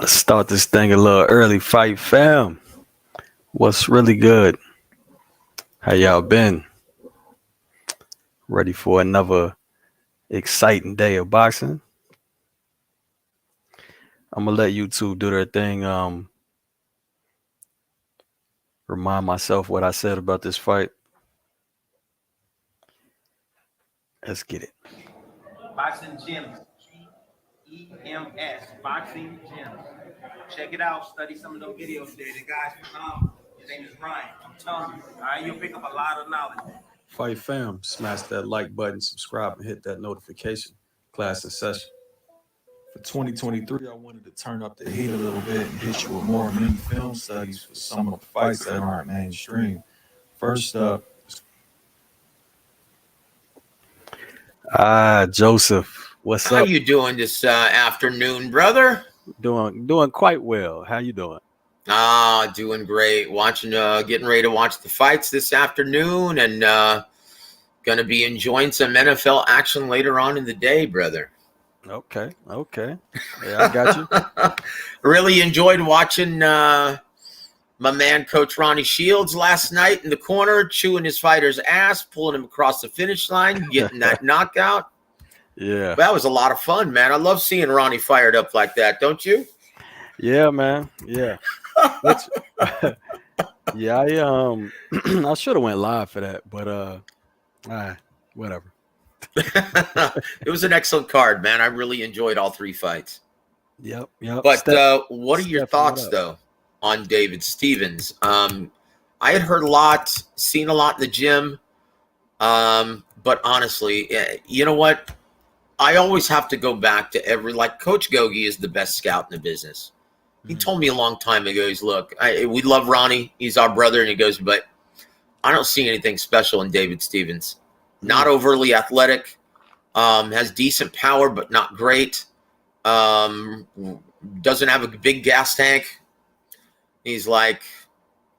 Let's start this thing a little early. Fight fam. What's really good? How y'all been? Ready for another exciting day of boxing? I'm gonna let you two do their thing. Remind myself what I said about this fight. Let's get it. Boxing Gyms. GEMS. Boxing Gyms. Check it out. Study some of those videos there. The guy's phenomenal. His name is Ryan. I'm telling you. All right, you'll pick up a lot of knowledge. Fight fam, smash that like button, subscribe, and hit that notification. Class in session. For 2023, I wanted to turn up the heat a little bit and hit you with more mini film studies for some of the fights that aren't mainstream. First up, Joseph, what's How up? you doing this afternoon, brother? Doing quite well. How you doing? Doing great. Watching, getting ready to watch the fights this afternoon, and gonna be enjoying some NFL action later on in the day, brother. Okay. Yeah, I got you. Really enjoyed watching my man, Coach Ronnie Shields, last night in the corner, chewing his fighter's ass, pulling him across the finish line, getting that knockout. Yeah. That was a lot of fun, man. I love seeing Ronnie fired up like that, don't you? Yeah, man. Yeah. Yeah, I should have went live for that, but whatever. It was an excellent card, man. I really enjoyed all three fights. Yep. But what are your Steph, thoughts, what up? though, on David Stevens? I had heard a lot, seen a lot in the gym, but honestly, you know what? I always have to go back to like Coach Gogi is the best scout in the business. He told me a long time ago, he's, look, we love Ronnie. He's our brother. And he goes, but I don't see anything special in David Stevens. Not overly athletic, has decent power, but not great. Doesn't have a big gas tank. He's like,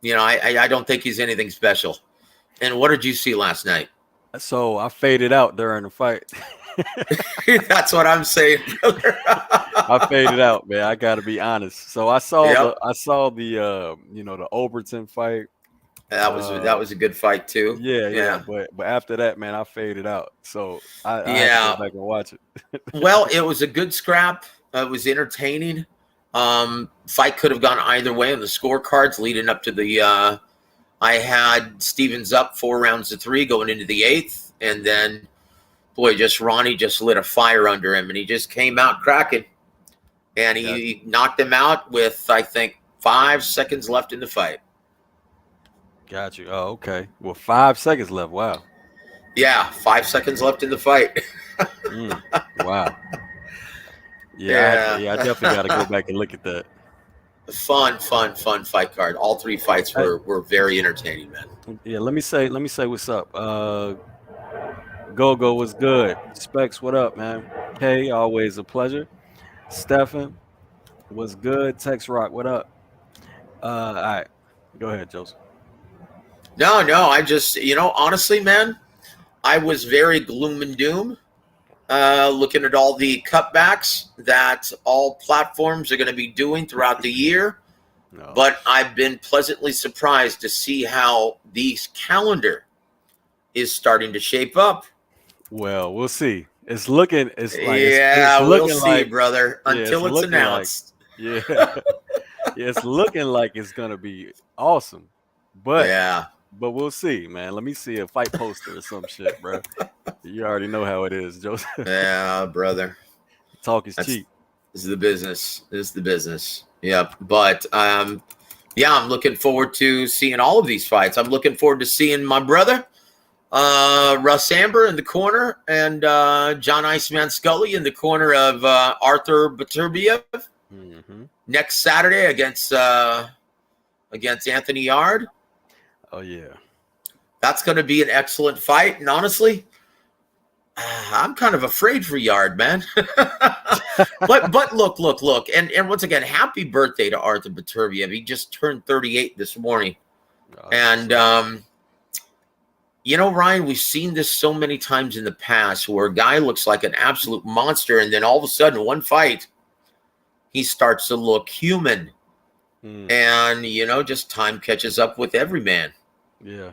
I don't think he's anything special. And what did you see last night? So I faded out during the fight. That's what I'm saying, brother. I faded out, man. I got to be honest. So I saw Yep. the Overton fight. That was a good fight too. Yeah. But after that, man, I faded out. So I had to Yeah. go back and watch it. Well, it was a good scrap. It was entertaining. Fight could have gone either way on the scorecards leading up to the. I had Stevens up 4 rounds to 3 going into the 8th, and then, boy, Ronnie just lit a fire under him, and he just came out cracking, and he knocked him out with, I think, 5 seconds left in the fight. Got you. Oh, okay. Well, 5 seconds left. Wow. Yeah, 5 seconds left in the fight. Wow. Yeah. I definitely got to go back and look at that. Fun fight card. All 3 fights were very entertaining, man. Yeah, let me say what's up. Go was good. Specs, what up, man? Hey, always a pleasure. Stefan, what's good? Tex Rock, what up? All right. Go ahead, Joseph. No, I just, honestly, man, I was very gloom and doom, looking at all the cutbacks that all platforms are going to be doing throughout the year. No. But I've been pleasantly surprised to see how the calendar is starting to shape up. Well, we'll see. It's looking. It's like we'll see, brother. Until it's announced. It's looking like it's gonna be awesome. But but we'll see, man. Let me see a fight poster or some shit, bro. You already know how it is, Joseph. Yeah, brother. Talk is cheap. This is the business. Yep. But I'm looking forward to seeing all of these fights. I'm looking forward to seeing my brother, Russ Amber in the corner, and John Iceman Scully in the corner of Arthur Beterbiev next Saturday against Anthony Yard. Oh yeah, that's going to be an excellent fight. And honestly, I'm kind of afraid for Yard, man. but look, and once again, happy birthday to Arthur Beterbiev. He just turned 38 this morning, and Ryan, we've seen this so many times in the past where a guy looks like an absolute monster, and then all of a sudden, one fight, he starts to look human. Mm, And, just time catches up with every man. yeah.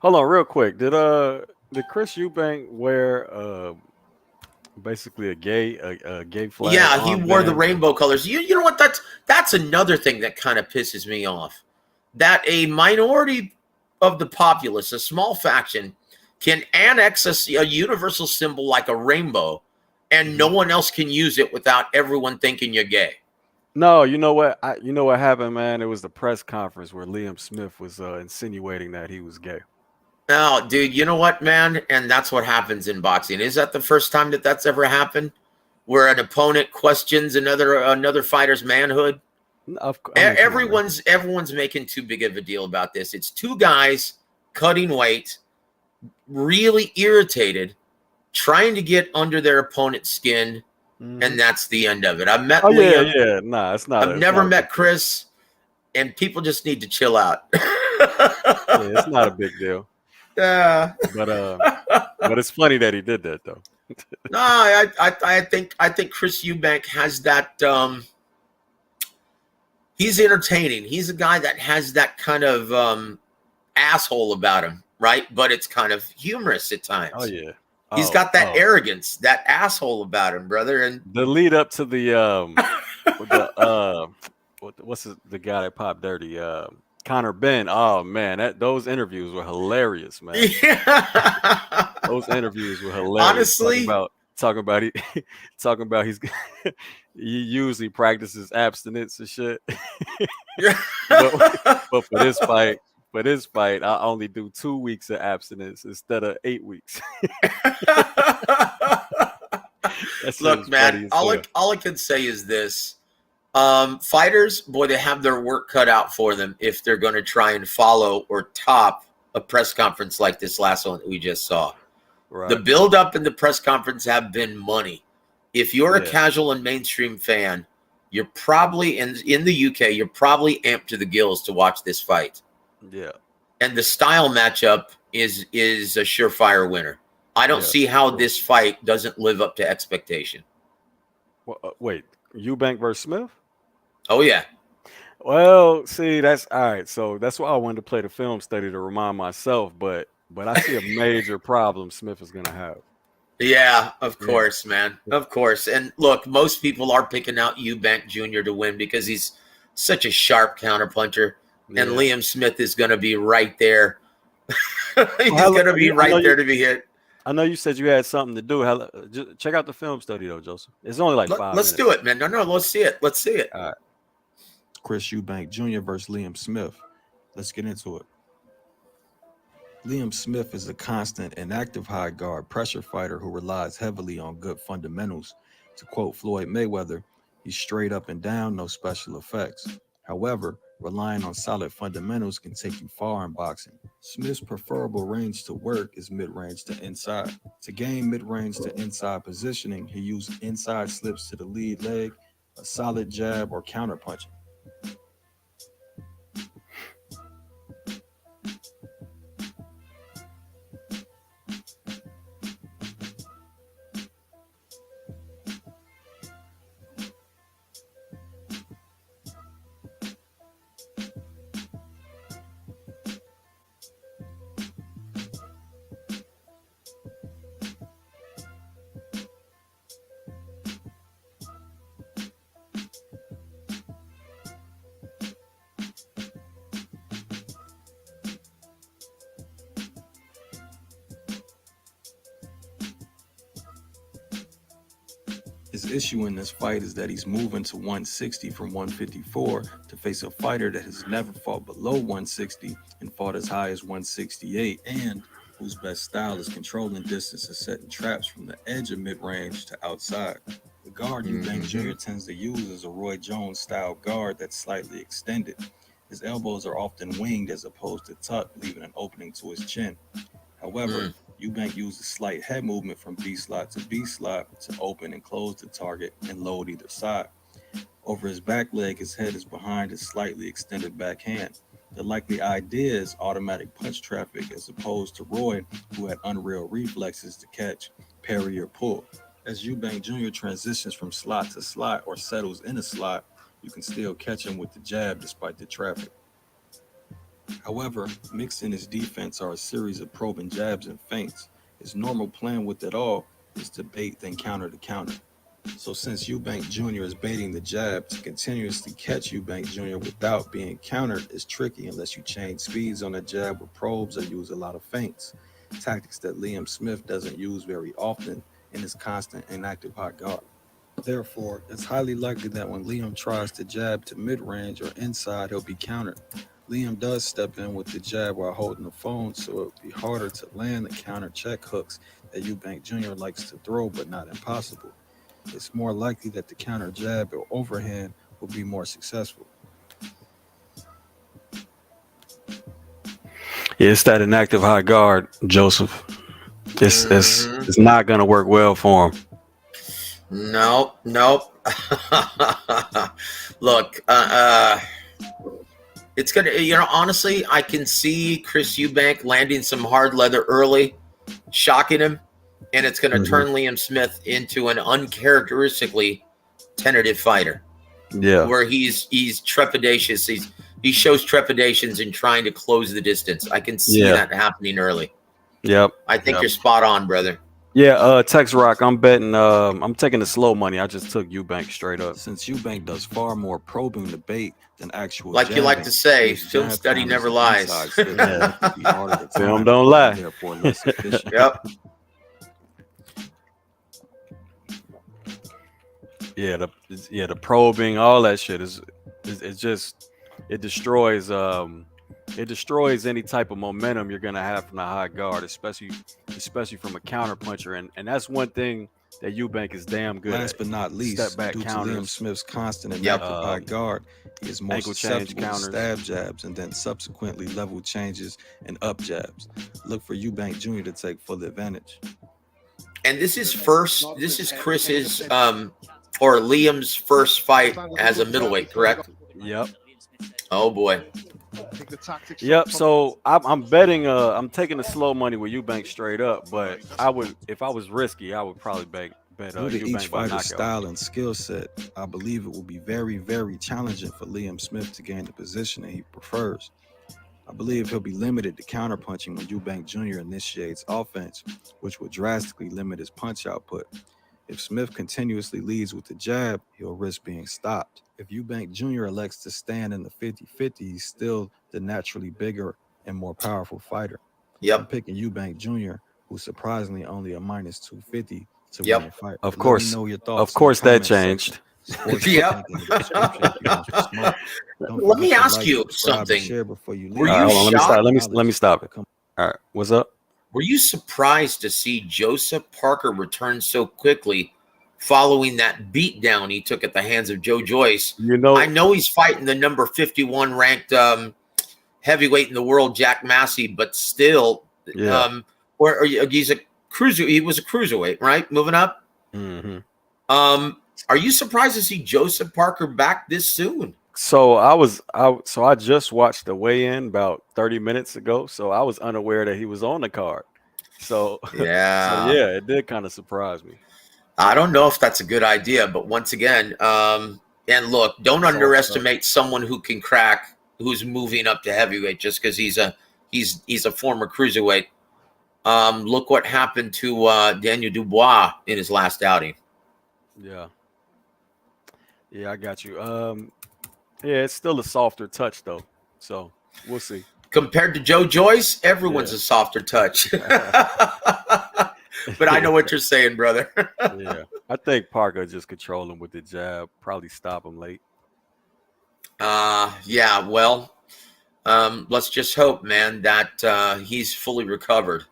Hold on, real quick. Did Chris Eubank wear basically a gay flag Yeah, he wore the armband? rainbow colors. You know what? That's another thing that kind of pisses me off. That a minority of the populace, a small faction, can annex a universal symbol like a rainbow, and no Mhm. one else can use it without everyone thinking you're gay. No, you know what? You know what happened, man? It was the press conference where Liam Smith was insinuating that he was gay. Now, dude, you know what, man? And that's what happens in boxing. Is that the first time that that's ever happened? Where an opponent questions another fighter's manhood? I mean, come on, man. Everyone's making too big of a deal about this. It's two guys cutting weight, really irritated, trying to get under their opponent's skin, Hmm. and that's the end of it. I've met Oh yeah, Liam. yeah. Nah, I've it's never not a big met deal. Chris, and people just need to chill out. Yeah, it's not a big deal. Yeah. But it's funny that he did that though. No, I think Chris Eubank has that. He's entertaining. He's a guy that has that kind of asshole about him, right? But it's kind of humorous at Oh times. yeah. He's got that Oh. arrogance, that asshole about him, brother. And The lead up to the guy that popped dirty? Connor Ben. Oh man, those interviews were hilarious, man. yeah. Those interviews were hilarious. Honestly, Talking about he talking about he usually practices abstinence and shit. yeah. but but for this fight, I only do 2 weeks of abstinence instead of 8 weeks. That shit Look, was man, funny as all I, hell. all I can say is this. Fighters, boy, they have their work cut out for them if they're going to try and follow or top a press conference like this last one that we just saw. The Right. build up and the press conference have been money. If you're a Yeah. casual and mainstream fan, you're probably in the UK, you're probably amped to the gills to watch this fight. Yeah. And the style matchup is a surefire winner. I don't Yeah. see how Sure. this fight doesn't live up to expectation. Wait, Eubank versus Smith? Oh yeah. Well, see, that's all right. So that's why I wanted to play the film study to remind myself, but I see a major problem Smith is gonna have. Yeah, of Yeah. course, man. Of course. And look, most people are picking out Eubank Jr. to win because he's such a sharp counterpuncher. And Yeah. Liam Smith is going to be right there. He's Well, going to be I know right there to be hit. you said you had something to do. Check out the film study though, Joseph. It's only like five Let's minutes. do it, man. No, let's see it. Let's see it. All right. Chris Eubank Jr. versus Liam Smith. Let's get into it. Liam Smith is a constant and active high guard pressure fighter who relies heavily on good fundamentals. To quote Floyd Mayweather, he's straight up and down, no special effects. However, relying on solid fundamentals can take you far in boxing. Smith's preferable range to work is mid-range to inside. To gain mid-range to inside positioning, he used inside slips to the lead leg, a solid jab, or counterpunching. His issue in this fight is that he's moving to 160 from 154 to face a fighter that has never fought below 160 and fought as high as 168, and whose best style is controlling distance and setting traps from the edge of mid-range to outside. The guard Eubank Jr. tends to use is a Roy Jones style guard that's slightly extended. His elbows are often winged as opposed to tucked, leaving an opening to his chin. However, Eubank uses slight head movement from B slot to B slot to open and close the target and load either side. Over his back leg, his head is behind his slightly extended backhand. The likely idea is automatic punch traffic as opposed to Roy, who had unreal reflexes to catch, parry, or pull. As Eubank Jr. transitions from slot to slot or settles in a slot, you can still catch him with the jab despite the traffic. However, mixed in his defense are a series of probing jabs and feints. His normal plan with it all is to bait then counter to counter. So since Eubank Jr. is baiting the jab, to continuously catch Eubank Jr. without being countered is tricky unless you change speeds on the jab with probes or use a lot of feints, tactics that Liam Smith doesn't use very often in his constant inactive hot guard. Therefore, it's highly likely that when Liam tries to jab to mid-range or inside, he'll be countered. Liam does step in with the jab while holding the phone, so it would be harder to land the counter check hooks that Eubank Jr. likes to throw, but not impossible. It's more likely that the counter jab or overhand will be more successful. Yeah, it's that inactive high guard, Joseph. It's not gonna work well for him. Nope. Look, it's gonna, honestly, I can see Chris Eubank landing some hard leather early, shocking him, and it's gonna turn Liam Smith into an uncharacteristically tentative fighter. Yeah, where he's trepidatious. He shows trepidations in trying to close the distance. I can see that happening early. Yep. I think you're spot on, brother. Yeah, Tex Rock, I'm betting I'm taking the slow money. I just took Eubank straight up. Since Eubank does far more probing the bait than actual like jabbing, you like to say, his film jab study counters never and lies. inside still have to be harder to Film time, don't lie. therefore less efficient. Yep. Yeah, the probing, all that shit is just it destroys any type of momentum you're gonna have from the high guard, especially from a counter puncher, and that's one thing that Eubank is damn good Last at. but not least, Step back due to counters. Liam Smith's constant and active high guard, he is more ankle change susceptible to counters. stab jabs and then subsequently level changes and up jabs. Look for Eubank Jr. to take full advantage. And this is Chris's or Liam's first fight as a middleweight, correct? Yep. Oh boy. Yep. So I'm betting. I'm taking the slow money with Eubank straight up. But I would, if I was risky, I would probably bet Due to each Eubank by fighter's knockout. style and skill set, I believe it will be very, very challenging for Liam Smith to gain the position that he prefers. I believe he'll be limited to counterpunching when Eubank Jr. initiates offense, which will drastically limit his punch output. If Smith continuously leads with the jab, he'll risk being stopped. If Eubank Jr. elects to stand in the 50-50, he's still the naturally bigger and more powerful fighter. Yep. I'm picking Eubank Jr., who's surprisingly only a minus 250 to Yep. win the fight. Of Let course. me know your thoughts Of course, in the that comment section. changed. Sports Yep. Link in the description if you want some smoke. Don't Let me forget to ask like, you subscribe, and something. share before you leave. Were All you right, hold on. shocked? Let me stop it. All right. What's up? Were you surprised to see Joseph Parker return so quickly following that beatdown he took at the hands of Joe Joyce? You know, I know he's fighting the number 51 ranked heavyweight in the world, Jack Massey, but still, Yeah. he's a cruiser. He was a cruiserweight, right? Moving up. Mm-hmm. Are you surprised to see Joseph Parker back this soon? So I just watched the weigh-in about 30 minutes ago. So I was unaware that he was on the card. So Yeah. it did kind of surprise me. I don't know if that's a good idea, but once again, and look, don't underestimate someone who can crack, who's moving up to heavyweight just because he's a former cruiserweight. Look what happened to Daniel Dubois in his last outing. Yeah. Yeah, I got you. Yeah, it's still a softer touch though. So we'll see. Compared to Joe Joyce, everyone's a softer touch. But I know what you're saying, brother. Yeah. I think Parker just control him with the jab, probably stop him late. Yeah, well, let's just hope, man, that he's fully recovered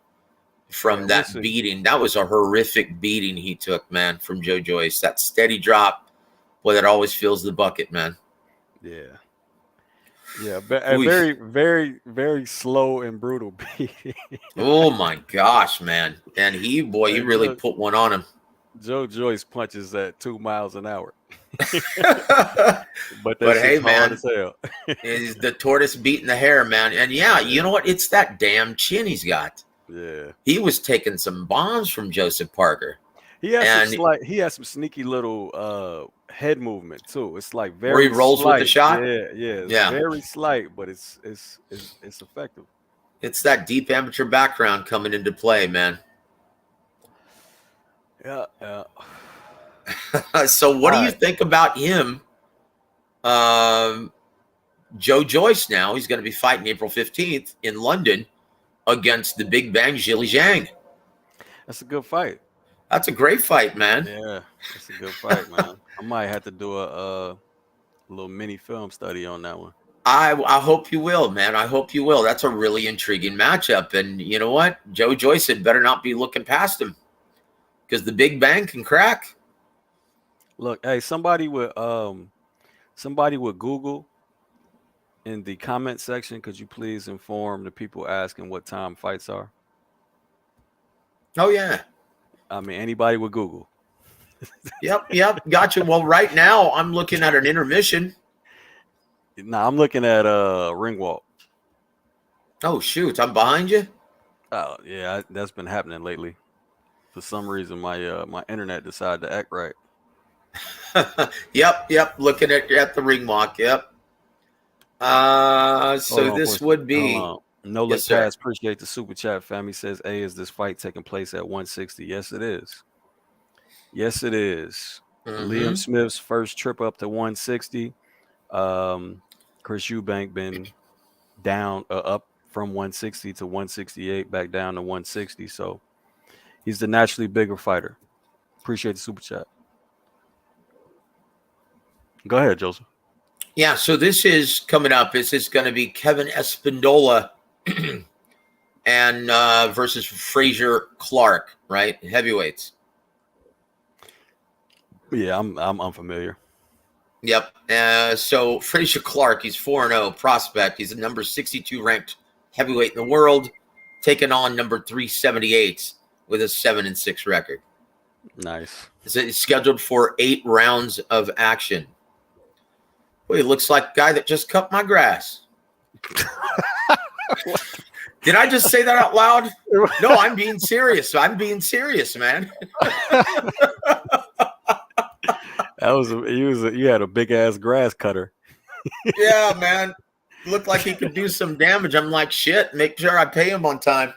from that beating. That was a horrific beating he took, man, from Joe Joyce. That steady drop, boy, that always fills the bucket, man. Yeah. Yeah, but a very, very, very slow and brutal beating. Oh my gosh, man. And he really put one on him. Joe Joyce punches at 2 miles an hour. But hey, hard man, as hell. Is the tortoise beating the hare, man. And yeah, you know what? It's that damn chin he's got. Yeah. He was taking some bombs from Joseph Parker. And he has some sneaky little head movement too. It's like where he very rolls with the slight. shot. Yeah, yeah. It's Yeah. very slight, but it's effective. It's that deep amateur background coming into play, man. Yeah, yeah. So what do All you right. think about him? Joe Joyce now, he's going to be fighting April 15th in London against the Big Bang Zhili Zhang. That's a good fight. That's a great fight, man. Yeah, that's a good fight, man. I might have to do a little mini film study on that one. I hope you will, man. I hope you will. That's a really intriguing matchup. And you know what? Joe Joyce had better not be looking past him because the Big Bang can crack. Look, hey, somebody would Google in the comment section. Could you please inform the people asking what time fights are? Oh, yeah. I mean, anybody with Google. Yep. Gotcha. Well, right now I'm looking at an intermission. Nah, I'm looking at ring walk. Oh, shoot. I'm behind you. Oh yeah, that's been happening lately. For some reason, my internet decided to act right. Yep. Looking at the ring walk. Yep. So this would be. Hold on. No look Yes, sir. past. Appreciate the super chat. Family says, "Hey, is this fight taking place at 160?" Yes, it is. Yes, it is. Liam Smith's first trip up to 160. Chris Eubank been down up from 160 to 168, back down to 160. So he's the naturally bigger fighter. Appreciate the super chat. Go ahead, Joseph. Yeah, so this is coming up. This is going to be Kevin Espindola and versus Frazier Clark, right? Heavyweights. Yeah, I'm unfamiliar. Yep. So Frazier Clark, he's 4-0 prospect. He's the number 62 ranked heavyweight in the world, taking on number 378 with a 7-6 record. Nice. It's scheduled for 8 rounds of action. Boy, he looks like a guy that just cut my grass. Did I just say that out loud? No, I'm being serious. I'm being serious, man. You had a big ass grass cutter. Yeah, man. Looked like he could do some damage. I'm like, shit, make sure I pay him on time.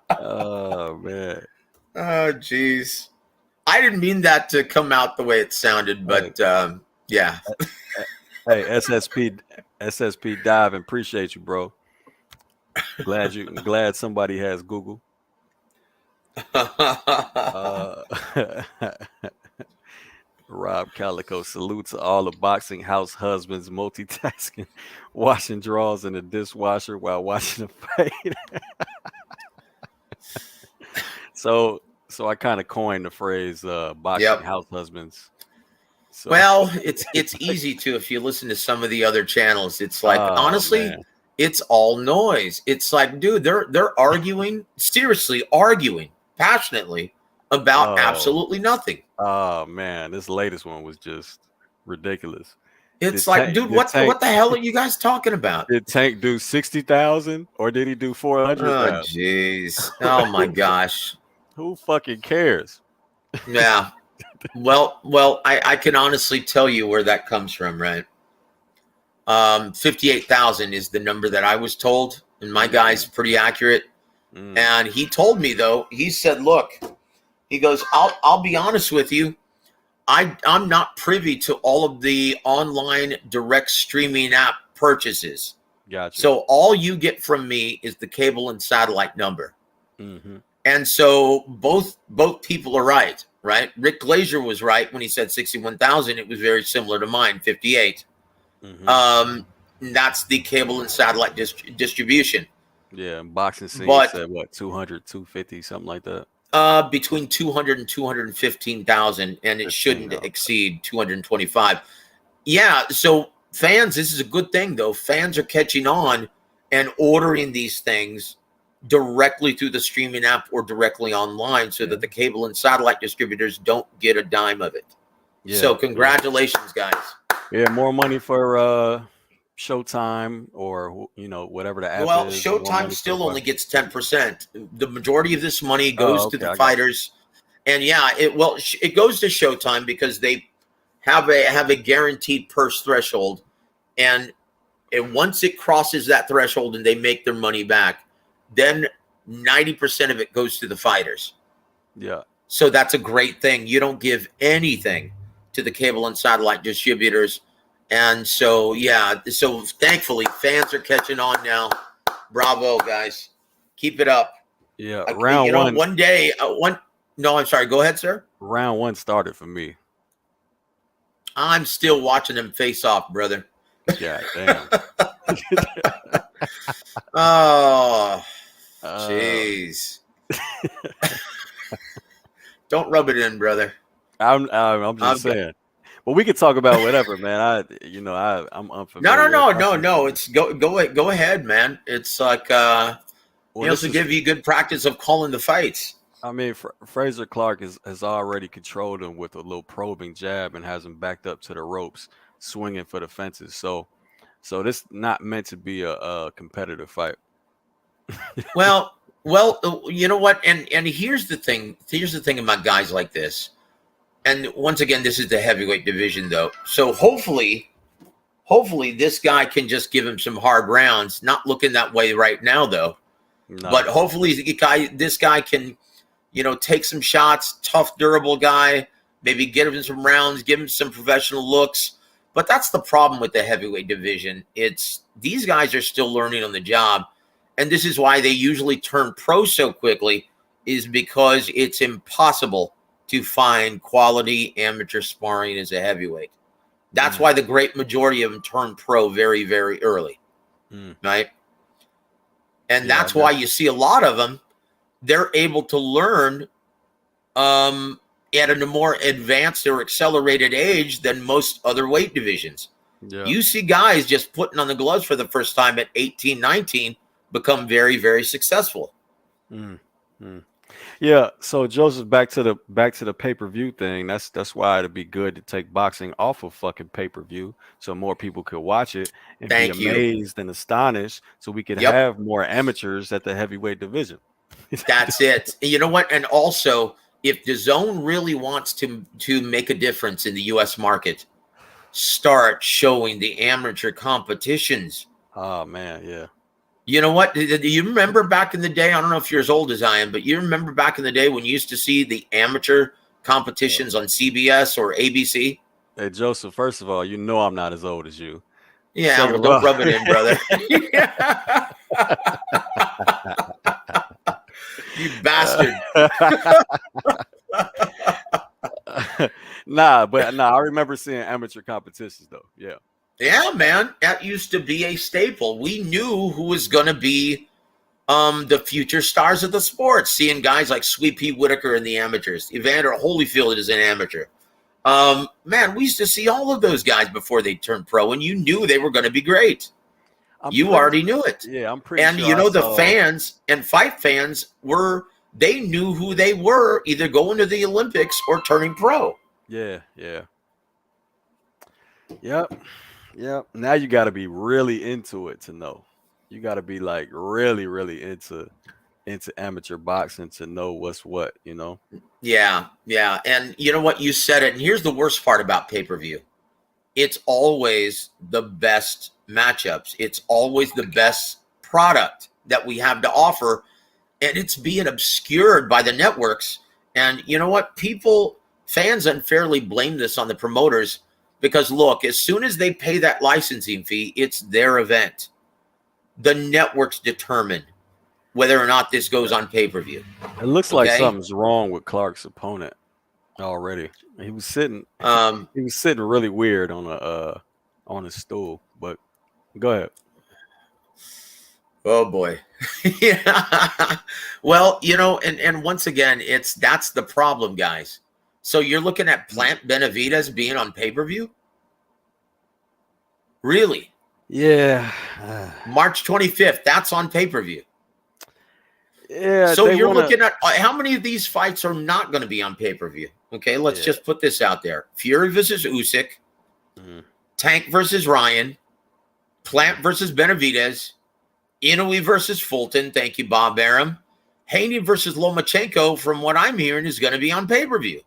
Oh man. Oh, geez. I didn't mean that to come out the way it sounded, but yeah. Hey, SSP Dive, appreciate you, bro. Glad somebody has Google. Rob Calico, salute to all the boxing house husbands multitasking, washing drawers in the dishwasher while watching the fight. So I kind of coined the phrase boxing house husbands. So. Well, it's easy to if you listen to some of the other channels. It's like honestly, man. It's all noise. It's like, dude, they're arguing, seriously arguing passionately about absolutely nothing. Oh man, this latest one was just ridiculous. It's like, dude, what the hell are you guys talking about? Did Tank do 60,000 or did he do 400,000? Oh jeez. Oh my gosh. Who fucking cares? Yeah. Well, I can honestly tell you where that comes from, right? 58,000 is the number that I was told, and my guy's pretty accurate. And he told me though, he said, look, he goes, I'll be honest with you. I'm not privy to all of the online direct streaming app purchases. Gotcha. So all you get from me is the cable and satellite number. Mm-hmm. And so both people are right? Rick Glazier was right when he said 61,000. It was very similar to mine, 58. Mm-hmm. That's the cable and satellite distribution. Yeah, boxing scene said what, 200, 250, something like that. Between 200 and 215,000, and it shouldn't exceed 225. Yeah, so fans, this is a good thing though. Fans are catching on and ordering these things directly through the streaming app or directly online, so that the cable and satellite distributors don't get a dime of it. Yeah. So congratulations, guys. Yeah, more money for Showtime or whatever the app Well, is, more Showtime money for the still fight. only gets 10%. The majority of this money Oh, goes to okay, the I got you. fighters, and yeah, it goes to Showtime because they have a guaranteed purse threshold, and once it crosses that threshold and they make their money back, then 90% of it goes to the fighters. Yeah, So that's a great thing. You don't give anything to the cable and satellite distributors. And so, yeah, so thankfully, fans are catching on now. Bravo, guys. Keep it up. yeah. Round one, One day, no, I'm sorry. Go ahead, sir. round one started for me. I'm still watching them face off, brother. God damn. Oh, uh, jeez. Don't rub it in, brother. I'm just I've got, saying. But we could talk about whatever, man. I'm no, unfamiliar. no, no, no, no. It's go ahead, man. It's like Well, he this also is. give you good practice of calling the fights. I mean, Fraser Clark has already controlled him with a little probing jab and has him backed up to the ropes, swinging for the fences. So this not meant to be a competitive fight. Well, you know what? And here's the thing. Here's the thing about guys like this. And once again, this is the heavyweight division, though. So hopefully, this guy can just give him some hard rounds. Not looking that way right now, though. But Nah, hopefully, this guy can, take some shots. Tough, durable guy. Maybe get him some rounds. Give him some professional looks. But that's the problem with the heavyweight division. It's these guys are still learning on the job, and this is why they usually turn pro so quickly. Is because it's impossible to find quality amateur sparring as a heavyweight. That's mm, why the great majority of them turn pro very, very early, mm. right? And Yeah, I that's why got you see a lot of them, they're able to learn at a more advanced or accelerated age than most other weight divisions. you. Yeah. You see guys just putting on the gloves for the first time at 18, 19 become very, very successful. Mm, mm. Yeah, so Joseph, back to the pay-per-view thing. That's why it'd be good to take boxing off of fucking pay-per-view so more people could watch it and be Thank you. amazed and astonished so we could Yep. have more amateurs at the heavyweight division. That's it. You know what? And also, if the zone really wants to make a difference in the U.S. market, start showing the amateur competitions. Oh man, yeah. You know what? Do you remember back in the day? I don't know if you're as old as I am, but you remember back in the day when you used to see the amateur competitions on CBS or ABC? Hey Joseph, first of all, you know I'm not as old as you. Yeah, Second well, of don't all, rub it in, brother. You bastard. nah, I remember seeing amateur competitions though. Yeah. Yeah, man, that used to be a staple. We knew who was going to be the future stars of the sport. Seeing guys like Sweet Pea Whitaker in the amateurs, Evander Holyfield is an amateur. Man, we used to see all of those guys before they turned pro, and you knew they were going to be great. You already knew it. Yeah, I'm pretty And sure I the saw. fans and fight fans they knew who they were, either going to the Olympics or turning pro. Yeah, yeah. Yep. Yep. Now you got to be really into it to know. You got to be like really, really into amateur boxing to know what's what. Yeah, yeah. And you know what? You said it. And here's the worst part about pay-per-view. It's always the best matchups. It's always the best product that we have to offer. And it's being obscured by the networks. And you know what? Fans unfairly blame this on the promoters because look, as soon as they pay that licensing fee, it's their event. The networks determine whether or not this goes on pay-per-view. It looks like Okay. something's wrong with Clark's opponent already. He was sitting really weird on his stool, but go ahead. Oh boy. Yeah. Well, and once again, that's the problem, guys. So you're looking at Plant Benavides being on pay-per-view? Really? Yeah. March 25th, that's on pay-per-view. Yeah, So they you're wanna looking at how many of these fights are not going to be on pay-per-view? Okay, let's Yeah. just put this out there. Fury versus Usyk, Mhm. Tank versus Ryan, Plant versus Benavidez. Inoue versus Fulton. Thank you, Bob Arum. Haney versus Lomachenko, from what I'm hearing, is going to be on pay-per-view.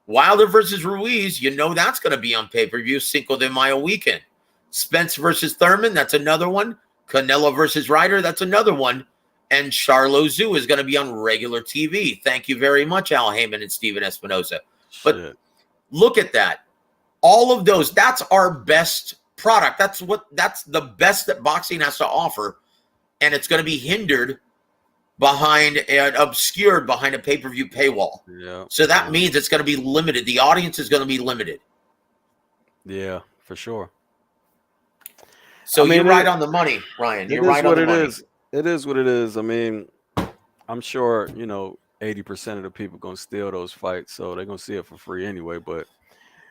Wilder versus Ruiz, you know that's going to be on pay-per-view Cinco de Mayo weekend. Spence versus Thurman, that's another one. Canelo versus Ryder, that's another one. And Charlo Zoo is going to be on regular TV. Thank you very much, Al Heyman and Steven Espinoza. But Shit. look at that. All of those, that's our best product. That's the best that boxing has to offer. And it's going to be hindered behind and obscured behind a pay-per-view paywall. Yeah. So that means it's going to be limited. The audience is going to be limited. Yeah, for sure. So I mean, you're right on the money, Ryan. You're right on the money. It is what it is. I mean, I'm sure, 80% of the people gonna steal those fights, so they're gonna see it for free anyway. But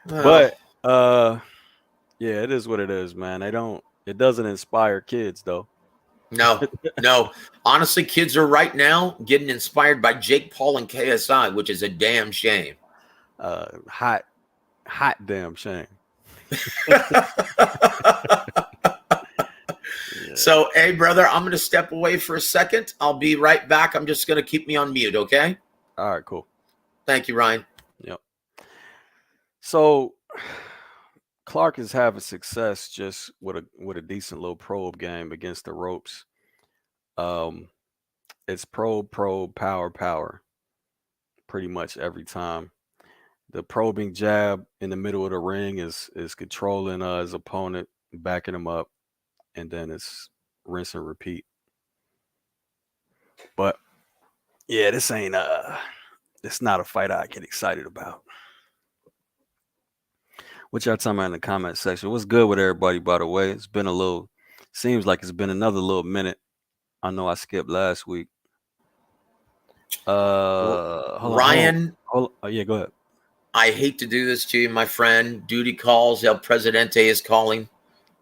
yeah, it is what it is, man. It doesn't inspire kids though. No. Honestly, kids are right now getting inspired by Jake Paul and KSI, which is a damn shame. Hot damn shame. Yeah. So, hey, brother, I'm going to step away for a second. I'll be right back. I'm just going to keep me on mute, okay? All right, cool. Thank you, Ryan. Yep. So Clark is having success just with a decent little probe game against the ropes. It's probe, power, pretty much every time. The probing jab in the middle of the ring is controlling his opponent, backing him up, and then it's rinse and repeat. But yeah, this not a fight I get excited about. What y'all talking about in the comment section? What's good with everybody, by the way? Seems like it's been another little minute. I know I skipped last week. Ryan. Oh, yeah, go ahead. I hate to do this to you, my friend. Duty calls. El Presidente is calling.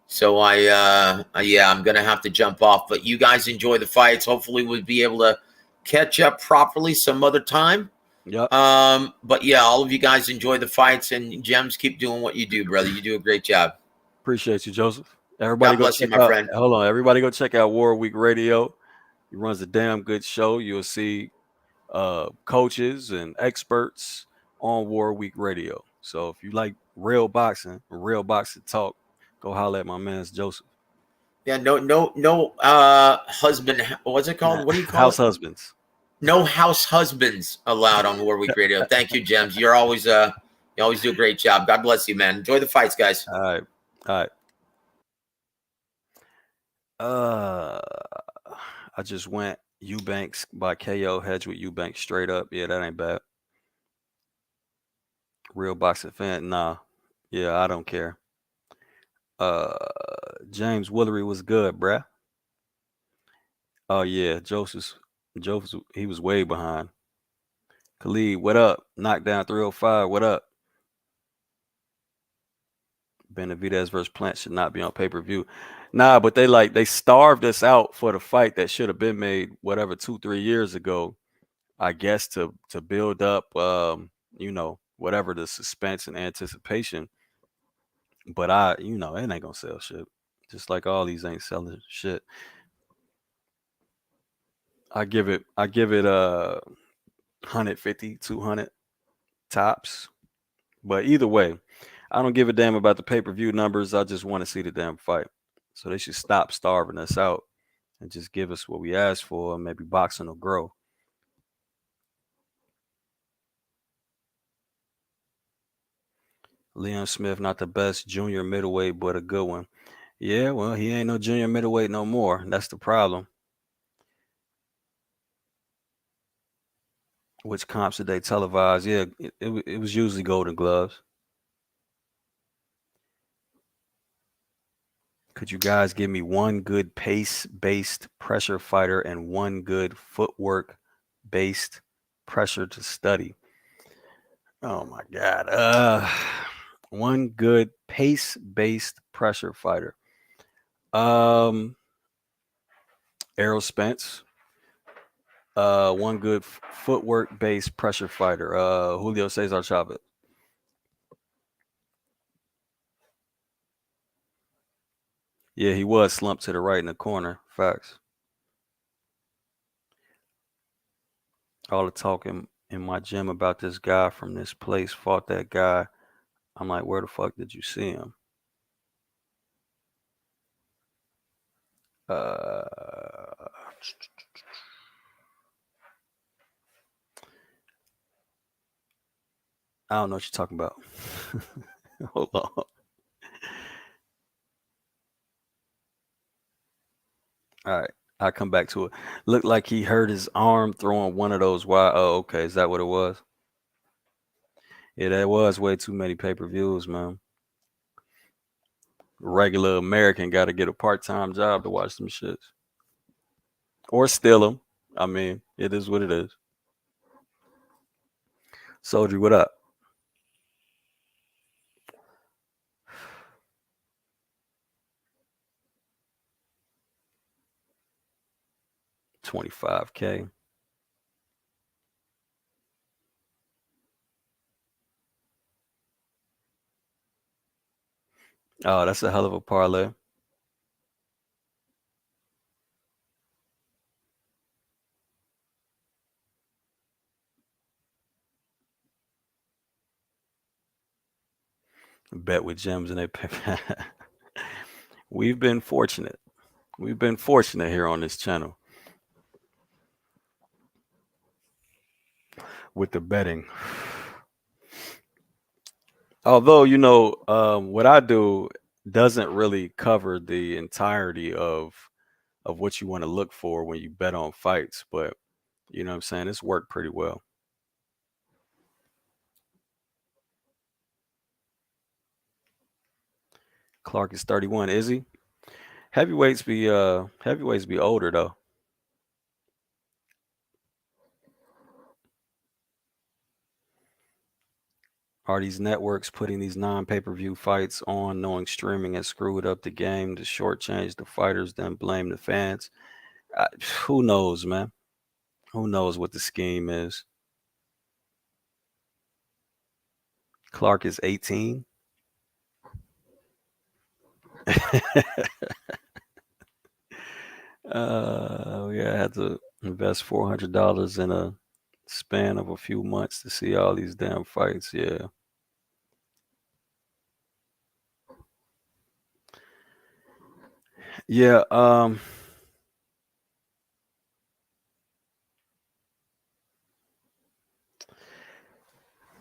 So I'm going to have to jump off. But you guys enjoy the fights. Hopefully we'll be able to catch up properly some other time. Yep. But yeah, all of you guys enjoy the fights, and Gems, keep doing what you do, brother. You do a great job. Appreciate you, Joseph. Everybody God bless you, my friend. Hold on. Everybody go check out War Week Radio. He runs a damn good show. You'll see coaches and experts on War Week Radio. So if you like real boxing talk, go holler at my man's Joseph. Yeah, no husband. What's it called? What do you call House it? husbands. No house husbands allowed on War Week Radio. Thank you, Gems. You always do a great job. God bless you, man. Enjoy the fights, guys. All right. I just went Eubank by KO, hedge with Eubank straight up. Yeah, that ain't bad. Real boxing fan? Nah. Yeah, I don't care. James Willery was good, bruh. Oh yeah, Joseph, he was way behind. Khalid, what up? Knockdown 305, what up? Benavidez versus Plant should not be on pay-per-view. Nah, but they starved us out for the fight that should have been made, 2-3 years ago, I guess, to build up whatever the suspense and anticipation. But it ain't gonna sell shit. Just like all these ain't selling shit. I give it 150, 200 tops. But either way, I don't give a damn about the pay-per-view numbers. I just want to see the damn fight. So they should stop starving us out and just give us what we asked for, and maybe boxing will grow. Leon Smith, not the best junior middleweight, but a good one. Yeah, well, he ain't no junior middleweight no more. That's the problem. Which comps did they televise? Yeah, it was usually Golden Gloves. Could you guys give me one good pace-based pressure fighter and one good footwork-based pressure to study? Oh my God. One good pace-based pressure fighter. Errol Spence. One good footwork-based pressure fighter. Julio Cesar Chavez. Yeah, he was slumped to the right in the corner. Facts. All the talking in my gym about this guy from this place fought that guy. I'm like, where the fuck did you see him? Uh, I don't know what you're talking about. Hold on. All right. I'll come back to it. Looked like he hurt his arm throwing one of those wide. Oh, okay. Is that what it was? Yeah, that was way too many pay-per-views, man. Regular American got to get a part-time job to watch them shits. Or steal them. I mean, it is what it is. Soldier, what up? 25K. Oh, that's a hell of a parlay. Bet with gems and they pay. We've been fortunate. We've been fortunate here on this channel with the betting. Although, what I do doesn't really cover the entirety of what you want to look for when you bet on fights, but you know what I'm saying? It's worked pretty well. Clark is 31, is he? Heavyweights be older though. Are these networks putting these non-pay-per-view fights on, knowing streaming has screwed up the game to shortchange the fighters, then blame the fans? I, who knows, man? Who knows what the scheme is? Clark is 18. Yeah, I had to invest $400 in a span of a few months to see all these damn fights. Yeah. Yeah,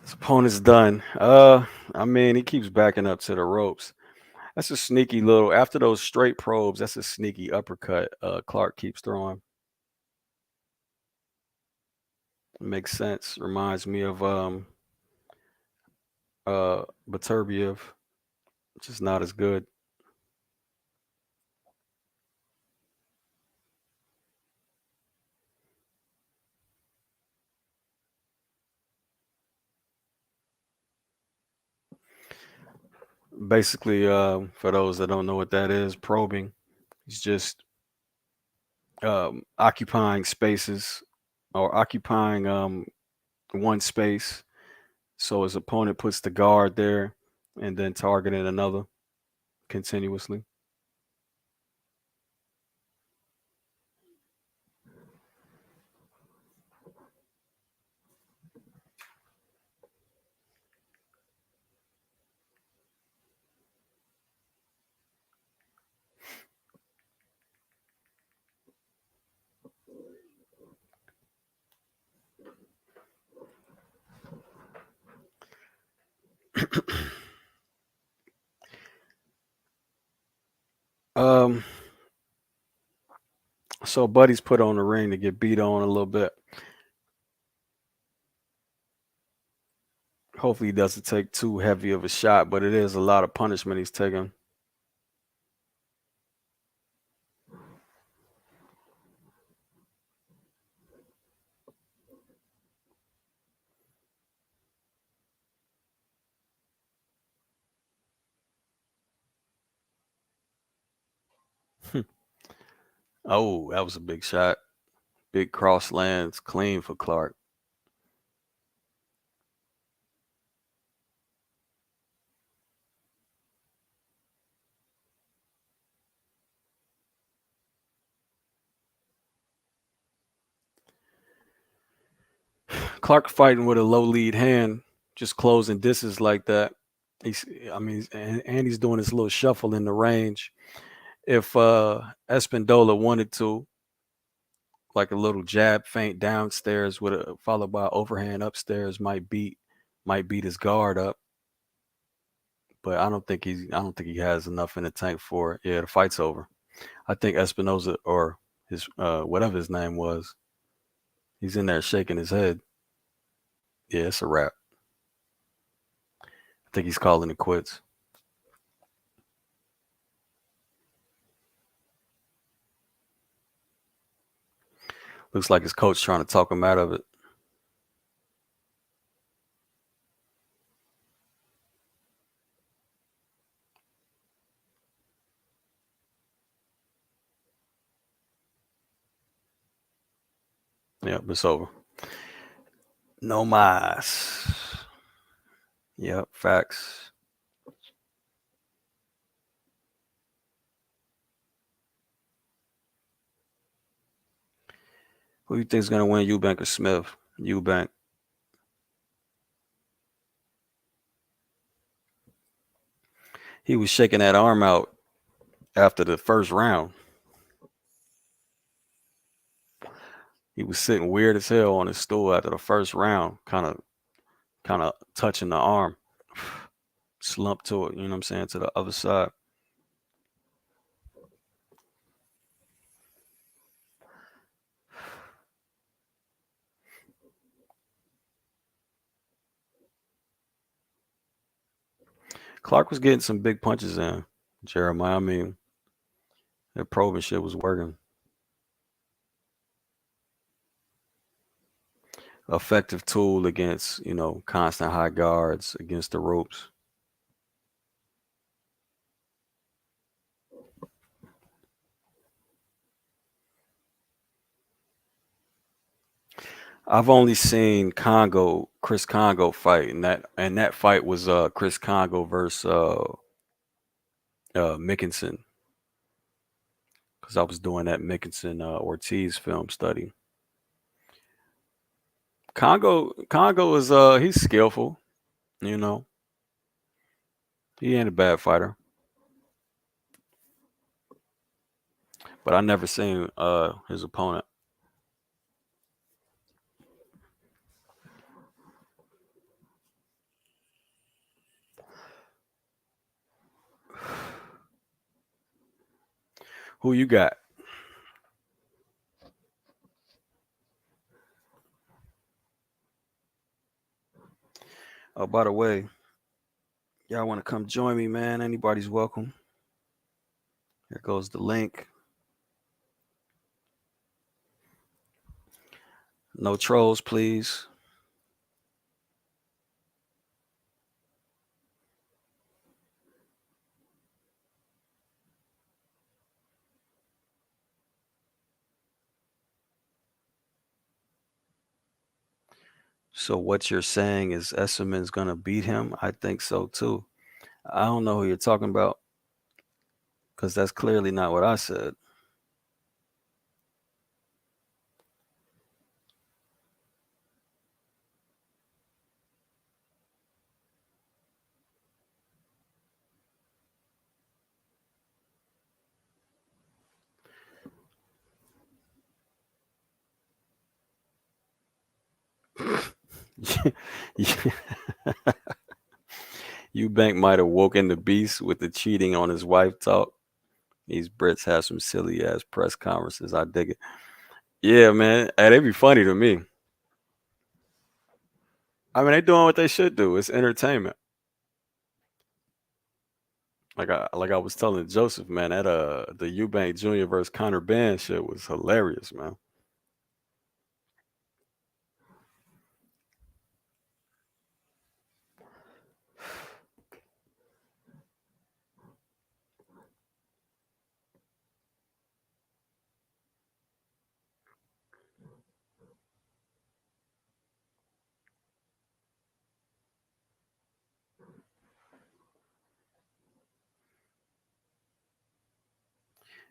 his opponent's done. I mean, he keeps backing up to the ropes. That's a sneaky little after those straight probes, that's a sneaky uppercut Clark keeps throwing. Makes sense. Reminds me of Baturbiev, which is not as good. Basically, for those that don't know what that is, probing. It's just occupying spaces or occupying one space. So his opponent puts the guard there and then targeting another continuously. Um, so Buddy's put on the ring to get beat on a little bit. Hopefully he doesn't take too heavy of a shot, but it is a lot of punishment he's taking. Oh, that was a big shot. Big cross lands clean for Clark. Clark fighting with a low lead hand, just closing distance like that. He's, I mean, and he's doing this little shuffle in the range. If Espindola wanted to, like a little jab feint downstairs with a followed by overhand upstairs, might beat his guard up. But I don't think he has enough in the tank for it. Yeah, the fight's over. I think Espinoza or his whatever his name was, he's in there shaking his head. Yeah, it's a wrap. I think he's calling it quits. Looks like his coach trying to talk him out of it. Yep, it's over. No mas. Yep, facts. Who you think is gonna win, Eubank or Smith? Eubank. He was shaking that arm out after the first round. He was sitting weird as hell on his stool after the first round, kind of touching the arm, slump to it. You know what I'm saying, to the other side. Clark was getting some big punches in. Jeremiah, I mean, that probing shit was working. Effective tool against, constant high guards against the ropes. I've only seen Chris Congo fight, and that fight was Chris Congo versus Mickinson, because I was doing that Mickinson Ortiz film study. Congo is he's skillful, you know. He ain't a bad fighter, but I never seen his opponent. Who you got? Oh, by the way, y'all want to come join me, man? Anybody's welcome. Here goes the link. No trolls, please. So what you're saying is Esserman's gonna beat him? I think so too. I don't know who you're talking about because that's clearly not what I said. Eubank might have woken the beast with the cheating on his wife talk. These Brits have some silly ass press conferences. I dig it. Yeah, man. Hey, they be funny to me. I mean, they doing what they should do. It's entertainment. Like I was telling Joseph, man, that the Eubank Jr. versus Connor Band shit was hilarious, man.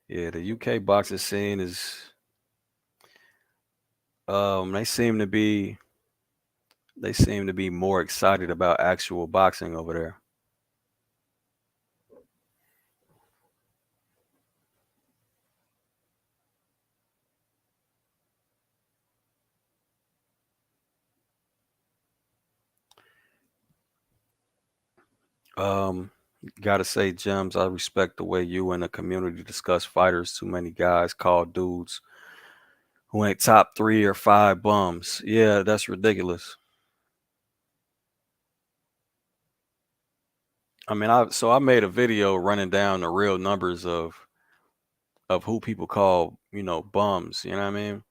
Yeah, the UK boxing scene is they seem to be They seem to be more excited about actual boxing over there. Gotta say, Gems, I respect the way you and the community discuss fighters. Too many guys call dudes who ain't top 3 or 5 bums. Yeah, that's ridiculous. I mean, I made a video running down the real numbers of who people call, bums. You know what I mean?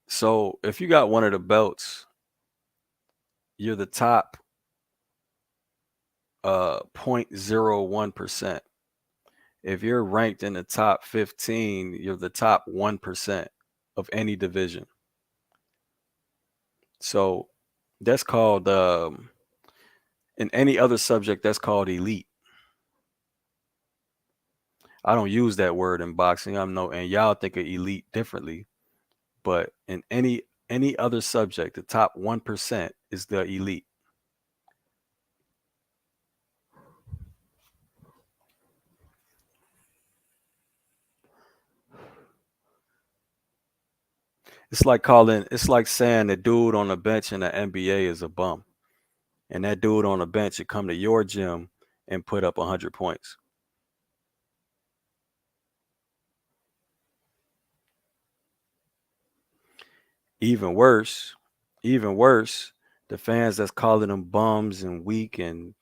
So if you got one of the belts, you're the top 0.01%. If you're ranked in the top 15, you're the top 1% of any division. So that's called in any other subject that's called elite. I don't use that word in boxing. I'm no, and y'all think of elite differently, but in any other subject, the top 1% is the elite. It's like saying the dude on the bench in the NBA is a bum, and that dude on the bench should come to your gym and put up 100 points. Even worse, even worse, the fans that's calling them bums and weak and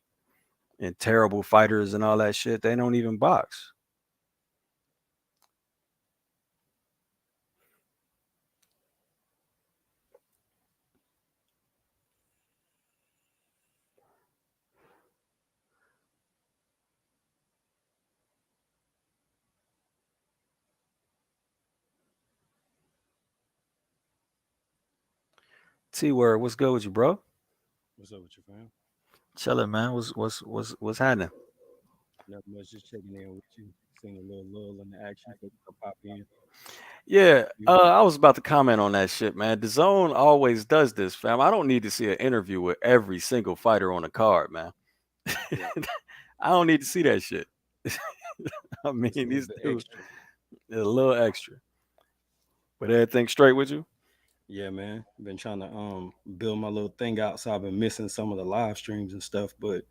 terrible fighters and all that shit, they don't even box. T word, what's good with you, bro? What's up with your fam? Chilling, man. What's happening? Nothing much, just checking in with you. Seeing a little lull in the action, so I'll pop in. Yeah, You? I was about to comment on that shit, man. The zone always does this, fam. I don't need to see an interview with every single fighter on the card, man. Yeah, I don't need to see that shit. I mean, just a little these bit dudes extra. are a little extra, but everything straight with you. Yeah, man. Been trying to build my little thing out, so I've been missing some of the live streams and stuff, but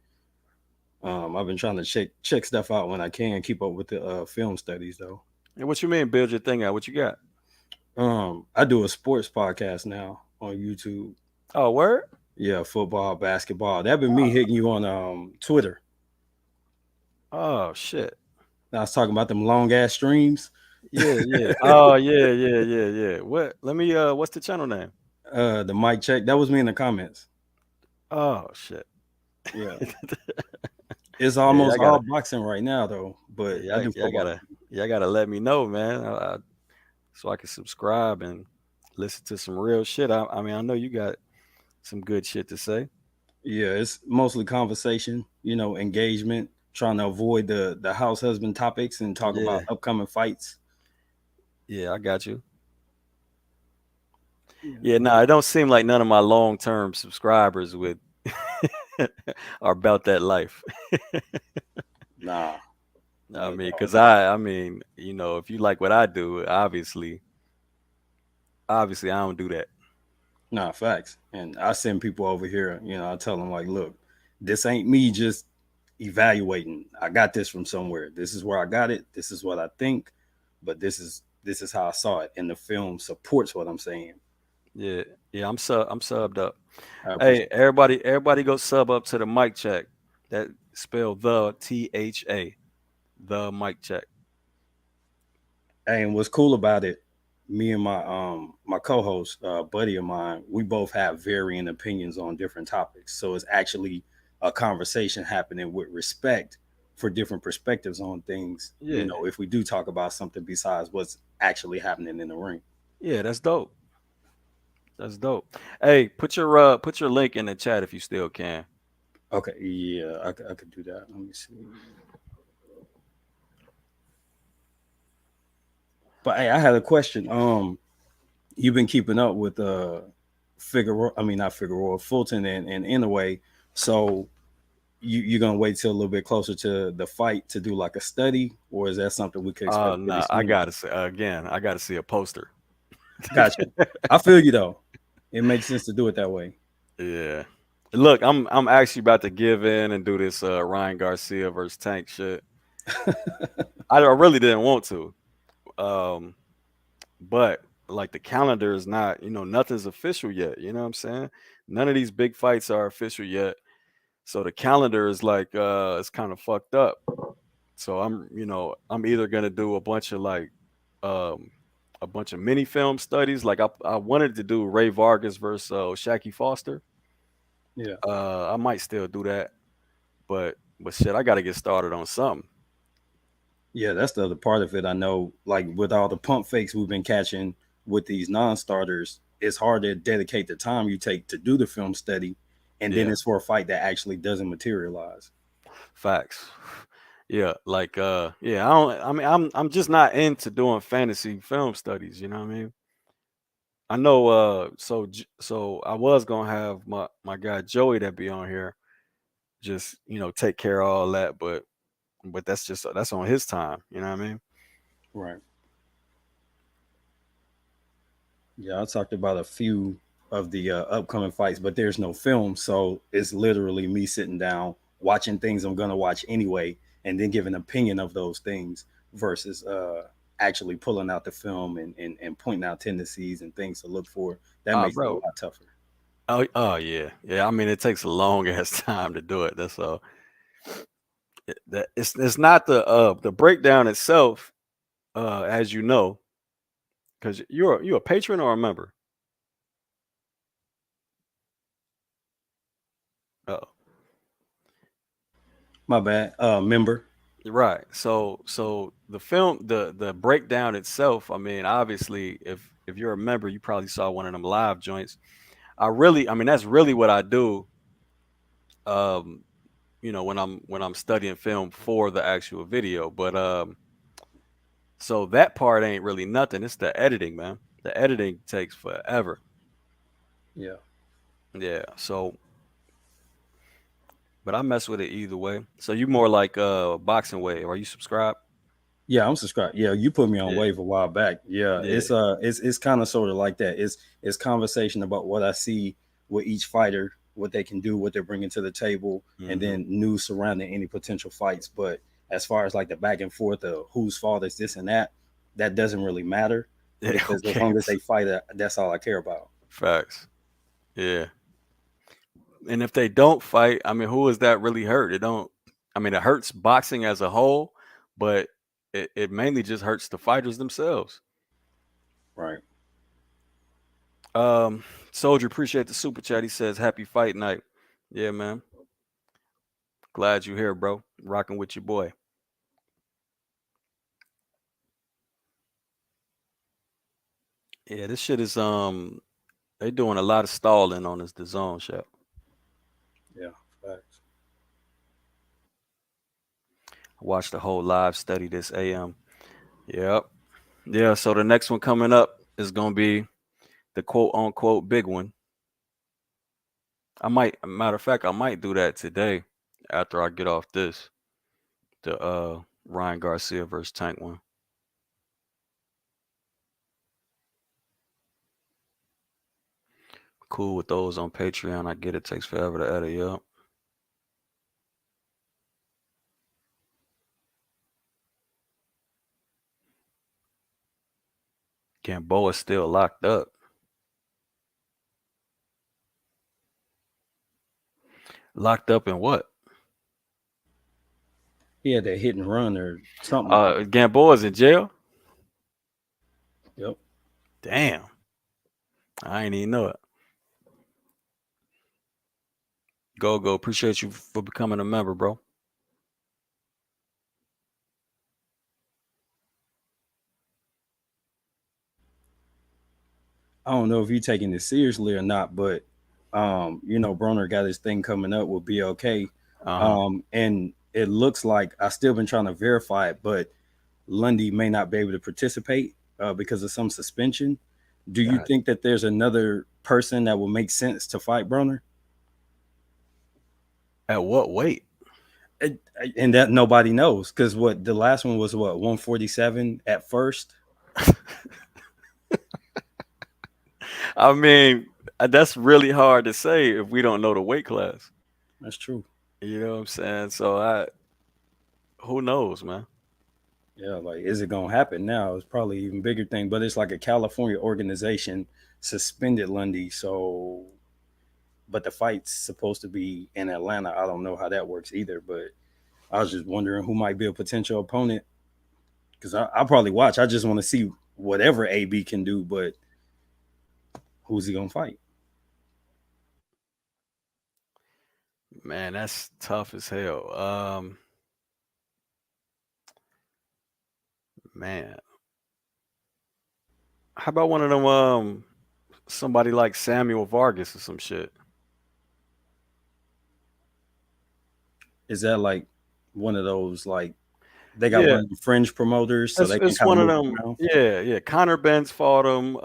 I've been trying to check stuff out when I can, keep up with the film studies though. And what you mean, build your thing out? What you got? I do a sports podcast now on YouTube. Oh, word. Yeah, football, basketball. That been me hitting you on Twitter. Oh shit. I was talking about them long ass streams. Yeah, yeah. Oh, yeah, yeah, yeah, yeah. What? Let me. What's the channel name? The mic check. That was me in the comments. Oh shit. Yeah. It's Yeah, almost y'all all gotta. boxing right now though, but Yeah, I y'all, do y'all football. gotta. Y'all gotta let me know, man. So I can subscribe and listen to some real shit. I mean, I know you got some good shit to say. Yeah, it's mostly conversation, engagement, trying to avoid the house husband topics and talk about Yeah, upcoming fights. yeah, I got you. Yeah. Yeah, nah, it don't seem like none of my long term subscribers would are about that life. Nah, I not at mean, all. cause I mean, if you like what I do, obviously, I don't do that. Nah, facts. And I send people over here, I tell them like, look, this ain't me just evaluating. I got this from somewhere. This is where I got it. This is what I think, but this is how I saw it. And the film supports what I'm saying. Yeah, yeah, I'm subbed up. I Hey, appreciate everybody, go sub up to the mic check. That spell the THA, the mic check. And what's cool about it, me and my co-host, buddy of mine, we both have varying opinions on different topics. So it's actually a conversation happening with respect for different perspectives on things. Yeah, If we do talk about something besides what's actually happening in the ring. yeah, that's dope. That's dope. Hey, put your link in the chat if you still can. Okay, yeah, I could do that. Let me see. But hey, I had a question. You've been keeping up with Figueroa, I mean not Figueroa, Fulton and Inouye. So you're gonna wait till a little bit closer to the fight to do like a study, or is that something we could expect pretty Nah, I soon? gotta say again. I gotta see a poster. Gotcha. I feel you though. It makes sense to do it that way. Yeah. Look, I'm actually about to give in and do this Ryan Garcia versus Tank shit. I really didn't want to. Um, but like the calendar is not, nothing's official yet. You know what I'm saying? None of these big fights are official yet. So the calendar is like it's kind of fucked up. So I'm either gonna do um a bunch of mini film studies. Like I wanted to do Ray Vargas versus Shaki Foster. Yeah. I might still do that, but shit, I got to get started on something. Yeah, that's the other part of it. I know, like with all the pump fakes we've been catching with these non-starters, it's hard to dedicate the time you take to do the film study, and then Yeah, it's for a fight that actually doesn't materialize. facts. Yeah, like yeah, I don't. I mean, I'm just not into doing fantasy film studies. You know what I mean? I know. So I was gonna have my guy Joey that be on here, just take care of all that, but that's on his time. You know what I mean? Right. Yeah, I talked about a few of the upcoming fights, but there's no film, so it's literally me sitting down watching things I'm gonna watch anyway, and then giving an opinion of those things versus actually pulling out the film and pointing out tendencies and things to look for. That makes it a Bro. lot tougher. Oh yeah, yeah. I mean, it takes a long ass time to do it. That's all. It's not the breakdown itself, as you know, because you're a patron or a member. Oh, My bad. Member. right. So the breakdown itself. I mean, obviously, if you're a member, you probably saw one of them live joints. I mean, that's really what I do. Um, when I'm studying film for the actual video, but so that part ain't really nothing. It's the editing, man. The editing takes forever. Yeah. Yeah. So, but I mess with it either way. So you more like boxing way. Are you subscribed? Yeah, I'm subscribed. Yeah, you put me on Yeah. Wave a while back. Yeah, Yeah. it's kind of sort of like that. It's conversation about what I see with each fighter, what they can do, what they're bringing to the table, and Hmm. then news surrounding any potential fights. But as far as like the back and forth of whose fault is this and that, that doesn't really matter Yeah. because as Okay. long as they fight, that's all I care about. Facts. Yeah. And if they don't fight, I mean, who is that really hurt? It don't. I mean, it hurts boxing as a whole, but it mainly just hurts the fighters themselves. Right. Soldier, appreciate the super chat. He says, "Happy fight night." Yeah, man. Glad you're here, bro. Rocking with your boy. Yeah, this shit is they doing a lot of stalling on this DAZN show. Yeah. Facts. I watched the whole live study this AM. Yep. Yeah, so the next one coming up is gonna be the quote unquote big one. Matter of fact, I might do that today after I get off this. The Ryan Garcia versus Tank one. Cool with those on Patreon. I get it takes forever to edit, yep. Gamboa still locked up. Locked up in what? He had that hit and run or something. Gamboa's in jail? Yep. Damn. I ain't even know it. Go. Appreciate you for becoming a member, bro. I don't know if you taking this seriously or not, but Broner got his thing coming up with BLK. Uh-huh. And it looks like I still been trying to verify it, but Lundy may not be able to participate because of some suspension. Do you God, think that there's another person that will make sense to fight Broner? at what weight? And that nobody knows because what the last one was what 147 at first. I mean, that's really hard to say if we don't know the weight class. That's true. You know what I'm saying? So who knows, man? Yeah, like is it gonna happen now? It's probably even bigger thing, but it's like a California organization suspended Lundy, so but the fight's supposed to be in Atlanta. I don't know how that works either, but I was just wondering who might be a potential opponent because I'll probably watch. I just want to see whatever AB can do, but who's he gonna fight? Man, that's tough as hell. Man, how about one of them? Somebody like Samuel Vargas or some shit. Is that like one of those like they got one Yeah, of the fringe promoters so it's they can it's kind of one of move them. around? Yeah, yeah. Connor Benz fought him.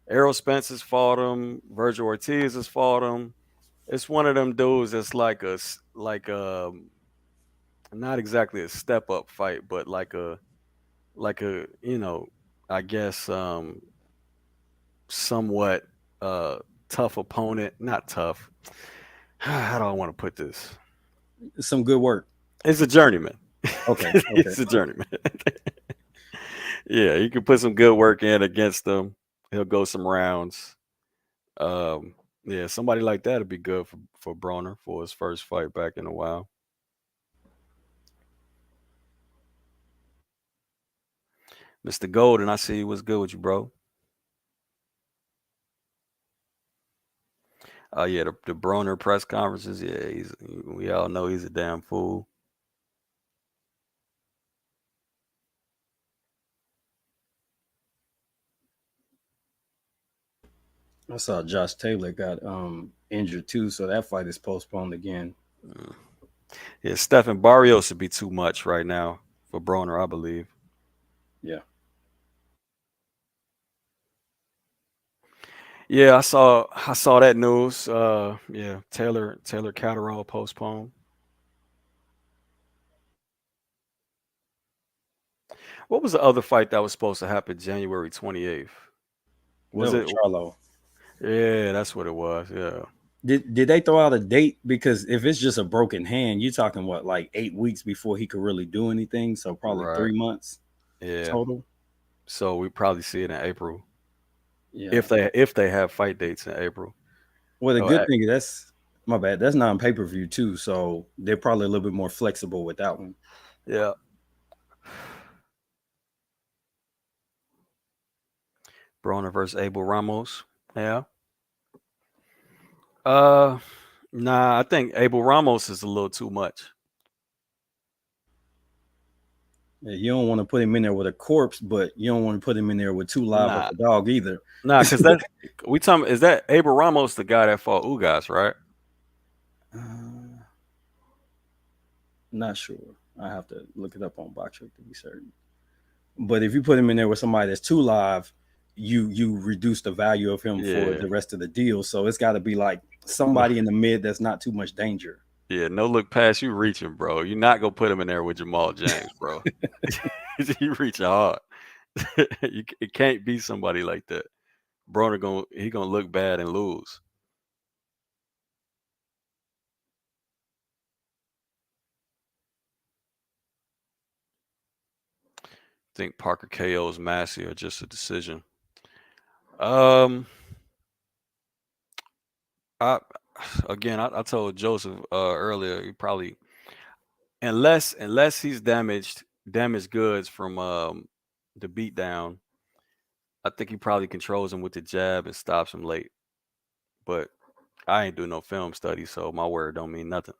Errol Spence's fought him. Virgil Ortiz has fought him. It's one of them dudes that's like not exactly a step up fight, but like a I guess somewhat uh tough opponent. Not tough. How do I want to put this? Some good work. It's a journeyman. Okay, okay. It's a journeyman. Yeah, you can put some good work in against him. He'll go some rounds. Um, yeah, somebody like that would be good for Broner for his first fight back in a while. Mr. Golden, I see what's good with you, bro. Yeah, the Broner press conferences. Yeah, we all know he's a damn fool. I saw Josh Taylor got injured too, so that fight is postponed again. Mm. Yeah, Stephen Barrios would be too much right now for Broner, I believe. Yeah. Yeah, I saw that news. Yeah, Taylor Catterall postponed. What was the other fight that was supposed to happen January 28th? That Was was it? Charlo. Yeah, that's what it was. Yeah, Did they throw out a date? Because if it's just a broken hand, you're talking what like 8 weeks before he could really do anything. So probably right. 3 months Yeah. total. So we probably see it in April Yeah. if they have fight dates in April. Well, the Oh, good thing is that's my bad. That's non pay per view too, so they're probably a little bit more flexible with that one. yeah. Broner versus Abel Ramos. Yeah. Uh, nah. I think Abel Ramos is a little too much. Yeah, you don't want to put him in there with a corpse, but you don't want to put him in there with too live of Nah, a dog either. nah. Cause that we talking is that Abel Ramos the guy that fought Ugas, right? Uh, not sure. I have to look it up on Boxer to be certain. But if you put him in there with somebody that's too live, you reduce the value of him for Yeah. the rest of the deal. So it's got to be like somebody in the mid that's not too much danger. Yeah, no look past you reaching, bro. You're not gonna put him in there with Jamal James, bro. You reaching hard. It can't be somebody like that. Broner gonna look bad and lose. Think Parker KO's Massey or just a decision. Um, I again, I told Joseph earlier. He probably unless he's damaged goods from the beatdown. I think he probably controls him with the jab and stops him late. But I ain't do no film study, so my word don't mean nothing.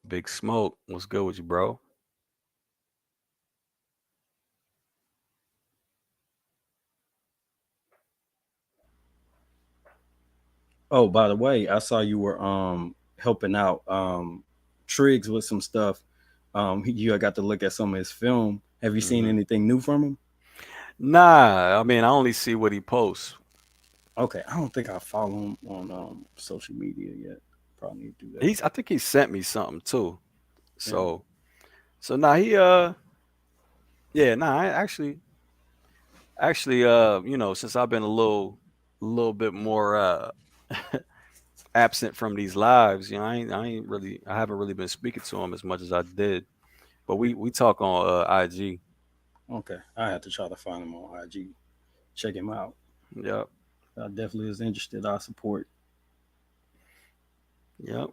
Big Smoke, what's good with you, bro? Oh, by the way, I saw you were helping out Triggs with some stuff. You got to look at some of his film. Have you seen Hmm. anything new from him? Nah, I mean, I only see what he posts. Okay, I don't think I follow him on social media yet. Probably need to do that. I think he sent me something too. Yeah. So now yeah, nah, I actually, since I've been little bit more absent from these lives, I haven't really been speaking to him as much as I did. But we talk on IG. Okay, I have to try to find him on IG. Check him out. Yep, I definitely is interested. I support. yep.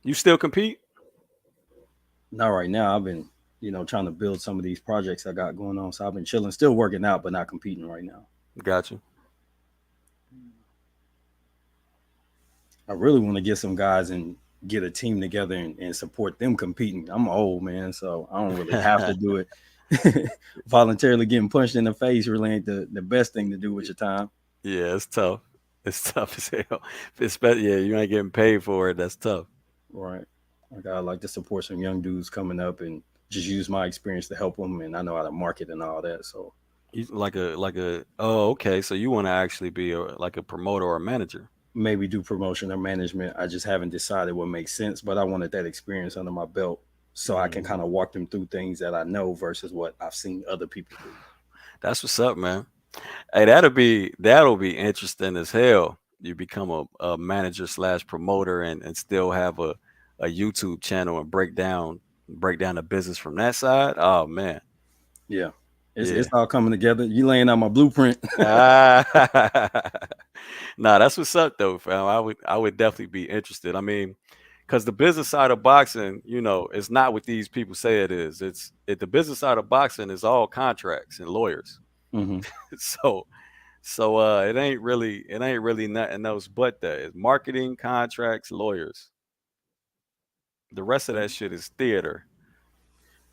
You still compete? Not right now. I've been, trying to build some of these projects I got going on. So I've been chilling, still working out, but not competing right now. Got you. I really want to get some guys and get a team together and support them competing. I'm old, man, so I don't really have to do it. Voluntarily getting punched in the face really ain't the best thing to do with your time. Yeah, it's tough. It's tough as hell. Yeah, you ain't getting paid for it. That's tough. Right. Like I like to support some young dudes coming up and just use my experience to help them. And I know how to market and all that. So Like a. Oh, okay. So you want to actually be like a promoter or a manager? maybe do promotion or management. I just haven't decided what makes sense, but I wanted that experience under my belt so I can Hmm. kind of walk them through things that I know versus what I've seen other people do. That's what's up, man. Hey, that'll be interesting as hell. You become a manager slash promoter and still have a YouTube channel and break down the business from that side. Oh man, Yeah. It's yeah. all coming together. You laying out my blueprint. Ah, nah, that's what's up though, fam. I would definitely be interested. I mean, because the business side of boxing, it's not what these people say it is. The business side of boxing is all contracts and lawyers. Hmm. so it ain't really nothing else but that. It's marketing, contracts, lawyers. The rest of that shit is theater.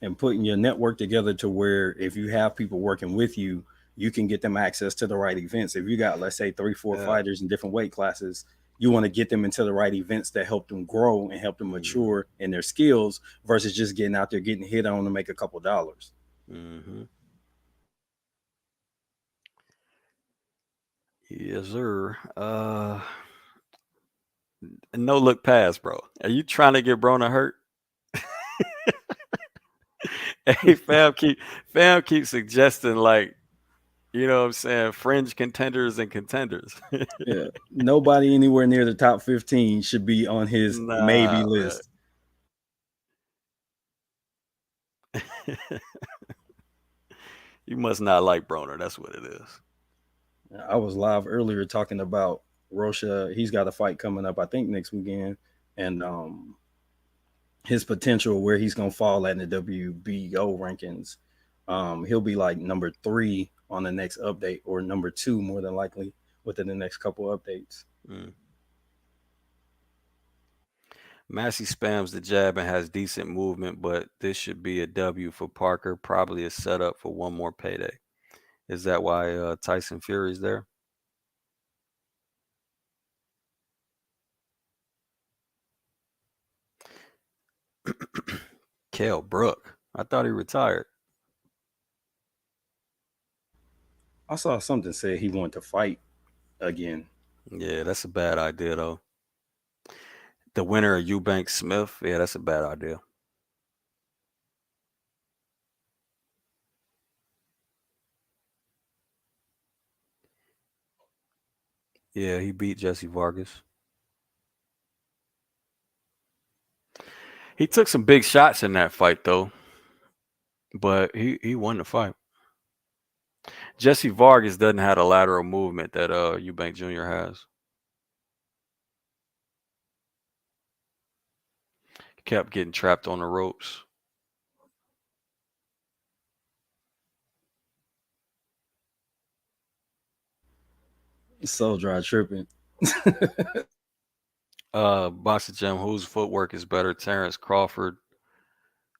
And putting your network together to where if you have people working with you, you can get them access to the right events. If you got, let's say, three, four Yeah. fighters in different weight classes, you want to get them into the right events that help them grow and help them Hmm. mature in their skills versus just getting out there getting hit on to make a couple dollars. Hmm. Yes, sir. No look pass, bro. Are you trying to get Brona hurt? Hey, fam keep suggesting like, what I'm saying, fringe contenders and contenders. Yeah. Nobody anywhere near the top 15 should be on his maybe Nah, man. list. You must not like Broner. That's what it is. I was live earlier talking about Rosha. He's got a fight coming up, I think, next weekend. And his potential where he's gonna fall at in the WBO rankings. He'll be like number 3 on the next update, or number 2 more than likely within the next couple updates. Mm. Massey spams the jab and has decent movement, but this should be a W for Parker. Probably a setup for one more payday. Is that why Tyson Fury's there? Kell Brook. I thought he retired. I saw something say he wanted to fight again. Yeah, that's a bad idea though. The winner of Eubank Smith. Yeah, that's a bad idea. Yeah, he beat Jesse Vargas. He took some big shots in that fight though, but he won the fight. Jesse Vargas doesn't have the lateral movement that Eubank Jr. has. He kept getting trapped on the ropes. So dry tripping. Boxer Gym, whose footwork is better, Terrence Crawford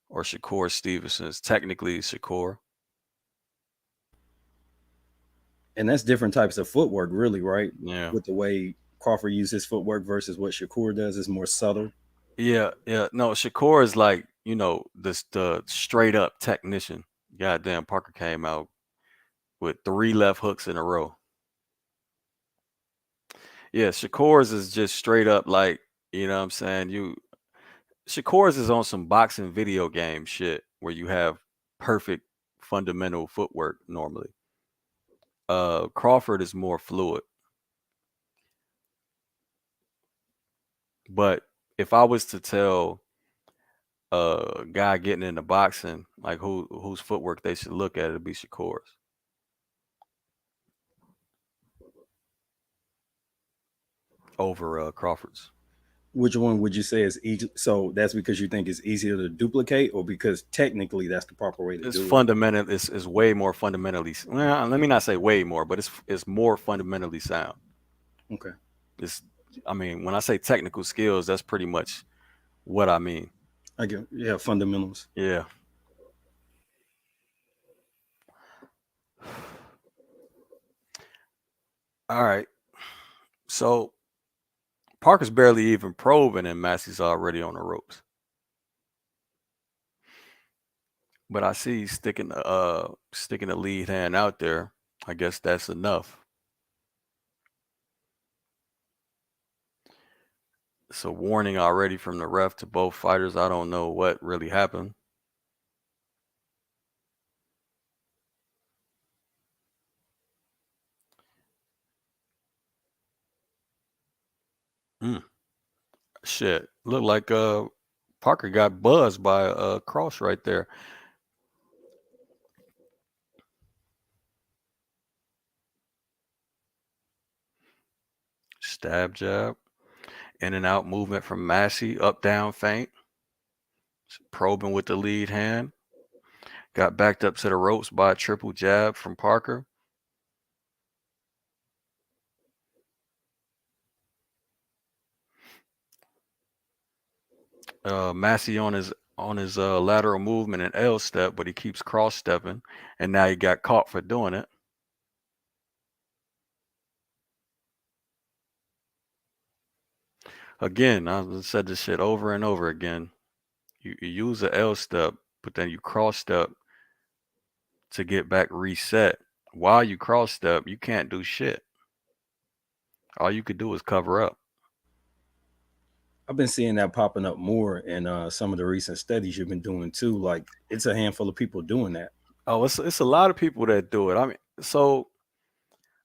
or Shakur Stevenson? It's technically Shakur. And that's different types of footwork, really, right? Yeah. With the way Crawford used his footwork versus what Shakur does is more subtle. Yeah, yeah. No, Shakur is like, this the straight up technician. Goddamn, Parker came out with 3 left hooks in a row. Yeah, Shakur's is just straight up like, you know what I'm saying? Shakur's is on some boxing video game shit where you have perfect fundamental footwork normally. Crawford is more fluid. But if I was to tell a guy getting into boxing, like whose footwork they should look at, it'd be Shakur's over Crawford's. Which one would you say is easy? So that's because you think it's easier to duplicate, or because technically that's the proper way to It's do it? fundamental. It's way more fundamentally. Well, let me not say way more, but it's more fundamentally sound. Okay. It's, I mean, when I say technical skills, that's pretty much what I mean. I get, yeah, fundamentals. Yeah. All right. So Parker's barely even probing, and Massey's already on the ropes. But I see he's sticking the lead hand out there. I guess that's enough. It's a warning already from the ref to both fighters. I don't know what really happened. Mm, shit. Looked like Parker got buzzed by a cross right there. Stab jab. In and out movement from Massey. Up down feint. Probing with the lead hand. Got backed up to the ropes by a triple jab from Parker. Massey on his lateral movement and L step, but he keeps cross stepping, and now he got caught for doing it. Again, I said this shit over and over again. You use the L step, but then you cross step to get back reset. While you cross step, you can't do shit. All you could do is cover up. I've been seeing that popping up more in some of the recent studies you've been doing too. Like it's a handful of people doing that. Oh, it's a lot of people that do it. I mean, so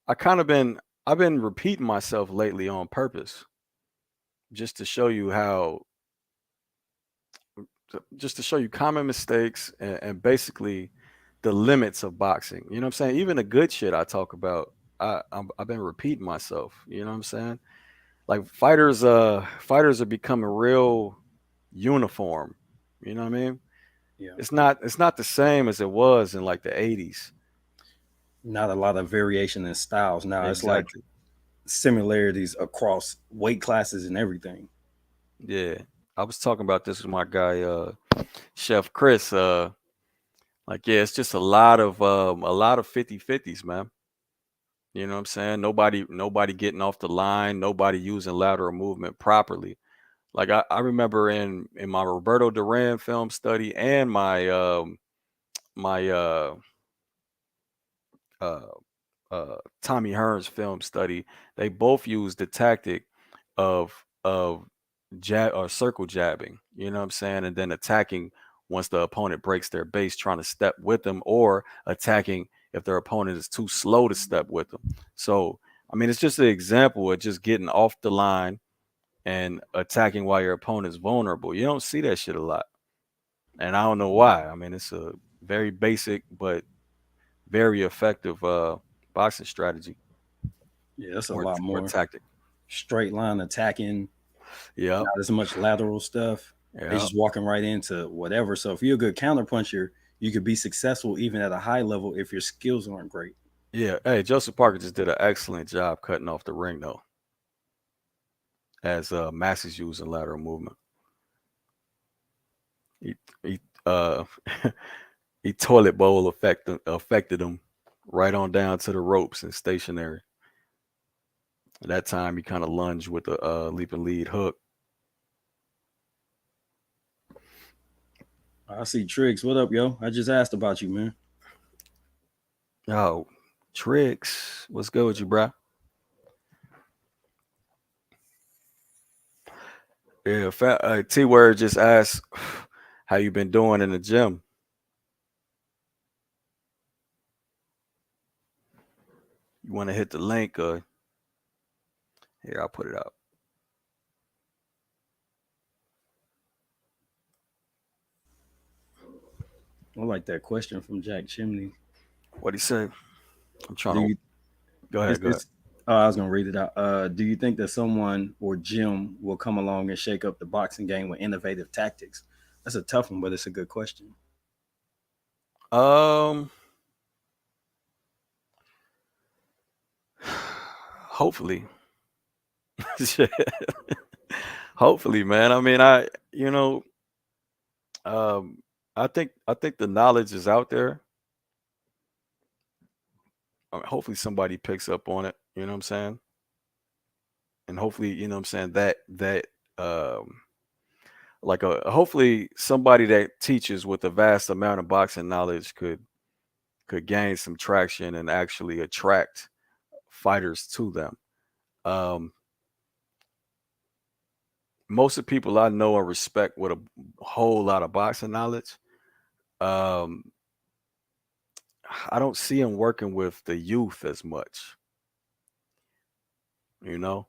I kind of been I've been repeating myself lately on purpose, just to show you just to show you common mistakes and basically the limits of boxing. You know what I'm saying? Even the good shit I talk about, I've been repeating myself. You know what I'm saying? Like fighters are becoming real uniform. You know what I mean? Yeah. It's not the same as it was in like the 80s. Not a lot of variation in styles. Now it's like Exactly. similarities across weight classes and everything. Yeah. I was talking about this with my guy, Chef Chris. Like, yeah, it's just a lot of 50-50s, man. You know what I'm saying? Nobody getting off the line, nobody using lateral movement properly. Like I remember in my Roberto Duran film study and my uh Tommy Hearns film study, they both used the tactic of jab or circle jabbing, you know what I'm saying? And then attacking once the opponent breaks their base, trying to step with them, or attacking if their opponent is too slow to step with them. So, I mean, it's just an example of just getting off the line and attacking while your opponent's vulnerable. You don't see that shit a lot. And I don't know why. I mean, it's a very basic but very effective boxing strategy Yeah, that's a or lot or more tactic. straight line attacking, Yeah. not as much lateral stuff. They Yeah. just walking right into whatever. So if you're a good counterpuncher, you could be successful even at a high level if your skills aren't great. Yeah. Hey, Joseph Parker just did an excellent job cutting off the ring though, as Massey's using lateral movement. He he toilet bowl affected him right on down to the ropes and stationary. At that time, he kind of lunged with the leaping lead hook. I see Tricks. What up, yo? I just asked about you, man. Oh, Tricks, what's good with you, bro? Yeah, T Word just asked how you been doing in the gym. You want to hit the link? Here, I'll put it up. I like that question from Jack Chimney. What he say? I'm trying Do to you go ahead. Go ahead. it's oh, I was gonna read it out. Do you think that someone or gym will come along and shake up the boxing game with innovative tactics? That's a tough one, but it's a good question. Um, hopefully, hopefully, man. I mean, um, I think the knowledge is out there. Hopefully, somebody picks up on it. You know what I'm saying? And hopefully, you know what I'm saying that um like a hopefully somebody that teaches with a vast amount of boxing knowledge could gain some traction and actually attract fighters to them. Um, most of the people I know and respect with a whole lot of boxing knowledge, um, I don't see them working with the youth as much. You know,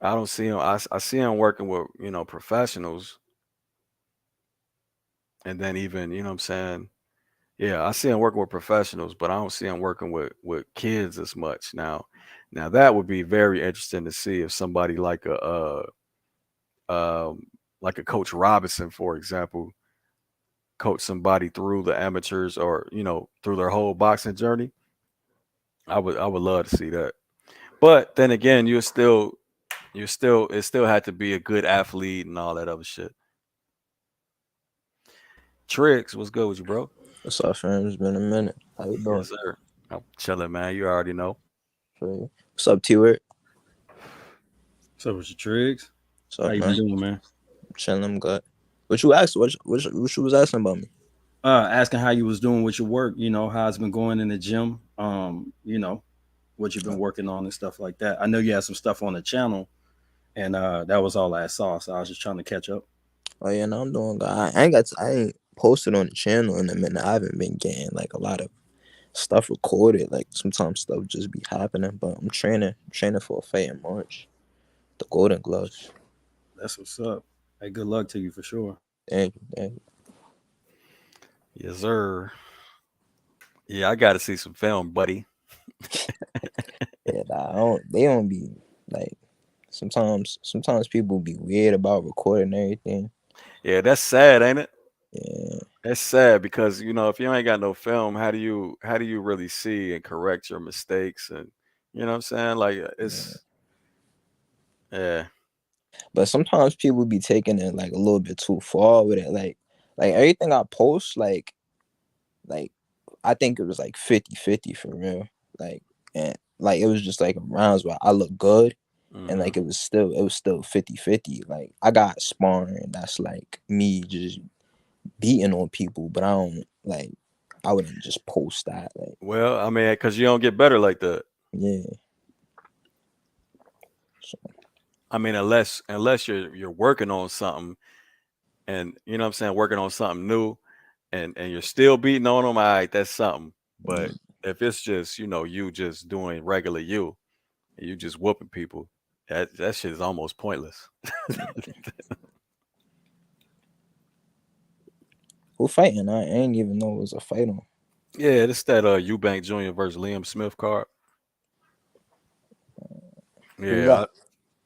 I don't see them. I see them working with professionals, and then even you know what I'm saying. Yeah, I see them working with professionals, but I don't see them working with kids as much now. Now that would be very interesting to see if somebody like a Coach Robinson, for example, coach somebody through the amateurs or through their whole boxing journey. I would love to see that. But then again, you're still it still had to be a good athlete and all that other shit. Tricks, what's good with you, bro? What's up, fam? It's been a minute. How you doing? Yes, sir. I'm chilling, man. You already know. What's up, T-Word? So, with your Tricks, What's how up, you been man? doing, man? I'm chilling. I'm good. What you asked? What you was asking about me? Asking how you was doing with your work. You know how it's been going in the gym. What you've been working on and stuff like that. I know you had some stuff on the channel, and that was all I saw. So I was just trying to catch up. Oh yeah, no, I'm doing good. I ain't posted on the channel in a minute. I haven't been getting like a lot of stuff recorded. Like sometimes stuff just be happening. But I'm training for a fight in March. The Golden Gloves. That's what's up. Hey, good luck to you for sure. Thank you. Yes, sir. Yeah, I got to see some film, buddy. Yeah, nah, they don't be like. Sometimes people be weird about recording everything. Yeah, that's sad, ain't it? Yeah. That's sad because if you ain't got no film, how do you really see and correct your mistakes and you know what I'm saying? Like Yeah. it's yeah. But sometimes people be taking it like a little bit too far with it. Like everything I post, like I think it was like 50-50 for real. Like and like it was just like rounds where I look good and Hmm. like it was still 50-50. Like I got sparring that's like me just beating on people, but I wouldn't just post that. Like Well, I mean, because you don't get better like that. yeah. So, I mean, unless you're working on something and you know what I'm saying, working on something new and you're still beating on them, all right, that's something. But yeah. if it's just, you just doing regular and you just whooping people, that shit is almost pointless. Who fighting? I ain't even know it was a fight on. Yeah, this that Eubank Jr. versus Liam Smith card. Who's Yeah, that?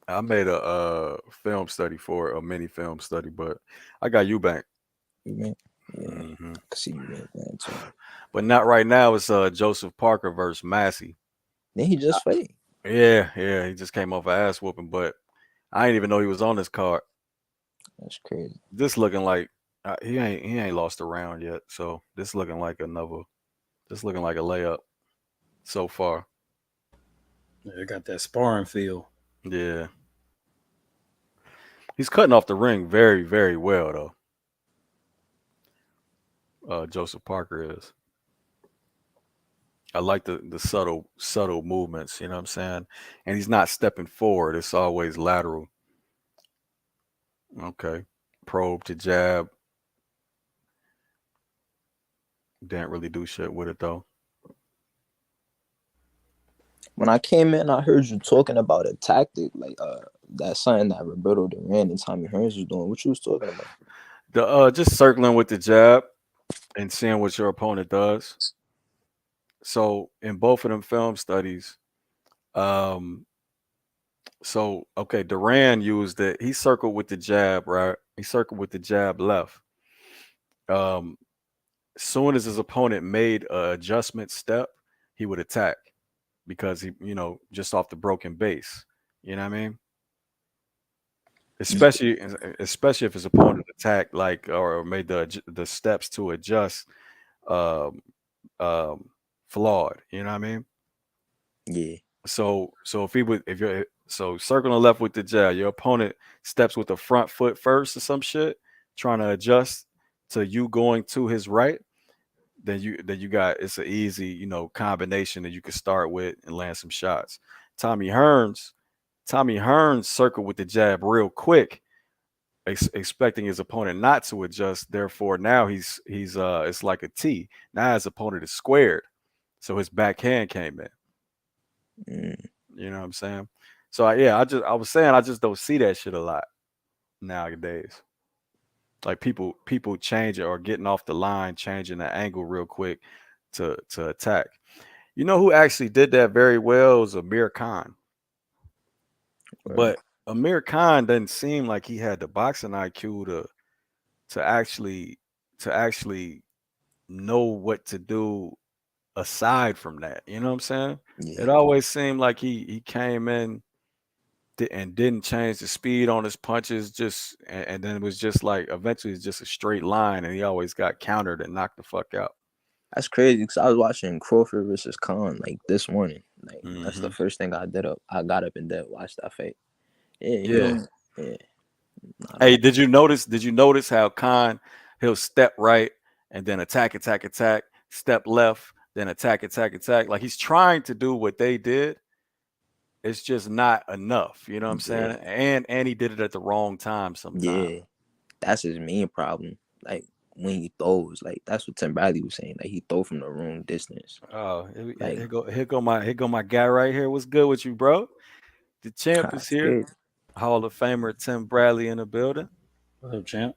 I made a film study for it, a mini film study, but I got Eubank. You mean? Yeah, Hmm. I can see you right there too. But not right now. It's Joseph Parker versus Massey. Then he just fight. Yeah, he just came off a ass whooping, but I didn't even know he was on this card. That's crazy. This looking like he ain't lost a round yet, so this looking like a layup so far. They got that sparring feel. Yeah, he's cutting off the ring very, very well though. Joseph Parker is. I like the subtle movements. You know what I'm saying? And he's not stepping forward. It's always lateral. Okay, probe to jab. Didn't really do shit with it though. When I came in, I heard you talking about a tactic, like that's something that Roberto Duran and Tommy Hearns was doing. What you was talking about? The just circling with the jab and seeing what your opponent does. So in both of them film studies, um, so okay, Duran used it. He circled with the jab, right? He circled with the jab left. Um, soon as his opponent made a adjustment step, he would attack because he, just off the broken base. You know what I mean? Especially if his opponent attacked like or made the steps to adjust um, flawed. You know what I mean? Yeah, So if you're so circling left with the jab, your opponent steps with the front foot first or some shit, trying to adjust to you going to his right. Then you got it's an easy combination that you can start with and land some shots. Tommy Hearns, Tommy Hearns circled with the jab real quick, expecting his opponent not to adjust. Therefore, now he's it's like a T. Now his opponent is squared, so his backhand came in. mm, You know what I'm saying? So yeah, I was saying I just don't see that shit a lot nowadays. Like people changing or getting off the line, changing the angle real quick to attack. You know who actually did that very well was Amir Khan. right. But Amir Khan doesn't seem like he had the boxing IQ to actually to actually know what to do aside from that. You know what I'm saying? Yeah, It always seemed like he came in and didn't change the speed on his punches, and then it was just like eventually it's just a straight line, and he always got countered and knocked the fuck out. that's crazy. Cause I was watching Crawford versus Khan like this morning. Like that's the Hmm. first thing I did up. I got up and did watch that fight. Yeah, he Yeah. don't. Yeah, not Hey, on. did you notice how Khan he'll step right and then attack, attack, attack, step left, then attack, attack, attack. Like he's trying to do what they did. It's just not enough. You know what I'm Yeah, saying? And he did it at the wrong time sometimes. yeah. That's his main problem. Like when he throws, like that's what Tim Bradley was saying. Like he throw from the wrong distance. Oh, Like here go my guy right here. What's good with you, bro? The champ is it's here. crazy. Hall of Famer Tim Bradley in the building. What up, champ?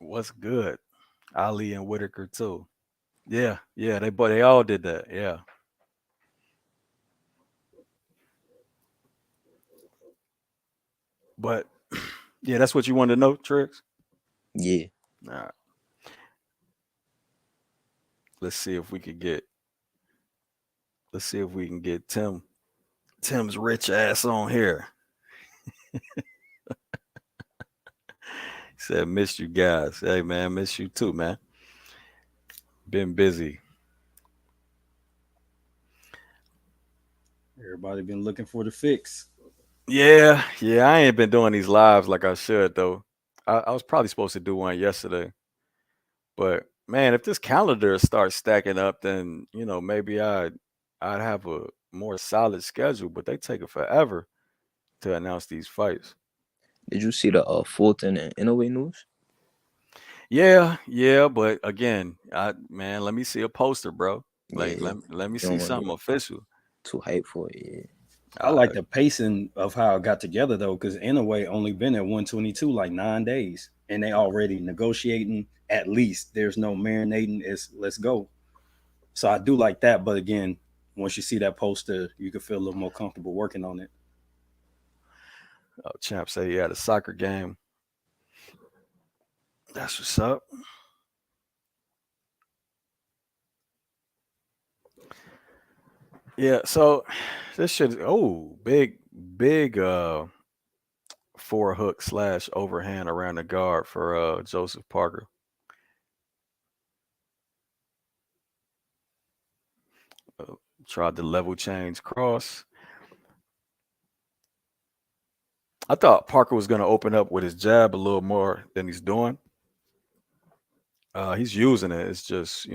What's good? Ali and Whitaker too. Yeah, yeah, they all did that. Yeah. But yeah, that's what you wanted to know, Tricks. Yeah, All right. Let's see if we could get let's see if we can get Tim's rich ass on here. He said, "Missed you guys." Hey man, miss you too, man. Been busy. Everybody been looking for the fix. Yeah, yeah. I ain't been doing these lives like I should though. I was probably supposed to do one yesterday, but man, if this calendar starts stacking up, then maybe I'd have a more solid schedule. But they take it forever to announce these fights. did you see the Fulton and Inouye news? Yeah, yeah, but again, let me see a poster, bro. Like Yeah, let me you see don't want to something get official. too hyped for it. Yeah, I like Uh, the pacing of how it got together though, because in a way only been at 122 like 9 days, and they already negotiating. At least there's no marinating. It's let's go. So I do like that, but again, once you see that poster, you can feel a little more comfortable working on it. Champ say he had a soccer game. That's what's up. Yeah, so this should big four hook slash overhand around the guard for Joseph Parker. Tried the level change cross. I thought Parker was going to open up with his jab a little more than he's doing. He's using it. It's just,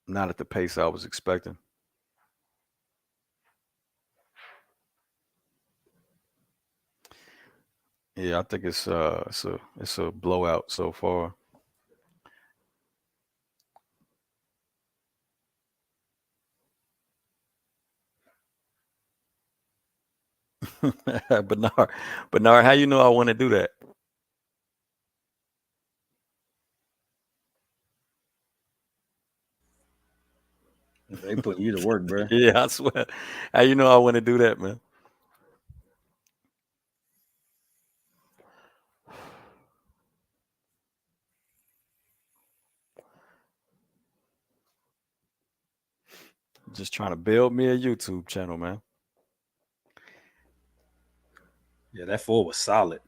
not at the pace I was expecting. Yeah, I think it's a blowout so far. Bernard, how you know I want to do that? They put you to work, bro. Yeah, I swear. How you know I want to do that, man? Just trying to build me a YouTube channel, man. Yeah, that four was solid.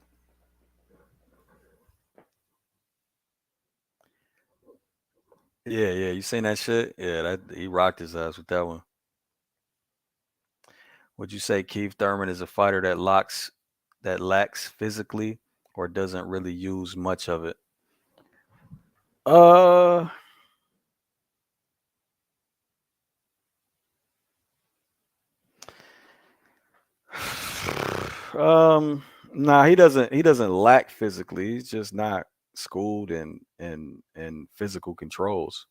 Yeah, yeah. You seen that shit? Yeah, that he rocked his ass with that one. Would you say Keith Thurman is a fighter that lacks physically or doesn't really use much of it? Uh nah, he doesn't lack physically. He's just not schooled in physical controls.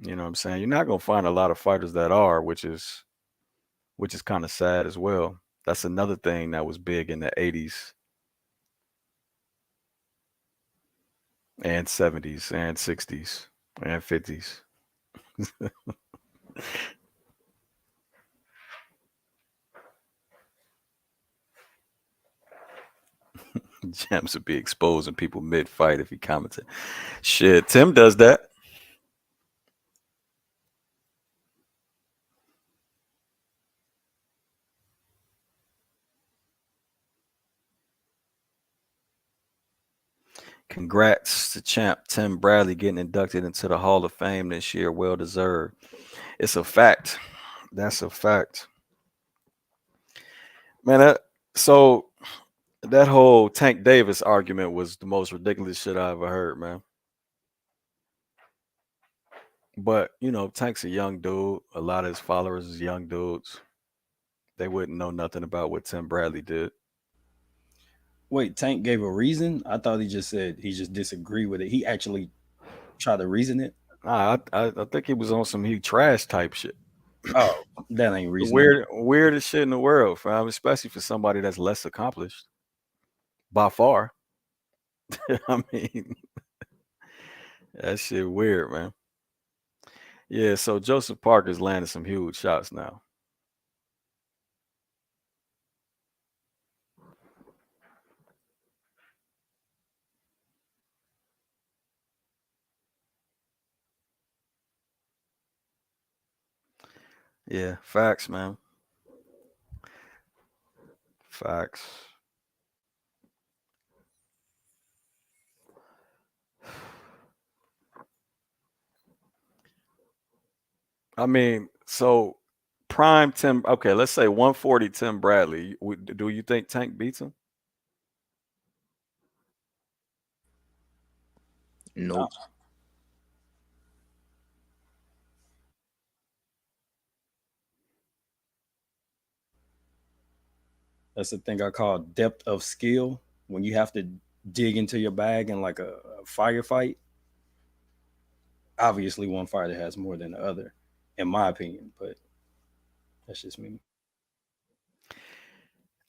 You know what I'm saying? You're not gonna find a lot of fighters that are, which is kind of sad as well. That's another thing that was big in the 80s and 70s and 60s and 50s. Jams would be exposing people mid-fight if he commented. Shit, Tim does that. Congrats to champ Tim Bradley getting inducted into the Hall of Fame this year. Well deserved. It's a fact. That's a fact. Man, so that whole Tank Davis argument was the most ridiculous shit I ever heard, man. But, Tank's a young dude. A lot of his followers is young dudes. They wouldn't know nothing about what Tim Bradley did. Wait, Tank gave a reason? I thought he just said he just disagreed with it. He actually tried to reason it. I think he was on some he trash type shit. Oh, that ain't The reasoning. weirdest shit in the world, fam, especially for somebody that's less accomplished by far. I mean, that shit weird, man. Yeah, so Joseph Parker's landing some huge shots now. Yeah, facts, man. Facts. I mean, so prime Tim. Okay, let's say 140 Tim Bradley. Do you think Tank beats him? No, Nope. that's the thing I call depth of skill. When you have to dig into your bag in like a firefight, obviously one fighter has more than the other, in my opinion. But that's just me.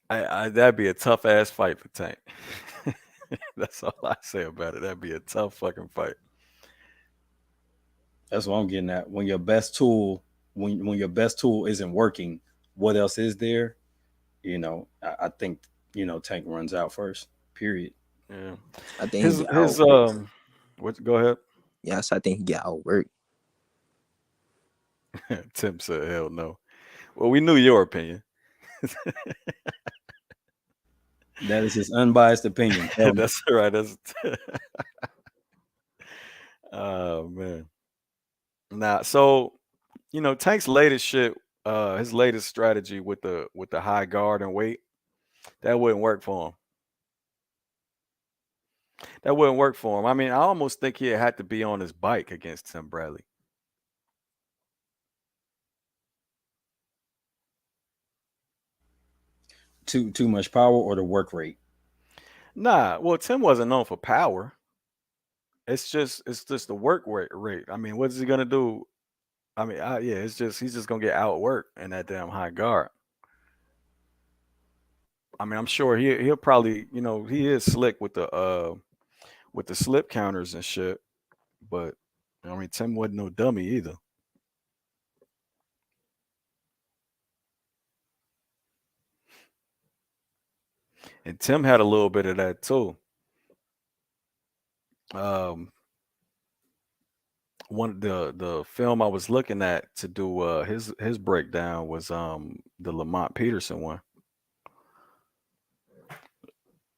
That'd be a tough ass fight for Tank. That's all I say about it. That'd be a tough fucking fight. That's what I'm getting at. When your best tool, when your best tool isn't working, what else is there? I think Tank runs out first. Period. Yeah. I think he His get his outworked. what go ahead. Yes, I think he get outworked. Tim said hell no. Well, we knew your opinion. That is his unbiased opinion. Hell no. That's right. That's oh man. Nah, so Tank's latest shit, his latest strategy with the high guard and weight, that wouldn't work for him. That wouldn't work for him. I mean, I almost think he had to be on his bike against Tim Bradley. Too much power or the work rate. Nah, well, Tim wasn't known for power. It's just the work rate. I mean, what is he gonna do? I mean, yeah, it's just he's just gonna get outworked in that damn high guard. I mean, I'm sure he'll probably he is slick with the slip counters and shit. But I mean, Tim wasn't no dummy either. And Tim had a little bit of that too. Um, one the film I was looking at to do his breakdown was the Lamont Peterson one.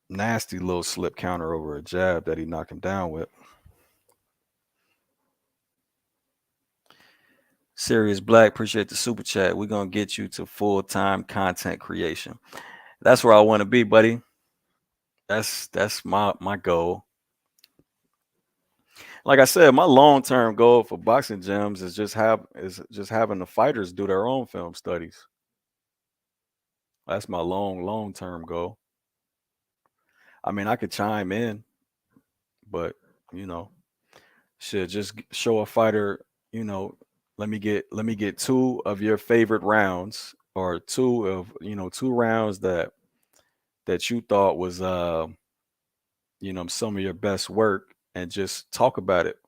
Nasty little slip counter over a jab that he knocked him down with. Serious Black, appreciate the super chat. We're gonna get you to full-time content creation. That's where I want to be, buddy. That's my goal. Like I said, my long-term goal for boxing gyms is just having the fighters do their own film studies. That's my long-term goal. I mean, I could chime in, but you know, should just show a fighter, you know, let me get two of your favorite rounds or two rounds that you thought was some of your best work and just talk about it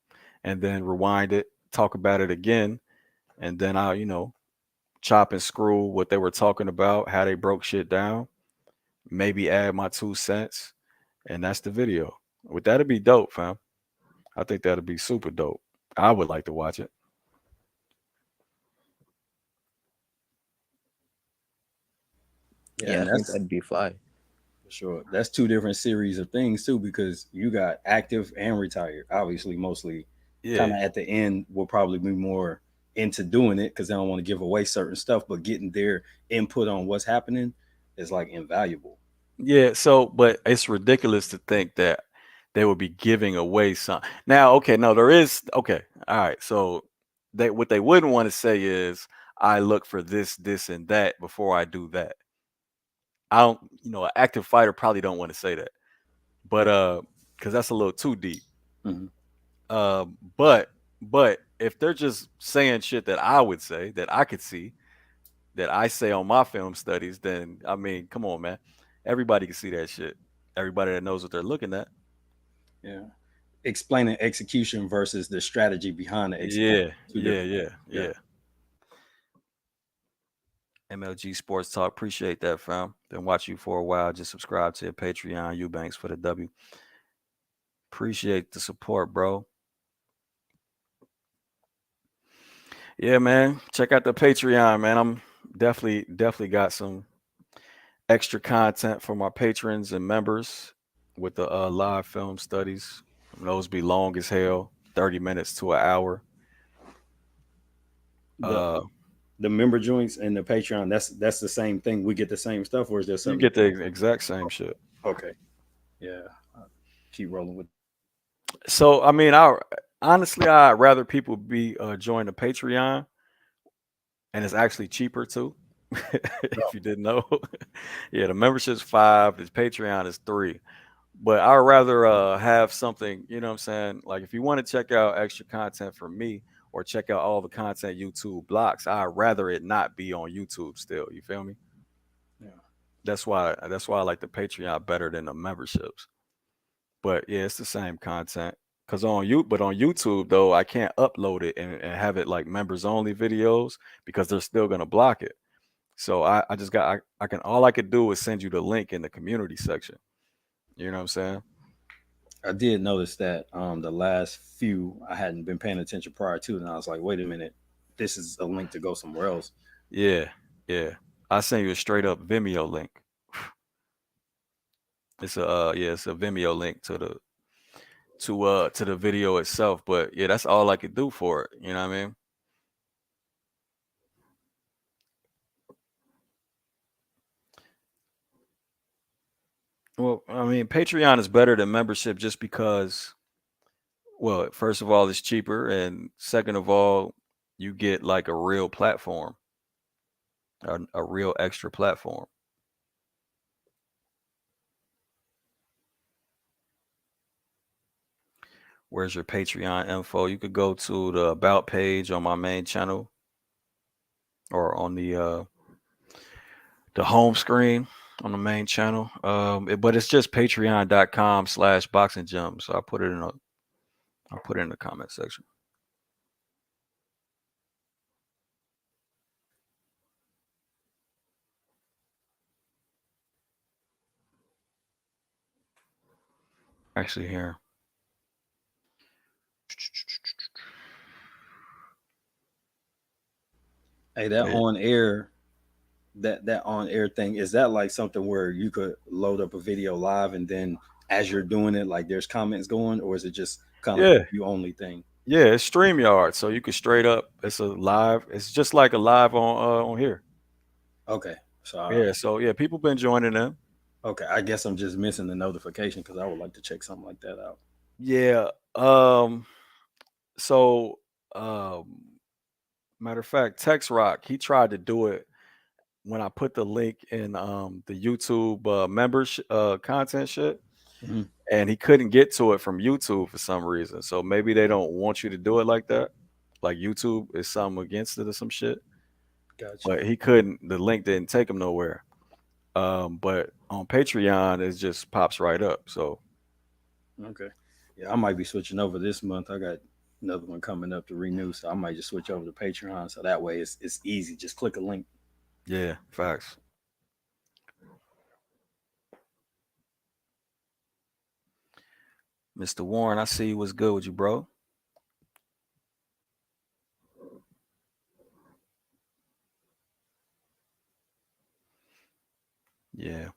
and then rewind it, talk about it again, and then I'll, chop and screw what they were talking about, how they broke shit down, maybe add my 2 cents, and that's the video. Would that'd be dope, fam? I think that'd be super dope. I would like to watch it. Yeah, Yeah, I and think that's that'd be fly. for sure. That's two different series of things too, because you got active and retired. Obviously, mostly kind Yeah. of at the end will probably be more into doing it because they don't want to give away certain stuff, but getting their input on what's happening is like invaluable. Yeah, so but it's ridiculous to think that they would be giving away some. Now, okay, no, there is okay. All right. So they what they wouldn't want to say is I look for this, this, and that before I do that. I don't, an active fighter probably don't want to say that. But because that's a little too deep. Hmm. But if they're just saying shit that I would say, that I could see, that I say on my film studies, then I mean, come on, man. Everybody can see that shit. Everybody that knows what they're looking at. Yeah, explaining execution versus the strategy behind the execution, Yeah, two yeah, different yeah, things. Yeah, yeah. MLG Sports Talk. Appreciate that, fam. Been watching you for a while. Just subscribe to your Patreon, Eubanks for the W. Appreciate the support, bro. Yeah, man. Check out the Patreon, man. I'm definitely got some extra content for my patrons and members with the live film studies. Those be long as hell, 30 minutes to an hour. the Uh, the member joints and the Patreon. That's the same thing. We get the same stuff, or is there you something get the different? exact same shit. Okay, yeah, keep rolling with. So I mean, I honestly I'd rather people be join the Patreon, and it's actually cheaper too. If you didn't know, yeah, the membership's 5, the Patreon is 3. But I'd rather have something, you know what I'm saying? Like if you want to check out extra content from me or check out all the content YouTube blocks, I'd rather it not be on YouTube still. You feel me? Yeah. That's why I like the Patreon better than the memberships. But yeah, it's the same content. But on YouTube though, I can't upload it and have it like members only videos because they're still gonna block it. So I just got I can all I could do is send you the link in the community section. You know what I'm saying? I did notice that the last few I hadn't been paying attention prior to, and I was like, wait a minute, this is a link to go somewhere else. Yeah, yeah. I send you a straight up Vimeo link. It's a Vimeo link to the video itself. But yeah, that's all I could do for it. You know what I mean? Well, I mean, Patreon is better than membership just because, well, first of all, it's cheaper, and second of all, you get like a real platform, a real extra platform. Where's your Patreon info? You could go to the about page on my main channel or on the home screen on the main channel. But it's just patreon.com/boxing gym. So I'll put it in the comment section. Actually here. Hey, that Yeah. on air, that on air thing, is that like something where you could load up a video live and then as you're doing it, like there's comments going, or is it just kind of Yeah. you only thing? Yeah, it's StreamYard. So you can straight up, it's a live, it's just like a live on here. Okay, so Yeah, so yeah, people been joining them. okay, I guess I'm just missing the notification because I would like to check something like that out. Yeah. So um matter of fact, Tex Rock, he tried to do it when I put the link in the YouTube members content shit, Mhm. and he couldn't get to it from YouTube for some reason. So maybe they don't want you to do it like that. Like YouTube is something against it or some shit. Gotcha. But he couldn't. The link didn't take him nowhere. But on Patreon, it just pops right up. So Okay. Yeah, I might be switching over this month. I got another one coming up to renew, so I might just switch over to Patreon. So that way it's easy. Just click a link. yeah, facts. Mr. Warren, I see you. What's good with you, bro? Yeah.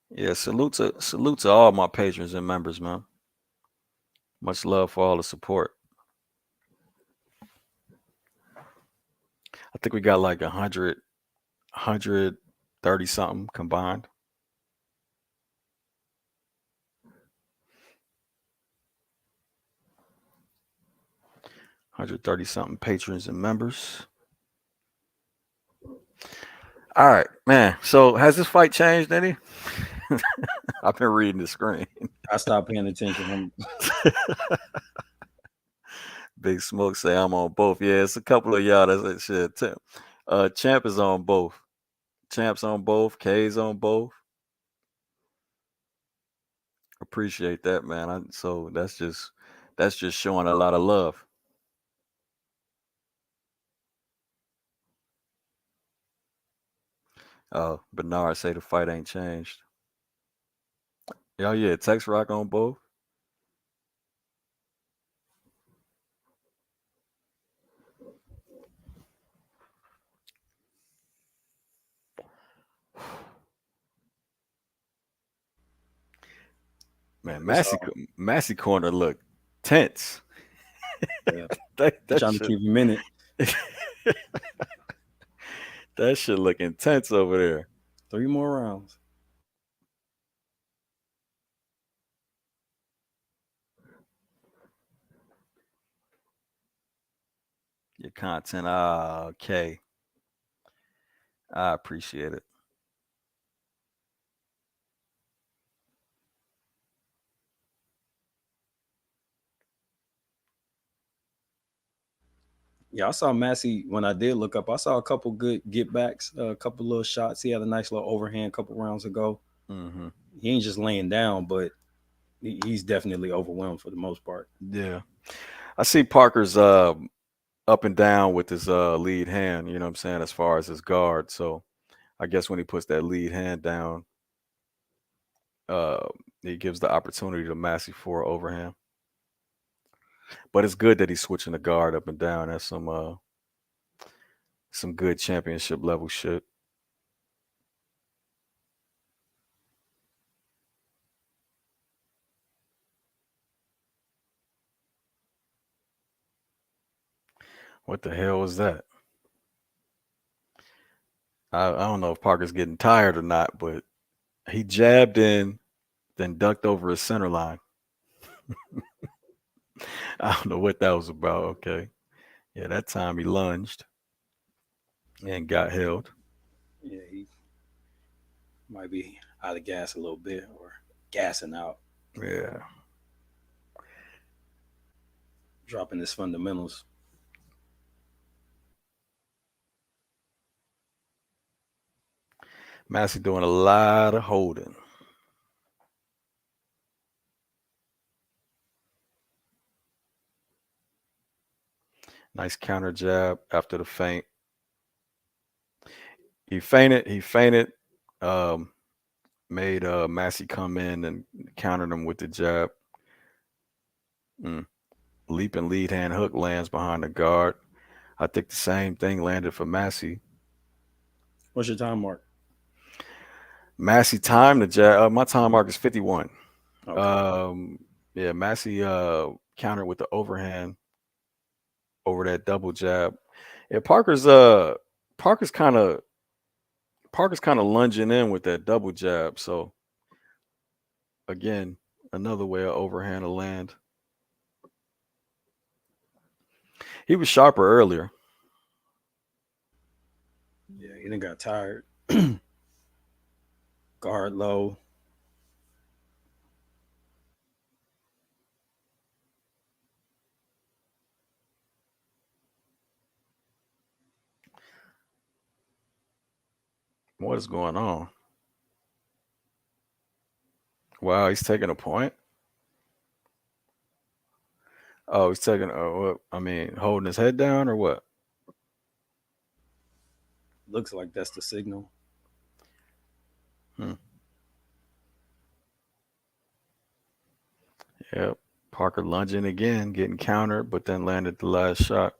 Yeah, salute to all my patrons and members, man. Much love for all the support. I think we got like 130 something combined. 130 something patrons and members. All right, man. So has this fight changed any? I've been reading the screen. I stopped paying attention. Big Smoke say I'm on both. Yeah, it's a couple of y'all that's like shit. Champ is on both. Champ's on both. K's on both. Appreciate that, man. So that's just showing a lot of love. Bernard say the fight ain't changed. Oh yeah, Tex Rock on both. Man, It's Massey corner look tense. yeah. They're That trying to shit keep him in it. that shit look intense over there. 3 more rounds. Your content, okay. I appreciate it. Yeah, I saw Massey when I did look up. I saw a couple good get backs, a couple little shots. He had a nice little overhand a couple rounds ago. Hmm. He ain't just laying down, but he's definitely overwhelmed for the most part. Yeah. I see Parker's up and down with his lead hand, you know what I'm saying, as far as his guard. So I guess when he puts that lead hand down, uh he gives the opportunity to Massey for overhand. But it's good that he's switching the guard up and down. That's some good championship level shit. What the hell was that? I don't know if Parker's getting tired or not, but he jabbed in, then ducked over his center line. I don't know what that was about. Okay. Yeah, that time he lunged and got held. Yeah, he might be out of gas a little bit or gassing out, Yeah. dropping his fundamentals. Massey doing a lot of holding. Nice counter jab after the feint. He feinted. He feinted. Um, made Massey come in and countered him with the jab. Mm. Leaping lead hand hook lands behind the guard. I think the same thing landed for Massey. What's your time mark? Massey timed the jab. My time mark is 51. Okay. Um, yeah, Massey countered with the overhand over that double jab. Yeah, Parker's kind of lunging in with that double jab. So again, another way of overhand to land. He was sharper earlier. Yeah, he done got tired. Guard low. What is going on? Wow, he's taking a point. Oh, he's taking. I mean, holding his head down or what? Looks like that's the signal. Hmm. Yep. Parker lunging again, getting countered, but then landed the last shot.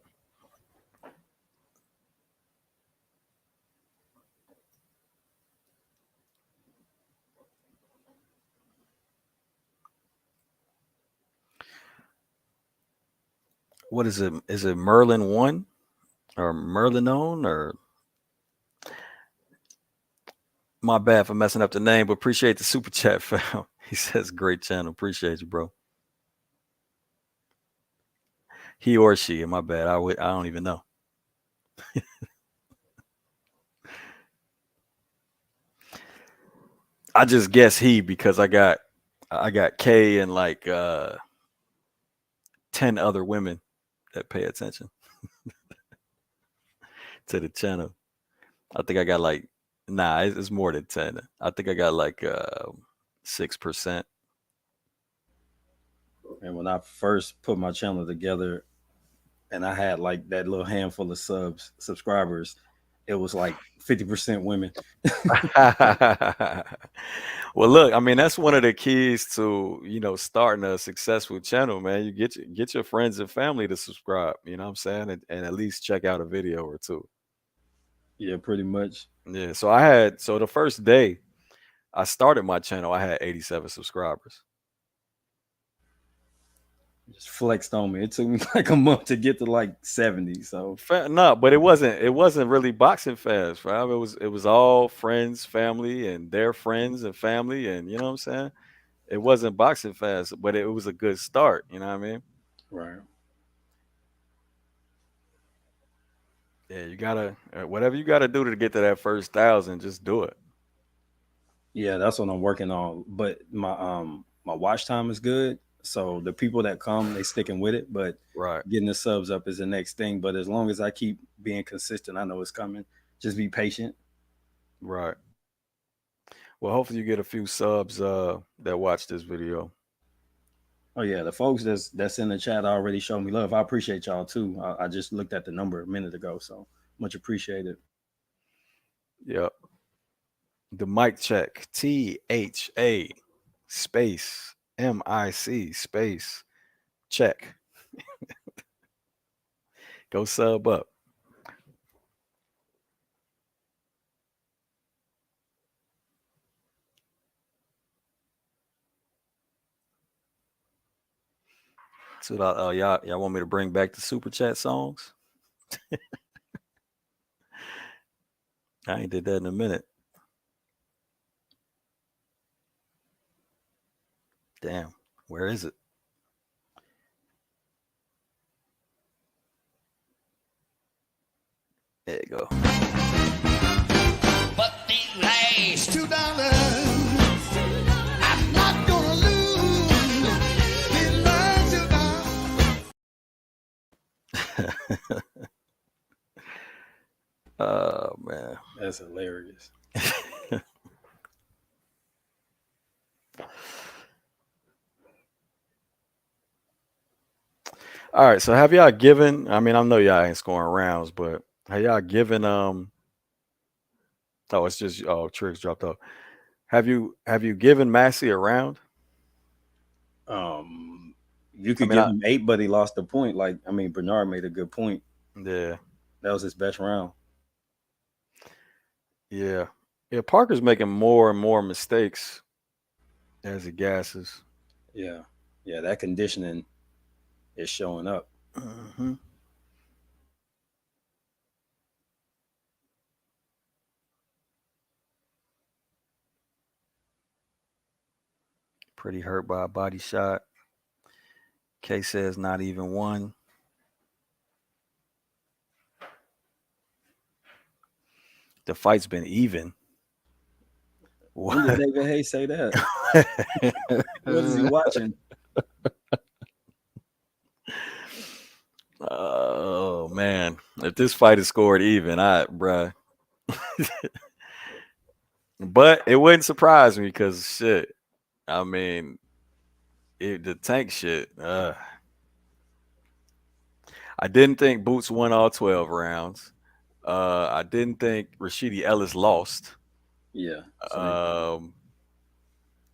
What is it? Is it Merlin one or Merlinone or my bad for messing up the name, but appreciate the super chat, fam. He says great channel. Appreciate you, bro. He or she, my bad. I don't even know. I just guess he because I got K and like 10 other women that pay attention to the channel. I think I got like it's more than 10. I think I got like 6%. And when I first put my channel together and I had like that little handful of subscribers, it was like 50% women. Well, look, I mean that's one of the keys to starting a successful channel, man. You get your friends and family to subscribe. You know what I'm saying, and at least check out a video or two. Yeah, pretty much. Yeah. So the first day I started my channel, I had 87 subscribers. Just flexed on me. It took me like a month to get to like 70. So No, but it wasn't really boxing fans, fam. It was all friends, family, and their friends and family, and you know what I'm saying. It wasn't boxing fans, but it was a good start. You know what I mean? right. Yeah, you gotta whatever you gotta do to get to that first 1,000, just do it. Yeah, that's what I'm working on. But my watch time is good. So the people that come, they sticking with it. But Right, getting the subs up is the next thing. But as long as I keep being consistent, I know it's coming. Just be patient. right. Well, hopefully you get a few subs that watch this video. Oh yeah, the folks that's in the chat already showed me love. I appreciate y'all too. I just looked at the number a minute ago, so much appreciated. Yep. The mic check. THA space MIC space check. Go sub up. So y'all want me to bring back the super chat songs? I ain't did that in a minute. Damn, where is it? There you go. But these last $2, I'm not gonna lose. These last $2. Oh man, That's hilarious. All right, so have y'all given? I mean, I know y'all ain't scoring rounds, but have y'all given? Oh, it's just tricks dropped off. Have you given Massey a round? You I could mean, give him 8, but he lost the point. Like, I mean, Bernard made a good point. yeah, That was his best round. yeah, yeah. Parker's making more and more mistakes as he gasses. Yeah. Yeah, that conditioning is showing up. Hmm. Pretty hurt by a body shot. K says not even one. The fight's been even. When did David Hayes say that? What is he watching? Oh man, if this fight is scored even, bruh. But it wouldn't surprise me because shit. I mean, the tank shit. I didn't think Boots won all 12 rounds. I didn't think Rashidi Ellis lost. Yeah. Same. Um,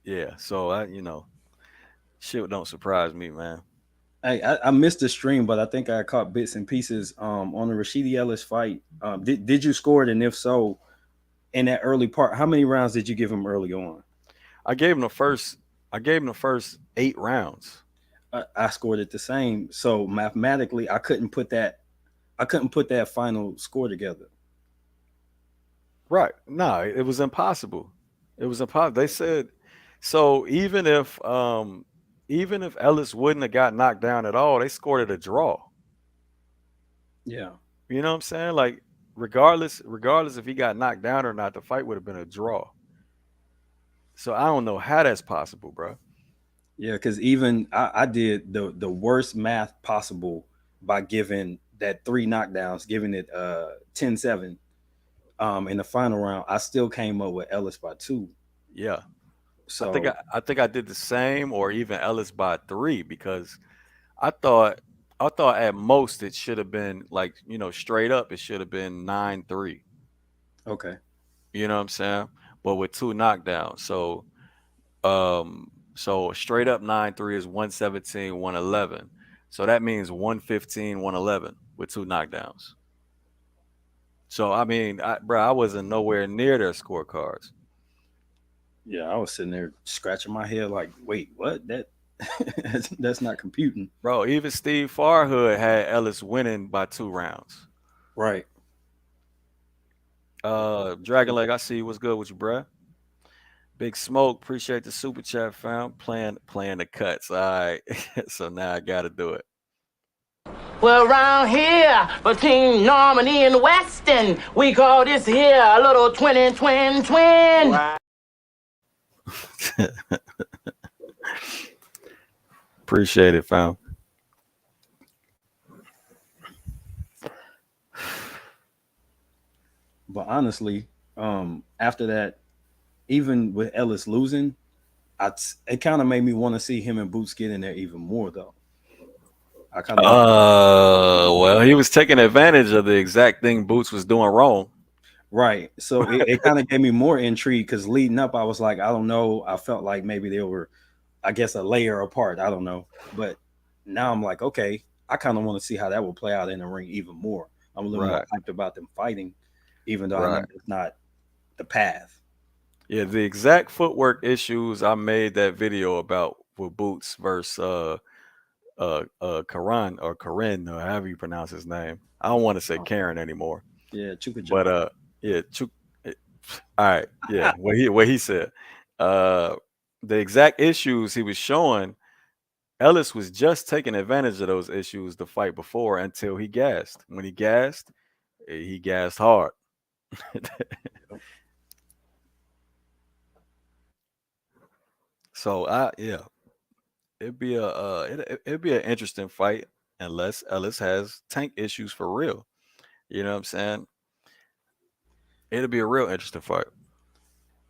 yeah, so shit don't surprise me, man. I missed the stream, but I think I caught bits and pieces on the Rashidi Ellis fight. Did you score it? And if so, in that early part, how many rounds did you give him early on? I gave him the first. I gave him the first 8 rounds. I scored it the same. So mathematically, I couldn't put that. I couldn't put that final score together. Right? No, it was impossible. It was impossible. They said so. Even if Ellis wouldn't have got knocked down at all, they scored it a draw. Yeah. You know what I'm saying? Like regardless if he got knocked down or not, the fight would have been a draw. So I don't know how that's possible, bro. Yeah, because even I did the worst math possible by giving that 3 knockdowns, giving it 10-7 in the final round. I still came up with Ellis by 2. Yeah. So I think I did the same or even Ellis by 3 because I thought I thought at most it should have been like, straight up it should have been 9-3. okay. You know what I'm saying? But with 2 knockdowns. So straight up 9-3 is 117, 111. So that means 115, 111 with 2 knockdowns. So I mean, I wasn't nowhere near their scorecards. Yeah, I was sitting there scratching my head like, wait, what? That's not computing. Bro, even Steve Farhood had Ellis winning by 2 rounds. Right. Dragon Leg, I see what's good with you, bruh. Big Smoke, appreciate the super chat, fam. Playing the cuts. All right. So now I gotta do it. Well, around here, between Normandy and Weston, we call this here a little twin. Appreciate it, fam. But honestly, after that, even with Ellis losing, it kind of made me want to see him and Boots get in there even more, though. I kind of Well, he was taking advantage of the exact thing Boots was doing wrong. right. So it kind of gave me more intrigue because leading up, I was like, I don't know. I felt like maybe they were, I guess, a layer apart. I don't know. But now I'm like, okay, I kind of want to see how that will play out in the ring even more. I'm a little more hyped about them fighting, even though I know it's not the path. Yeah, the exact footwork issues I made that video about with Boots versus Karan or Corinne or however you pronounce his name. I don't want to say Oh, Karen anymore. yeah, Chuka But Joe. yeah, eh, all right, yeah, what he said. Uh the exact issues he was showing, Ellis was just taking advantage of those issues the fight before until he gassed. When he gassed hard. So I yeah, it'd be an interesting fight unless Ellis has tank issues for real. You know what I'm saying? It'll be a real interesting fight.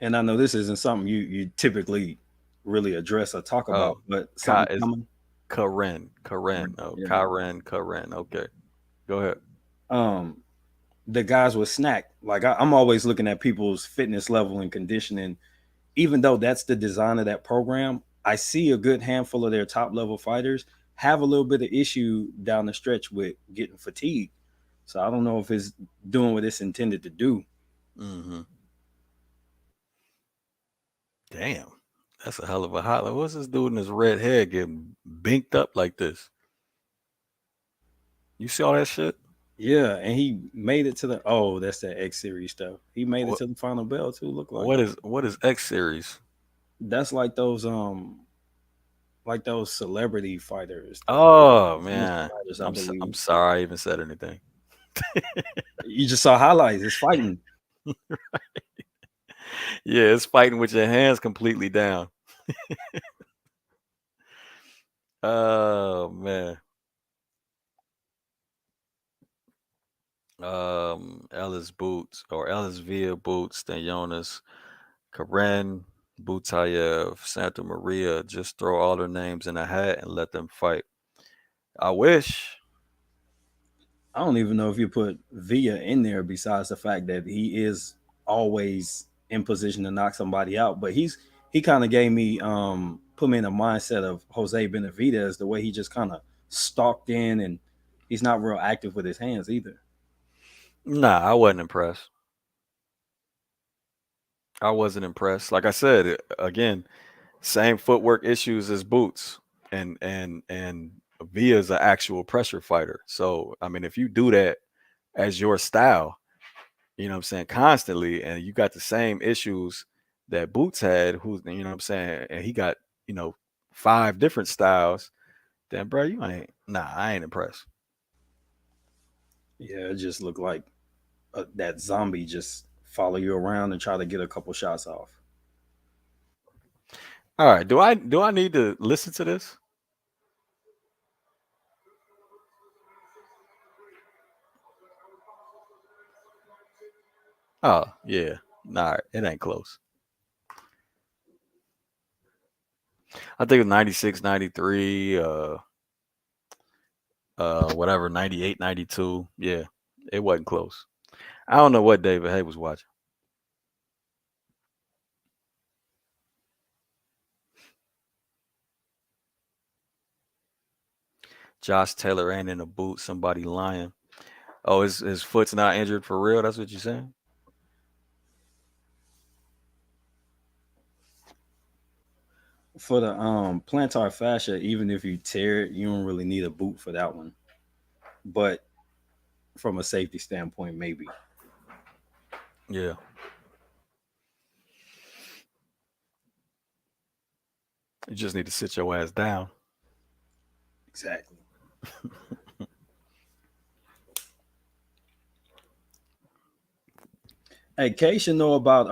And I know this isn't something you typically really address or talk about, Oh, but Ka something is coming. Karen. Oh, Yeah. Karen. Okay, go ahead. Um, the guys with snack. Like I'm always looking at people's fitness level and conditioning. Even though that's the design of that program, I see a good handful of their top level fighters have a little bit of issue down the stretch with getting fatigued. So I don't know if it's doing what it's intended to do. Hmm. Damn, that's a hell of a holler. What's this dude in his red hair getting binked up like this? You see all that shit? Yeah, and he made it to the that's that X series stuff. He made it What to the final bell too. Look like what is X series? that's like those celebrity fighters, the Oh UFC man, fighters, I I'm believe. sorry I even said anything. You just saw highlights. It's fighting. Yeah, it's fighting with your hands completely down. Oh man. Ellis Boots or Ellis Via Boots, Stanionis, Karen, Butayev, Santa Maria. Just throw all their names in a hat and let them fight. I wish. I don't even know if you put Villa in there besides the fact that he is always in position to knock somebody out. But he kind of gave me put me in a mindset of Jose Benavidez, the way he just kind of stalked in and he's not real active with his hands either. Nah, I wasn't impressed. I wasn't impressed. Like I said, again, same footwork issues as Boots, and Via's an actual pressure fighter. So I mean, if you do that as your style, you know what I'm saying, constantly, and you got the same issues that Boots had, who's you know what I'm saying, and he got, you know, five different styles, then bro, you ain't nah, I ain't impressed. Yeah, it just looked like that zombie just follow you around and try to get a couple shots off. All right, do I need to listen to this? Oh yeah. Nah, it ain't close. I think it was 96, 93, whatever, 98, 92. Yeah, it wasn't close. I don't know what David Hay was watching. Josh Taylor ain't in a boot, somebody lying. Oh, his foot's not injured for real. That's what you're saying? For the plantar fascia, even if you tear it, you don't really need a boot for that one. But from a safety standpoint, maybe. Yeah. You just need to sit your ass down. Exactly. Hey, Kay should know about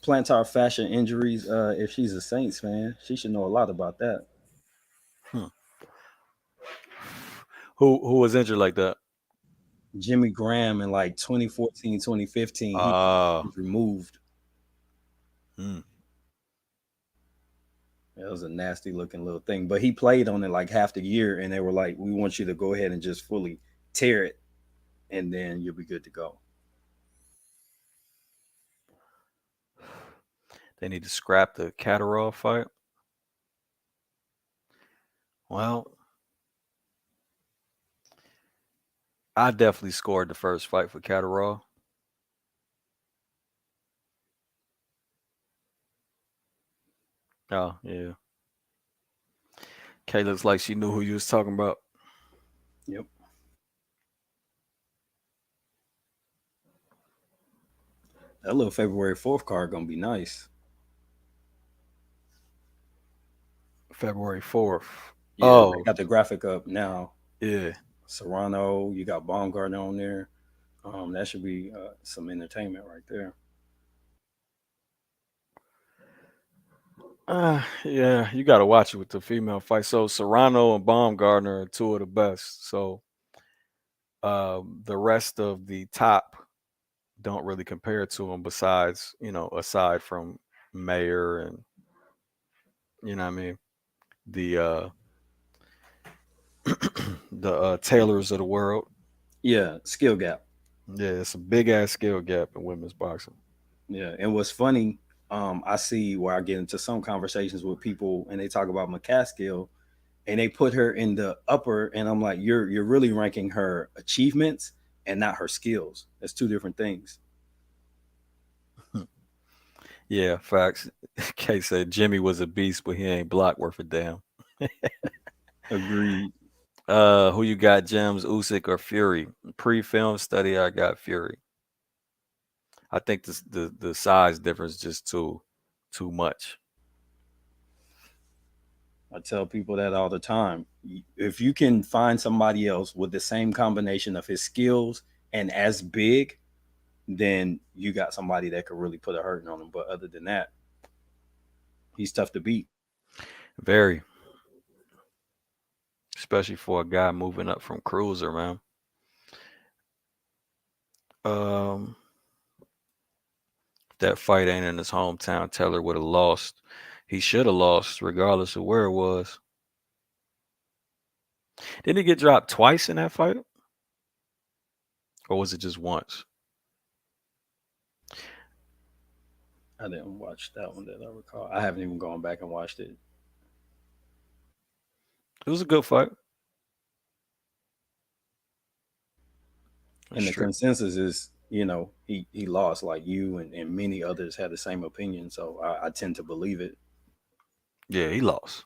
plantar fascia injuries. If she's a Saints fan, she should know a lot about that. Hmm. Who was injured like that? Jimmy Graham in like 2014, 2015, he Uh, was removed. hmm. It was a nasty looking little thing, but he played on it like half the year, and they were like, "We want you to go ahead and just fully tear it, and then you'll be good to go." They need to scrap the Catterall fight. Well, I definitely scored the first fight for Catterall. Oh yeah. Kay looks like she knew who you was talking about. Yep. That little February 4th card gonna be nice. February 4th. Yeah, they Oh, got the graphic up now. yeah. Serrano, you got Baumgartner on there. That should be some entertainment right there. Yeah, you got to watch it with the female fight. So Serrano and Baumgartner are two of the best. So the rest of the top don't really compare to them. Besides, aside from Mayer and you know what I mean, the the Taylors of the world. Yeah, skill gap. Yeah, it's a big ass skill gap in women's boxing. Yeah, and what's funny, I see where I get into some conversations with people and they talk about McCaskill and they put her in the upper, and I'm like, you're really ranking her achievements and not her skills. That's two different things. Yeah, facts. Kay said Jimmy was a beast, but he ain't block worth a damn. Agreed. Who you got, Gems, Usyk, or Fury? Pre-film study, I got Fury. I think the size difference just too much. I tell people that all the time. If you can find somebody else with the same combination of his skills and as big, then you got somebody that could really put a hurting on him. But other than that, he's tough to beat. Very, especially for a guy moving up from cruiser, man. Um, if that fight ain't in his hometown, Taylor would have lost. He should have lost, regardless of where it was. Didn't he get dropped twice in that fight, or was it just once? I didn't watch that one that I recall. I haven't even gone back and watched it. It was a good fight. And That's the true. consensus is, he lost, like you and many others had the same opinion. So I tend to believe it. Yeah, he lost.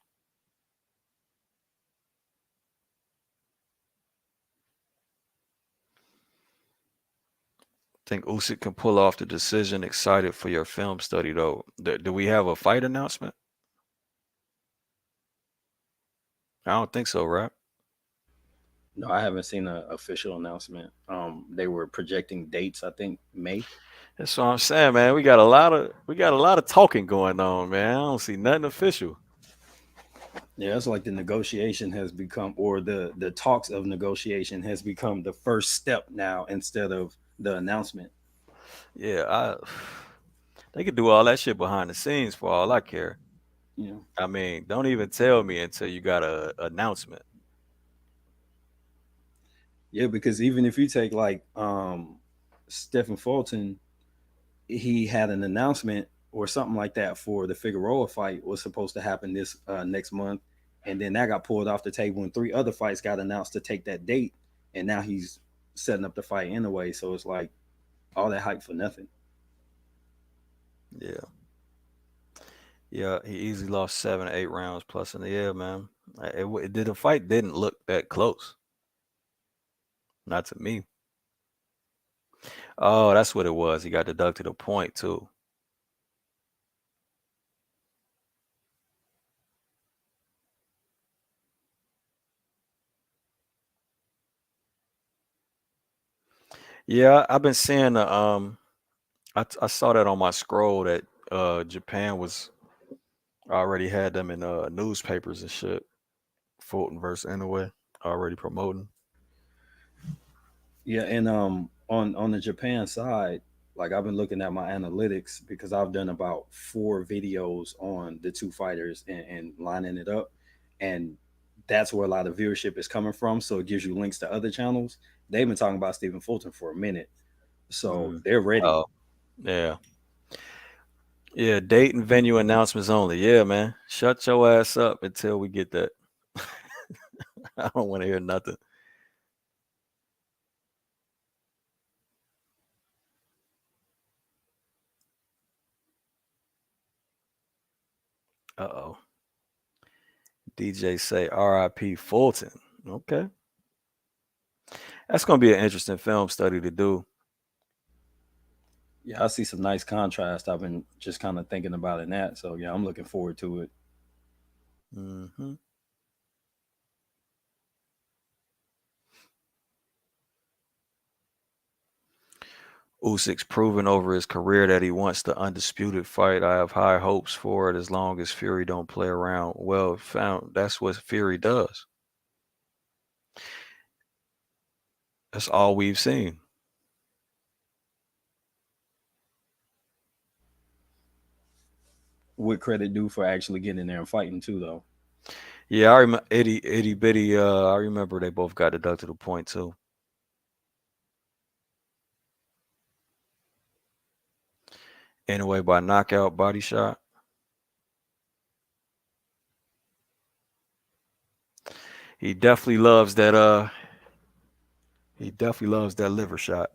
Think Usyk can pull off the decision. Excited for your film study, though. Do we have a fight announcement? I don't think so, right? No, I haven't seen an official announcement. They were projecting dates, I think May. That's what I'm saying, man. We got a lot of talking going on, man. I don't see nothing official. Yeah, it's like the negotiation has become, or the talks of negotiation has become the first step now instead of the announcement. Yeah, they could do all that shit behind the scenes for all I care. You know, I mean, don't even tell me until you got a announcement. yeah, because even if you take like Stephen Fulton, he had an announcement or something like that for the Figueroa fight was supposed to happen this next month, and then that got pulled off the table, and three other fights got announced to take that date, and now he's setting up the fight anyway. So it's like all that hype for nothing. Yeah, yeah. He easily lost 7, 8 rounds plus in the air, man. The fight didn't look that close, not to me. Oh, that's what it was. He got deducted a point too. Yeah, I've been seeing I saw that on my scroll that Japan was already had them in newspapers and shit. Fulton versus Inoue already promoting. Yeah, and on the Japan side, like I've been looking at my analytics because I've done about 4 videos on the two fighters and lining it up, and that's where a lot of viewership is coming from. So it gives you links to other channels. They've been talking about Stephen Fulton for a minute, so Mm. they're ready. Oh, yeah. Yeah, date and venue announcements only. Yeah, man. Shut your ass up until we get that. I don't want to hear nothing. Uh-oh. DJ say R.I.P. Fulton. Okay, that's gonna be an interesting film study to do. Yeah, I see some nice contrast. I've been just kind of thinking about in that. So yeah, I'm looking forward to it. Hmm. Usyk's proven over his career that he wants the undisputed fight. I have high hopes for it as long as Fury don't play around. Well, found that's what Fury does. That's all we've seen. What credit due for actually getting in there and fighting too, though. Yeah, I remember Itty Bitty. I remember they both got deducted a point too. Anyway, by knockout body shot. He definitely loves that. He definitely loves that liver shot.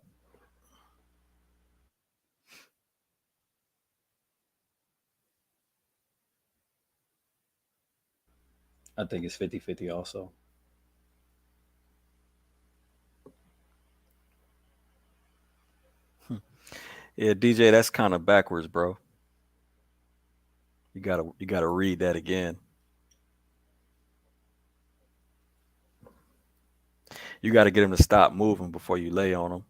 I think it's 50-50 also. Yeah, DJ, that's kind of backwards, bro. You gotta read that again. You gotta get him to stop moving before you lay on him.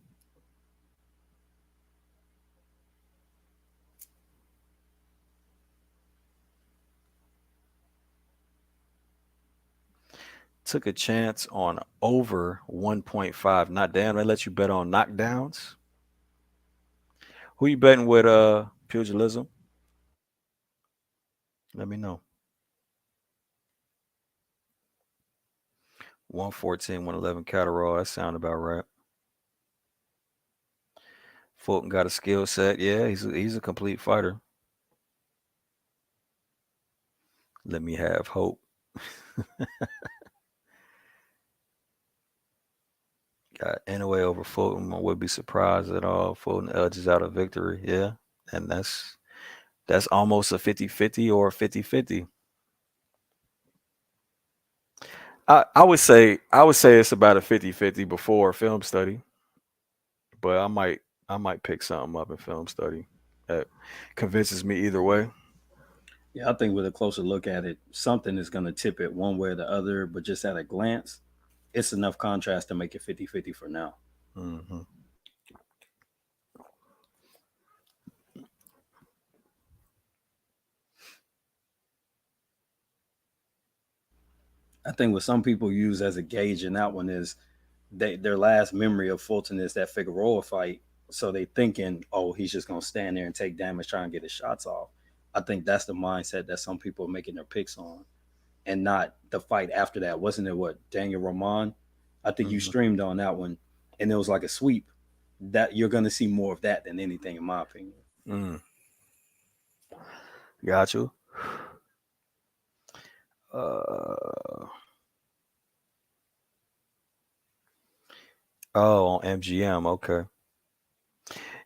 Took a chance on over 1.5. Not damn, they let you bet on knockdowns. Who you betting with pugilism? Let me know. 114, 111 Catterall. That sound about right. Fulton got a skill set. Yeah, he's a complete fighter. Let me have hope. Got anyway over Fulton. I would be surprised at all. Fulton edges out a victory. Yeah. And that's almost a 50-50 or a 50-50. I would say it's about a 50-50 before film study, but I might pick something up in film study that convinces me either way. Yeah, I think with a closer look at it, something is going to tip it one way or the other, but just at a glance, it's enough contrast to make it 50-50 for now. Hmm. I think what some people use as a gauge in that one is their last memory of Fulton is that Figueroa fight. So they thinking, oh, he's just going to stand there and take damage, try and get his shots off. I think that's the mindset that some people are making their picks on, and not the fight after that. Wasn't it what Daniel Roman? I think you Hmm. streamed on that one, and it was like a sweep. That you're going to see more of that than anything, in my opinion. Mm, got you. Uh, oh, on MGM. Okay.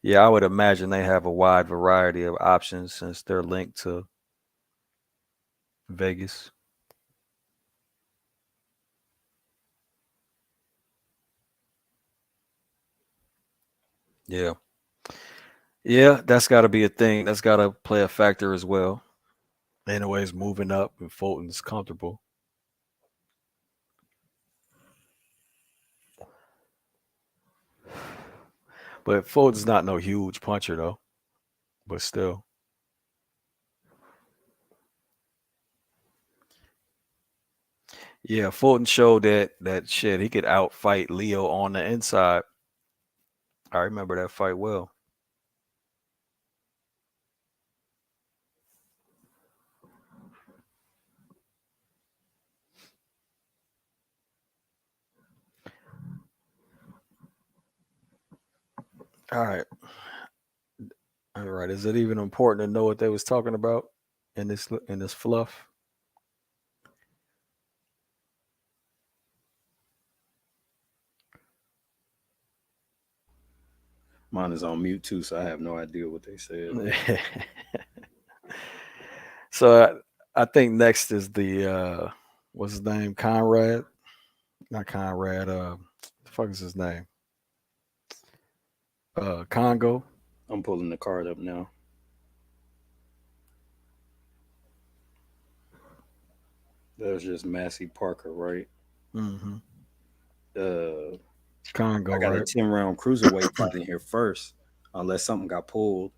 Yeah, I would imagine they have a wide variety of options since they're linked to Vegas. Yeah. Yeah, that's got to be a thing. That's got to play a factor as well. Anyways, moving up and Fulton's comfortable. But Fulton's not no huge puncher though. But still. Yeah, Fulton showed that shit. He could outfight Leo on the inside. I remember that fight well. All right. All right. Is it even important to know what they was talking about in this fluff? Mine is on mute too, so I have no idea what they said. So I think next is the What's his name? Conrad? Not Conrad. The fuck is his name? Congo. I'm pulling the card up now. That was just Massey Parker, right? Mm-hmm. Uh, Congo, I got a right? 10 round cruiserweight fight in here first, unless something got pulled.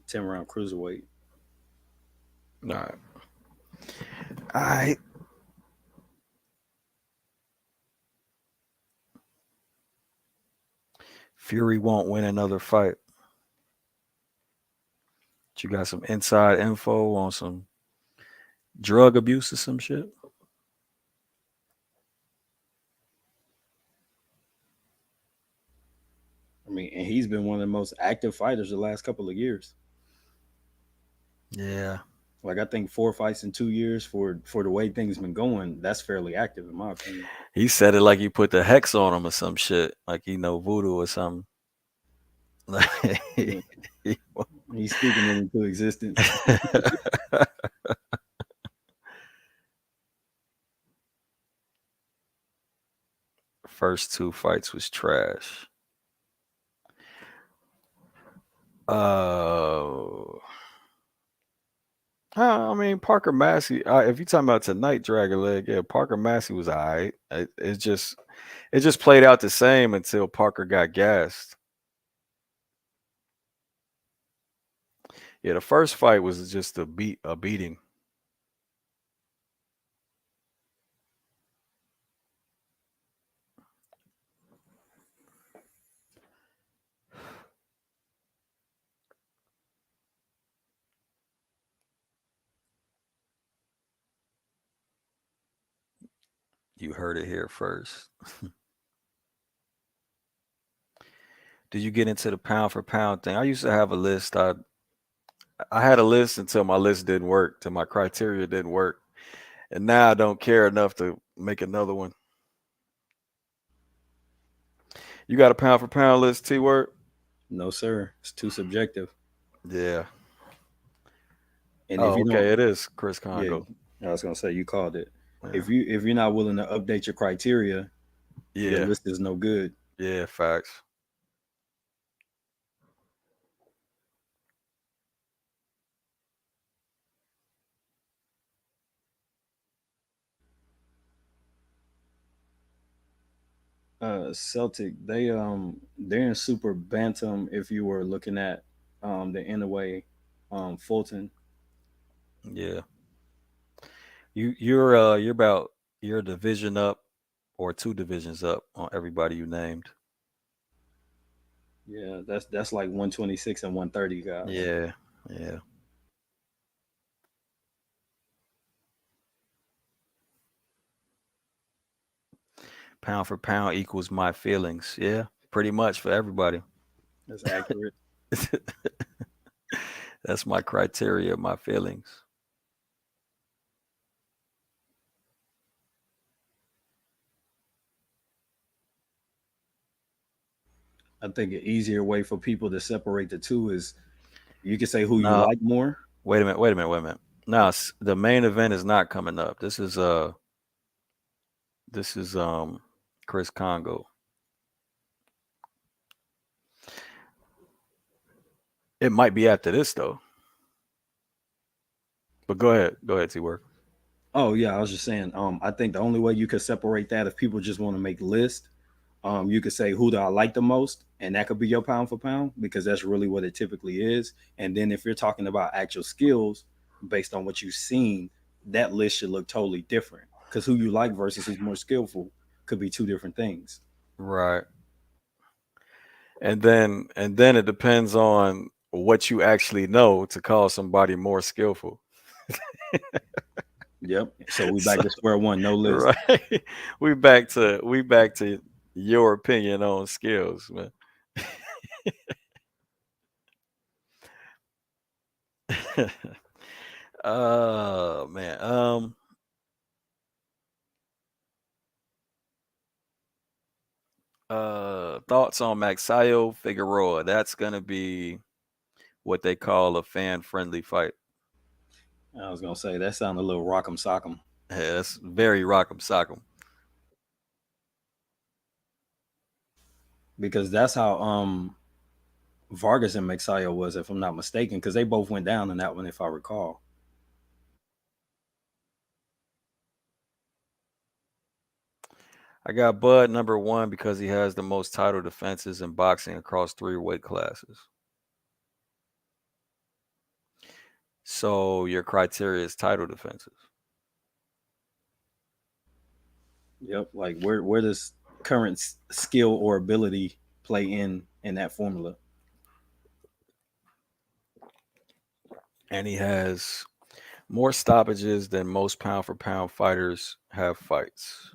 10 round cruiserweight. All right. All right. Fury won't win another fight. You got some inside info on some drug abuse or some shit? I mean, and he's been one of the most active fighters the last couple of years. Yeah. Like I think 4 fights in 2 years for the way things been going, that's fairly active in my opinion. He said it like he put the hex on him or some shit. Like he know voodoo or something. Yeah. He's speaking it into existence. First two fights was trash. Uh, I mean Parker Massey. If you talking about tonight, Dragon Leg, yeah, Parker Massey was alright. It just played out the same until Parker got gassed. Yeah, the first fight was just a beating. You heard it here first. Did you get into the pound for pound thing? I used to have a list. I had a list until my list didn't work, till my criteria didn't work. And now I don't care enough to make another one. You got a pound for pound list, T word? No, sir. It's too subjective. Yeah. And if Oh, you don't, okay. It is Chris yeah, Congo. I was gonna say you called it. Yeah. If you're not willing to update your criteria, your Yeah. list is no good. Yeah. Facts. Celtic, they're in super bantam if you were looking at the Inouye Fulton. Yeah. You're a division up or two divisions up on everybody you named. Yeah, that's like 126 and 130 guys. Yeah. Yeah. Pound for pound equals my feelings. Yeah. Pretty much for everybody. That's accurate. That's my criteria, my feelings. I think an easier way for people to separate the two is you can say who you No, like more. wait a minute. Now the main event is not coming up. This is Chris Congo. It might be after this though. But go ahead. Go ahead, T work. Oh yeah, I was just saying. I think the only way you could separate that if people just want to make lists, you could say who do I like the most, and that could be your pound for pound because that's really what it typically is. And then if you're talking about actual skills based on what you've seen, that list should look totally different because who you like versus who's more skillful could be two different things. Right. And then it depends on what you actually know to call somebody more skillful. Yep. So we back So, to square one, no list. right. We back to your opinion on skills, man. Oh man. Thoughts on Maxayo Figueroa. That's gonna be what they call a fan friendly fight. I was gonna say that sounded a little rock'em sock'em Yeah, that's very rock'em sock'em. because that's how Vargas and Mexia was, if I'm not mistaken, because they both went down in that one, if I recall. I got Bud number one because he has the most title defenses in boxing across 3 weight classes. So your criteria is title defenses. Yep. Like where does current skill or ability play in that formula? And he has more stoppages than most pound for pound fighters have fights.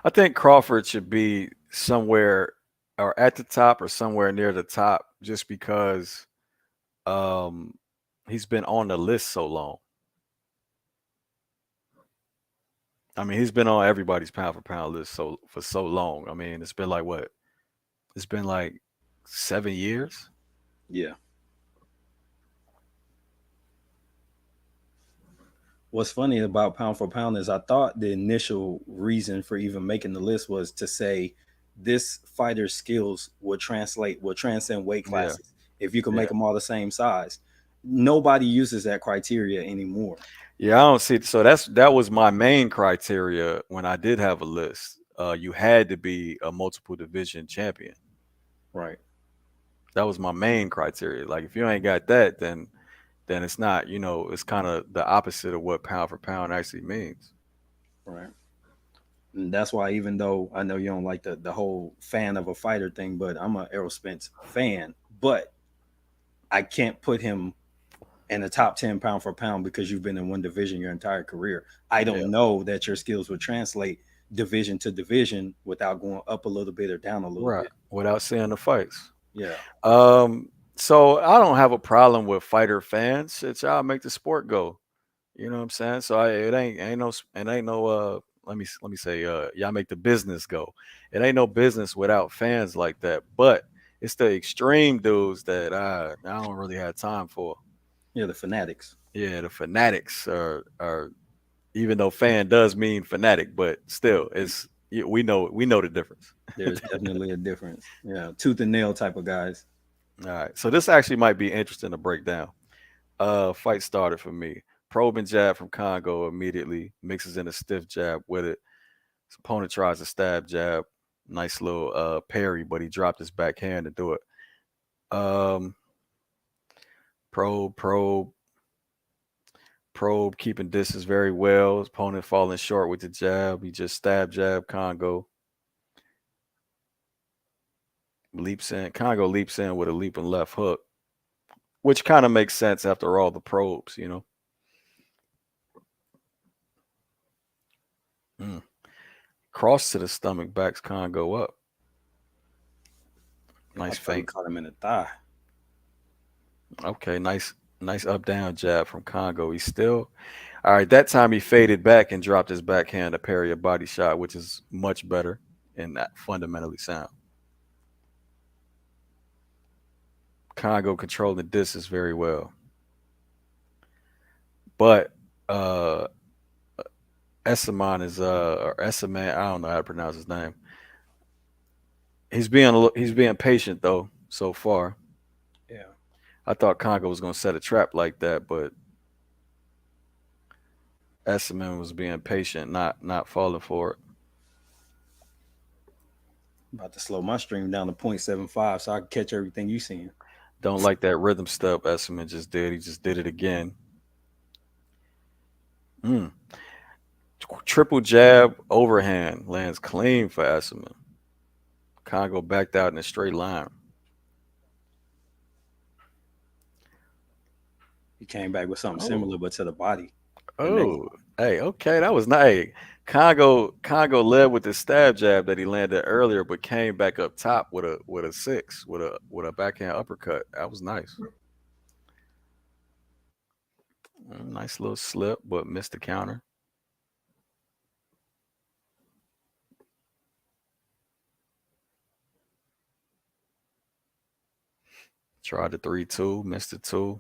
I think Crawford should be somewhere or at the top or somewhere near the top just because um he's been on the list so long. I mean, he's been on everybody's pound for pound list for so long. I mean, it's been like what? It's been like 7 years. Yeah. What's funny about pound for pound is I thought the initial reason for even making the list was to say this fighter's skills will transcend weight Yeah, classes if you can make yeah, them all the same size. Nobody uses that criteria anymore. yeah. I don't see. So that was my main criteria when I did have a list. You had to be a multiple division champion. Right. That was my main criteria. Like if you ain't got that, then it's not. It's kind of the opposite of what pound for pound actually means. Right. And that's why, even though I know you don't like the whole fan of a fighter thing, but I'm an Errol Spence fan. But I can't put him in the top 10 pound for pound because you've been in one division your entire career. I Yeah, don't know that your skills would translate division to division without going up a little bit or down a little right. bit. Without seeing the fights. Yeah. So I don't have a problem with fighter fans. It's y'all make the sport go. You know what I'm saying? So it ain't no let me say y'all make the business go. It ain't no business without fans like that. But it's the extreme dudes that I don't really have time for. Yeah. The fanatics. Yeah, the fanatics are even though fan does mean fanatic, but still we know the difference. There's definitely a difference. Yeah. Tooth and nail type of guys. All right. So this actually might be interesting to break down. Fight started for me. Probing jab from Congo immediately mixes in a stiff jab with it. His opponent tries a stab jab, nice little parry, but he dropped his backhand to do it. Um, probe, keeping distance very well. His opponent falling short with the jab. He just stab jab Congo. Leaps in. Congo leaps in with a leaping left hook, which kind of makes sense after all the probes. Mm. Cross to the stomach, backs Congo up. I Nice thought he feint. caught him in the thigh. Okay, nice up down jab from Congo. He's still all right. That time he faded back and dropped his backhand to parry a body shot, which is much better and that fundamentally sound. Congo controlled the distance very well, but Essaman is or Essaman. I don't know how to pronounce his name. He's being patient though so far. Yeah. I thought Congo was gonna set a trap like that, but Essaman was being patient, not falling for it. About to slow my stream down to 0.75 so I can catch everything you seeing. Don't like that rhythm step Essaman just did. He just did it again. Mm. Triple jab overhand lands clean for Essaman. Congo backed out in a straight line. He came back with something Oh, similar, but to the body the next oh, time. hey, okay, that was nice. Hey, Congo led with the stab jab that he landed earlier, but came back up top with a six with a backhand uppercut. That was nice. Nice little slip, but missed the counter. Tried the 3-2, missed the two.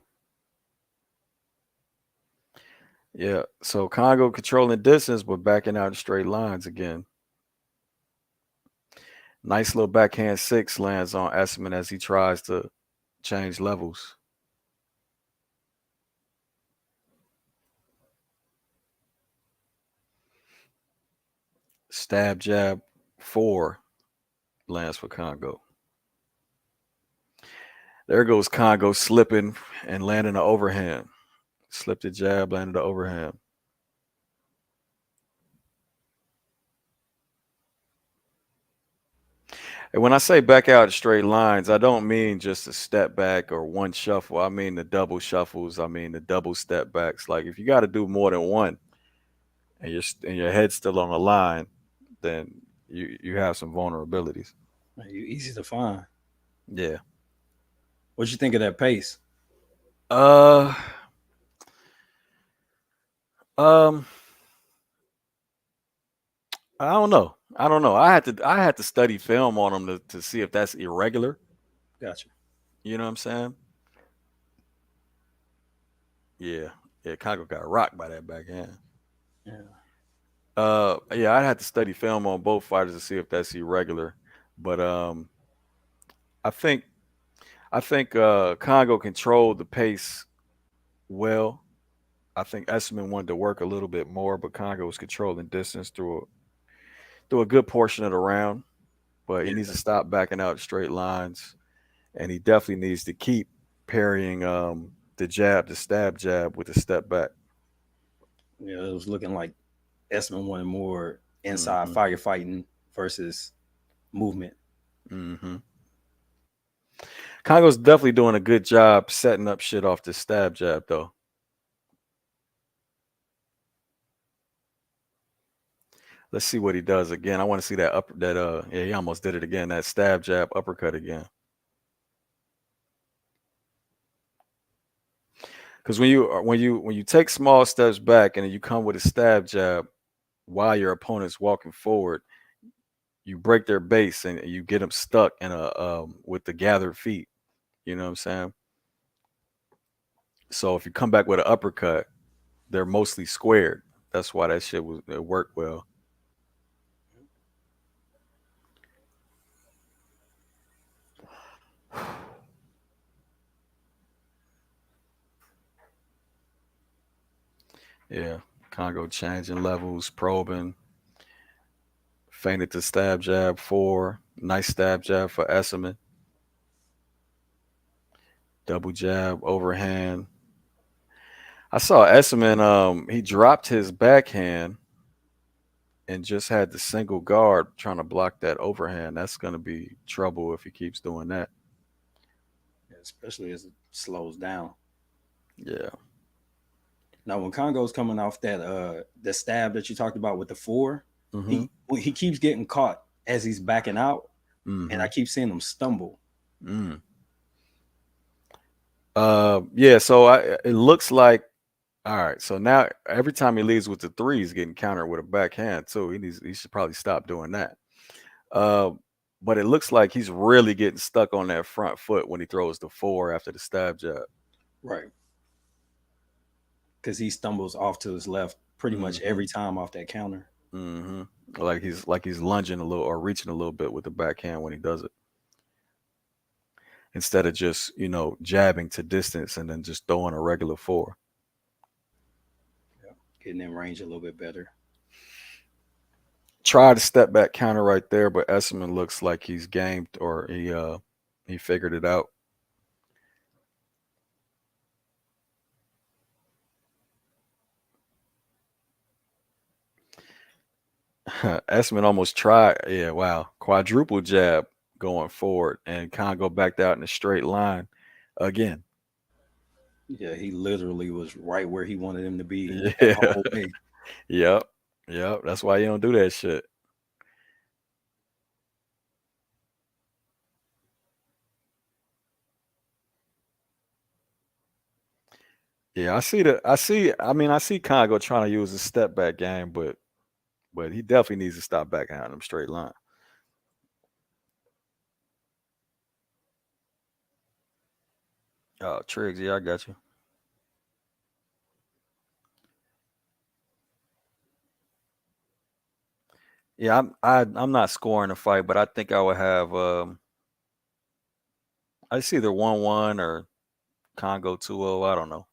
Yeah. So Congo controlling distance, but backing out in straight lines again. Nice little backhand six lands on Esserman as he tries to change levels. Stab jab 4 lands for Congo. There goes Congo slipping and landing the overhand. Slipped the jab, landed the overhand. And when I say back out in straight lines, I don't mean just a step back or one shuffle. I mean the double shuffles. I mean the double step backs. Like if you got to do more than one, and your head's still on the line, then you have some vulnerabilities. You easy to find. Yeah. What you think of that pace? Uh. Um. I don't know. I don't know. I had to study film on him to see if that's irregular. Gotcha. You know what I'm saying? Yeah. Yeah. Congo got rocked by that backhand. Yeah. Yeah, I had to study film on both fighters to see if that's irregular. But I think Congo controlled the pace well. I think Esserman wanted to work a little bit more, but Congo was controlling distance through a good portion of the round. But he needs to stop backing out straight lines, and he definitely needs to keep parrying the jab, the stab jab with the step back. Yeah, it was looking like Esman wanted more inside Mm-hmm. firefighting versus movement. Mm-hmm. Congo's definitely doing a good job setting up shit off the stab jab, though. Let's see what he does again. I want to see yeah, he almost did it again. That stab jab uppercut again. Because when you take small steps back and then you come with a stab jab while your opponent's walking forward, you break their base and you get them stuck in a with the gathered feet. You know what I'm saying? So if you come back with an uppercut, they're mostly squared. That's why that shit it worked well. Yeah, Congo changing levels, probing, feinted the stab jab 4. Nice stab jab for Esserman. Double jab, overhand. I saw Esserman, he dropped his backhand and just had the single guard trying to block that overhand. That's going to be trouble if he keeps doing that. Yeah, especially as it slows down. Yeah. Now, when Congo's coming off that the stab that you talked about with the 4, Mm-hmm. he keeps getting caught as he's backing out, Mm-hmm. and I keep seeing him stumble. Mm. Yeah. So it looks like, all right. So now every time he leads with the 3, he's getting countered with a backhand too. He should probably stop doing that. Uh, but it looks like he's really getting stuck on that front foot when he throws the 4 after the stab jab. Right. Because he stumbles off to his left pretty much Mm-hmm. every time off that counter. Mm-hmm. Like he's lunging a little or reaching a little bit with the backhand when he does it, instead of just jabbing to distance and then just throwing a regular 4. Yeah. Getting in range a little bit better. Try to step back counter right there, but Esserman looks like he's gamed or he figured it out. Esserman almost tried. Yeah, wow. Quadruple jab going forward, and Congo backed out in a straight line again. Yeah, he literally was right where he wanted him to be the Yeah. whole way. Yep. Yep. That's why you don't do that shit. Yeah, I see Congo trying to use a step back game, but he definitely needs to stop backing out in them straight line. Oh, Triggs, yeah, I got you. Yeah, I'm not scoring a fight, but I think I would have I see either 1-1 or Congo 2-0. I don't know.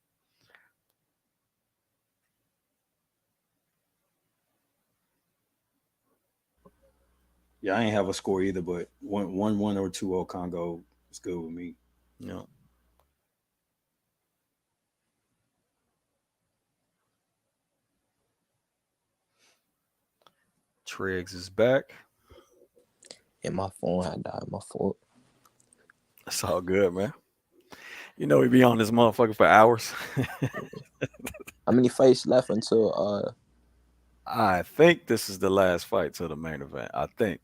Yeah, I ain't have a score either, but 1-1 or 2-0 Congo is good with me. You know, Triggs is back. And my phone had died. My fault. It's all good, man. You know, we be on this motherfucker for hours. How many fights left until I think this is the last fight to the main event. I think,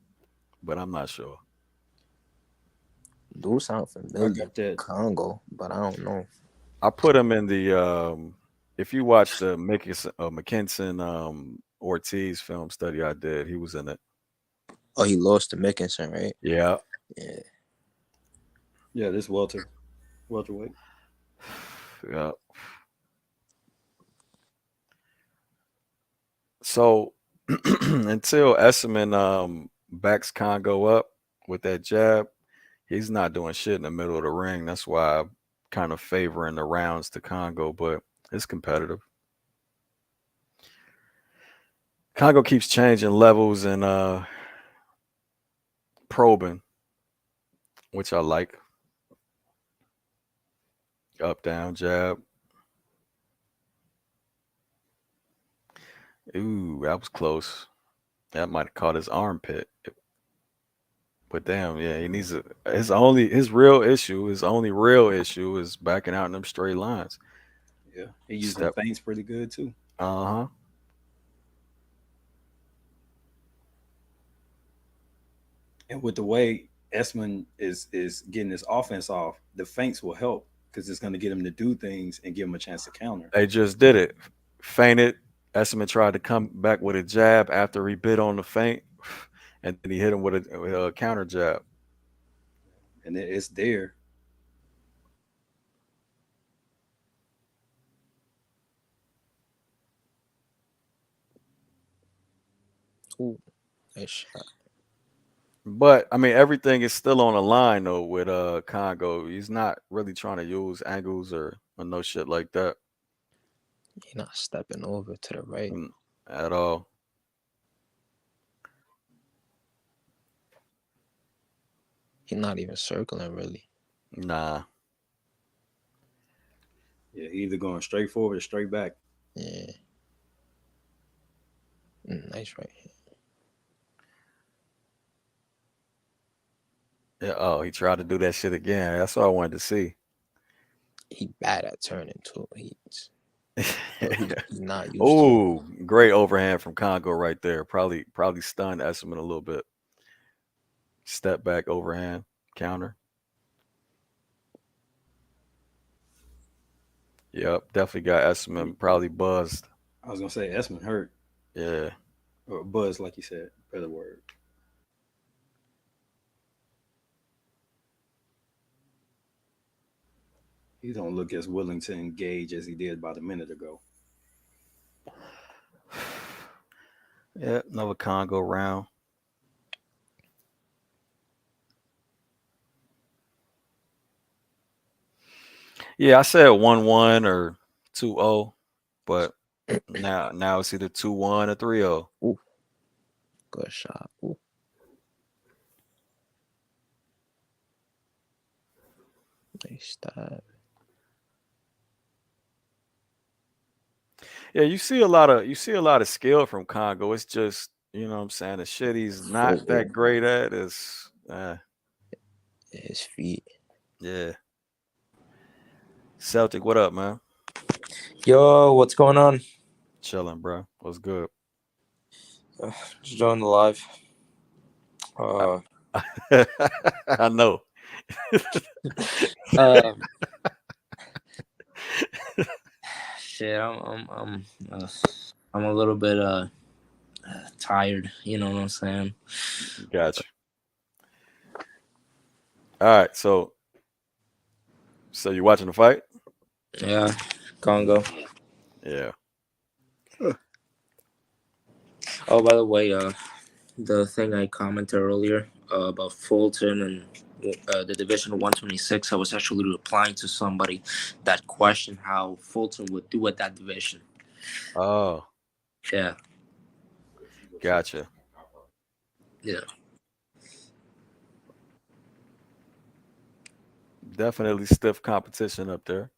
but I'm not sure. do sound I familiar? got that. Congo, but I don't know. I put him in the if you watch the McKinson Ortiz film study I did, he was in it. Oh, he lost to Mickinson, right? Yeah. Yeah. Yeah, this welterweight. Yeah. So until Esserman backs Congo up with that jab, he's not doing shit in the middle of the ring. That's why I'm kind of favoring the rounds to Congo, but it's competitive. Congo keeps changing levels and probing, which I like. Up, down, jab. Ooh, that was close. That might have caught his armpit. But damn, yeah, he needs his only real issue is backing out in them straight lines. Yeah, he used them Step. feints pretty good too. Uh-huh. And with the way Esman is getting his offense off, the feints will help because it's going to get him to do things and give him a chance to counter. They just did it. Feinted. Esserman tried to come back with a jab after he bit on the feint, and then he hit him with a counter jab. And it's there. Ooh, nice shot. But I mean, everything is still on the line though with Congo. He's not really trying to use angles or no shit like that He not stepping over to the right. at all. He not even circling really. Nah. Yeah, either going straight forward or straight back. Yeah. Nice right hand. Yeah, oh, he tried to do that shit again. That's what I wanted to see. He bad at turning too. He's not used to. Oh, great overhand from Congo right there. Probably stunned Esserman a little bit. Step back overhand counter. Yep, definitely got Esserman probably buzzed. I was gonna say Esman hurt Yeah. or buzz, like you said. Better word. He don't look as willing to engage as he did about a minute ago. Yeah, another Congo round. Yeah, I said 1-1 or 2-0, but now it's either 2-1 or 3-0. Ooh, good shot. Ooh. Nice stab. Yeah, you see a lot of skill from Congo. It's just, you know what I'm saying, the shit he's not Footwork. that great at is His feet. yeah. Celtic, what up, man? Yo, what's going on? Chilling, bro. What's good? Just joined the live. I know. Shit, I'm a little bit tired. You know what I'm saying? Got you. All right, so So you watching the fight? Yeah, Congo. Yeah. Oh, by the way, the thing I commented earlier about Fulton and the Division 126, I was actually replying to somebody that questioned how Fulton would do at that division. Oh, Yeah, gotcha. yeah. Definitely stiff competition up there.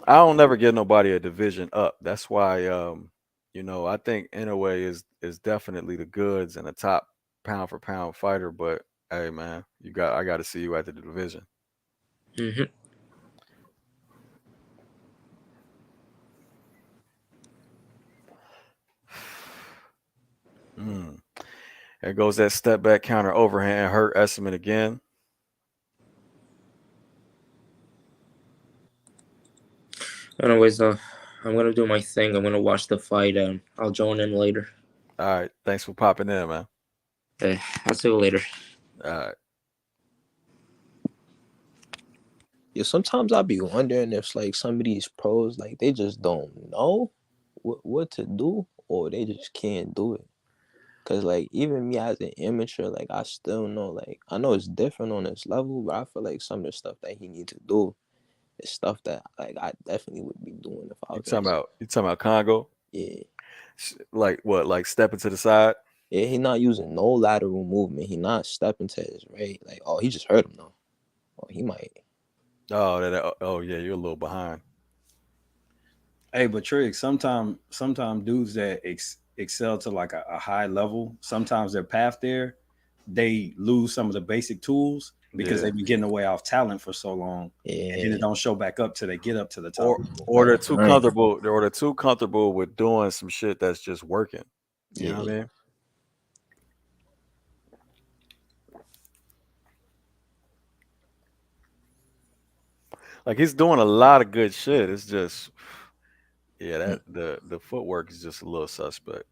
I don't never get nobody a division up. That's why I think Inoue is definitely the goods and a top pound for pound fighter, but hey man, I gotta see you after the division. Hmm. Mm. There goes that step back counter overhand hurt Esserman again. Anyways, I'm gonna do my thing. I'm gonna watch the fight, and I'll join in later. All right, thanks for popping in, man. Okay, I'll see you later. All right. Yeah, sometimes I be wondering if like some of these pros like they just don't know what to do or they just can't do it. Cause like even me as an amateur, like I still know like I know it's different on this level, but I feel like some of the stuff that he need to do is stuff that like I definitely would be doing if I was in his. You talking about Congo? Yeah. Like what? Like stepping to the side? Yeah, he not using no lateral movement. He not stepping to his right. Like, oh, he just hurt him though. Oh, he might. Oh yeah, you're a little behind. Hey, but Trig, sometimes dudes that excel to like a high level, sometimes their path there, they lose some of the basic tools because Yeah. they've been getting away off talent for so long, and then Yeah. it don't show back up till they get up to the top. Or they're too Right. comfortable. Or they're too comfortable with doing some shit that's just working. You know Yeah. what I mean? Like he's doing a lot of good shit. It's just yeah, that the footwork is just a little suspect.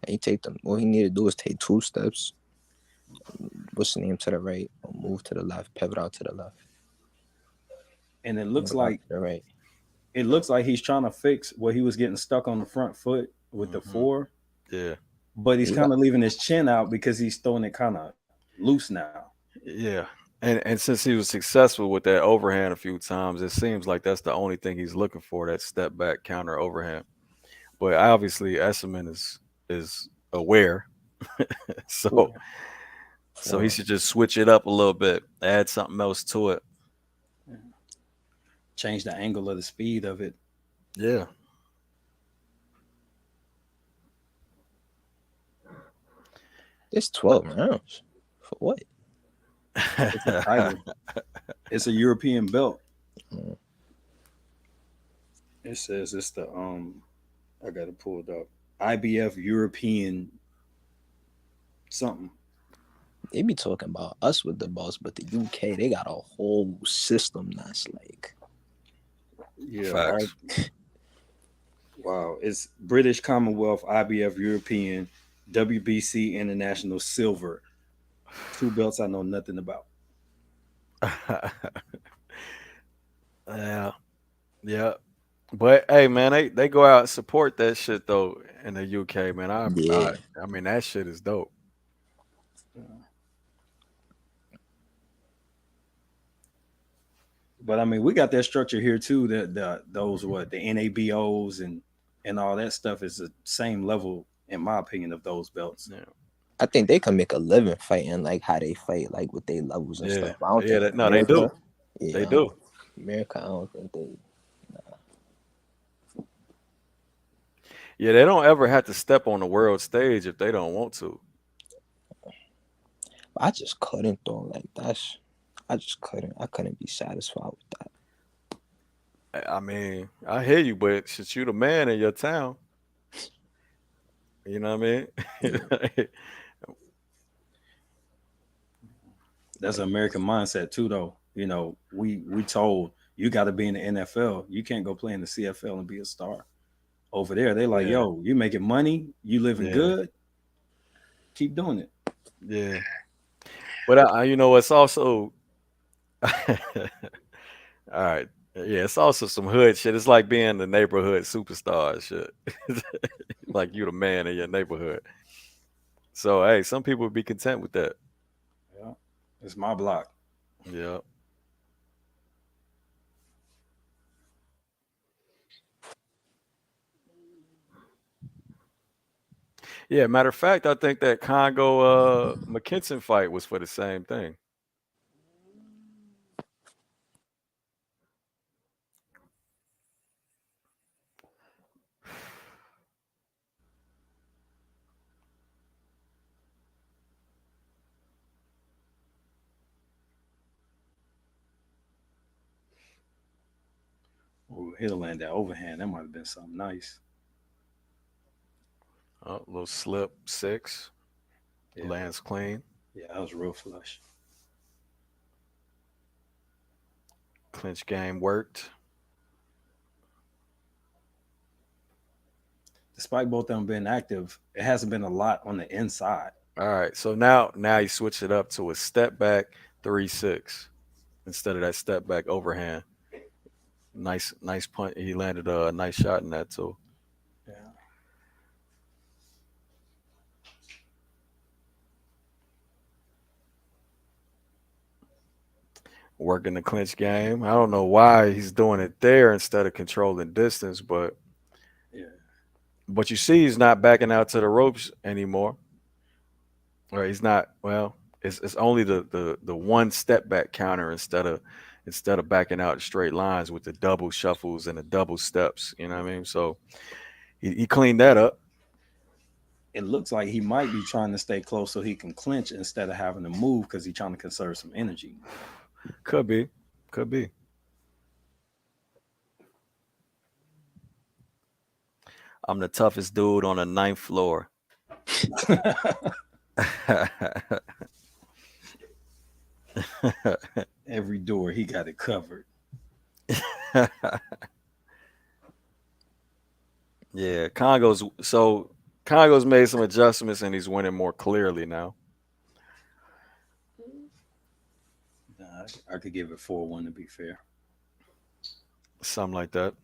And he take them. All he need to do is take 2 steps. What's the name to the right? Or move to the left. Pivot out to the left. And it looks Pivot out like to the right. he's trying to fix what he was getting stuck on the front foot with the Mhm. four, Yeah. but he's He kind got, of leaving his chin out because he's throwing it kind of loose now. Yeah. And since he was successful with that overhand a few times, it seems like that's the only thing he's looking for, that step back counter overhand. But obviously Esserman is aware. yeah, so so he for should just switch it up a little bit, add something else to it. Change the angle of the speed of it. Yeah. it's 12 rounds. For what? It's a title. It's a European belt. Mm. It says it's the I got it pulled up. IBF European something. They be talking about us with the boss, but the UK, they got a whole system that's like Yeah. Facts. Wow. It's British Commonwealth, IBF European, WBC International Silver. 2 belts I know nothing about. Yeah. Yeah. But hey man, they go out and support that shit though in the UK, man. yeah. I mean that shit is dope. But I mean, we got that structure here too. That those what the NABOs and all that stuff is the same level, in my opinion, of those belts. Yeah. I think they can make a living fighting like how they fight, like with their levels and Yeah. stuff. I don't Yeah, think no, they do. Yeah, They do. America, I don't think they. Yeah, they don't ever have to step on the world stage if they don't want to. I just couldn't though. Like that's, I just couldn't. I couldn't be satisfied with that. I mean, I hear you, but since you the man in your town, you know what I mean? That's an American mindset too, though. You know, we told you got to be in the NFL. You can't go play in the CFL and be a star. Over there, they like, Yeah. yo, you making money, you living Yeah. good, keep doing it. Yeah. But you know, it's also all right. Yeah, it's also some hood shit. It's like being the neighborhood superstar and shit. Like you the man in your neighborhood. So hey, some people would be content with that. Yeah, it's my block. Yeah. Yeah, matter of fact, I think that Congo McKinson fight was for the same thing. Ooh, he'll land that overhand. That might have been something nice. Oh, little slip six, Yeah, lands clean, yeah, that was real flush. clinch game worked. Despite both of them being active, it hasn't been a lot on the inside. All right, so now you switch it up to a step back 3-6 instead of that step back overhand. Nice punt. He landed a nice shot in that too. Yeah. Working the clinch game. I don't know why he's doing it there instead of controlling distance, Yeah. but you see he's not backing out to the ropes anymore. Or he's not. Well, it's only the one step back counter instead of backing out straight lines with the double shuffles and the double steps. You know what I mean? So he cleaned that up. It looks like he might be trying to stay close so he can clinch instead of having to move because he's trying to conserve some energy. Could be. Could be. I'm the toughest dude on the ninth floor. Every door he got it covered. Yeah, Congo's made some adjustments and he's winning more clearly now. Nah, I could give it 4-1 to be fair. Something like that.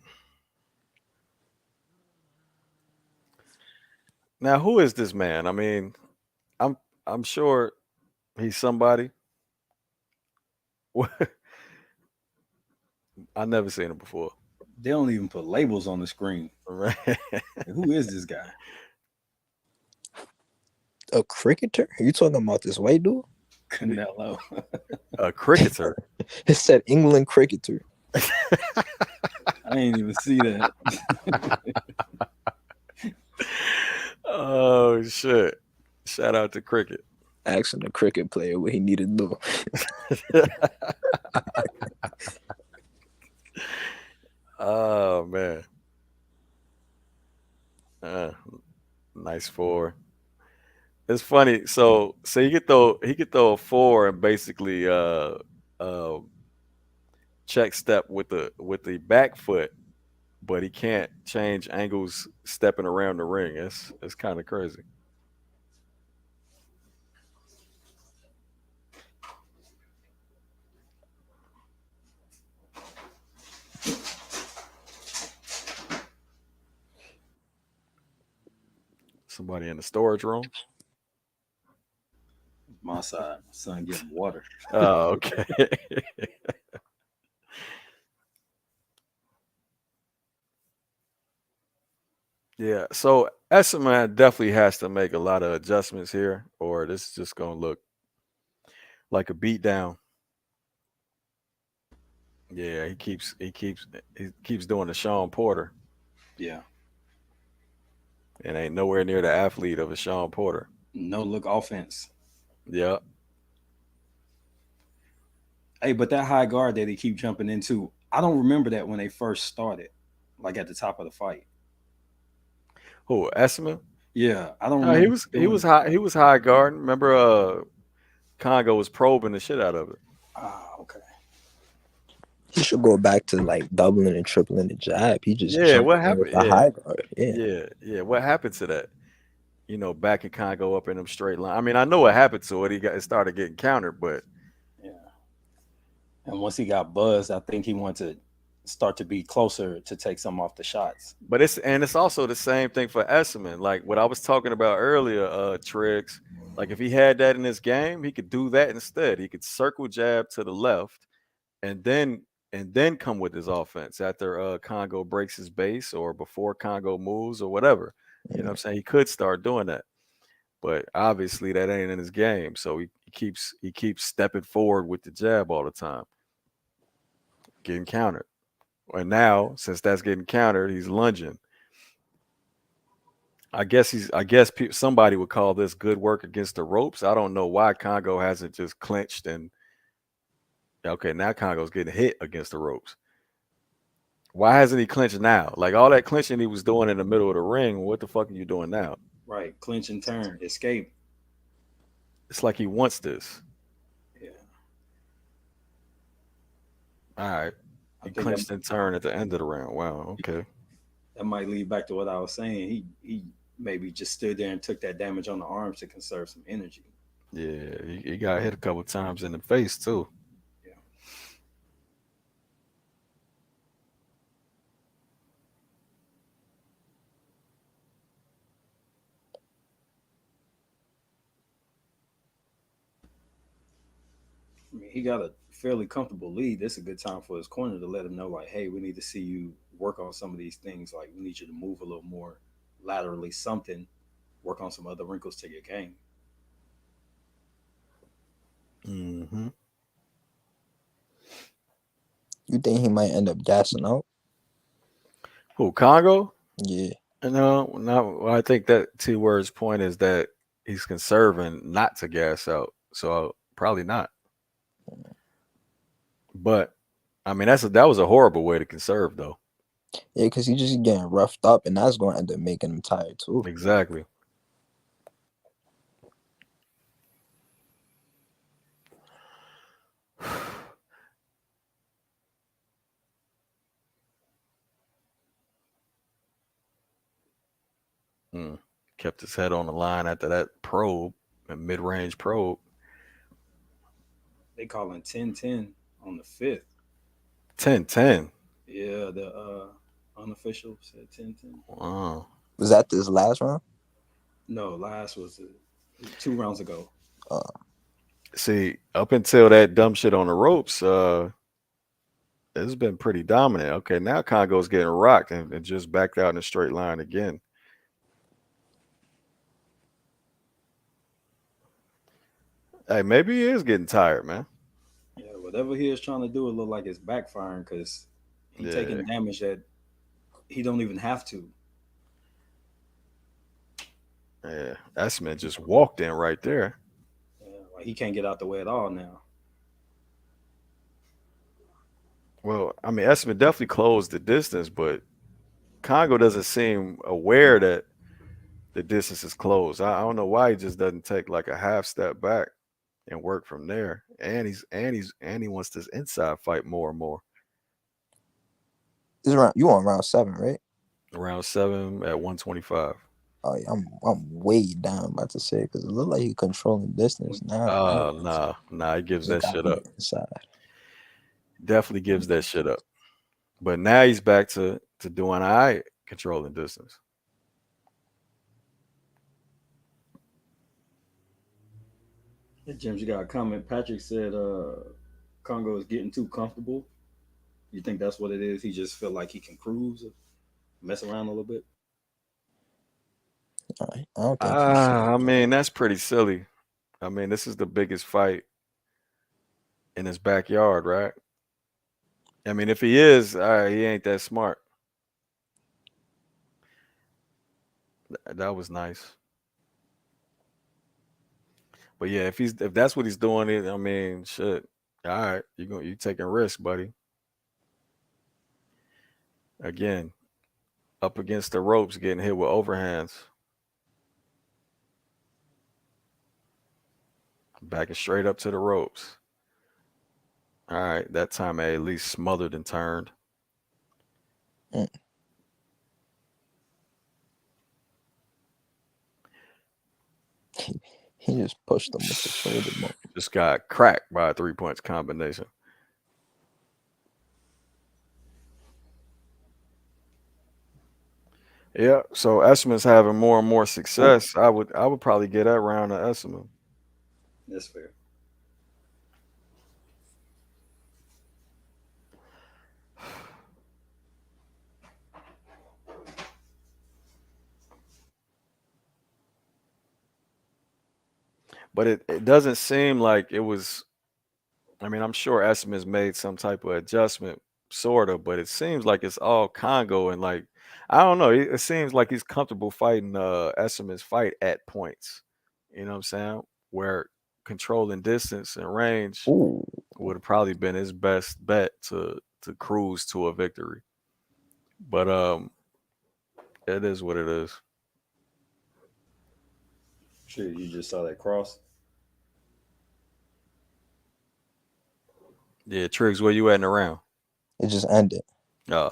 Now, who is this man? I mean, I'm I'm sure he's somebody. I never seen him before. They don't even put labels on the screen. Right? Who is this guy? A cricketer? Are you talking about this white dude? Canelo. A cricketer. It said England cricketer. I didn't even see that. Oh shit! Shout out to cricket. Asking a cricket player what he needed to do. Oh man. Nice four. It's funny. So he could throw a four and basically uh check step with the back foot, but he can't change angles stepping around the ring. It's kind of crazy. Somebody in the storage room. My side, son, getting water. Oh, okay. Yeah. So Esserman definitely has to make a lot of adjustments here, or this is just gonna look like a beatdown. Yeah, he keeps doing the Sean Porter, Yeah. and ain't nowhere near the athlete of a Sean Porter. No look offense. Yeah. Hey, but that high guard that they keep jumping into, I don't remember that when they first started, like at the top of the fight. Who Esserman? Yeah, I don't He remember was he doing was it. high he was high guard. Remember Congo was probing the shit out of it. Ah, okay. He should go back to like doubling and tripling the jab. He just Yeah, jumped what in with happened? the Yeah. high guard. Yeah. Yeah, yeah. What happened to that? backing Congo up in them straight line. I mean, I know what happened to it. It started getting countered, but Yeah. And once he got buzzed, I think he wanted to start to be closer to take some off the shots. it's also the same thing for Esserman. Like what I was talking about earlier, Triggs. Like if he had that in his game, he could do that instead. He could circle jab to the left and then come with his offense after Congo breaks his base or before Congo moves or whatever. You know what I'm saying? He could start doing that. But obviously that ain't in his game. So he keeps stepping forward with the jab all the time, getting countered. And now, since that's getting countered, he's lunging. Somebody would call this good work against the ropes. I don't know why Congo hasn't just clinched and okay, now Congo's getting hit against the ropes. Why hasn't he clinched now? Like all that clinching he was doing in the middle of the ring, what the fuck are you doing now? Right. Clinch and turn. Escape. It's like he wants this. Yeah. All right. He I think clinched and turned at the end of the round. Wow. Okay. that might lead back to what I was saying. He maybe just stood there and took that damage on the arms to conserve some energy. Yeah. He got hit a couple times in the face too. Yeah. I mean, he got a fairly comfortable lead. This is a good time for his corner to let him know, like, hey, we need to see you work on some of these things. Like, we need you to move a little more laterally, something, work on some other wrinkles to your game. Mm-hmm. You think he might end up gassing out? Who, Congo? Yeah. No. I think that T Word's point is that he's conserving not to gas out. So probably not. But I mean that was a horrible way to conserve though. Yeah, because he's just getting roughed up, and that's going to end up making him tired too. Exactly. Kept his head on the line after that probe, a mid-range probe. They calling 10-10 on the 5th. 10-10. Yeah, the unofficial said 10-10. Wow. Was that this last round? No, last was 2 rounds ago. See, up until that dumb shit on the ropes, it's been pretty dominant. Okay, now Congo's getting rocked and just backed out in a straight line again. Hey, maybe he is getting tired, man. Yeah, whatever he is trying to do, it look like it's backfiring because he's taking damage that he don't even have to. Yeah, Esserman just walked in right there. Yeah, like he can't get out the way at all now. Well, I mean, Esserman definitely closed the distance, but Congo doesn't seem aware that the distance is closed. I don't know why he just doesn't take like a half step back and work from there. And he wants this inside fight more and more. You on round 7, right? Round 7 at 125. Oh yeah, I'm way down. About to say because it looked like he controlling distance now. Nah, he gives that shit up. Inside. Definitely gives that shit up. But now he's back to doing all right, controlling distance. Hey, James, you got a comment. Patrick said Congo is getting too comfortable. You think that's what it is? He just feel like he can cruise, mess around a little bit. I don't think. I mean, that's pretty silly. I mean, this is the biggest fight in his backyard, right? I mean, if he is, all right, he ain't that smart. That was nice. But yeah, if that's what he's doing, I mean, shit. All right, you taking risk, buddy. Again, up against the ropes, getting hit with overhands. Backing straight up to the ropes. All right, that time I at least smothered and turned. He just pushed him with the shoulder bump. Just got cracked by a 3 punch combination. Yeah, so Esserman's having more and more success. I would probably get that round to Esserman. That's fair. But it doesn't seem like it was. I mean, I'm sure Esserman's made some type of adjustment, sort of, but it seems like it's all Congo and like I don't know. It seems like he's comfortable fighting Esserman's fight at points. You know what I'm saying? Where controlling distance and range Ooh, would have probably been his best bet to cruise to a victory. But it is what it is. Shit, you just saw that cross. Yeah, Triggs, where you at in the round? it just ended. Uh,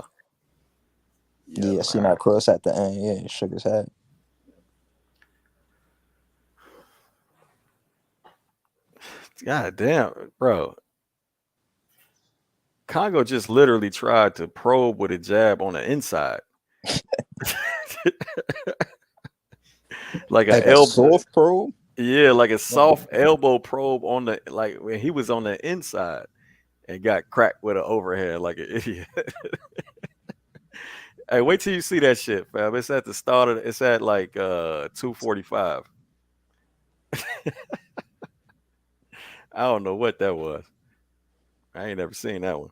Yeah, see alright. that cross at the end. Yeah, he shook his head. God damn, bro. Congo just literally tried to probe with a jab on the inside. Like Like a a elbow. soft probe. Yeah, like a soft elbow probe on the like when he was on the inside and got cracked with an overhead like an idiot. Hey, wait till you see that shit, fam. It's at the start of it's at like 2:45. I don't know what that was. I ain't never seen that one.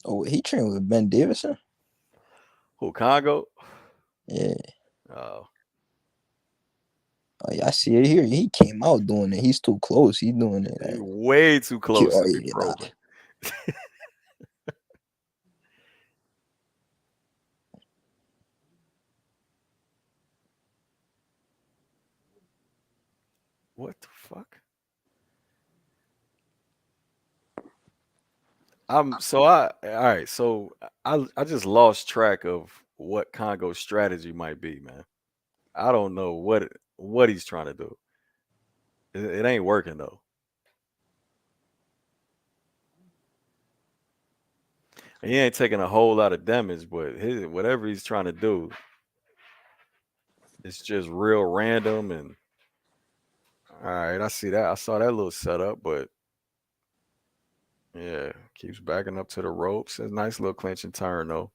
Oh, he trained with Ben Davison. Who Congo? Yeah. Oh, Oh, yeah, I see it here. He came out doing it. He's too close. He's doing it. he Like, way too close oh, to be yeah, probing. What the fuck? All right, so I just lost track of what Congo's strategy might be, man. I don't know what he's trying to do. It ain't working though. He ain't taking a whole lot of damage, but whatever he's trying to do, it's just real random and all right, I see that. I saw that little setup, but yeah, keeps backing up to the ropes. It's a nice little clinch and turn though.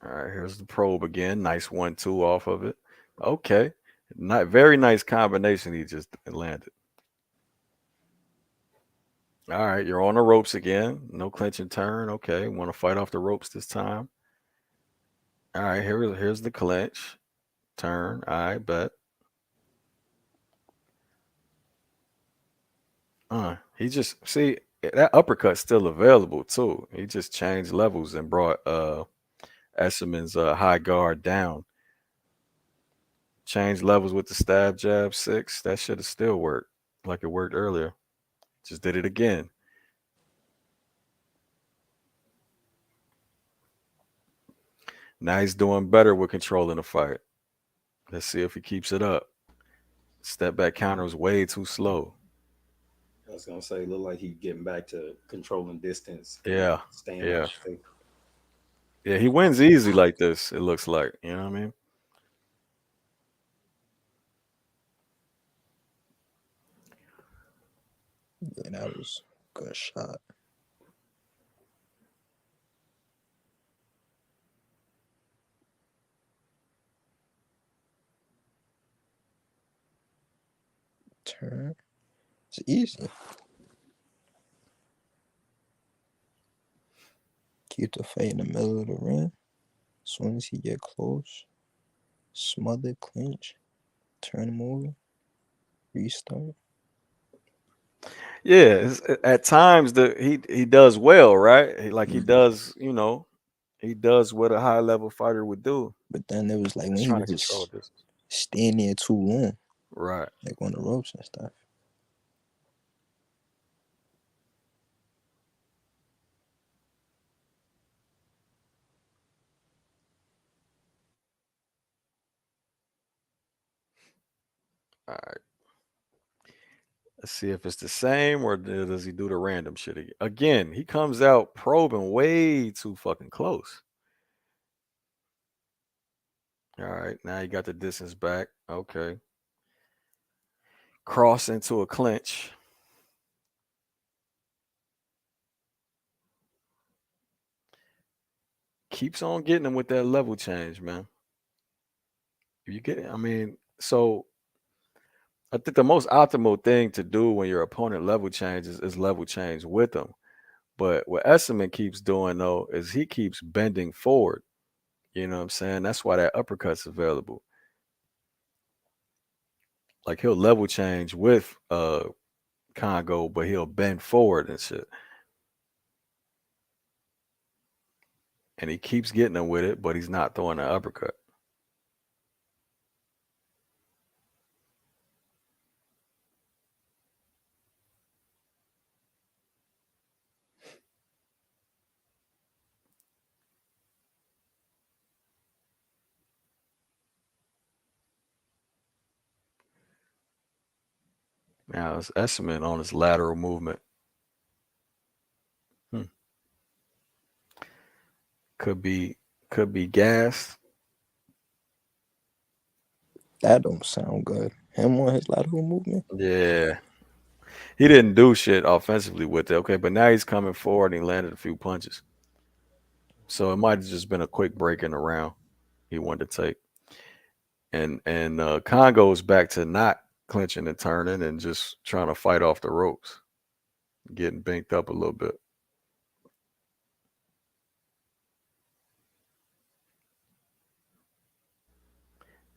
All right, here's the probe again. Nice 1-2 off of it. Okay. Not very nice combination he just landed. All right, you're on the ropes again. No clinch and turn. Okay, want to fight off the ropes this time. All right, here's the clinch. Turn. All right, bet. He just see that uppercut's still available too. He just changed levels and brought Esserman's high guard down. Changed levels with the stab jab 6. That should have still worked like it worked earlier. Just did it again. Now he's doing better with controlling the fight. Let's see if he keeps it up. Step back counter was way too slow. I was gonna say, look like he getting back to controlling distance. Yeah. Staying Yeah. out safe. Yeah, he wins easy like this, it looks like. You know what I mean? Yeah, that was a good shot. Turn. It's easy. Keep the fight in the middle of the ring. As soon as he get close, smother, clinch, turn him over, restart. Yeah, at times he does well, right? He does, he does what a high level fighter would do. But then it was like when He's he trying was to control just this. staying there too long, Right. like on the ropes and stuff. All right. Let's see if it's the same or does he do the random shit again? Again, he comes out probing way too fucking close. All right. Now you got the distance back. Okay. Cross into a clinch. Keeps on getting him with that level change, man. You get it? I mean, so I think the most optimal thing to do when your opponent level changes is level change with them. But what Esserman keeps doing though is he keeps bending forward. You know what I'm saying? That's why that uppercut's available. Like he'll level change with Congo, but he'll bend forward and shit. And he keeps getting him with it, but he's not throwing an uppercut. Now it's Esserman on his lateral movement. Hmm. Could be gas. That don't sound good. Him on his lateral movement. Yeah. He didn't do shit offensively with it. Okay, but now he's coming forward and he landed a few punches. So it might have just been a quick break in the round he wanted to take. And Congo's back to not clinching and turning and just trying to fight off the ropes, getting banked up a little bit.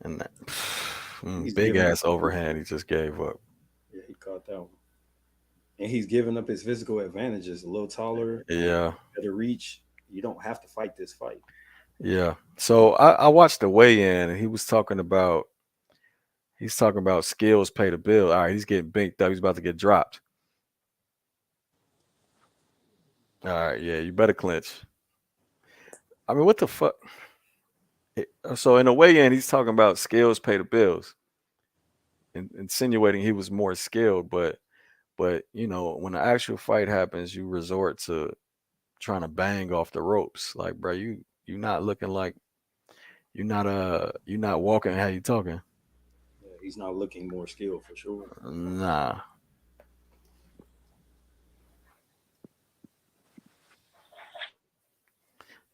And that He's big giving ass up. overhand he just gave up. Yeah, he caught that one. And he's giving up his physical advantages. A little taller, Yeah. better reach. You don't have to fight this fight. Yeah. So I watched the weigh-in and he's talking about skills pay the bill. All right, he's getting banked up. He's about to get dropped. All right, yeah, you better clinch. I mean, what the fuck? So in a weigh-in, he's talking about skills pay the bills, insinuating he was more skilled. But you know, when the actual fight happens, you resort to trying to bang off the ropes. Like, bro, you not looking like you're not walking how you talking. Yeah, he's not looking more skilled for sure. Nah.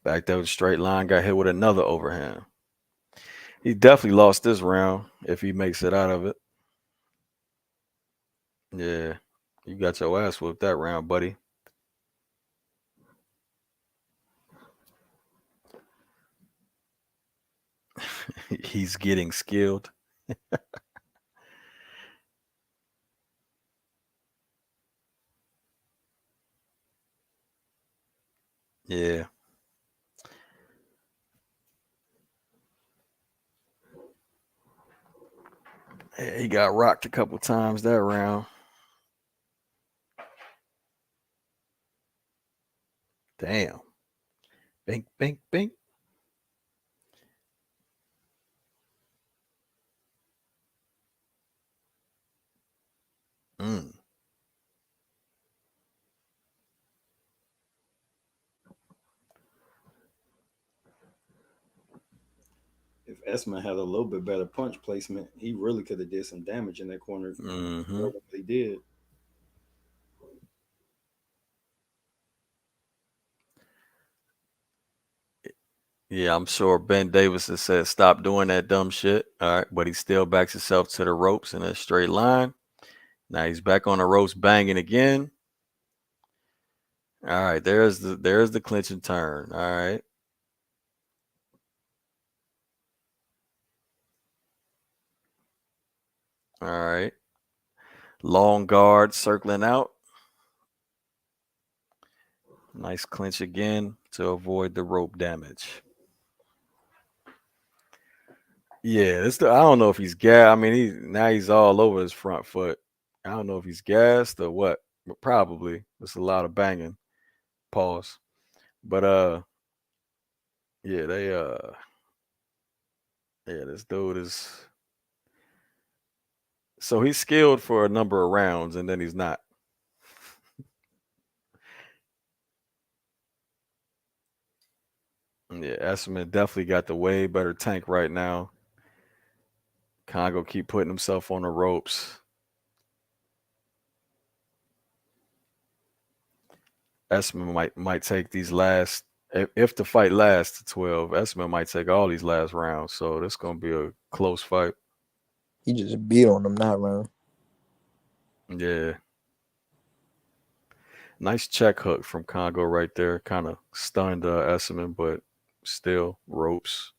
Back there with a straight line, got hit with another overhand. He definitely lost this round if he makes it out of it. Yeah. You got your ass whooped that round, buddy. He's getting skilled. Yeah. Yeah, he got rocked a couple times that round. Damn. Bink, bink, bink. Mm. If Esma had a little bit better punch placement, he really could have did some damage in that corner. Mm-hmm. More than he did. Yeah, I'm sure Ben Davis has said stop doing that dumb shit. All right, but he still backs himself to the ropes in a straight line. Now he's back on the ropes banging again. All right, there's the clinch and turn. All right. All right. Long guard circling out. Nice clinch again to avoid the rope damage. Yeah, I don't know if he's gas. I mean, he's all over his front foot. I don't know if he's gassed or what, but probably. It's a lot of banging. Pause. But yeah, this dude is So he's skilled for a number of rounds, and then he's not. Yeah, Esserman definitely got the way better tank right now. Congo keep putting himself on the ropes. Esserman might take these last if the fight lasts to 12. Esserman might take all these last rounds, so this gonna be a close fight. He just beat on him that round. Yeah. Nice check hook from Congo right there. Kind of stunned Esserman, but still ropes.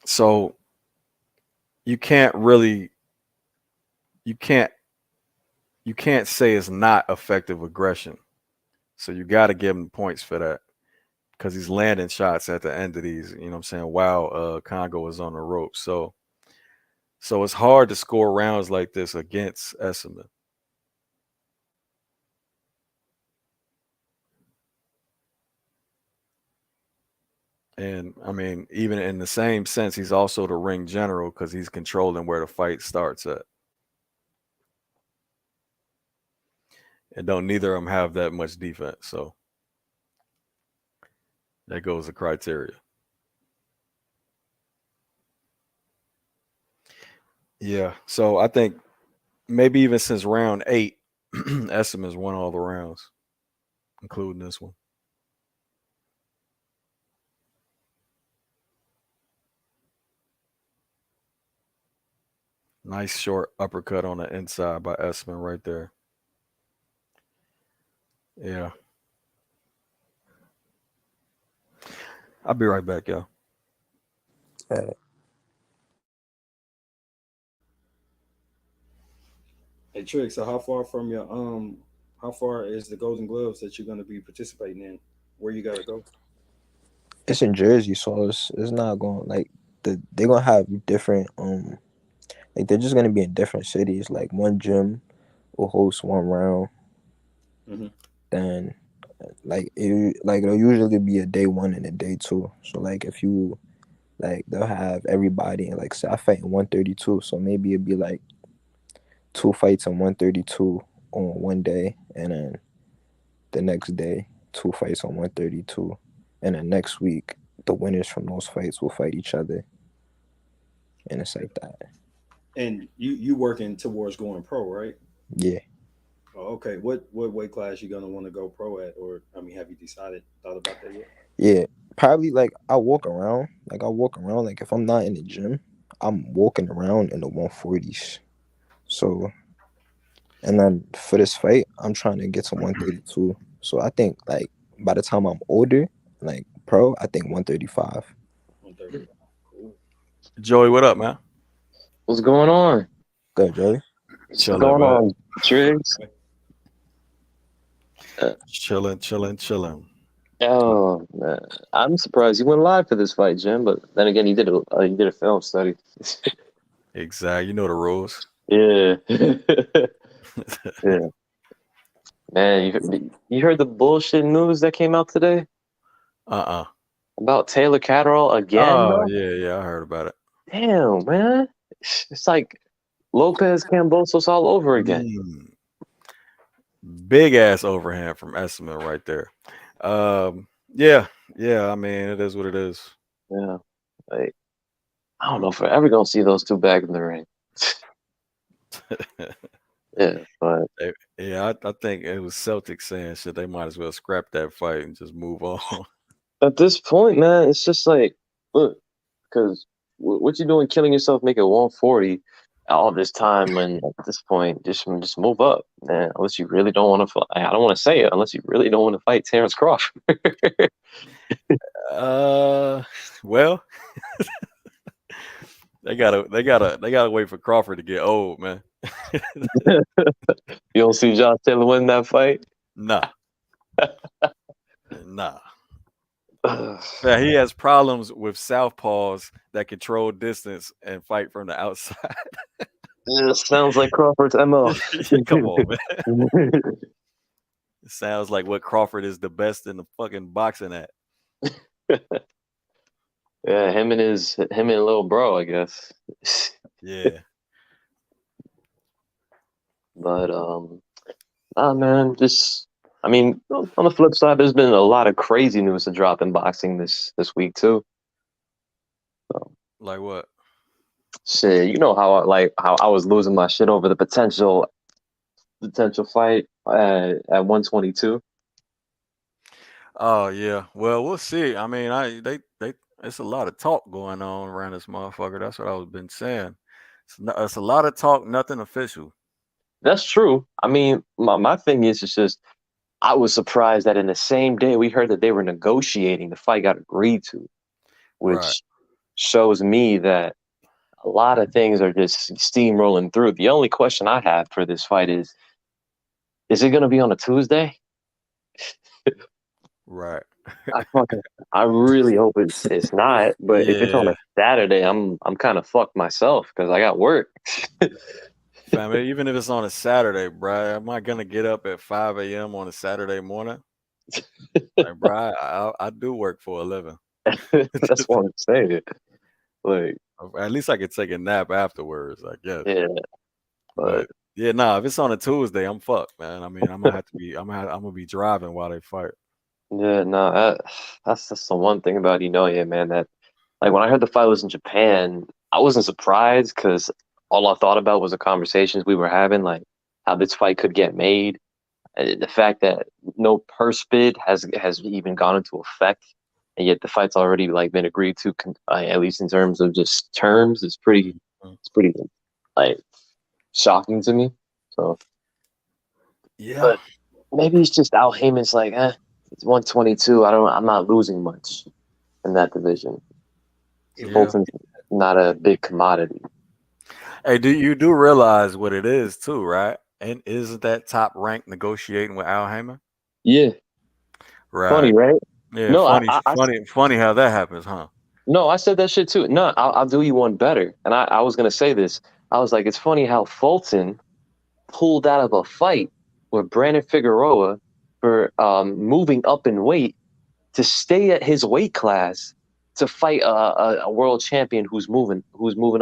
So you can't really you can't you can't say it's not effective aggression. So you got to give him points for that because he's landing shots at the end of these. You know what I'm saying? While Congo is on the ropes, so it's hard to score rounds like this against Esserman. And I mean, even in the same sense, he's also the ring general because he's controlling where the fight starts at. And don't neither of them have that much defense. So that goes the criteria. Yeah. So I think maybe even since round 8, Esserman's won all the rounds, including this one. Nice short uppercut on the inside by Esserman right there. Yeah. I'll be right back, y'all. Hey Trick, so how far is the Golden Gloves that you're gonna be participating in? Where you gotta go? It's in Jersey, so it's not going like they're gonna have different like they're just gonna be in different cities. Like one gym will host one round, Mm-hmm. then like it'll usually be a day 1 and a day 2. So like if you like they'll have everybody in like say I fight in 132, so maybe it'd be like 2 fights in 132 on one day, and then the next day 2 fights on 132, and then next week the winners from those fights will fight each other, and it's like that. And you working towards going pro, right? Yeah. Oh, okay. What weight class you gonna want to go pro at, or I mean, have you thought about that yet? Yeah, probably like I walk around. Like if I'm not in the gym, I'm walking around in the 140s. So, and then for this fight, I'm trying to get to 132. So I think like by the time I'm older, like pro, I think 135. 130. Cool. Joey, what up, man? What's going on? Good, Joey. What's Chilling, going man. on, Triggs? Chilling. Oh man, I'm surprised you went live for this fight, Jim. But then again, you did a film study. Exactly. You know the rules. Yeah, yeah. Man, you heard the bullshit news that came out today Uh-uh. about Taylor Catterall again, Oh, bro? yeah, I heard about it. Damn, man, it's like Lopez Cambosos all over again. Big ass overhand from Esserman right there. Yeah, I mean, it is what it is. Yeah, like I don't know if we're ever gonna see those two back in the ring. Yeah, but Yeah, I think it was Celtics saying shit. They might as well scrap that fight and just move on. at this point, man, it's just like, look, because what you doing, killing yourself, making 140 all this time, and at this point, just move up, man. Unless you really don't want to fight. I don't want to say it. Unless you really don't want to fight Terrence Crawford. Well, they gotta wait for Crawford to get old, man. You don't see Josh Taylor win that fight? Nah. Yeah, he has problems with southpaws that control distance and fight from the outside. It sounds like Crawford's MO. Come on, man. It sounds like what Crawford is the best in the fucking boxing at. Yeah, him and little bro, I guess. Yeah. But man, just I mean, on the flip side, there's been a lot of crazy news to drop in boxing this week too. So, Like what? shit, you know how I was losing my shit over the potential fight at 122. Oh yeah. Well, we'll see. I mean, they it's a lot of talk going on around this motherfucker. That's what I was been saying. It's a lot of talk, nothing official. That's true. I mean, my thing is it's just I was surprised that in the same day we heard that they were negotiating, the fight got agreed to, Right. which shows me that a lot of things are just steamrolling through. The only question I have for this fight is it going to be on a Tuesday? Right. I fucking, I really hope it's not. But if it's on Yeah. a Saturday, I'm kind of fucked myself because I got work. Fam, even if it's on a Saturday, bruh, am I gonna get up at 5 a.m. on a Saturday morning? Like, bruh, I do work for a living. That's what I'm saying. Like, At least I could take a nap afterwards, I guess. yeah, but But yeah, nah, if it's on a Tuesday, I'm fucked, man. I mean, I'm gonna have to be, I'm gonna be driving while they fight. yeah, no, that's the one thing about Inoue, man. That like when I heard the fight was in Japan, I wasn't surprised because all I thought about was the conversations we were having, like how this fight could get made. The fact that no purse bid has even gone into effect, and yet the fight's already like been agreed to, at least in terms of just terms, Mhm. it's pretty like shocking to me. So, Yeah, but maybe it's just Al Heyman's like, it's 122. I'm not losing much in that division. yeah. Fulton's not a big commodity. Hey, do realize what it is too, right? And isn't that top rank negotiating with Al Heyman? Yeah, funny, Right. right? Yeah, No, funny how that happens, huh? no, I said that shit too. No, I'll do you one better. And I was gonna say this. I was like, it's funny how Fulton pulled out of a fight with Brandon Figueroa for moving up in weight to stay at his weight class to fight a world champion who's moving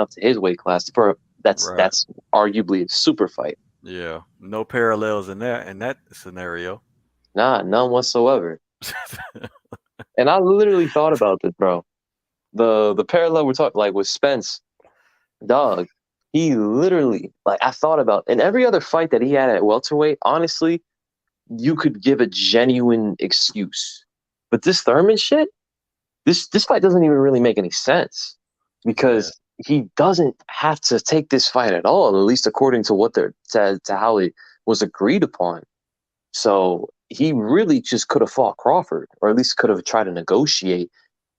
up to his weight class for Right. that's arguably a super fight. Yeah. No parallels in that scenario. Nah, none whatsoever. And I literally thought about this, bro. The parallel we're talking like with Spence, dog. He literally like I thought about in every other fight that he had at welterweight. Honestly, you could give a genuine excuse, but this Thurman shit, this fight doesn't even really make any sense Yeah. because he doesn't have to take this fight at all, at least according to what they're to how it was agreed upon. So he really just could have fought Crawford, or at least could have tried to negotiate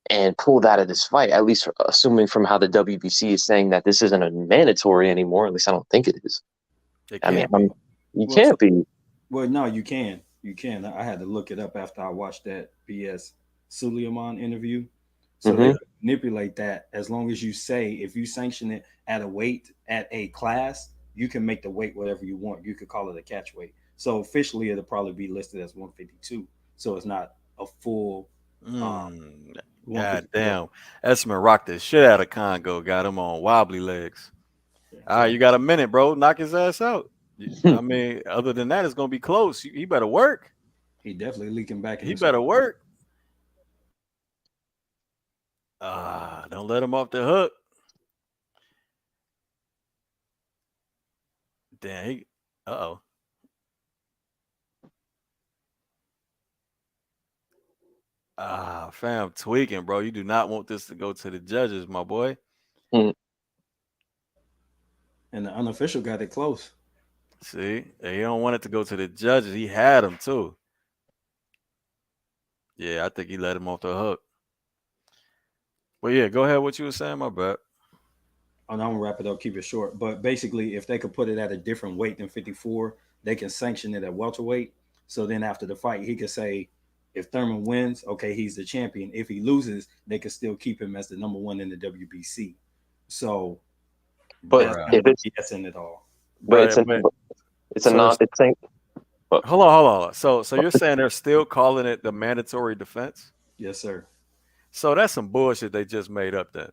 and pulled out of this fight. At least assuming from how the WBC is saying that this isn't a mandatory anymore. At least I don't think it is. It I mean, can't be. you Well, can't be. well, no, you can. You can. I had to look it up after I watched that BS Suleiman interview. So they Hmm. could manipulate that as long as you say if you sanction it at a weight at a class, you can make the weight whatever you want. You could call it a catch weight. So officially, it'll probably be listed as 152. So it's not a full Mm, God 154. damn. Esman rocked the shit out of Congo. Got him on wobbly legs. Yeah, All right, so you got a minute, bro. Knock his ass out. I mean, other than that, it's gonna be close. He better work. he definitely leaking back in He the better squad. work. Don't let him off the hook. Damn. Uh-oh. Fam, tweaking, bro. You do not want this to go to the judges, my boy. Hmm. And the unofficial got it close. See, he don't want it to go to the judges. He had him too. Yeah, I think he let him off the hook. But yeah, go ahead. What you were saying, my bad. And I'm gonna wrap it up, keep it short. But basically, if they could put it at a different weight than 54, they can sanction it at welterweight. So then after the fight, he could say, if Thurman wins, okay, he's the champion. If he loses, they could still keep him as the number one in the WBC. So But Bruh. if it's BS in it all. but it's Bruh, an but it's a so non there's it's saying but hold on. So you're saying they're still calling it the mandatory defense? Yes, sir. So that's some bullshit they just made up then. no,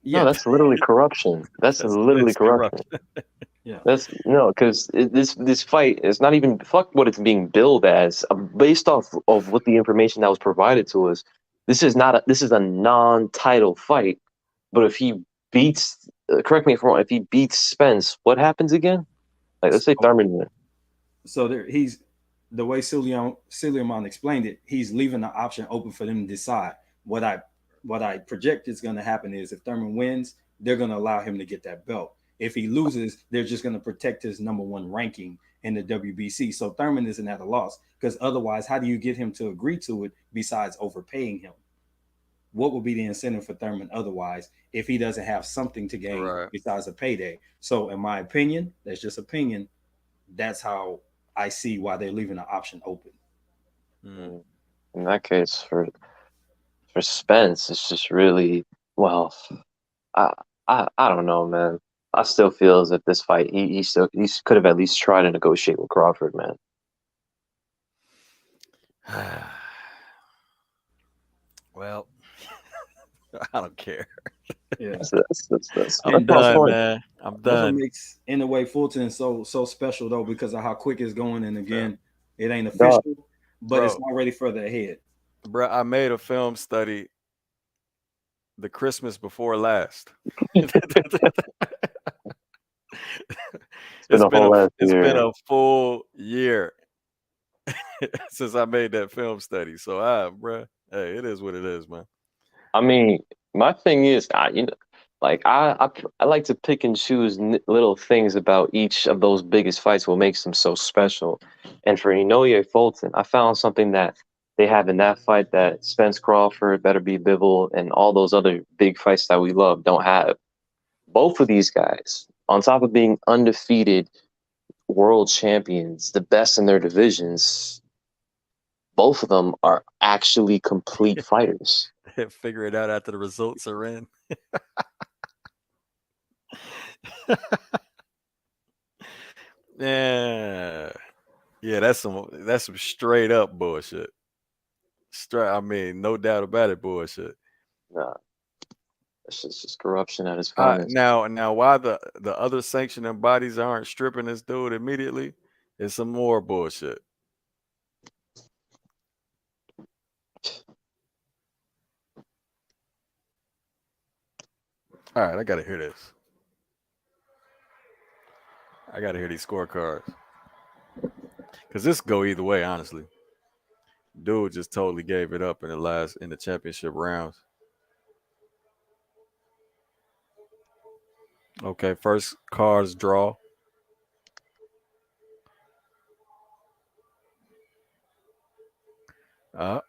Yeah, that's literally corruption. That's literally It's corruption. corrupt. yeah. That's no, because this fight is not even fuck what it's being billed as. Based off of what the information that was provided to us, this is a non-title fight. But if he beats, correct me if I'm wrong, if he beats Spence, what happens again? Like let's say So, Thurman wins. so there, he's the way Suleiman explained it. He's leaving the option open for them to decide. What I project is going to happen is if Thurman wins, they're going to allow him to get that belt. If he loses, they're just going to protect his number one ranking in the WBC. So Thurman isn't at a loss because otherwise, how do you get him to agree to it besides overpaying him? What would be the incentive for Thurman otherwise if he doesn't have something to gain Right. besides a payday? So, in my opinion, that's just opinion. That's how I see why they're leaving the option open. Mm. In that case, for Spence, it's just really well. I I don't know, man. I still feel as if this fight, he could have at least tried to negotiate with Crawford, man. Well, I don't care. Yeah, That's I'm my done, point. man. I'm that's what done. makes in a way Fulton so special though because of how quick it's going. And Yeah. again, it ain't Dog, official, but it's Bro, already further ahead. bro, I made a film study the Christmas before last. it's it's been a been whole last it's been year. a full year since I made that film study. So bro, hey, it is what it is, man. I mean, my thing is, like I like to pick and choose little things about each of those biggest fights, what makes them so special. And for Inoue Fulton, I found something that they have in that fight that Spence Crawford, Better Be Bivol, and all those other big fights that we love don't have. Both of these guys, on top of being undefeated world champions, the best in their divisions, both of them are actually complete fighters. Figure it out after the results are in. Yeah. Yeah, that's some straight up bullshit. I mean, no doubt about it, bullshit. Nah, it's just corruption at its finest. Now, why the other sanctioning bodies aren't stripping this dude immediately is some more bullshit. All right, I gotta hear this. I gotta hear these scorecards because this go either way, honestly. Dude just totally gave it up in the championship rounds. Okay, first cards draw. Uh,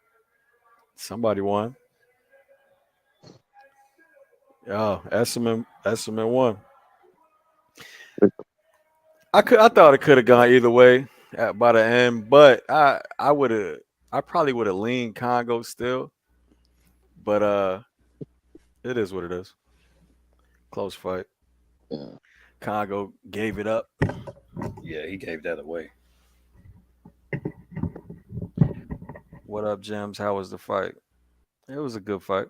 Somebody won. Oh, Esserman won. I thought it could have gone either way by the end, but I probably would have leaned Congo still, but it is what it is. Close fight. Yeah. Congo gave it up. Yeah, he gave that away. What up, Gems? How was the fight? It was a good fight.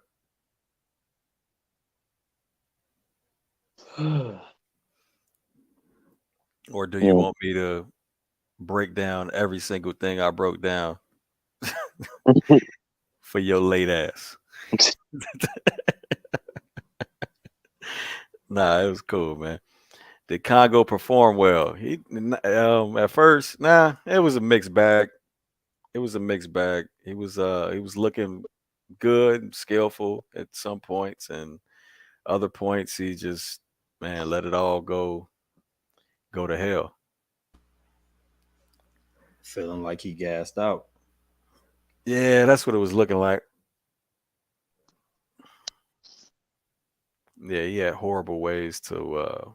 Or do you Yeah. want me to break down every single thing I broke down for your late ass? Nah, it was cool, man. Did Congo perform well? He at first, nah, it was a mixed bag. It was a mixed bag. He was looking good, skillful at some points, and other points he just let it all go to hell. Feeling like he gassed out. Yeah, that's what it was looking like. Yeah, he had horrible ways to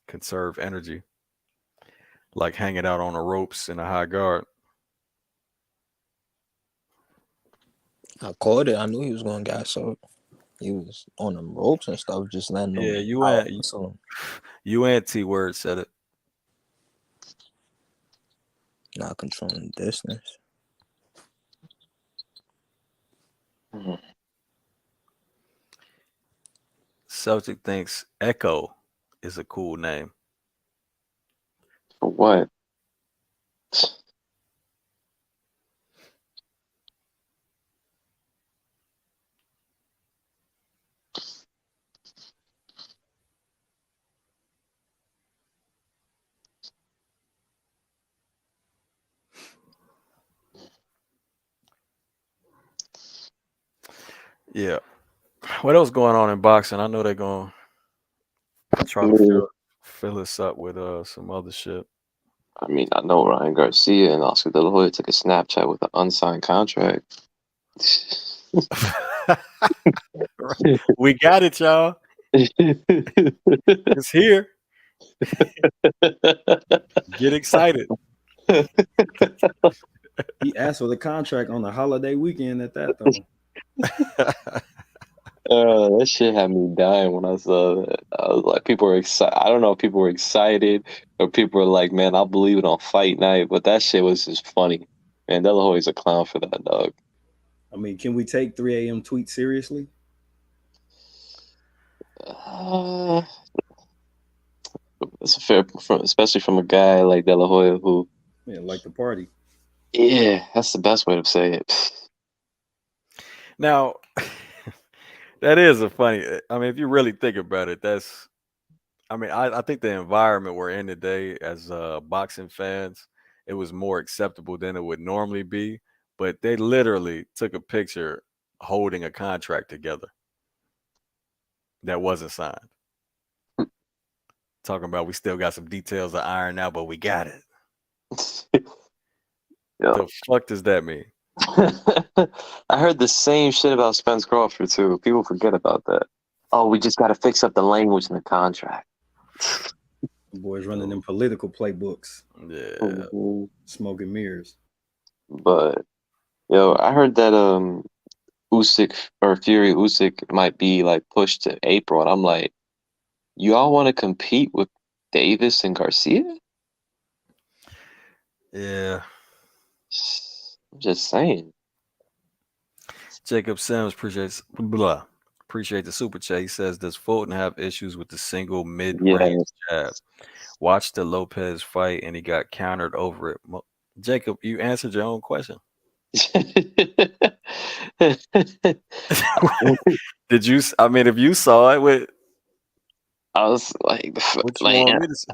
conserve energy, like hanging out on the ropes in a high guard. I called it. I knew he was going to gas out. He was on them ropes and stuff, just letting them. Yeah, you and T Word said it. Not controlling distance. Celtic thinks Echo is a cool name. For what? Yeah. What else going on in boxing? I know they're going to try to fill us up with some other shit. I mean, I know Ryan Garcia and Oscar De La Hoya took a Snapchat with an unsigned contract. We got it, y'all. It's here. Get excited. He asked for the contract on the holiday weekend at that, though. That shit had me dying when I saw that. I was like, people were excited. I don't know if people were excited or people were like, man, I'll believe it on fight night. But that shit was just funny. Man, De La Hoya's a clown for that, dog. I mean, can we take 3 a.m. tweets seriously? That's a fair, especially from a guy like De La Hoya who, Yeah, like the party. yeah, that's the best way to say it. Now, that is a funny. I mean, if you really think about it, that's. I mean, I think the environment we're in today as boxing fans, it was more acceptable than it would normally be. But they literally took a picture holding a contract together that wasn't signed. Talking about we still got some details to iron out, but we got it. The fuck does that mean? I heard the same shit about Spence Crawford too. People forget about that. Oh, we just got to fix up the language in the contract. The boys running them political playbooks. Yeah. Smoking mirrors. But yo, I heard that Usyk or Fury Usyk might be like pushed to April, and I'm like, you all want to compete with Davis and Garcia? Yeah. I'm just saying. Jacob Sims appreciate the super chat. He says, does Fulton have issues with the single mid-range jab? Watch the Lopez fight and he got countered over it. Jacob, you answered your own question. Did you? I mean, if you saw it, I was like, what you want me to say?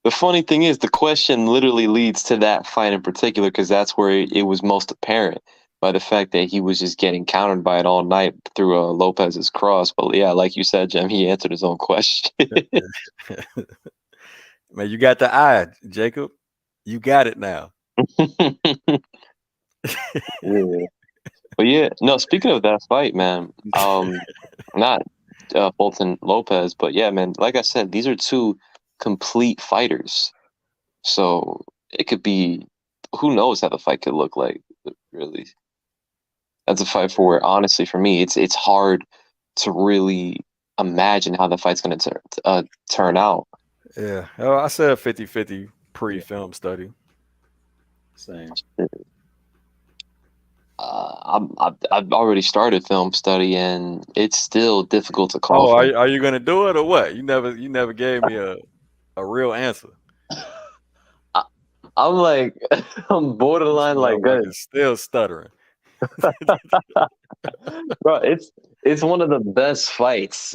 The funny thing is, the question literally leads to that fight in particular because that's where it was most apparent by the fact that he was just getting countered by it all night through Lopez's cross. But yeah, like you said, Jim, he answered his own question. Man, you got the eye, Jacob. You got it now. Yeah. But yeah, no, speaking of that fight, man, not Fulton Lopez, but yeah, man, like I said, these are two complete fighters. So it could be, who knows how the fight could look like, really. That's a fight for where, honestly, for me, it's hard to really imagine how the fight's going to turn out. Yeah. Oh, I said 50-50 pre-film study. Same. I've already started film study, and it's still difficult to call. Oh, are you going to do it or what? You never gave me a real answer. I'm like, I'm borderline like good. Still stuttering. Bro, it's one of the best fights.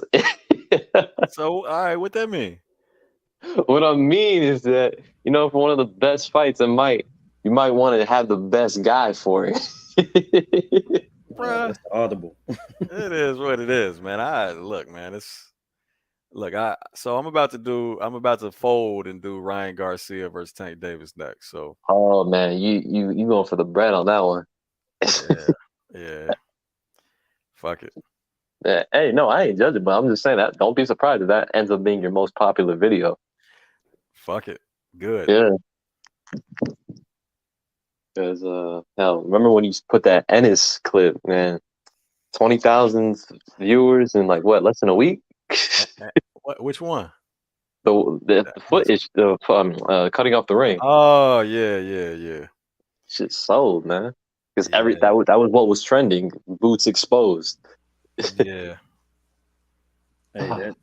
So, all right, what that mean? What I mean is that, for one of the best fights, you might want to have the best guy for it. Bruh. That's audible. It is what it is, man. So I'm about to fold and do Ryan Garcia versus Tank Davis next. So oh man, you going for the bread on that one. Yeah. Fuck it. Yeah, hey, no, I ain't judging, but I'm just saying that don't be surprised if that ends up being your most popular video. Fuck it. Good. Yeah. Because hell, remember when you put that Ennis clip, man? 20,000 viewers in like what, less than a week? What? Which one? The footage of cutting off the ring. Oh yeah. Shit sold, man. Because Yeah. that was what was trending. Boots exposed. Yeah. Hey, that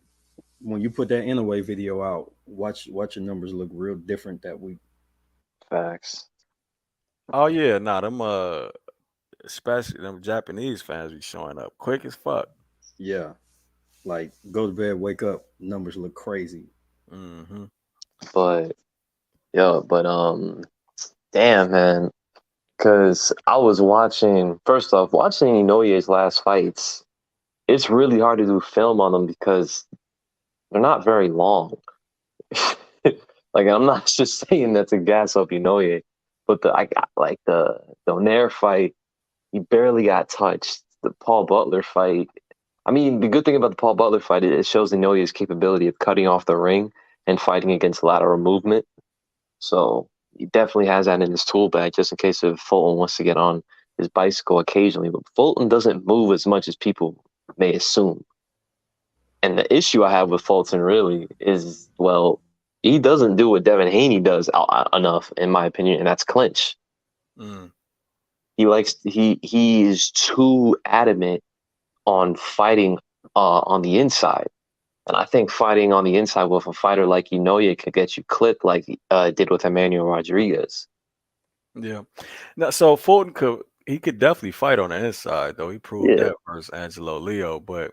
when you put that Inaway video out, watch your numbers look real different that week. Facts. Oh yeah, nah, them especially them Japanese fans be showing up quick as fuck. Yeah, like go to bed, wake up, numbers look crazy. Mm-hmm. But damn, man. Because I was watching, first off, watching Inoye's last fights. It's really hard to do film on them because they're not very long. Like, I'm not just saying that to gas up Inoue, but I got like the Donaire fight, he barely got touched. The Paul Butler fight. I mean, the good thing about the Paul Butler fight is it shows Inouye's capability of cutting off the ring and fighting against lateral movement. So he definitely has that in his tool bag just in case if Fulton wants to get on his bicycle occasionally. But Fulton doesn't move as much as people may assume. And the issue I have with Fulton really is, well, he doesn't do what Devin Haney does enough, in my opinion, and that's clinch. Mm. He is too adamant on fighting on the inside. And I think fighting on the inside with a fighter like Inoue could get you clipped like it did with Emmanuel Rodriguez. Yeah. Now, so Fulton could definitely fight on the inside though. He proved Yeah. that versus Angelo Leo, but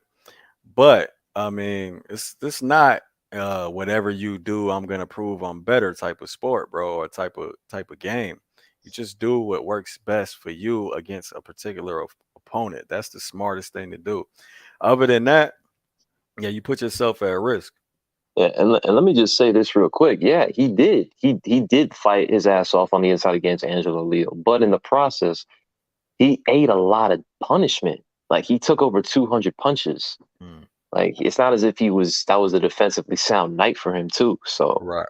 I mean, it's not whatever you do, I'm gonna prove I'm better type of sport, bro, or type of game. You just do what works best for you against a particular opponent. That's the smartest thing to do. Other than that, yeah, you put yourself at risk. Yeah, and let me just say this real quick. Yeah, he did. He did fight his ass off on the inside against Angelo Leo, but in the process, he ate a lot of punishment. Like he took over 200 punches. Mm. Like it's not as if that was a defensively sound night for him too. So Right.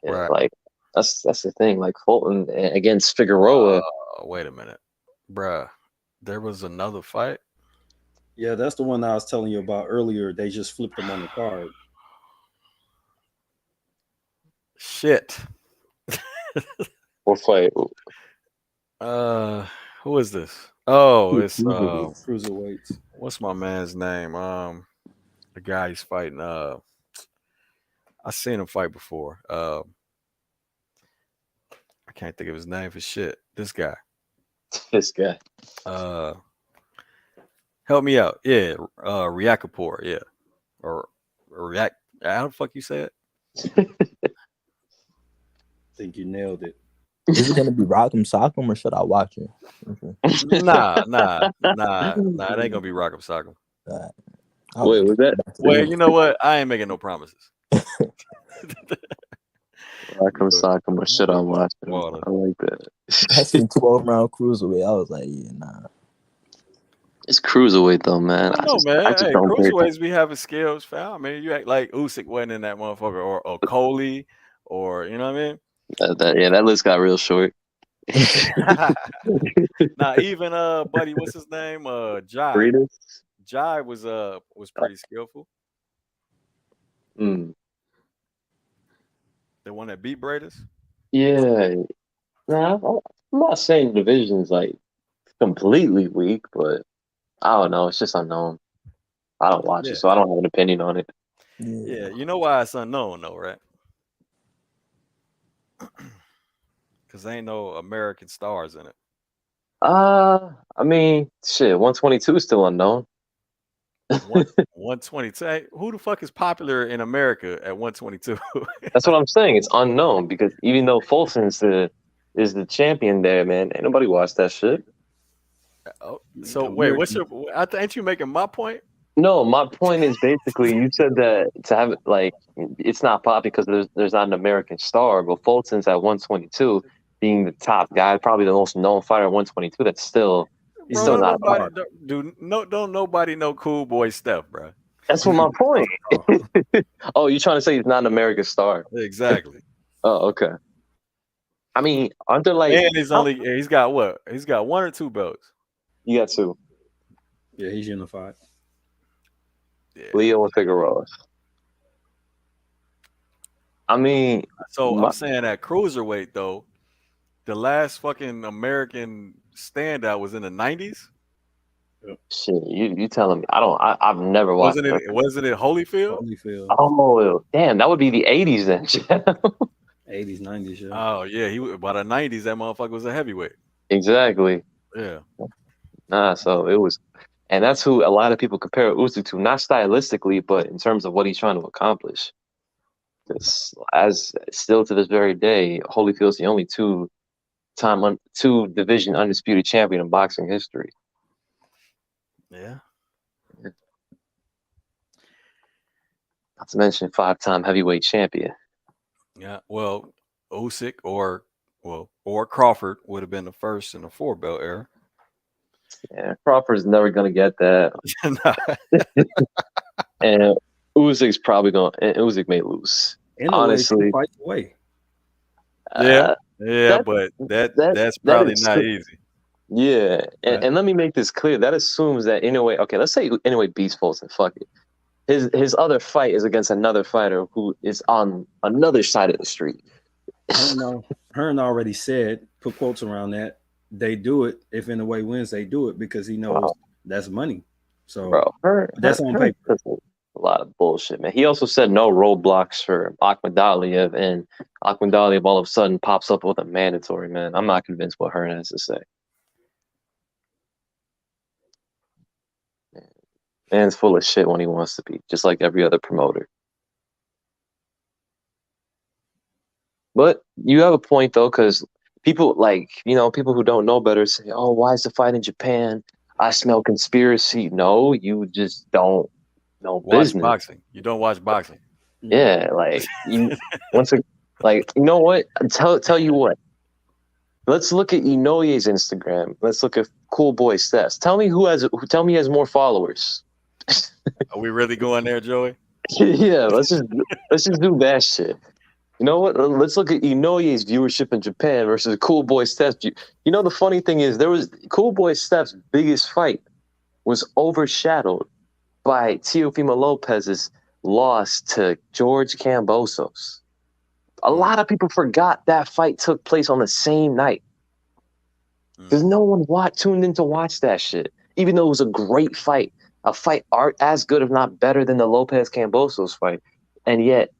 yeah, Right. like that's the thing. Like Fulton against Figueroa. Wait a minute, bruh. There was another fight. Yeah, that's the one I was telling you about earlier. They just flipped them on the card. Shit. What fight? Who is this? Oh, it's Cruiserweights. what's my man's name? The guy he's fighting. I seen him fight before. I can't think of his name for shit. This guy. This guy. Help me out. Yeah, Riakapor. Yeah, or React. How the fuck you say it? Think you nailed it. Is it gonna be Rock'em Sock'em or should I watch it? Nah. It ain't gonna be Rock'em Sock'em. Wait, was that? Well, you know what? I ain't making no promises. Rock'em Sock'em or shit I'm watching. I like that. I seen 12-round cruiserweight. I was like, yeah, nah. It's cruiserweight though, man. I know, man. I just Hey, don't pay cruiserweights be having skills, fam. I mean, you act like Usyk wasn't in that motherfucker, or Coley, or you know what I mean? That list got real short. Now, even buddy, what's his name? Jai. Breeders? Jai was pretty skillful. Mm. The one that beat Bradis. Yeah. Nah, I'm not saying the division's like completely weak, but I don't know. It's just unknown. I don't watch it, so I don't have an opinion on it. Yeah, you know why it's unknown, though, right? Because there ain't no American stars in it. I mean, shit, 122 is still unknown. 122. Hey, who the fuck is popular in America at 122? That's what I'm saying. It's unknown because even though Folson's is the champion there, man, ain't nobody watched that shit. Oh, so wait, ain't you making my point? No, my point is basically you said that to have it like it's not pop because there's not an American star, but Fulton's at 122 being the top guy, probably the most known fighter at 122. That's still he's Bro, still not don't nobody know Cool Boy Steph, bro. That's what my point. Oh, you're trying to say he's not an American star? Exactly. Oh, okay. I mean, aren't there like? And he's got what? He's got one or two belts. You got two. Yeah, he's unified. Yeah. Leo and Figueroa. I mean, So my, I'm saying at cruiserweight though, the last fucking American standout was in the 90s. shit, you telling me? I've never watched Wasn't it. it? Wasn't it Holyfield? Holyfield, Oh, damn, that would be the 80s then. 80s, 90s, yeah. Oh yeah, by the 90s that motherfucker was a heavyweight. Exactly. Yeah. Nah, so it was, and that's who a lot of people compare Usyk to, not stylistically, but in terms of what he's trying to accomplish. 'Cause as still to this very day, Holyfield's the only two division undisputed champion in boxing history. Yeah. Not to mention 5-time heavyweight champion. Yeah. Well, Usyk or Crawford would have been the first in the 4-belt era. Yeah, Crawford's never gonna get that, and Usyk's probably gonna. And Usyk may lose. In a way, Honestly, two fights away. Yeah. uh, Yeah, that but that that's that probably is not easy. yeah. Right. And let me make this clear. That assumes that Inoue. Okay, let's say Inoue beats Fulton. Fuck it. His other fight is against another fighter who is on another side of the street. Hearn already said, put quotes around that. They do it if Inoue wins. They do it because he knows that's money. So, Bro, that's on paper. A lot of bullshit, man. He also said no roadblocks for Akhmadaliev, and Akhmadaliev all of a sudden pops up with a mandatory, man. I'm not convinced what Hearn has to say. Man's full of shit when he wants to be, just like every other promoter. But you have a point, though, because people, people who don't know better say, oh, why is the fight in Japan? I smell conspiracy. No, you just don't know Watch business. boxing. You don't watch boxing. Yeah, you know what? Tell you what. Let's look at Inouye's Instagram. Let's look at Cool Boy stats. Tell me who has more followers. Are we really going there, Joey? Yeah, let's just do that shit. You know what? Let's look at Inouye's viewership in Japan versus Cool Boy Steph's. You know, the funny thing is, Cool Boy Steph's biggest fight was overshadowed by Teofimo Lopez's loss to George Kambosos. A lot of people forgot that fight took place on the same night. Because no one tuned in to watch that shit, even though it was a great fight. A fight as good, if not better, than the Lopez Kambosos fight. And yet,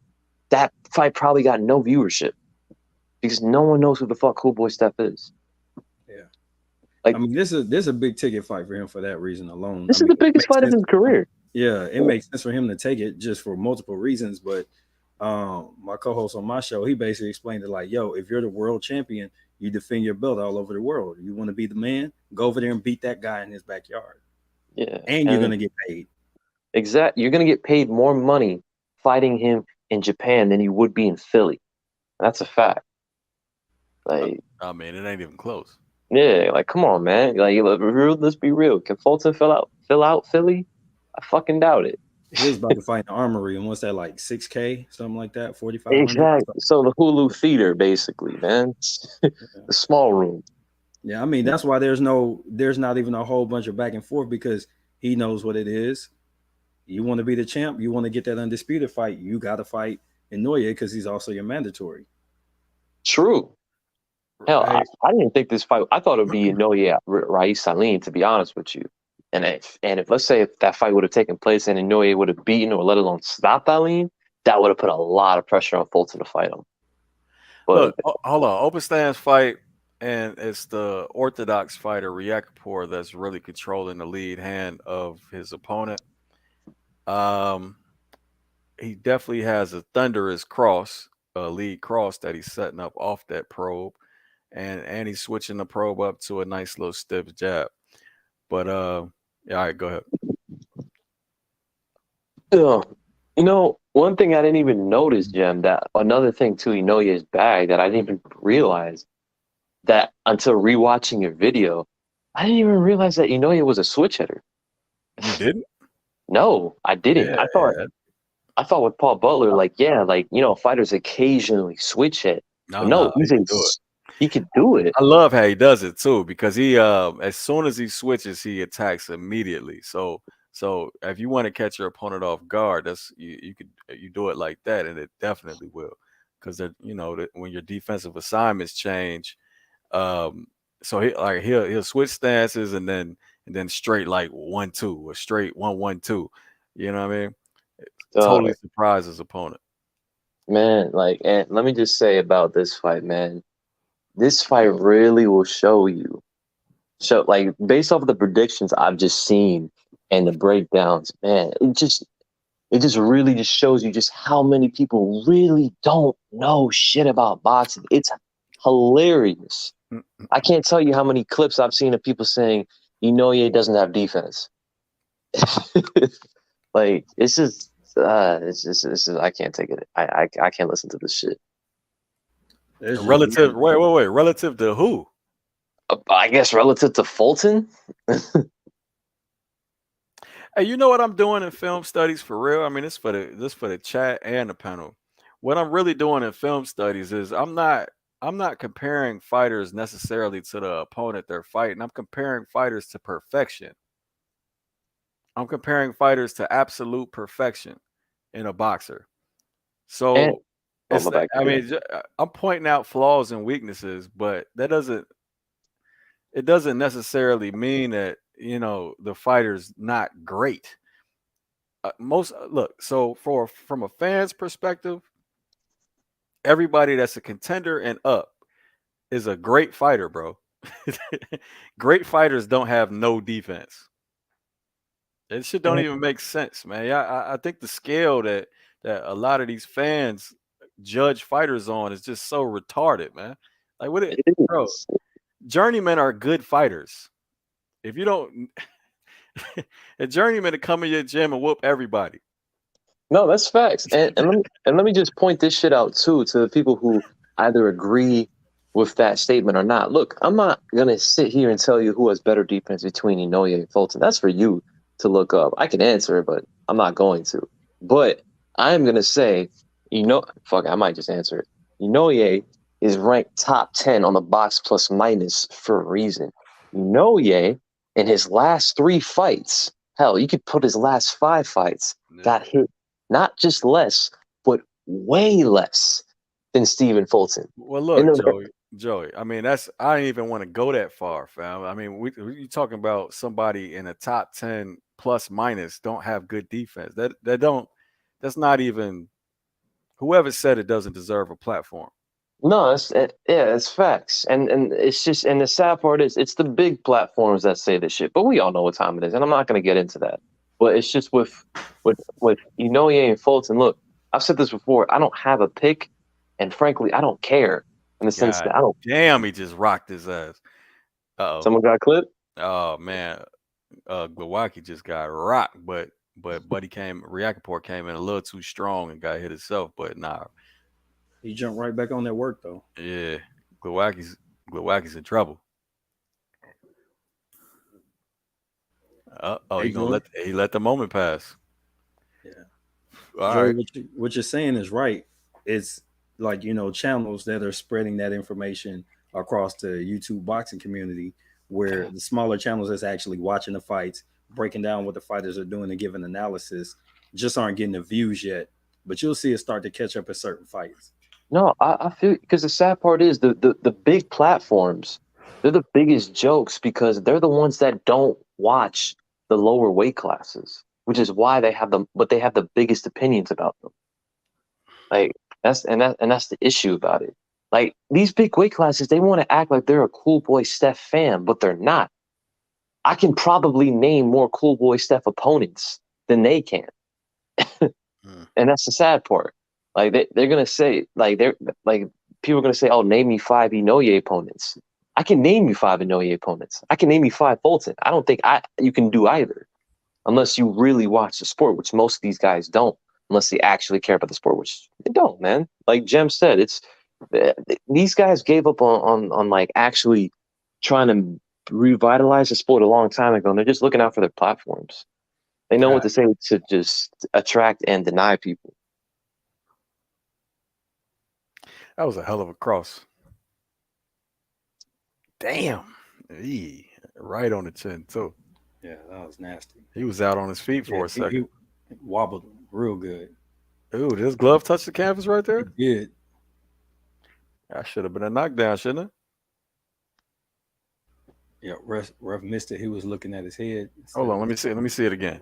that fight probably got no viewership because no one knows who the fuck Cool Boy Steph is. Yeah. Like, I mean, this is a big ticket fight for him for that reason alone. This is the biggest fight of his career. Yeah, it makes sense for him to take it just for multiple reasons. But my co-host on my show, he basically explained it like, yo, if you're the world champion, you defend your belt all over the world. You want to be the man, go over there and beat that guy in his backyard. Yeah. And you're going to get paid. Exactly. You're going to get paid more money fighting him in Japan than you would be in Philly. That's a fact. Like, I mean, it ain't even close. Yeah, like, come on, man. Like, let's be real. Can Fulton fill out Philly? I fucking doubt it. He was about to fight in the Armory, and what's that, like $6K, something like that, 4,500. Exactly. So the Hulu Theater, basically, man, the small room. Yeah, I mean that's why there's not even a whole bunch of back and forth because he knows what it is. You want to be the champ, you want to get that undisputed fight, you got to fight Inoue because he's also your mandatory. True. Hell, I didn't think this fight. I thought it would be Inoue Rais Salim, to be honest with you. And if let's say if that fight would have taken place and Inoue would have beaten or let alone stopped Alim, that would have put a lot of pressure on Fulton to fight him. But look, hold on, open stance fight, and it's the orthodox fighter Riakapor that's really controlling the lead hand of his opponent. He definitely has a thunderous cross, a lead cross that he's setting up off that probe, and he's switching the probe up to a nice little stiff jab. But yeah, all right, go ahead. You know, one thing I didn't even notice, Jem, that another thing to Inouye's bag that I didn't even realize that until rewatching your video, I didn't even realize that Inoue was a switch hitter. You didn't? No, I didn't. Yeah. I thought with Paul Butler, fighters occasionally switch hit. No, he's He could do it. I love how he does it too, because he as soon as he switches, he attacks immediately. So if you want to catch your opponent off guard, that's you do it like that, and it definitely will, because when your defensive assignments change, um, so he'll switch stances and then straight like 1-2 or straight 1-1-2. You know what I mean? Totally surprise his opponent. Man, like, and let me just say about this fight, man. This fight really will show you. So, like, based off of the predictions I've just seen and the breakdowns, man, it just really just shows you just how many people really don't know shit about boxing. It's hilarious. I can't tell you how many clips I've seen of people saying, Inoue doesn't have defense. Like, it's just I can't take it. I can't listen to this shit. Relative, wait, relative to who? I guess relative to Fulton. Hey, you know what I'm doing in film studies for real? I mean, this for the chat and the panel. What I'm really doing in film studies is I'm not comparing fighters necessarily to the opponent they're fighting. I'm comparing fighters to perfection. I'm comparing fighters to absolute perfection in a boxer. And So oh my bad. I mean, I'm pointing out flaws and weaknesses, but it doesn't necessarily mean that the fighter's not great. Look, so from a fan's perspective, everybody that's a contender and up is a great fighter, bro. Great fighters don't have no defense. It shit don't even make sense, man. Yeah, I think the scale that a lot of these fans judge fighters on is just so retarded, man. Like bro? Journeymen are good fighters. If you don't, a journeyman to come in your gym and whoop everybody. No, that's facts. And let me just point this shit out too to the people who either agree with that statement or not. Look, I'm not gonna sit here and tell you who has better defense between Inoue and Fulton. That's for you to look up. I can answer it, but I'm not going to. But I am gonna say, fuck, I might just answer it. Inoue is ranked top 10 on the box plus minus for a reason. Inoue, in his last 3 fights, hell, you could put his last 5 fights, got hit not just less, but way less than Stephen Fulton. Well, look, Joey. I mean, I don't even want to go that far, fam. I mean, you talking about somebody in a top 10 plus minus don't have good defense. That's not even, whoever said it doesn't deserve a platform. No, it's facts, and it's just, and the sad part is it's the big platforms that say this shit. But we all know what time it is, and I'm not going to get into that. But it's just with Inoue and Fulton. Look, I've said this before. I don't have a pick, and frankly, I don't care in the sense that I don't. Damn, he just rocked his ass. Someone got clipped. Oh man, Glowacki just got rocked, but Riakporhe came in a little too strong and got hit himself. But nah, he jumped right back on that work though. Yeah, Glowacki's in trouble. He let the moment pass. Yeah. All Joey, right. what you're saying is right. It's like, channels that are spreading that information across the YouTube boxing community, where the smaller channels that's actually watching the fights, breaking down what the fighters are doing and giving analysis, just aren't getting the views yet. But you'll see it start to catch up in certain fights. No, I feel, because the sad part is the big platforms, they're the biggest jokes because they're the ones that don't watch the lower weight classes, which is why they have the biggest opinions about them. Like that's the issue about it. Like these big weight classes, they want to act like they're a Cool Boy Steph fan, but they're not. I can probably name more Cool Boy Steph opponents than they can. And that's the sad part. Like they're gonna say, people are gonna say, "Oh, name me 5 Inoue opponents." I can name you 5 Inoue opponents. I can name you 5 Fulton. I don't think you can do either, unless you really watch the sport, which most of these guys don't, unless they actually care about the sport, which they don't, man. Like Jem said, these guys gave up on like actually trying to revitalize the sport a long time ago, and they're just looking out for their platforms. They know what to say to just attract and deny people. That was a hell of a cross. Damn. Right on the chin, too. Yeah, that was nasty. He was out on his feet Yeah, for a second. he wobbled real good. Ooh, did his glove touch the canvas right He there? did. That should have been a knockdown, shouldn't it? Yeah, ref missed it. He was looking at his head. Hold on, let me see. Let me see it again.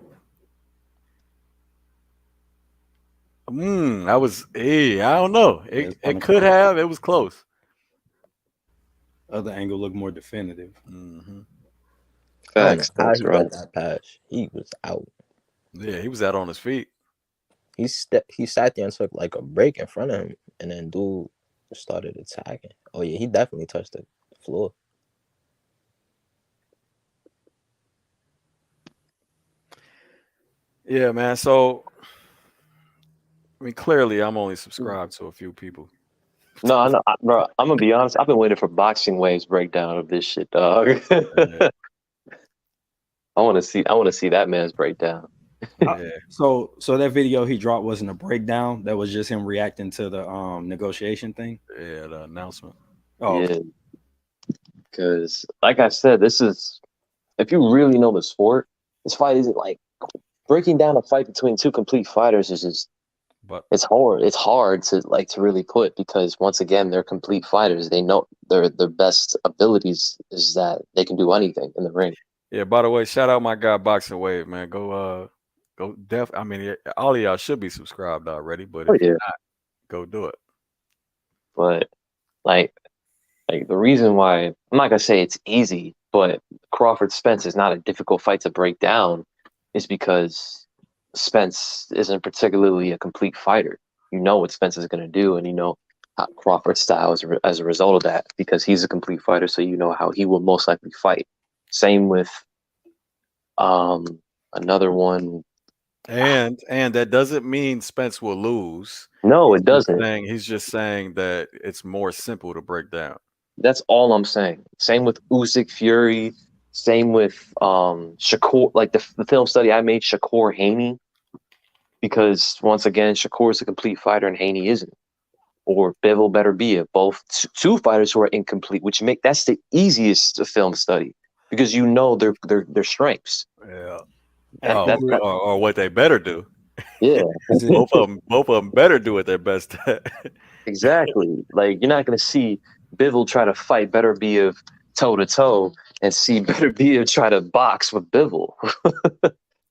I was. Hey, I don't know. Yeah, it's It kinda it could close. have. It was close. Other angle looked more definitive. Hmm. I don't know Facts. how That's he right. got that pass. He was out. Yeah, he was out on his feet. He sat there and took like a break in front of him, and then dude started attacking. Oh yeah, he definitely touched the floor. Yeah, man. So, I mean, clearly, I'm only subscribed to a few people. No, I know, bro. I'm gonna be honest. I've been waiting for Boxing Waves breakdown of this shit, dog. Yeah, I want to see. I want to see that man's breakdown. yeah. So that video he dropped wasn't a breakdown. That was just him reacting to the negotiation thing. Yeah, the announcement. Oh, Yeah, okay. because like I said, this is if you really know the sport, this fight isn't like breaking down a fight between two complete fighters is just But it's hard. It's hard to like to really put because once again, they're complete fighters. They know their best abilities is that they can do anything in the ring. yeah, by the way, shout out my guy Boxing Wave, man. Go I mean, all of y'all should be subscribed already, but Oh if you're yeah, not, go do it. but like like the reason why I'm not gonna say it's easy, but Crawford Spence is not a difficult fight to break down, is because Spence isn't particularly a complete fighter. You know what Spence is gonna do, and you know how Crawford's style as a result of that because he's a complete fighter, so you know how he will most likely fight. Same with um another one. And that doesn't mean Spence will lose. No, it doesn't. He's just saying that it's more simple to break down. That's all I'm saying. Same with Usyk Fury. Same with Shakur, like the film study I made, Shakur Haney, because once again, Shakur is a complete fighter and Haney isn't. Or Bivol Better be it. Both two fighters who are incomplete, which make that's the easiest to film study because you know their strengths. Yeah. Hey, Or what they better do. Yeah, is it, Both of them better do it their best. exactly. Like you're not gonna see Bivol try to fight Better be of toe to toe and see Better be of try to box with Bivol.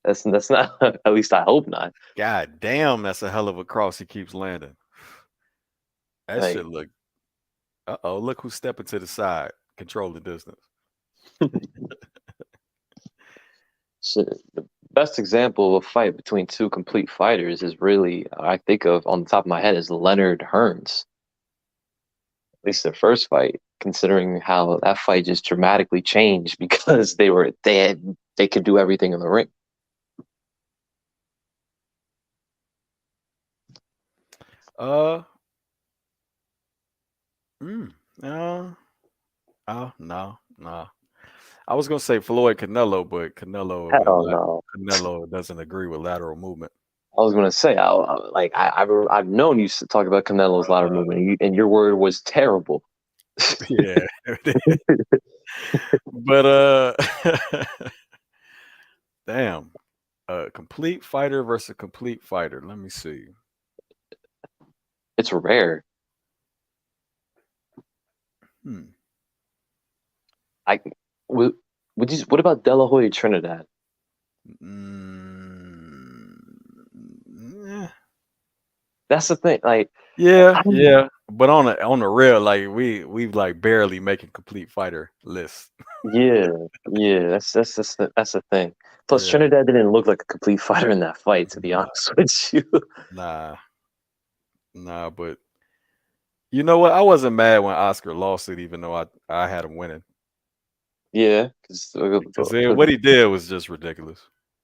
That's not. At least I hope not. God damn, that's a hell of a cross he keeps landing. That Like shit look. Look who's stepping to the side, control the distance. shit, the best example of a fight between two complete fighters is really I think of on the top of my head is Leonard Hearns. At least their first fight, considering how that fight just dramatically changed because they could do everything in the ring. Uh, mm, uh, oh no. I was gonna say Floyd Canelo, but Hell no. Canelo doesn't agree with lateral movement. I was gonna say, I've known you to talk about Canelo's lateral movement, and your word was terrible. Yeah, but damn, a complete fighter versus a complete fighter. Let me see. It's rare. Hmm. I would would you? What about De La Hoya Trinidad? Yeah, That's the thing. Like, yeah, I don't yeah. But on the real, like we've like barely making complete fighter lists. Yeah, yeah, that's the thing. Plus, Yeah, Trinidad didn't look like a complete fighter in that fight, to be nah, honest with you. nah, nah. But you know what? I wasn't mad when Oscar lost it, even though I had him winning Yeah, because because what he did was just ridiculous.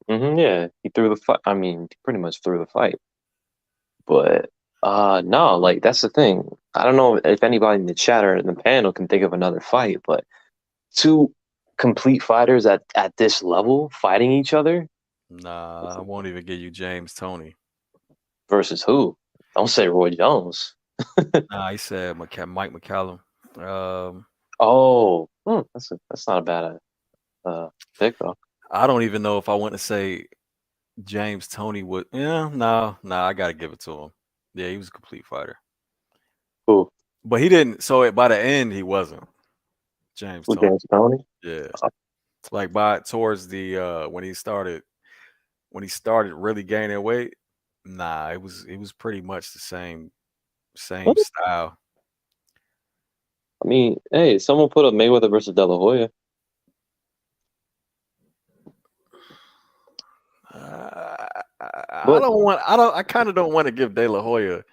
yeah, he threw the fight. I mean, he pretty much threw the fight. But no, like that's the thing. I don't know if anybody in the chat or in the panel can think of another fight, but two complete fighters at this level fighting each other Nah, I won't even give you James Tony. versus who? Don't say Roy Jones. Nah, he said Mike McCallum. Oh, that's not a bad pick though. I don't even know if I want to say James Tony would. Yeah, no, I gotta give it to him. Yeah, he was a complete fighter, Who? but he didn't. So by the end, he wasn't James Who? Tony. James Tony? Yeah, Oh, like by towards the when he started really gaining weight. Nah, it was pretty much the same what? style. I mean, hey, someone put up Mayweather versus De La Hoya. I But don't want. I kind of don't want to give De La Hoya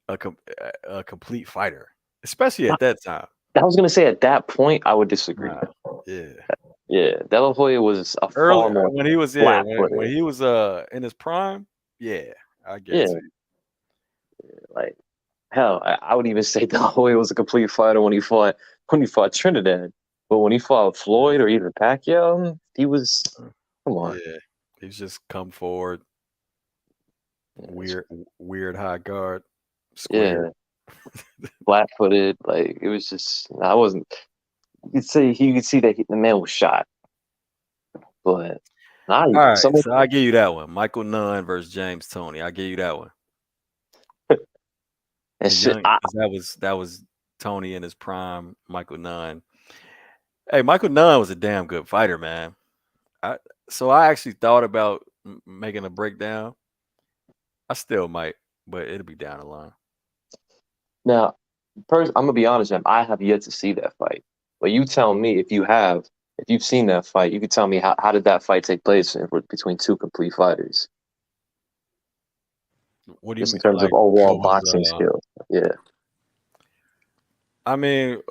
a complete fighter, especially I, at that time. I was gonna say at that point I would disagree. Nah, yeah. Yeah, De La Hoya was a Early far more when he was when flat-footed. he was in his prime, yeah, I get it. Yeah, like hell, I would even say De La Hoya was a complete fighter when he fought Trinidad. But when he fought Floyd or even Pacquiao, he was come on. Yeah, he's just come forward, Yeah, weird high guard, square. yeah, flat-footed. Like it was just I wasn't. You could see that the man was shot, but not All right, someone. so I give you that one. Michael Nunn versus James Tony. I give you that one. And The shit, young, 'cause that was Tony in his prime. Michael Nunn. Hey, Michael Nunn was a damn good fighter, man. I so I actually thought about making a breakdown. I still might, but it'll be down the line. now, first, I'm gonna be honest, man. I have yet to see that fight. But you tell me if you've seen that fight, you can tell me how did that fight take place between two complete fighters, What do you just in mean? terms of Like, overall what was? boxing skills. Yeah. I mean,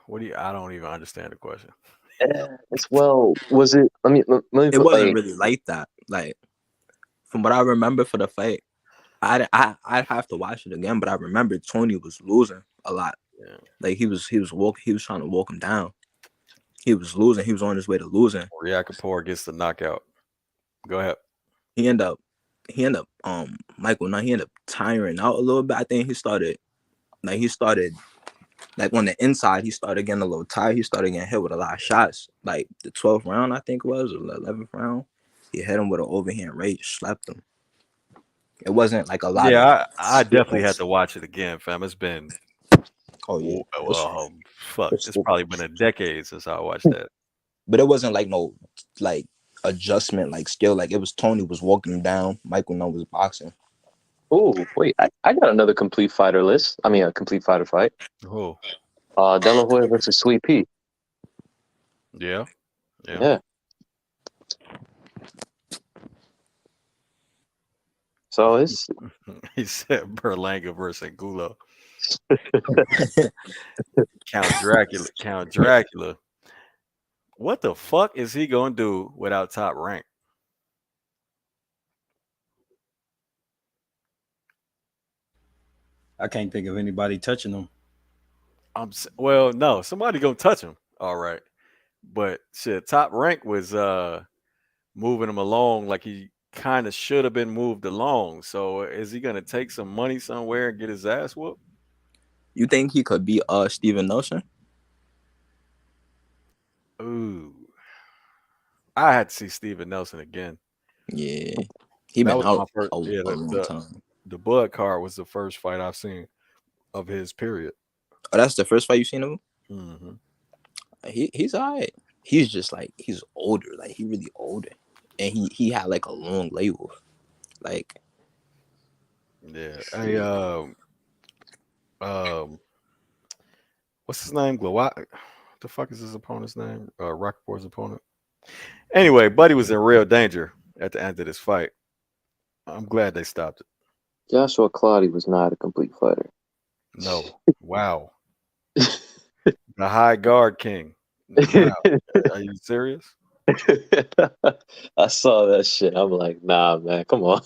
what do you? I don't even understand the question. It's well, was it? Let me It put wasn't like, really like that. Like from what I remember for the fight, I'd have to watch it again, but I remember Tony was losing a lot. Yeah. Like he was trying to walk him down. He was losing. He was on his way to losing. Riyad Kapoor gets the knockout. Go ahead. He ended up Michael now he ended up tiring out a little bit. I think he started like on the inside, he started getting a little tired. He started getting hit with a lot of shots. Like the 12th round, I think it was, or the 11th round. He hit him with an overhand right, slapped him. It wasn't like a lot of Yeah, I definitely had skills. to watch it again, fam. It's been Oh yeah, fuck. it's It's probably been a decade since I watched that. but it wasn't like no like adjustment like skill. Like it was Tony was walking him down. Michael Nunn was boxing. oh wait, I got another complete fighter list. I mean, a complete fighter fight. Oh, De La Hoya versus Sweet Pea. yeah, yeah. Yeah. So it's He said Berlanga versus Angulo. Count Dracula. What the fuck is he gonna do without Top Rank? I can't think of anybody touching him. Well, no, somebody gonna touch him. All right, but shit, Top Rank was moving him along like he kind of should have been moved along. So is he gonna take some money somewhere and get his ass whooped? You think he could be Steven Nelson? Ooh, I had to see Steven Nelson again. Yeah, he That been was my out first. a Yeah, long time. the Bud card was the first fight I've seen of his. Period. Oh, that's the first fight you seen of him. Mm-hmm. He's alright. He's just like he's older. Like he really older, and he had like a long label. Like Yeah. Hey, what's his name? What the fuck is his opponent's name? Rockport's opponent. Anyway, Buddy was in real danger at the end of this fight. I'm glad they stopped it. Joshua Clottey was not a complete fighter. No. Wow. The high guard king. Wow. Are you serious? I saw that shit. I'm like, nah, man, come on.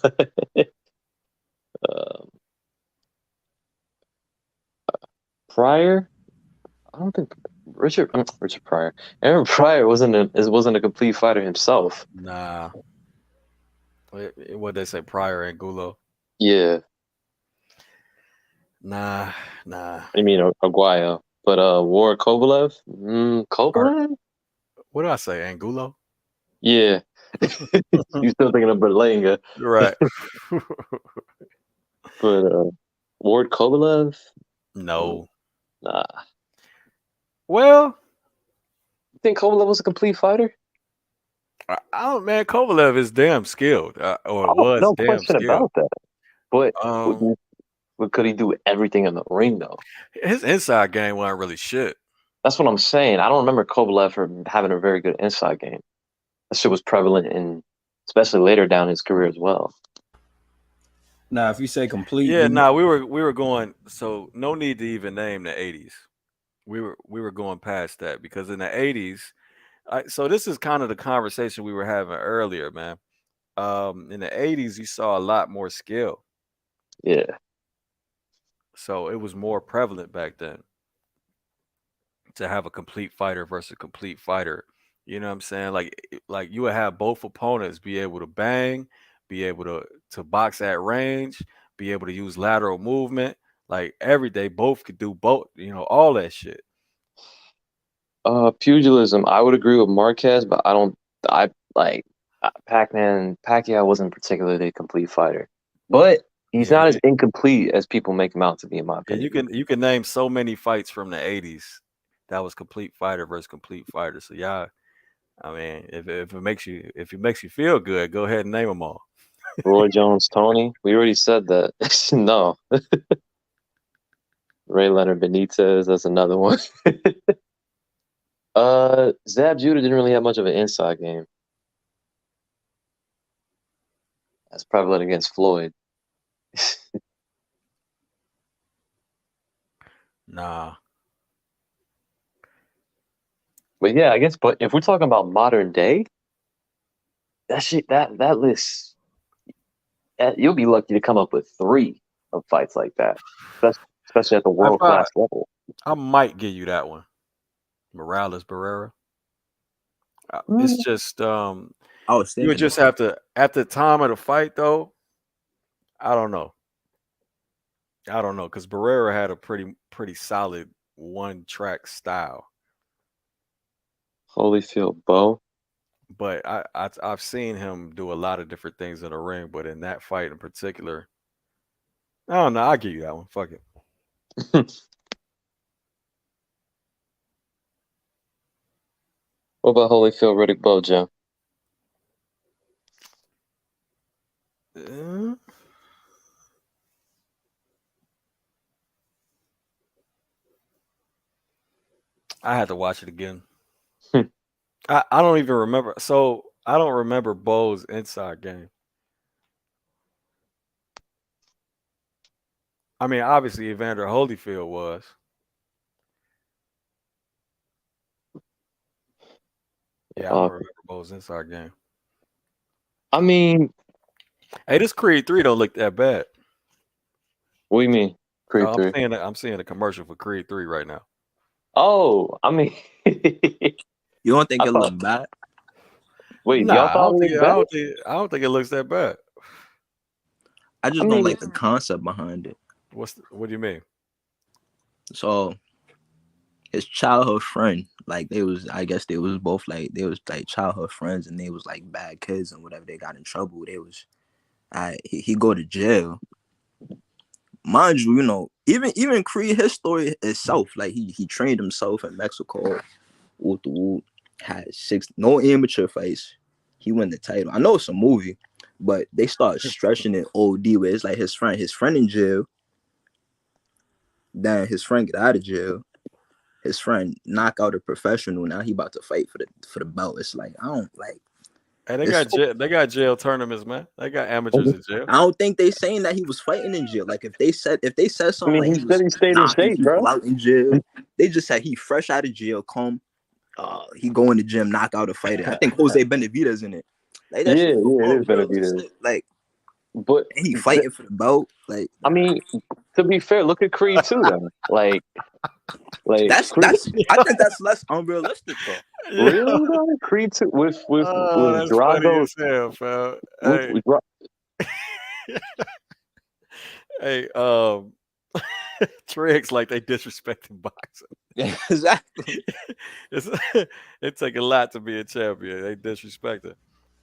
um, Pryor, I don't think Richard Pryor. Aaron Pryor wasn't a complete fighter himself. Nah. What they say, Pryor and Gulo? Yeah, Nah. I mean Aguayo. But War Kovalev? Or Kovalev? what did I say? Angulo? Yeah. You still thinking of Berlanga. Right. But Ward Kovalev? No. Nah. Well, You think Kovalev was a complete fighter? I don't, man. Kovalev is damn skilled, or Oh, was no damn question skilled. about that. But Um, could he do everything in the ring though? his inside game wasn't really shit. That's what I'm saying. I don't remember Kovalev for having a very good inside game. That shit was prevalent in, especially later down his career as well. Now, if you say complete, Yeah, you nah, we were going. So no need to even name the '80s. We were going past that because in the '80s, so this is kind of the conversation we were having earlier, man. In the '80s, you saw a lot more skill, Yeah. so it was more prevalent back then to have a complete fighter versus a complete fighter. You know what I'm saying? Like you would have both opponents be able to bang, be able to box at range, be able to use lateral movement. Like every day, both could do both. You know, all that shit. Pugilism. I would agree with Marquez, but I don't. I like Pacquiao wasn't particularly a complete fighter, but he's Yeah, not as incomplete as people make him out to be, in my yeah. opinion. You can name so many fights from the '80s that was complete fighter versus complete fighter. So yeah, I mean, if it makes you feel good, go ahead and name them all. Roy Jones, Tony. We already said that. No. Ray Leonard Benitez. That's another one. Zab Judah didn't really have much of an inside game. That's prevalent against Floyd. Nah. But yeah, I guess. But if we're talking about modern day, that shit, that list, you'll be lucky to come up with 3 of fights like that, especially at the If world class level. I might give you that one. Morales Barrera. It's Mm. just I was you would thinking just about have to at the time of the fight though. I don't know. I don't know because Barrera had a pretty solid one track style, Holyfield, Bo. but I've seen him do a lot of different things in the ring. But in that fight in particular, I don't know. I'll give you that one. Fuck it. What about Holyfield, Riddick Bowe, Joe? Uh, I had to watch it again. I don't even remember. So I don't remember Bo's inside game. I mean, obviously Evander Holyfield was. Yeah, I don't remember Bo's inside game. I mean, Hey, this Creed 3 don't look that bad. what do you mean, Creed I'm 3? seeing a commercial for Creed 3 right now. Oh, I mean, you don't think I it thought. look bad? Wait, Nah, y'all thought it was bad? I don't think it looks that bad. I just I don't mean, like the concept behind it. What do you mean? So his childhood friend, like I guess they was both like they was like childhood friends, and they was like bad kids and whatever. They got in trouble. They was, he go to jail. Mind you, you know, even Creed, his story itself, like he trained himself in Mexico, woot the woot, had 6 no amateur fights. He won the title. I know it's a movie, but they start stretching it OD where it's like his friend in jail. Then his friend get out of jail. His friend knock out a professional. Now he about to fight for the belt. It's like I don't like. Hey, It's so, they got jail tournaments, man. They got amateurs in jail. I don't think they saying that he was fighting in jail. Like if they said I something mean, like he he said was he stayed in knocking shape, people bro. out in jail, they just said he fresh out of jail, come, he go in the gym, knock out a fighter. I think Jose Benavidez in it. Like that Yeah, shit look it is unrealistic. Like But he fighting for the belt. Like I mean, to be fair, look at Creed 2 then. Like that's Creed. I think that's less unrealistic though. Yeah. Really though? Creed 2 with Oh, that's funny Drago. as hell, fam. With, Hey, with Dra- hey, Tricks like they disrespecting boxing. Exactly. It's, it take a lot to be a champion. They disrespect it.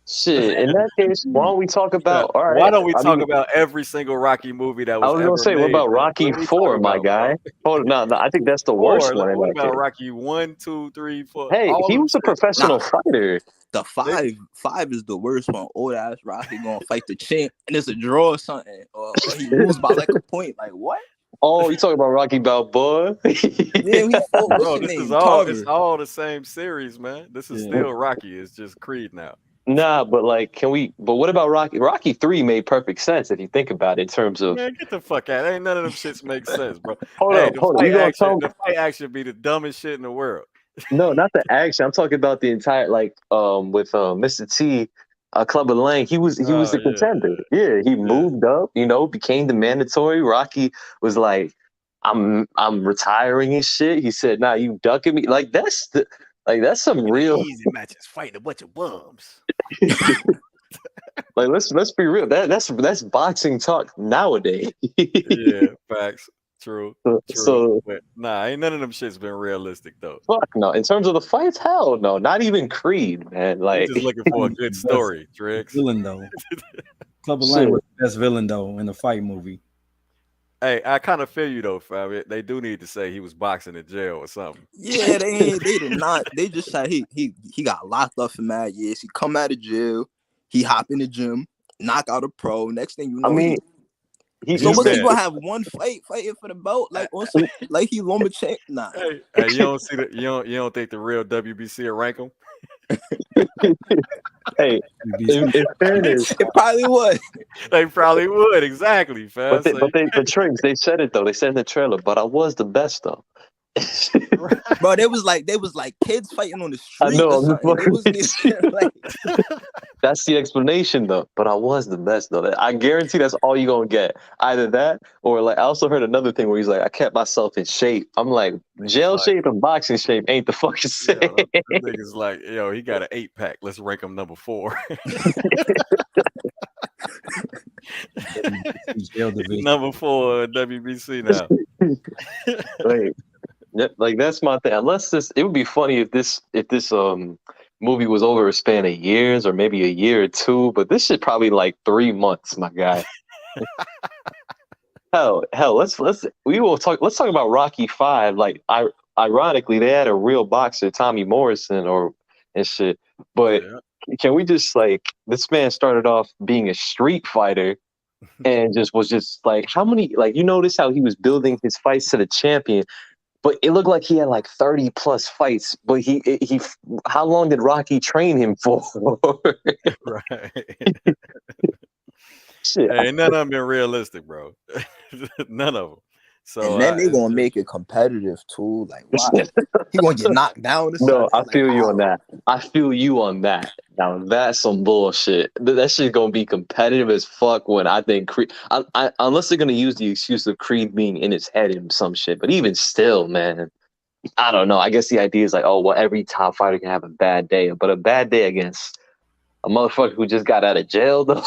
Shit. In that case, why don't we talk Yeah. about? All Why right. don't we I talk mean, about every single Rocky movie that I was was gonna ever say, what made, about bro? Rocky What are we talking 4, my about, bro? guy? Hold on, no, I think that's the worst Four. one in What that about case. Rocky 1, 2, 3, 4? Hey, All he them was a shits, bro. professional Nah, fighter. the They, five is the worst one. Old ass Rocky gonna fight the champ, and it's a draw or something, or he lose by like a point. Like what? Oh, you talking about Rocky Balboa? Yeah, he fought what's bro, his this is name, all. It's Tarver. all the same series, man. This is Yeah. still Rocky. It's just Creed now. Nah, but like, can we? But what about Rocky? Rocky 3 made perfect sense if you think about it in terms of. Man, get the fuck out. Ain't none of them shits make sense, bro. Hold Hey, up, hold up. You gonna tell? the fight action be the dumbest shit in the world. No, not the action. I'm talking about the entire like with Mr. T, Club of Lang. He was Oh the yeah, contender. Yeah, he yeah. moved up. Became the mandatory. Rocky was like, I'm retiring and shit. He said, "Nah, you ducking me." That's some real. Easy matches fighting a bunch of bums. Like let's be real. That's boxing talk nowadays. Yeah, facts. True, true. So But nah, ain't none of them shits been realistic though. fuck no. In terms of the fights, hell no. Not even Creed, man. We Like just looking for a good Best story, Tricks. villain though. Clubber shit. Lang was the best villain though in the fight movie. Hey, I kind of feel you though, Fabi. They do need to say he was boxing in jail or something. Yeah, they did not. They just said he got locked up for mad years. He come out of jail, he hop in the gym, knock out a pro. Next thing you I know, mean, so he was he spent. Man, gonna have one fighting for the belt like on some like he Lomachenko? Nah, hey, you don't see the you don't think the real WBC will rank him? Hey, in fairness, it probably was. They probably would, exactly, but fam. they, So but they, but Triggs, they said it though. They said in the trailer, but I was the best though. Bro, they was like kids fighting on the I street know. or I'm just something. They wasn't fucking. even like That's the explanation though. But I was the best though. I guarantee that's all you're gonna get. Either that or like I also heard another thing where he's like, I kept myself in shape. I'm like, niggas jail like, shape and boxing shape ain't the fucking yo, same. them niggas like, yo, he got an 8-pack. Let's rank him number 4. Jail division. Number 4 WBC now. Like, like that's my thing. Unless it would be funny if this movie was over a span of years or maybe a year or two, but this shit probably like 3 months, my guy. Hell, let's talk about Rocky 5. Like ironically, they had a real boxer, Tommy Morrison and shit. But Yeah. can we just like this man started off being a street fighter and was just like how many like you notice how he was building his fights to the champion, but it looked like he had like 30 plus fights. But he how long did Rocky train him for? Right. Shit. Hey, none of them been realistic, bro. None of them. So and then they it's gonna just, make it competitive too. Like why? He gonna get knocked down or No, something? I Like, feel you how? on that. I feel you on that. Now that's some bullshit. That shit gonna be competitive as fuck. When I think Creed, unless they're gonna use the excuse of Creed being in his head and some shit. But even still, man, I don't know. I guess the idea is like, oh well, every top fighter can have a bad day, but a bad day against a motherfucker who just got out of jail, though.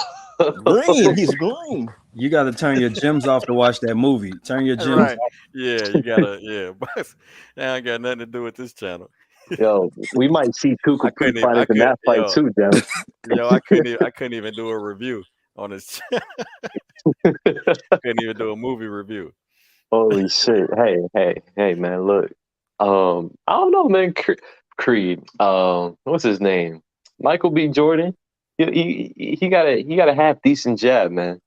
Green, he's green. You got to turn your gyms off to watch that movie. Turn your gyms right. off. Yeah, you gotta. Yeah, but that ain't got nothing to do with this channel. Yo, we might see two I complete couldn't even. fighters in that fight too, Dem. I couldn't even do a review on this. Couldn't even do a movie review. Holy shit! Hey, man, look. I don't know, man. Creed. What's his name? Michael B. Jordan. He got a half decent jab, man.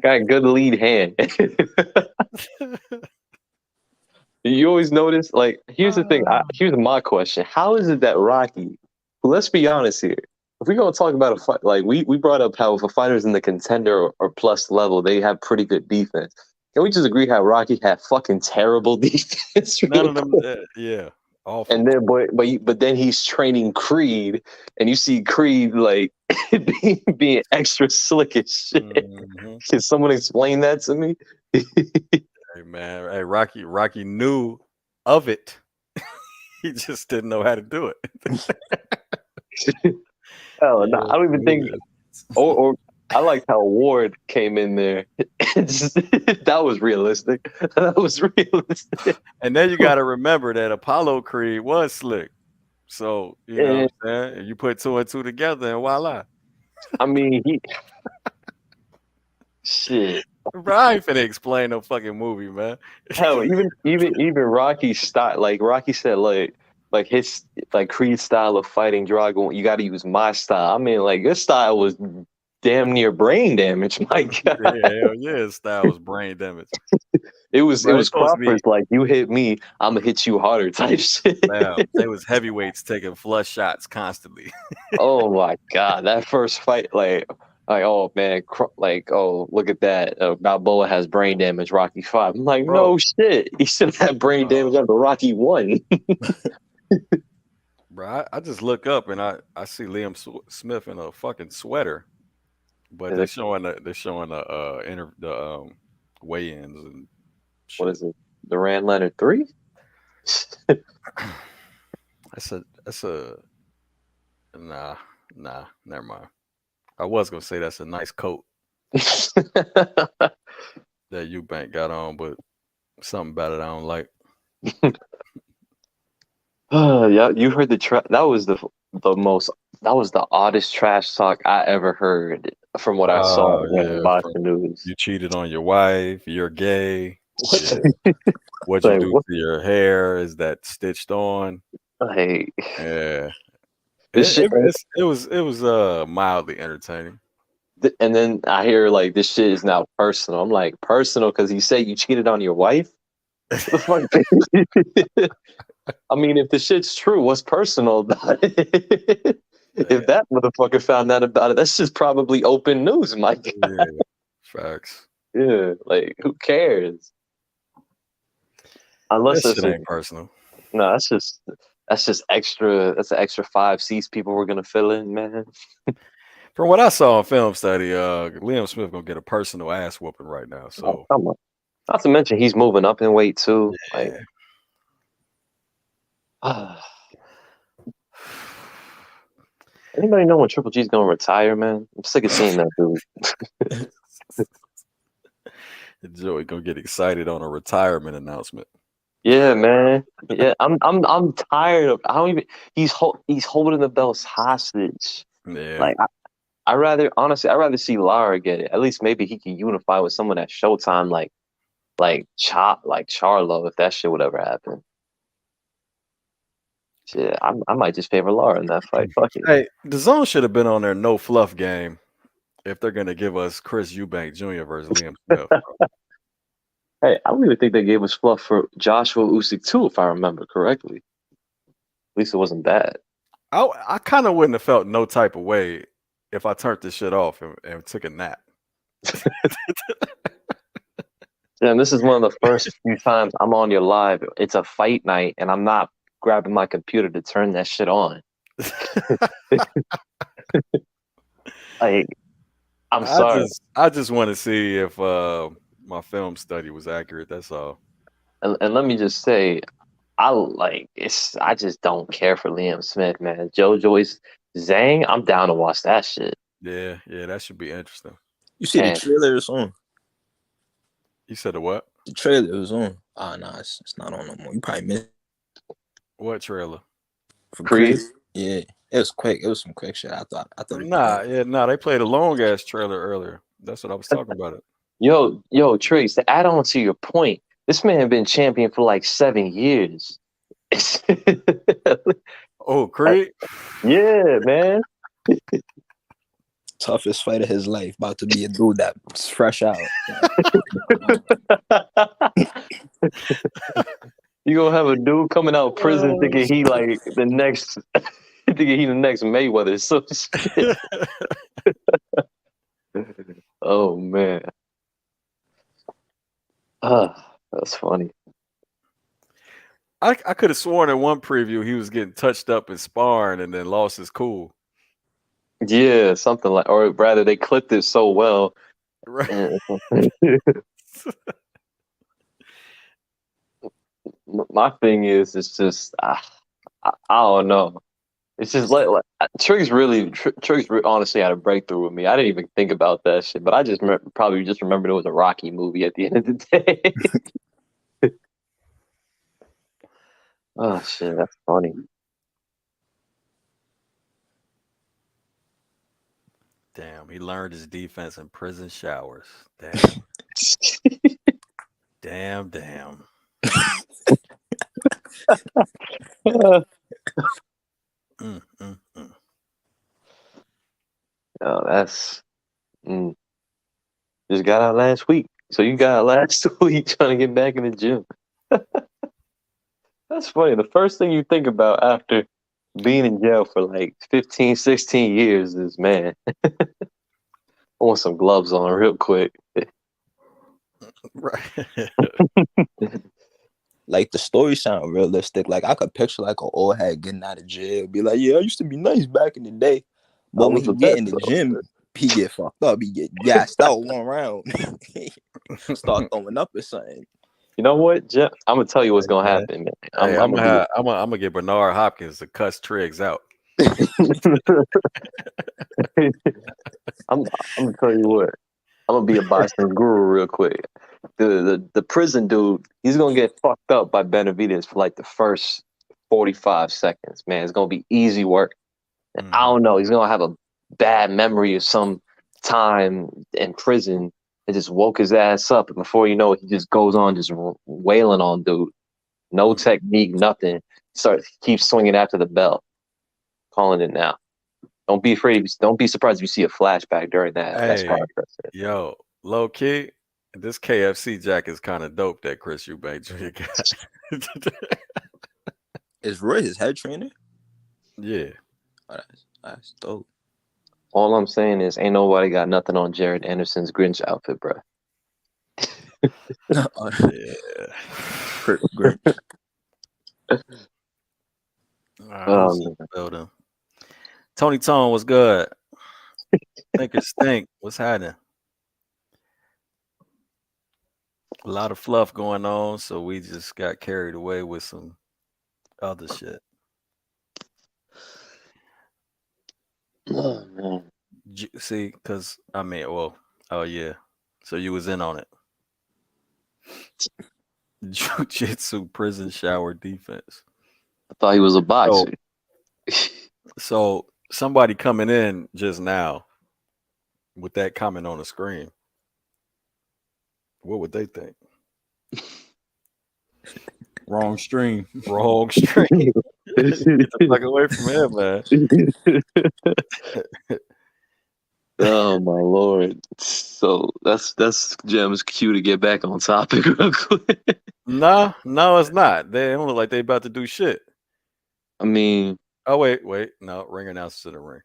Got a good lead hand. You always notice, like, here's the thing. Here's my question: how is it that Rocky? Let's be honest here. If we're gonna talk about a fight, like we brought up how if a fighter's in the contender or plus level, they have pretty good defense. Can we just agree how Rocky had fucking terrible defense? None of them. Yeah, awful. And then, but then he's training Creed, and you see Creed like being extra slick as shit. Mm-hmm. Can someone explain that to me? Hey man, hey Rocky knew of it. He just didn't know how to do it. Hell, no, I don't even think. Or I liked how Ward came in there. That was realistic. That was realistic. And then you got to remember that Apollo Creed was slick. So, you know And what I'm saying? You put two and two together and voila. I mean, shit. Bro, I ain't finna explain no fucking movie, man. Hell, even Rocky's style, like Rocky said, like his like Creed's style of fighting Drago, you got to use my style. I mean, like your style was damn near brain damage, my Yeah, God. hell yeah, his style was brain damage. It was Bro, it's supposed to be Crawford's like you hit me, I'm gonna hit you harder type shit. they was heavyweights taking flush shots constantly. Oh my God, that first fight, like oh man, like oh look at that, Balboa has brain damage. Rocky 5. I'm like, Bro, no shit, he should have brain damage after Rocky 1. bro, I just look up and I see Liam Smith in a fucking sweater, but they're showing the weigh-ins and What shit. is it? Duran Leonard 3? That's a nah, never mind. I was gonna say that's a nice coat that Eubank got on, but something about it I don't like. Yeah, you heard that was the most that was the oddest trash talk I ever heard from what I saw Oh in yeah, Boston News. you cheated on your wife. You're gay. What? What you Like, do what? to your hair? Is that stitched on? Like, Yeah, this shit. it was mildly entertaining. And then I hear like this shit is now personal. I'm like, personal because you say you cheated on your wife? What the fuck? I mean, if the shit's true, what's personal about it? If that motherfucker found out about it, that's just probably open news, my God. Yeah, facts. Yeah, like who cares? Unless That that's shit ain't personal. no, that's just extra. That's an extra 5 seats people were gonna fill in, man. From what I saw in film study, Liam Smith gonna get a personal ass whooping right now. So Come on. Not to mention he's moving up in weight too. Like, anybody know when Triple G's gonna retire, man? I'm sick of seeing that dude. Joey gonna get excited on a retirement announcement. Yeah, man. Yeah, I'm tired of. I don't even. He's holding the belts hostage. Yeah, Like I rather see Lara get it. At least maybe he can unify with someone at Showtime, like Charlo, if that shit would ever happen. Shit, I might just favor Lara in that fight. Fuck it. hey, the zone should have been on their no fluff game if they're gonna give us Chris Eubank Jr. versus Liam Smith. Hey, I don't even think they gave us fluff for Joshua Usyk too, if I remember correctly. At least it wasn't bad. I kind of wouldn't have felt no type of way if I turned this shit off and took a nap. And this is one of the first few times I'm on your live. It's a fight night, and I'm not grabbing my computer to turn that shit on. Like, I'm sorry. I just want to see if my film study was accurate. That's all. And let me just say, I just don't care for Liam Smith, man. Joe Joyce, Zhang, I'm down to watch that shit. Yeah, that should be interesting. You see Man. the trailer is on. You said the what? The trailer was on. Ah, nah, it's not on no more. You probably missed What trailer? for Creed? Chris. Yeah, it was quick. It was some quick shit. I thought. Nah. They played a long ass trailer earlier. That's what I was talking about. It. Yo, Trace, to add on to your point, this man been champion for like 7 years. Oh, Creed? Yeah, man. Toughest fight of his life, about to be a dude that's fresh out. You gonna have a dude coming out of prison thinking he like the next thinking he the next Mayweather. So shit. Oh man. That's funny. I could have sworn in one preview he was getting touched up in sparring and then lost his cool. Yeah, something like, or rather, they clipped it so well. Right. My thing is, it's just I don't know. It's just Triggs honestly had a breakthrough with me. I didn't even think about that shit, but I just probably just remembered it was a Rocky movie at the end of the day. Oh shit, that's funny. Damn, he learned his defense in prison showers. Damn. Oh, that's just got out last week. So you got out last week trying to get back in the gym. That's funny. The first thing you think about after being in jail for like 15, 16 years is, man, I want some gloves on real quick. Right. Like the story sound realistic. Like I could picture like an old head getting out of jail, be like, "Yeah, I used to be nice back in the day," but when was he the get best, in the though. gym, he get fucked up. He get gassed out one round, start throwing up or something. You know what, Jeff? I'm gonna tell you what's gonna happen, man. Hey, I'm gonna get Bernard Hopkins to cuss Triggs out. I'm gonna tell you what. I'm gonna be a boxing guru real quick. The prison dude, he's gonna get fucked up by Benavidez for like the first 45 seconds. Man, it's gonna be easy work. I don't know. He's gonna have a bad memory of some time in prison that just woke his ass up, and before you know it, he just goes on just wailing on dude. No technique, nothing. Keep swinging after the bell. Calling it now. Don't be afraid. Don't be surprised if you see a flashback during that. That's Hey, yo, low key, this KFC jack is kind of dope that Chris Eubank Jr. got. Is Roy his head trainer? Yeah. Oh, that's dope. All I'm saying is, ain't nobody got nothing on Jared Anderson's Grinch outfit, bro. Yeah. Grinch. Building. Tony Tone was good. Think it stink. What's happening? A lot of fluff going on, so we just got carried away with some other shit. Oh man. See, because I mean, well, oh yeah. So you was in on it. Jiu-jitsu prison shower defense. I thought he was a boxer. So somebody coming in just now with that comment on the screen, what would they think? Wrong stream. Wrong stream. Get the fuck away from him, man. Oh my lord! So that's Jim's cue to get back on topic real quick. No, it's not. They don't look like they about to do shit. I mean, oh wait, no, ring announcer to the ring.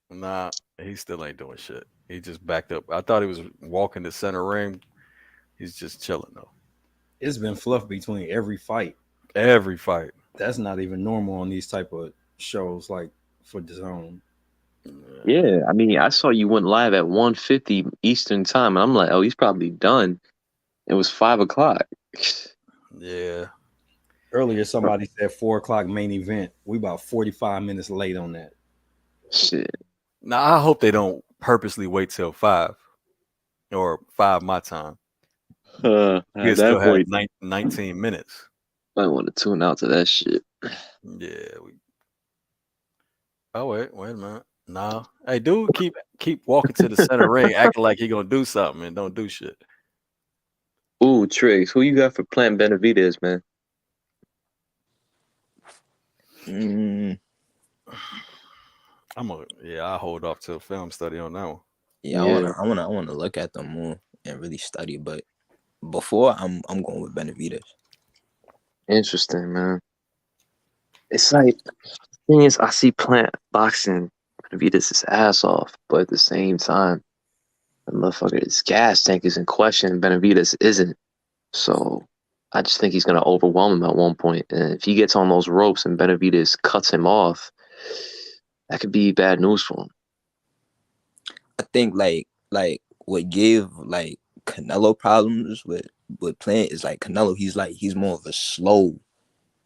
Nah, he still ain't doing shit. He just backed up. I thought he was walking the center ring. He's just chilling though. It's been fluff between every fight. Every fight. That's not even normal on these type of shows like for the zone. Yeah, I mean, I saw you went live at 1:50 Eastern time, and I'm like, oh, he's probably done. It was 5:00. Yeah. Earlier, somebody said 4:00 main event. We about 45 minutes late on that. Shit. Now I hope they don't purposely wait till 5 or 5 my time. We still have 19 minutes. I want to tune out to that shit. Yeah. Oh wait a minute. No. Hey, dude, keep walking to the center ring, acting like he gonna do something and don't do shit. Ooh, Triggs, who you got for playing Benavidez, man? I'll hold off till film study on that one. Yeah, I wanna look at them more and really study, but before I'm going with Benavidez. Interesting, man. It's like the thing is, I see Plant boxing Benavidez his ass off, but at the same time, the motherfucker's gas tank is in question. Benavidez isn't, so I just think he's gonna overwhelm him at one point. And if he gets on those ropes and Benavidez cuts him off, that could be bad news for him. I think like what gave like Canelo problems with Plant is like Canelo. He's more of a slow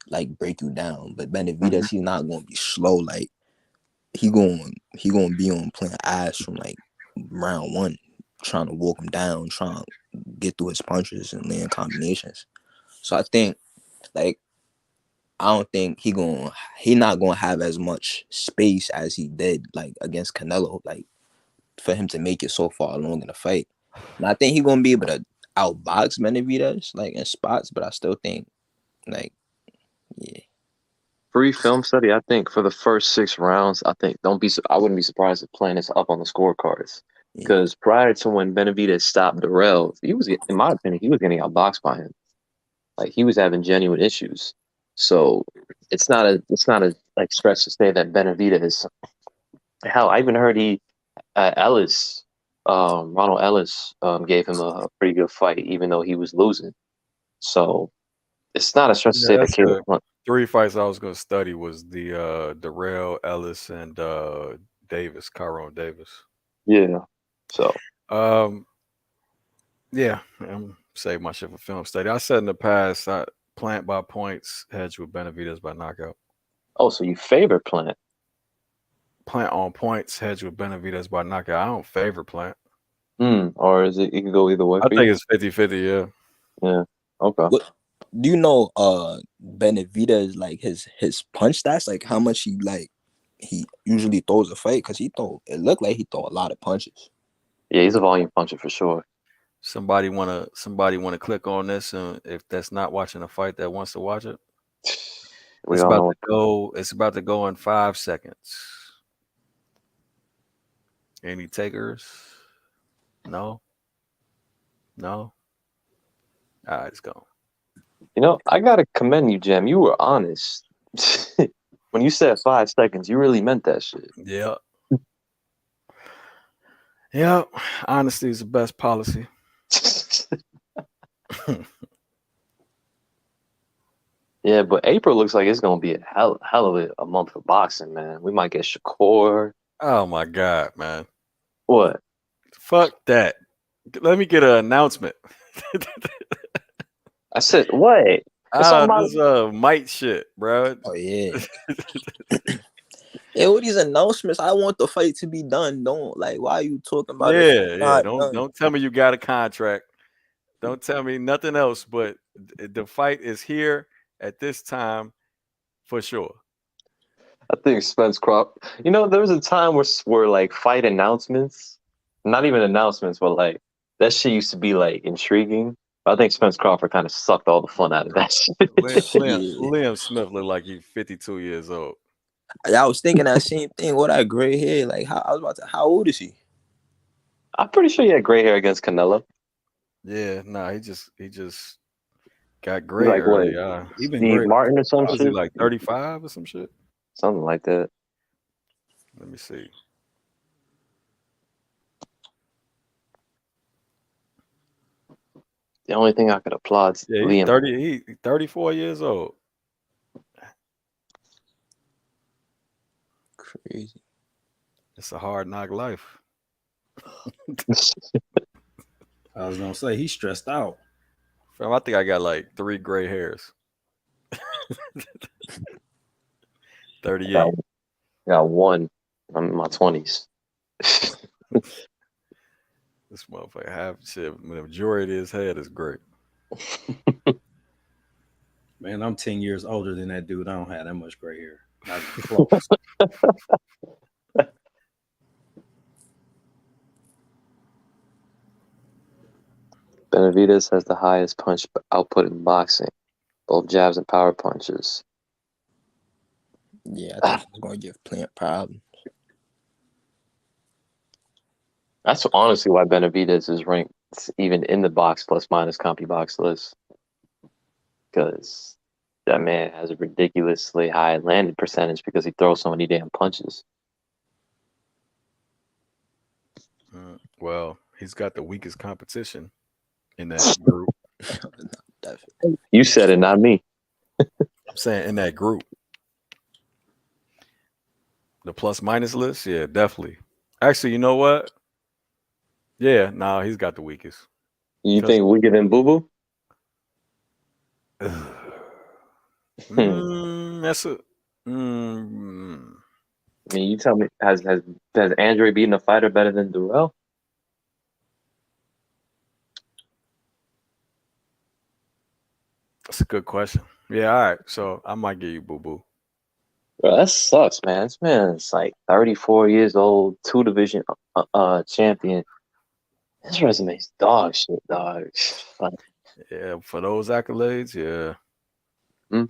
like break you down. But Benavidez, he's not gonna be slow. Like he gonna be on playing ass from like round one, trying to walk him down, trying to get through his punches and land combinations. So I think like I don't think he not gonna have as much space as he did like against Canelo, like for him to make it so far along in the fight. And I think he gonna be able to outbox Benavidez like in spots, but I still think like yeah. Free film study. I think for the first 6 rounds, I wouldn't be surprised if Planis up on the scorecards. Yeah. Because prior to when Benavidez stopped Darrell, in my opinion, he was getting outboxed by him. Like he was having genuine issues. So it's not a like stretch to say that Benavidez. Hell, I even heard Ellis, Ronald Ellis, gave him a pretty good fight, even though he was losing. So it's not a stretch to Yeah, say that that's Caleb the Hunt. 3 fights I was gonna study was the Darrell Ellis and Davis, Kyron Davis. Yeah. So Um, yeah, I'm save my shit for film study. I said in the past, I Plant by points, hedge with Benavidez by knockout. so you favor Plant. Plant on points, hedge with Benavidez by knockout. I don't favor Plant. Or is it can go either way I for think you? it's 50-50, yeah. Yeah. Okay. What do you know Benavidez like his punch stats, like how much he usually throws a fight? Because it looked like he throw a lot of punches. Yeah, he's a volume puncher for sure. Somebody wanna click on this, and if that's not watching a fight that wants to watch it, We it's don't about know. to go. It's about to go in 5 seconds. Any takers? No. All right, it's gone. I gotta commend you, Jam. You were honest. When you said 5 seconds, you really meant that shit. Yeah. Yeah. Honesty is the best policy. Yeah, but April looks like it's gonna be a hell of a month for boxing, man. We might get Shakur. Oh my God, man. What? Fuck that. Let me get an announcement. I said, what? It's on my. This might shit, bro. Oh yeah. Yeah, with these announcements, I want the fight to be done. Don't like why are you talking about it? Yeah. Not done. Don't tell me you got a contract. Don't tell me nothing else, but the fight is here at this time for sure. I think Spence Crawford. There was a time where like fight announcements, not even announcements, but like that shit used to be like intriguing. But I think Spence Crawford kind of sucked all the fun out of that shit. Liam Smith looked like he's 52 years old. I was thinking that same thing. What that gray hair? Like how old is he? I'm pretty sure he had gray hair against Canelo. Yeah, nah, he just got gray Like what? early. Even Steve great. Martin or some Was he shit. like 35 or some shit? Something like that. Let me see. The only thing I could applaud Yeah, Liam. he's 34 years old. Crazy. It's a hard knock life. I was gonna say he's stressed out. Fam, I think I got like 3 gray hairs. 38. Got one. I'm in my 20s. This motherfucker have shit. The majority of his head is gray. Man, I'm 10 years older than that dude. I don't have that much gray hair. Not even close. Benavidez has the highest punch output in boxing, both jabs and power punches. Yeah, I think he's gonna give Plant problems. That's honestly why Benavidez is ranked even in the box plus minus CompuBox list. Because that man has a ridiculously high landed percentage because he throws so many damn punches. Well, he's got the weakest competition in that group. Definitely. You said it, not me. I'm saying in that group. The plus minus list, yeah, definitely. Actually, you know what? Yeah, nah, he's got the weakest. You think weaker than Boo Boo? That's a. Mm, I mean, you tell me, has Andre beaten a fighter better than Durrell? that's a good question. Yeah, all right. So I might give you Boo Boo. Bro, that sucks, man. This man is like 34 years old, two division champion. His resume's dog shit, dog. Like, Yeah, for those accolades, yeah. mm,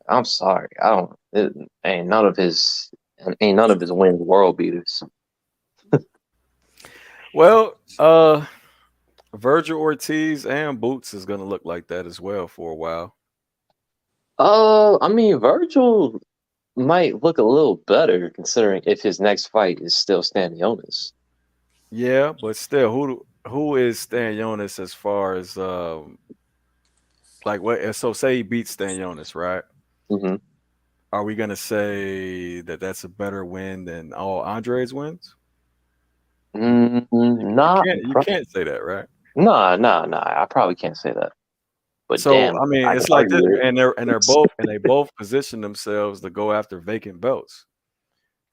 I'm sorry, I don't. Ain't none of his wins world beaters. Well, Virgil Ortiz and Boots is gonna look like that as well for a while. I mean, Virgil might look a little better considering if his next fight is still Stanionis. Yeah, but still, who is Stanionis as far as like what? So say he beats Stanionis, right? Mm-hmm. Are we gonna say that that's a better win than all Andre's wins? You Nah, can't say that, right? nah. I probably can't say that. But So damn, I mean, I could it's like this, argue it. and they both position themselves to go after vacant belts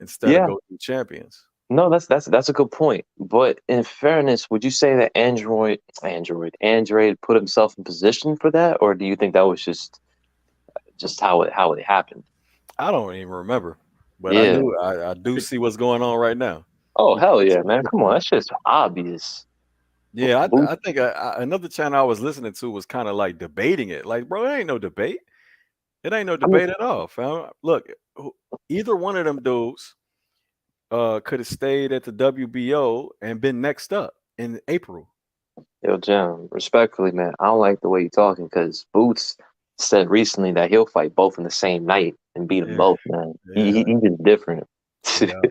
instead of Yeah, go through champions. no, that's a good point. But in fairness, would you say that Android put himself in position for that, or do you think that was just how it happened? I don't even remember, but Yeah. I do see what's going on right now. Oh He hell puts yeah, him in man! Come on, position. that's just obvious. Yeah, Boots, I think another channel I was listening to was kind of like debating it. Like, bro, it ain't no debate. It ain't no I mean, debate at all, fam. Look, either one of them dudes could have stayed at the WBO and been next up in April. yo, Jim, respectfully, man, I don't like the way you're talking because Boots said recently that he'll fight both in the same night and beat them Yeah, both, man. yeah, He's just different. yeah.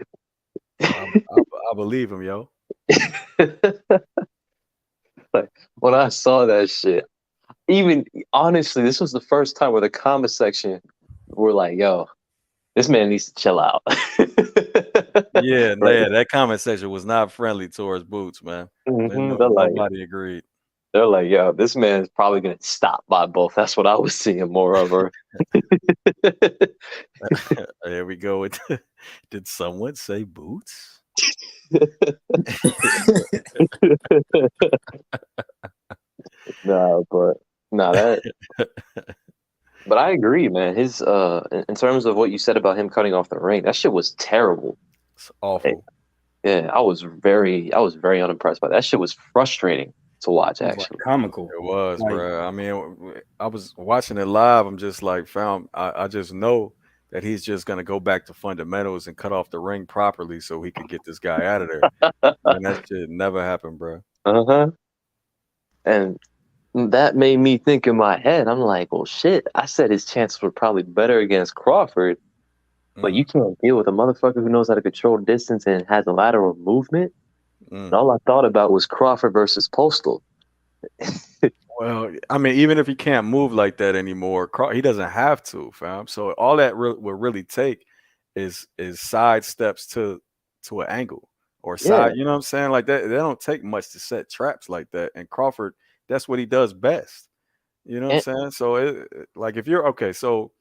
I believe him, yo. Like when I saw that shit, even honestly, this was the first time where the comment section were like, "Yo, this man needs to chill out." Yeah, Right? yeah. That comment section was not friendly towards Boots, man. They're like, Nobody agreed. "Yo, this man is probably gonna stop by both." That's what I was seeing more of her. There we go. Did someone say Boots? No, but no, that. But I agree, man. His in terms of what you said about him cutting off the ring, that shit was terrible. It's Like, awful. yeah, I was very unimpressed by that. That shit was frustrating to watch, It was like actually. comical. It was, Like bro. I mean, I was watching it live. I'm just like, I just know that he's just gonna go back to fundamentals and cut off the ring properly so he could get this guy out of there. And that shit never happened, bro. Uh-huh. And that made me think in my head, I'm like, well, shit. I said his chances were probably better against Crawford, but Mm, you can't deal with a motherfucker who knows how to control distance and has a lateral movement. And mm. all I thought about was Crawford versus Postal. Well, I mean, even if he can't move like that anymore, he doesn't have to, fam. So all that will really take is side steps to an angle or Yeah. side. You know what I'm saying? Like that, they don't take much to set traps like that. And Crawford, that's what he does best. You know what I'm And, saying? So like if you're okay, so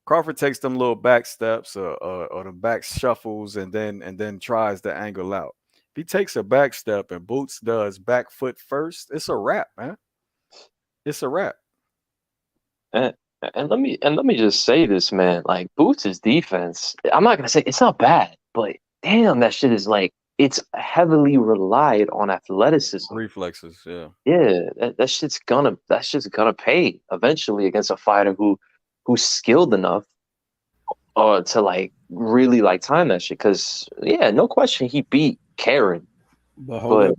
Crawford takes them little back steps or the back shuffles and then tries to angle out. If he takes a back step and Boots does back foot first, it's a wrap, man. It's a wrap. and, and let me just say this, man. Like Boots' defense, I'm not gonna say it's not bad, but damn, that shit is like it's heavily relied on athleticism. Reflexes, yeah. Yeah, that shit's gonna pay eventually against a fighter who's skilled enough to like really like time that shit. Cause yeah, no question he beat Karen, but hold but up.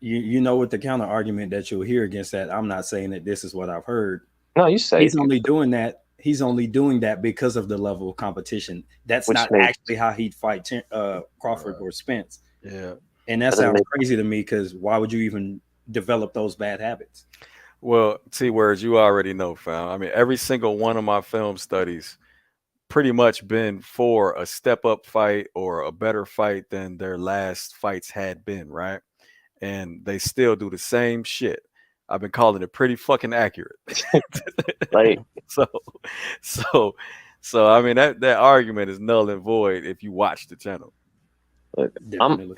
You know what the counter argument that you'll hear against that. I'm not saying that this is what I've heard. no, you say He's it, only doing that. He's only doing that because of the level of competition. That's which not makes actually how he'd fight Crawford or Spence. Yeah. And that doesn't sounds make crazy to me because why would you even develop those bad habits? Well, T words, you already know, fam. I mean, every single one of my film studies pretty much been for a step up fight or a better fight than their last fights had been, right? And they still do the same shit. I've been calling it pretty fucking accurate. Like, so, so, so I mean that argument is null and void if you watch the channel. look, Definitely.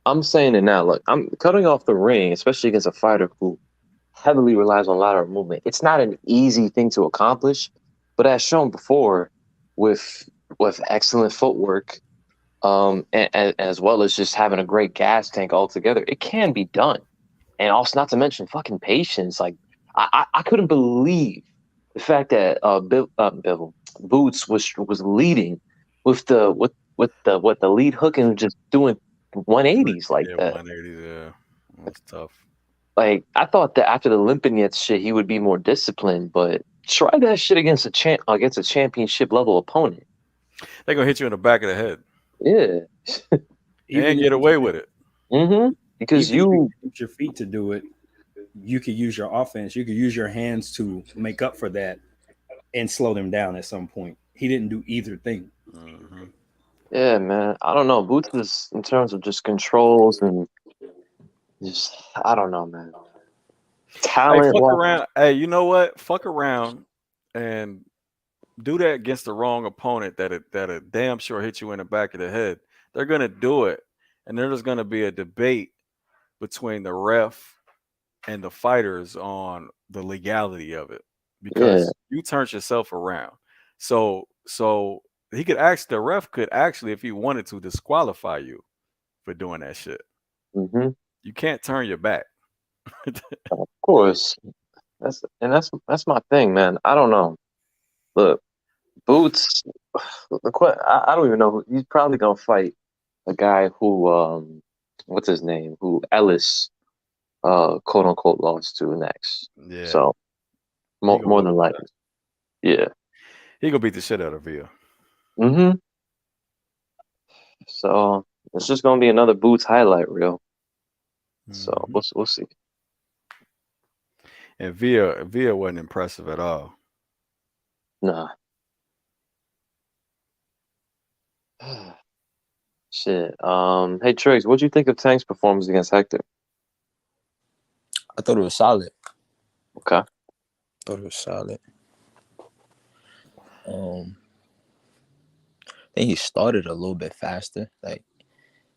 I'm saying it now. Look, I'm cutting off the ring, especially against a fighter who heavily relies on lateral movement. It's not an easy thing to accomplish, but as shown before, with excellent footwork, and as well as just having a great gas tank altogether, it can be done. And also, not to mention fucking patience. Like, I couldn't believe the fact that Boots was leading with the lead hook and just doing 180s like Yeah, that. 180. Yeah, that's tough. Like, I thought that after the Limpinets shit, he would be more disciplined, but try that shit against a championship level opponent. They're gonna hit you in the back of the head Yeah. and Even get if away with it. Because even if you you, use your feet to do it, you could use your offense. You could use your hands to make up for that and slow them down at some point. He didn't do either thing. hmm yeah, man. I don't know. Boots is in terms of just controls and just, I don't know, man. Hey, Talent fuck wise, around. Hey, you know what? Fuck around and do that against the wrong opponent that a damn sure hit you in the back of the head. They're gonna do it, and there's gonna be a debate between the ref and the fighters on the legality of it yeah. because you turned yourself around. So he could actually the ref could actually, if he wanted to, disqualify you for doing that shit. hmm You can't turn your back. Of course. That's my thing, man. I don't know. Look, Boots. I don't even know. He's probably gonna fight a guy who what's his name? Who Ellis quote unquote lost to next. Yeah, So he gonna more whoop than his likely, ass. yeah. He gonna beat the shit out of Villa. hmm So it's just gonna be another Boots highlight reel. So hmm we'll see. And Villa wasn't impressive at all. Nah. Shit. Hey Triggs, what'd you think of Tank's performance against Hector? I thought it was solid. Okay. Thought it was solid. I think he started a little bit faster. Like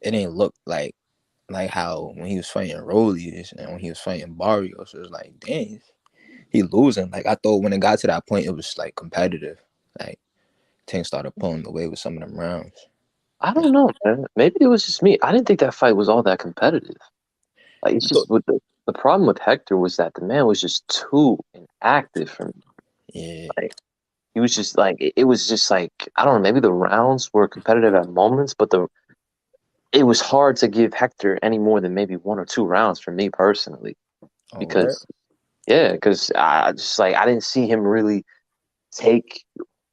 it didn't look like how when he was fighting Rollies and when he was fighting Barrios, it was like, dang, he losing. Like I thought when it got to that point, it was like competitive. Like Tank started pulling away with some of them rounds. I don't know, man. Maybe it was just me. I didn't think that fight was all that competitive. Like it's I thought, just with the problem with Hector was that the man was just too inactive for me. yeah, Like he was just like it was just like I don't know. Maybe the rounds were competitive at moments, but it was hard to give Hector any more than maybe 1 or 2 rounds for me personally. all right. Because because I just like I didn't see him really take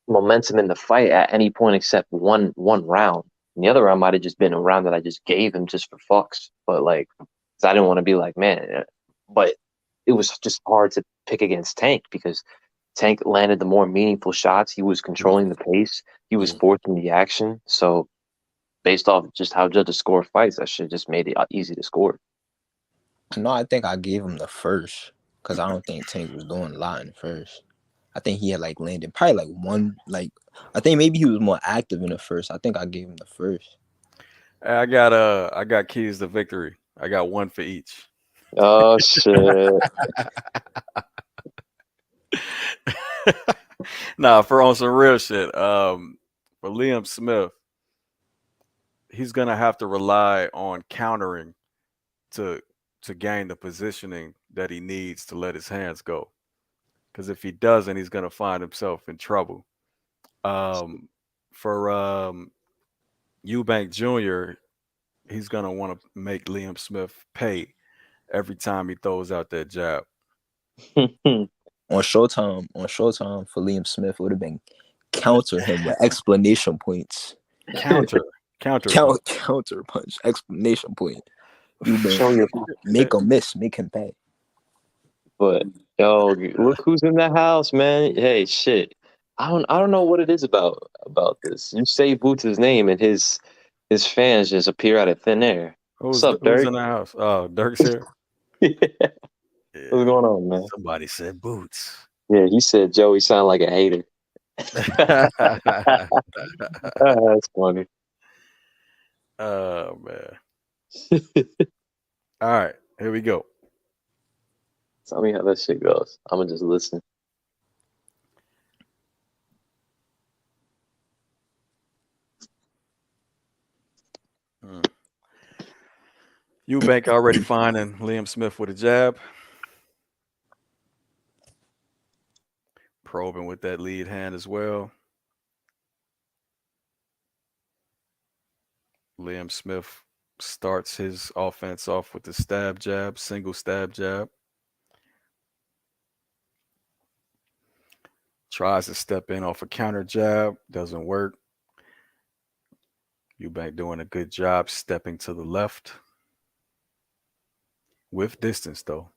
momentum in the fight at any point except one round. And the other round might have just been a round that I just gave him just for fucks. But like, 'cause I didn't want to be like, man. But it was just hard to pick against Tank because Tank landed the more meaningful shots. He was controlling the pace. He was forcing the action. So based off just how judges score fights, that shit just made it easy to score. No, I think I gave him the first because I don't think Tank was doing a lot in the first. I think he had like landed probably like one. Like I think maybe he was more active in the first. I think I gave him the first. Hey, I got keys to victory. I got one for each. Oh shit! Nah, for on some real shit. For Liam Smith, he's gonna have to rely on countering to gain the positioning that he needs to let his hands go. Because if he doesn't, he's gonna find himself in trouble. Um, for Eubank Jr., he's gonna want to make Liam Smith pay every time he throws out that jab. On Showtime for Liam Smith would have been counter him with explanation points. Counter, counter punch. Counter punch, explanation point. You been Show your make him miss, make him pay. But yo, look who's in the house, man. Hey, shit. I don't know what it is about this. You say Boots' name and his fans just appear out of thin air. What's up, Who's Dirk? in the house? Oh, Dirk's here. What's going on, man? Somebody said boots. Yeah, he said Joey sound like a hater. That's funny. Oh man. All right, here we go. Tell me how that shit goes. I'm gonna just listen. Eubank already finding Liam Smith with a jab. Probing with that lead hand as well. Liam Smith starts his offense off with the stab jab, single stab jab. Tries to step in off a counter jab, doesn't work. Eubank doing a good job stepping to the left. With distance, though.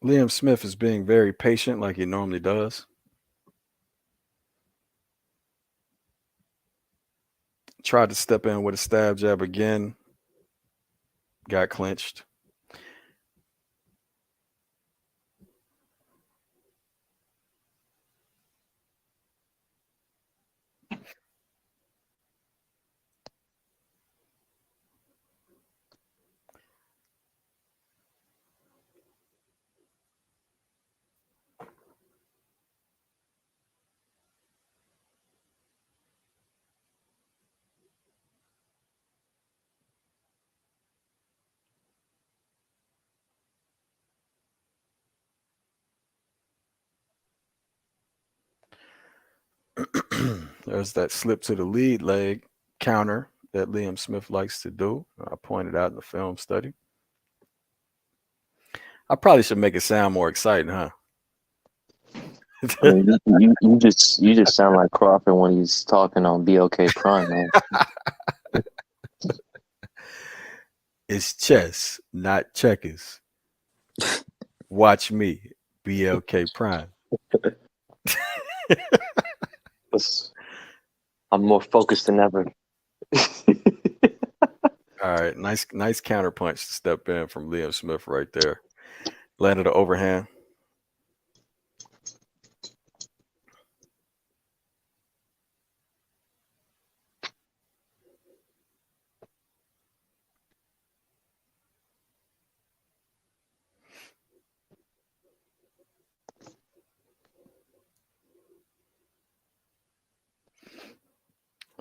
Liam Smith is being very patient like he normally does. Tried to step in with a stab jab again. Got clinched. There's that slip to the lead leg counter that Liam Smith likes to do. I pointed out in the film study. I probably should make it sound more exciting, huh? I mean, you just sound like Crawford when he's talking on BLK Prime, man. It's chess, not checkers. Watch me, BLK Prime. I'm more focused than ever. All right, nice counter punch to step in from Liam Smith right there. Landed the overhand.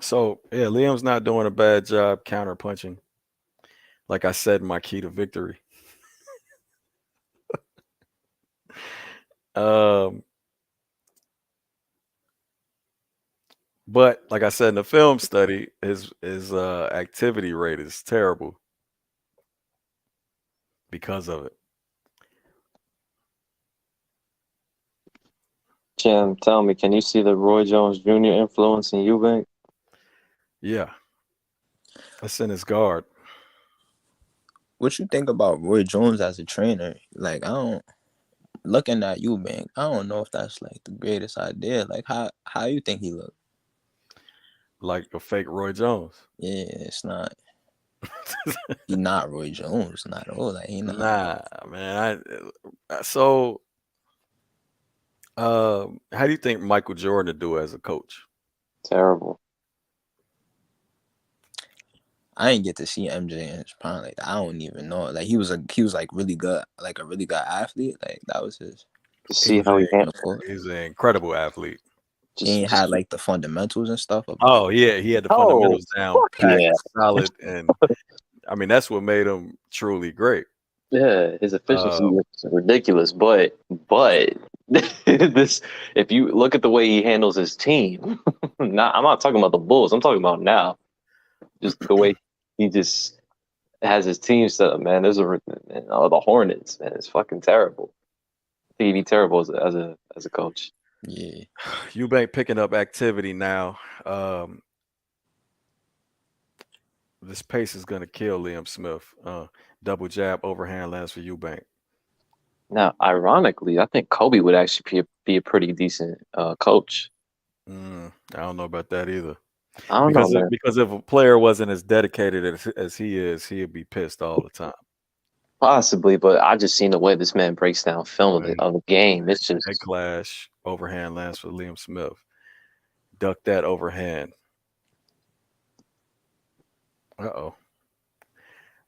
So yeah, Liam's not doing a bad job counter punching. Like I said, my key to victory. But like I said in the film study, his activity rate is terrible because of it. Jim, tell me, can you see the Roy Jones Jr. influence in Eubank? Yeah, that's in his guard. What you think about Roy Jones as a trainer? Like, I don't. Looking at Eubank, I don't know if that's like the greatest idea. Like, how you think he look? Like a fake Roy Jones. Yeah, it's not. He not Roy Jones, not at all. Like, he not. Nah, man. How do you think Michael Jordan do as a coach? Terrible. I didn't get to see MJ in his prime. Like, I don't even know. Like, he was like really good, like a really good athlete. Like, that was his. To see how he handled. He's an incredible athlete. He ain't had like the fundamentals and stuff. Oh yeah, he had the fundamentals down packed, yeah. solid, and I mean that's what made him truly great. Yeah, his efficiency was ridiculous, but this, if you look at the way he handles his team, I'm not talking about the Bulls. I'm talking about now, just the way he just has his team set up. Man, the Hornets. Man, it's fucking terrible. I think he'd be terrible as a coach. Yeah, Eubank picking up activity now. This pace is going to kill Liam Smith. Double jab, overhand lands for Eubank. Now, ironically, I think Kobe would actually be a pretty decent coach. I don't know about that either. I don't know, man. Because if a player wasn't as dedicated as he is, he'd be pissed all the time. Possibly, but I just seen the way this man breaks down film But of the game. It's head just clash, overhand lands for Liam Smith. Duck that overhand. Uh-oh.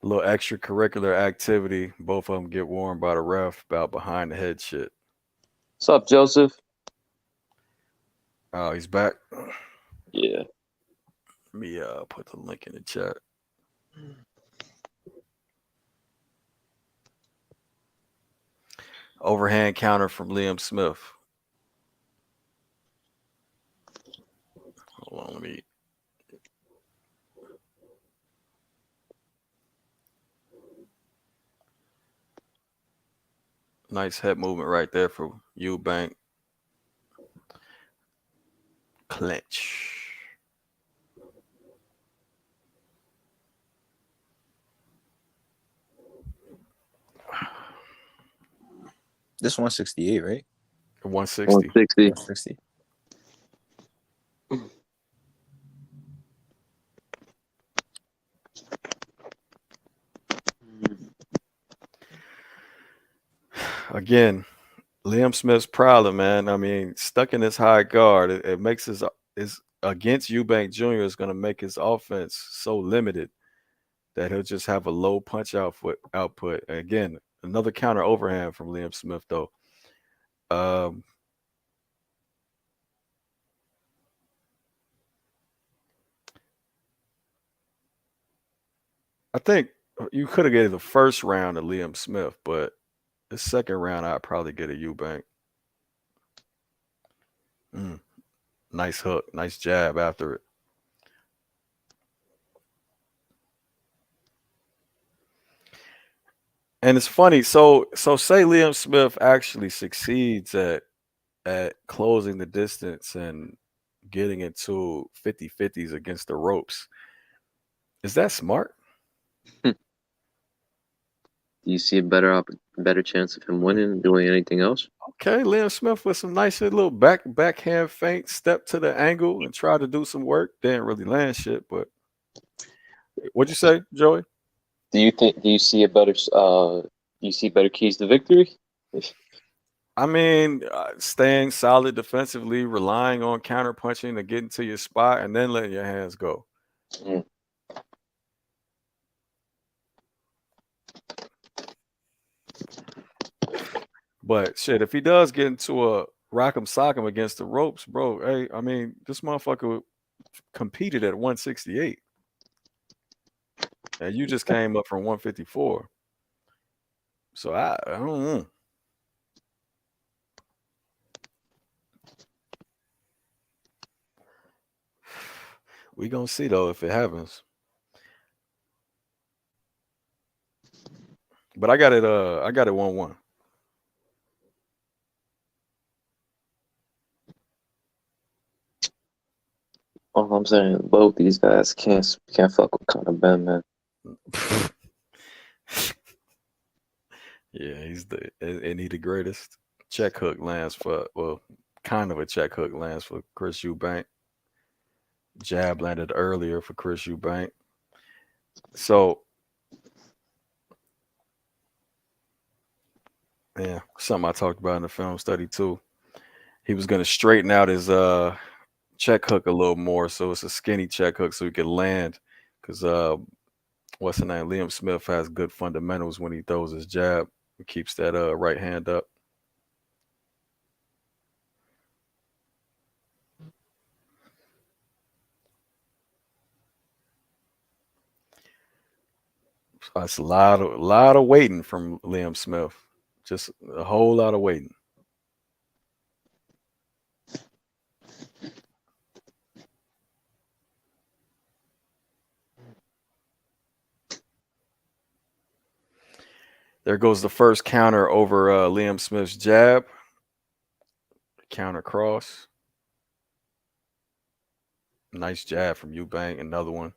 A little extracurricular activity. Both of them get warned by the ref about behind the head shit. what's up, Joseph? Oh, he's back. Yeah. Let me put the link in the chat. Overhand counter from Liam Smith. Hold on, let me. Nice head movement right there for Eubank. Clinch. This 168, right? 160. 160. 160. Again, Liam Smith's problem, man. I mean, stuck in this high guard, it makes his against Eubank Jr. is going to make his offense so limited that he'll just have a low punch output. Again, another counter overhand from Liam Smith, though. I think you could have gave the first round to Liam Smith, but the second round I'd probably get a Eubank. Nice hook, nice jab after it. And it's funny. So say Liam Smith actually succeeds at closing the distance and getting into 50-50s against the ropes. Is that smart? Do you see a better chance of him winning than doing anything else? Okay, Liam Smith with some nice little backhand feint, step to the angle and try to do some work. Didn't really land shit, but what'd you say, Joey? Do you see better keys to victory? I mean, staying solid defensively, relying on counter punching to get into your spot, and then letting your hands go. Mm. But shit, if he does get into a rock'em sock'em against the ropes, bro, hey, I mean, this motherfucker competed at 168. And you just came up from 154. So I don't know. We gonna see though if it happens. But I got it 1-1. All I'm saying, both these guys can't fuck with Conor Ben, man. Yeah, and he the greatest. Check hook lands for kind of a check hook lands for Chris Eubank. Jab landed earlier for Chris Eubank. So yeah, something I talked about in the film study too. He was gonna straighten out his check hook a little more, so it's a skinny check hook so he could land. Because what's the name? Liam Smith has good fundamentals when he throws his jab. He keeps that right hand up. That's a lot of waiting from Liam Smith. Just a whole lot of waiting. There goes the first counter over Liam Smith's jab. Counter cross. Nice jab from Eubank. Another one.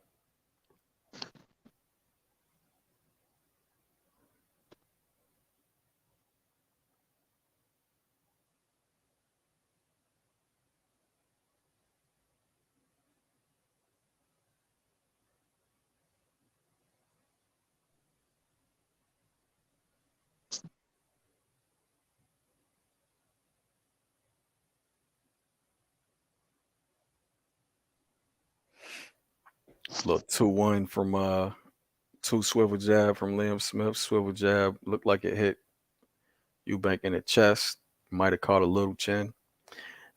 Little 2-1 from two swivel jab from Liam Smith. Swivel jab looked like it hit Eubank in the chest. Might have caught a little chin.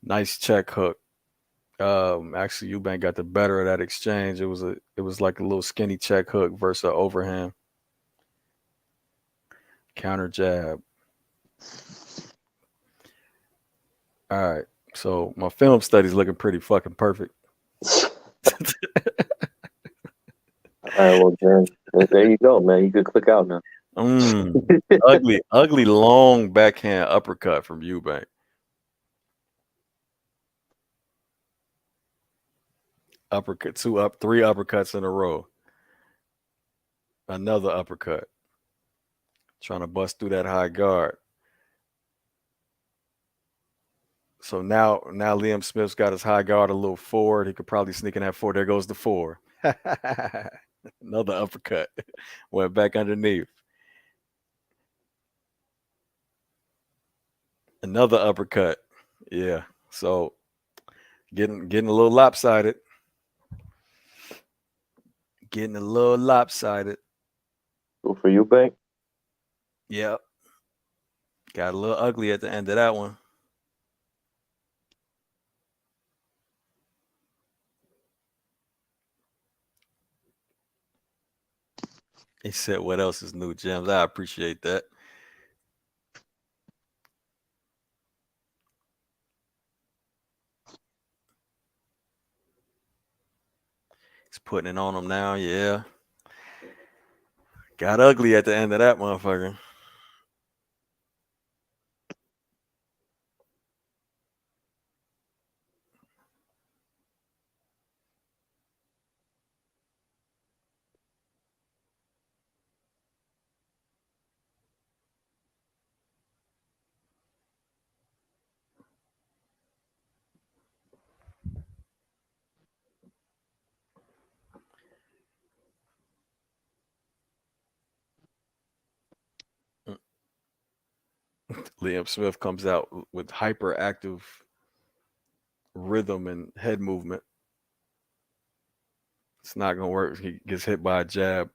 Nice check hook. Actually, Eubank got the better of that exchange. It was like a little skinny check hook versus an overhand counter jab. All right, so my film study's looking pretty fucking perfect. All right, well, there you go, man. You can click out now. Ugly, long backhand uppercut from Eubank. Uppercut, three uppercuts in a row. Another uppercut. Trying to bust through that high guard. So now Liam Smith's got his high guard a little forward. He could probably sneak in that 4. There goes the 4. Another uppercut. Went back underneath. Another uppercut. Yeah. So getting a little lopsided. Getting a little lopsided. Go for Eubank. Yep. Got a little ugly at the end of that one. He said, "What else is new, Gems?" I appreciate that. He's putting it on him now. Yeah. Got ugly at the end of that motherfucker. Liam Smith comes out with hyperactive rhythm and head movement. It's not gonna work. He gets hit by a jab.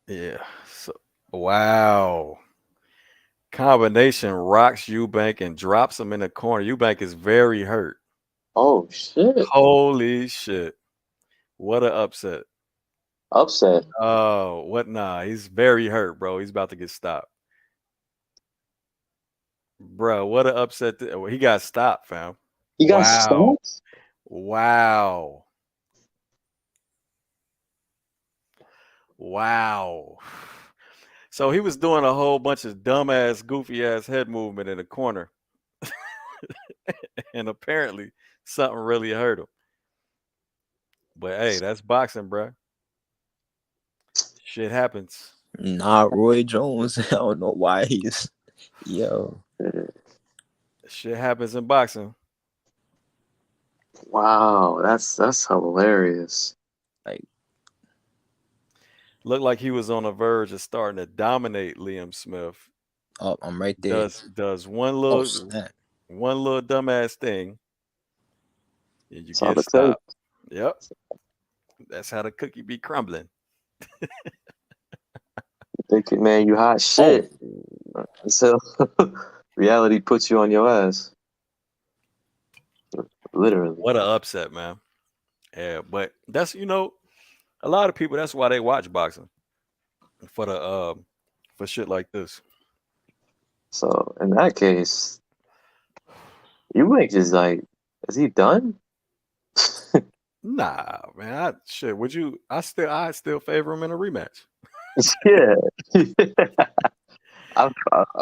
Yeah. So wow. Combination rocks Eubank and drops him in the corner. Eubank is very hurt. Oh shit! Holy shit! What an upset. Upset. Oh, what? Nah, he's very hurt, bro. He's about to get stopped. Bro, what an upset. He got stopped, fam. He got Wow. stopped? Wow. Wow. So he was doing a whole bunch of dumbass, goofy ass head movement in the corner. And apparently something really hurt him. But hey, that's boxing, bro. Shit happens. Not Roy Jones. I don't know why he's yo. Shit happens in boxing. Wow, that's hilarious. Like, Looked like he was on the verge of starting to dominate Liam Smith. oh, I'm right there. Does one Oh, little snap. dumbass thing, and you That's all get it takes. stopped. Yep. That's how the cookie be crumbling. Thinking, man, you hot shit. So reality puts you on your ass. Literally. What an upset, man. Yeah, but that's a lot of people, that's why they watch boxing. For shit like this. So in that case, Eubank is like, is he done? Nah, man. I still favor him in a rematch. Yeah. I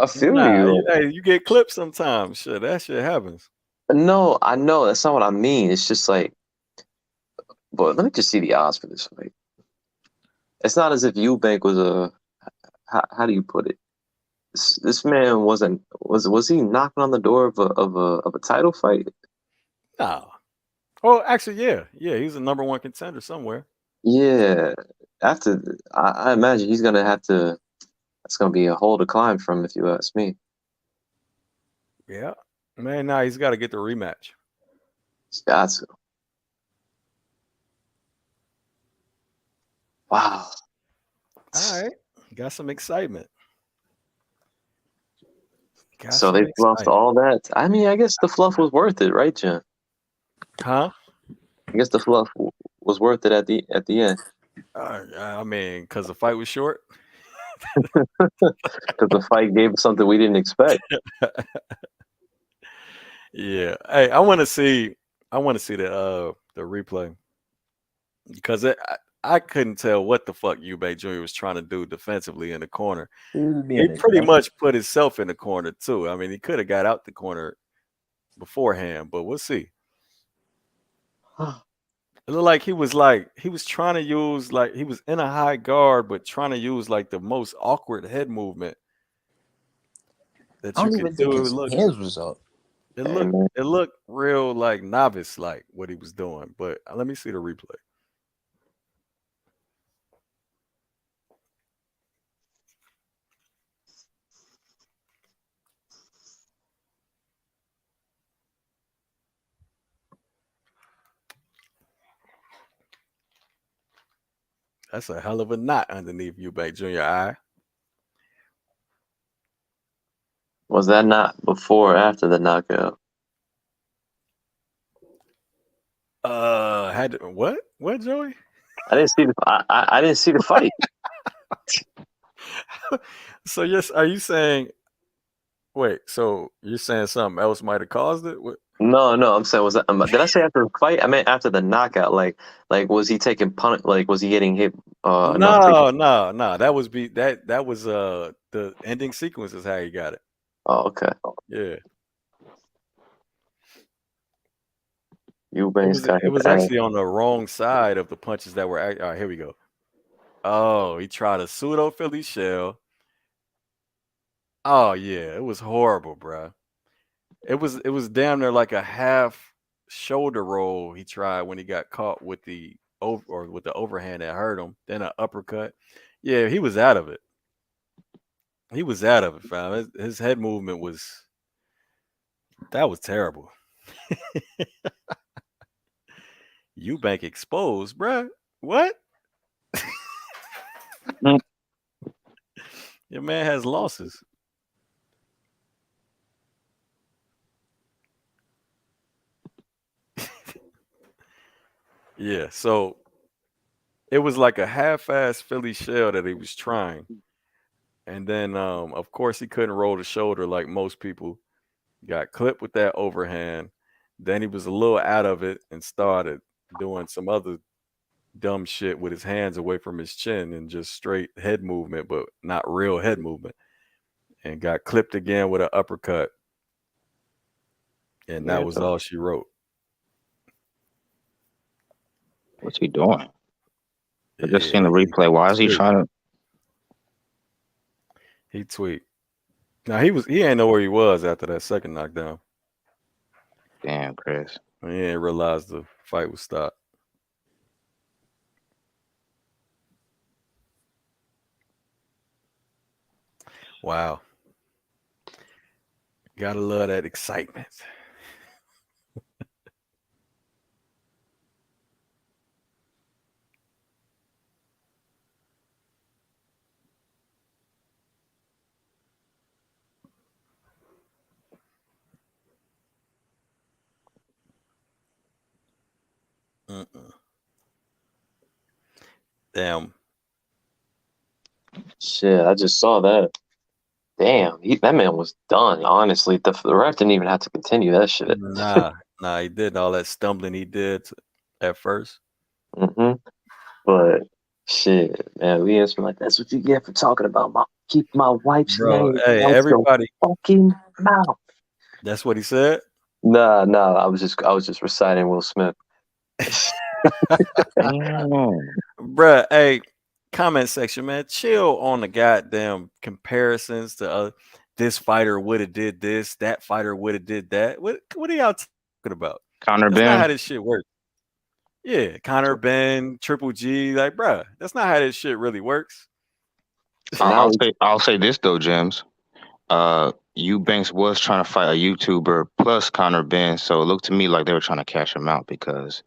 feel you. Hey, you get clipped sometimes. Shit, that shit happens. No, I know that's not what I mean. It's just like, but let me just see the odds for this fight. It's not as if Eubank was how do you put it? this man was he knocking on the door of a title fight? No. Oh, actually, yeah, he's a number one contender somewhere. Yeah. After I imagine he's gonna have to. It's gonna be a hole to climb from, if you ask me. Yeah, man. Nah, he's got to get the rematch. He's got to. Wow. All right, got some excitement. Got So some they fluffed excitement. all that. I mean, I guess the fluff was worth it, right, Jim? Huh? I guess the fluff was worth it at the end I mean, because the fight was short. because the fight gave us something we didn't expect. Yeah. Hey, I want to see. I want to see the replay because I couldn't tell what the fuck Eubank Jr. was trying to do defensively in the corner. He was He being pretty aggressive. much put himself in the corner too. I mean, he could have got out the corner beforehand, but we'll see. It looked like he was trying to use he was in a high guard, but trying to use like the most awkward head movement that I you don't could even think do. his hands was up. Hey, man. It looked real like novice like what he was doing. But let me see the replay. That's a hell of a knot underneath Eubank Jr. eye. Was that not before or after the knockout? Had to, what? What, Joey? I didn't see the I didn't see the fight. So yes, are you saying? Wait, so you're saying something else might have caused it? What? No, I'm saying was that did I say after the fight? I meant after the knockout. Like was he taking punt? Like was he getting hit enough to? No. That was that was the ending sequence is how he got it. Oh, okay. Yeah. Eubanks got It his was ass. actually on the wrong side of the punches that were. All right, here we go. Oh, he tried a pseudo Philly shell. Oh yeah, it was horrible, bro. It was damn near like a half shoulder roll he tried when he got caught with the with the overhand that hurt him. Then an uppercut. Yeah, he was out of it. He was out of it, fam. His head movement was terrible. Eubank exposed, bruh. What? Mm. Your man has losses. Yeah, so it was like a half-ass Philly shell that he was trying. And then of course he couldn't roll the shoulder like most people. Got clipped with that overhand. Then he was a little out of it and started doing some other dumb shit with his hands away from his chin and just straight head movement, but not real head movement. And got clipped again with an uppercut. And that Yeah, was so all she wrote. what's he doing? I just Yeah, seen the replay. Why is he tweet. trying to? He tweet. Now he ain't know where he was after that second knockdown. Damn, Chris. He didn't realize the fight was stopped. Wow. Gotta love that excitement. Damn. Shit, I just saw that. Damn, that man was done. Honestly, the ref didn't even have to continue that shit. Nah, he did all that stumbling he did at first. But shit, man, we answered like that's what you get for talking about keep my wife's Bro, name hey, out your everybody. fucking mouth. That's what he said. Nah, I was just reciting Will Smith. Damn. Bruh, hey, comment section, man. Chill on the goddamn comparisons to this fighter would have did this, that fighter would have did that. What are y'all talking about? Connor That's not how Ben. this shit works. Yeah, Connor Ben, Triple G, like, bruh, that's not how this shit really works. Now I'll say this though, James. Eubanks was trying to fight a YouTuber plus Connor Ben, so it looked to me like they were trying to cash him out because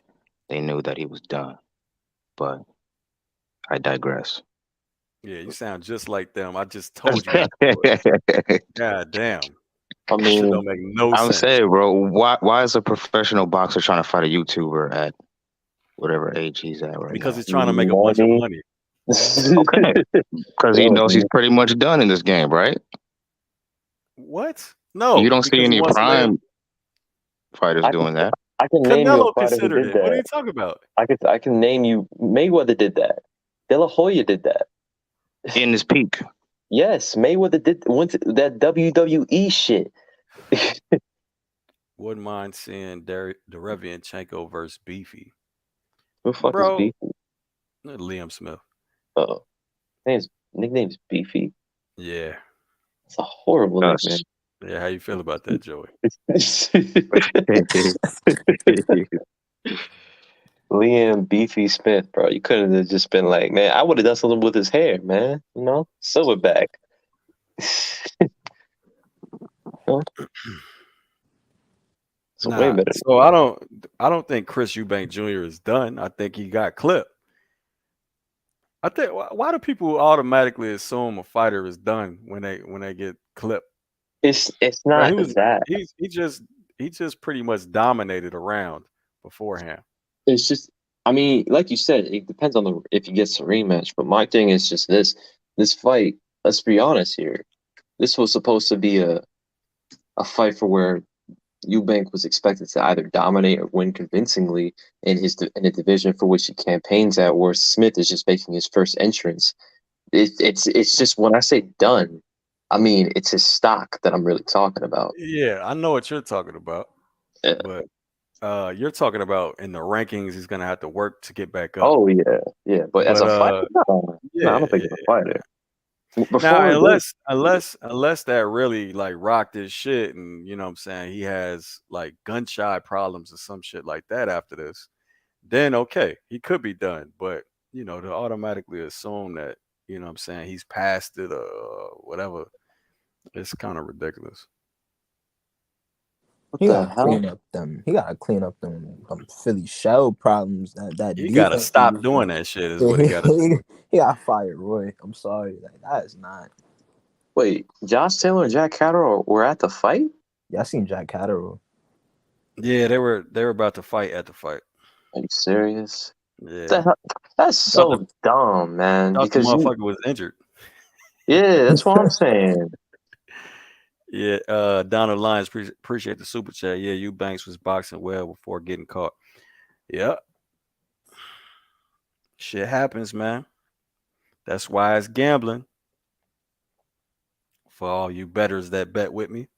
they knew that he was done. But I digress. Yeah, you sound just like them. I just told you not to do it. God damn. I Shit mean, don't make no I'm sense. saying, bro, why is a professional boxer trying to fight a YouTuber at whatever age he's at right Because now? he's trying to make a bunch of money. Okay, because he knows he's pretty much done in this game, right? What? No, You don't see because he any wants to let prime fighters I doing that. can name you a Canelo fighter who considered did it. What are that. you talking about? I can name you. Mayweather did that. De La Hoya did that. In his peak. Yes, Mayweather went to that WWE shit. Wouldn't mind seeing Derevianchenko versus Beefy. Who the fuck is Bro, Beefy? Liam Smith. Oh, nickname's Beefy. Yeah. It's a horrible nickname. Yeah, how you feel about that, Joey? Liam Beefy Smith, bro. You couldn't have just been like, man, I would have done something with his hair, man. You know, silverback. It's way better. So I don't think Chris Eubank Jr. is done. I think he got clipped. I think why do people automatically assume a fighter is done when they get clipped? It's not that. He just pretty much dominated around beforehand. It's just, I mean, like you said, it depends on if he gets a rematch. But my thing is just this fight. Let's be honest here. This was supposed to be a fight for where Eubank was expected to either dominate or win convincingly in a division for which he campaigns at. Where Smith is just making his first entrance. It's just when I say done, I mean it's his stock that I'm really talking about. Yeah, I know what you're talking about, but you're talking about in the rankings, he's gonna have to work to get back up. Oh yeah. But as a fighter, no, I don't think he's a fighter. Now, unless that really like rocked his shit, and you know what I'm saying, he has like gun shy problems or some shit like that after this, then okay, he could be done. But you know, to automatically assume that, you know what I'm saying, he's past it or whatever, it's kind of ridiculous. He gotta clean up them. He gotta clean up them Philly shell problems. That He gotta stop doing that shit. Is what he gotta do. He got fired, Roy. I'm sorry, like that is not. Wait, Josh Taylor and Jack Catterall were at the fight? Yeah, I seen Jack Catterall. Yeah, they were about to fight at the fight. Are you serious? Yeah, that's so dumb, man. Because the motherfucker was injured. Yeah, that's what I'm saying. Yeah, Donald Lyons, appreciate the super chat. Yeah, Eubanks was boxing well before getting caught. Yep. Shit happens, man. That's why it's gambling. For all you bettors that bet with me.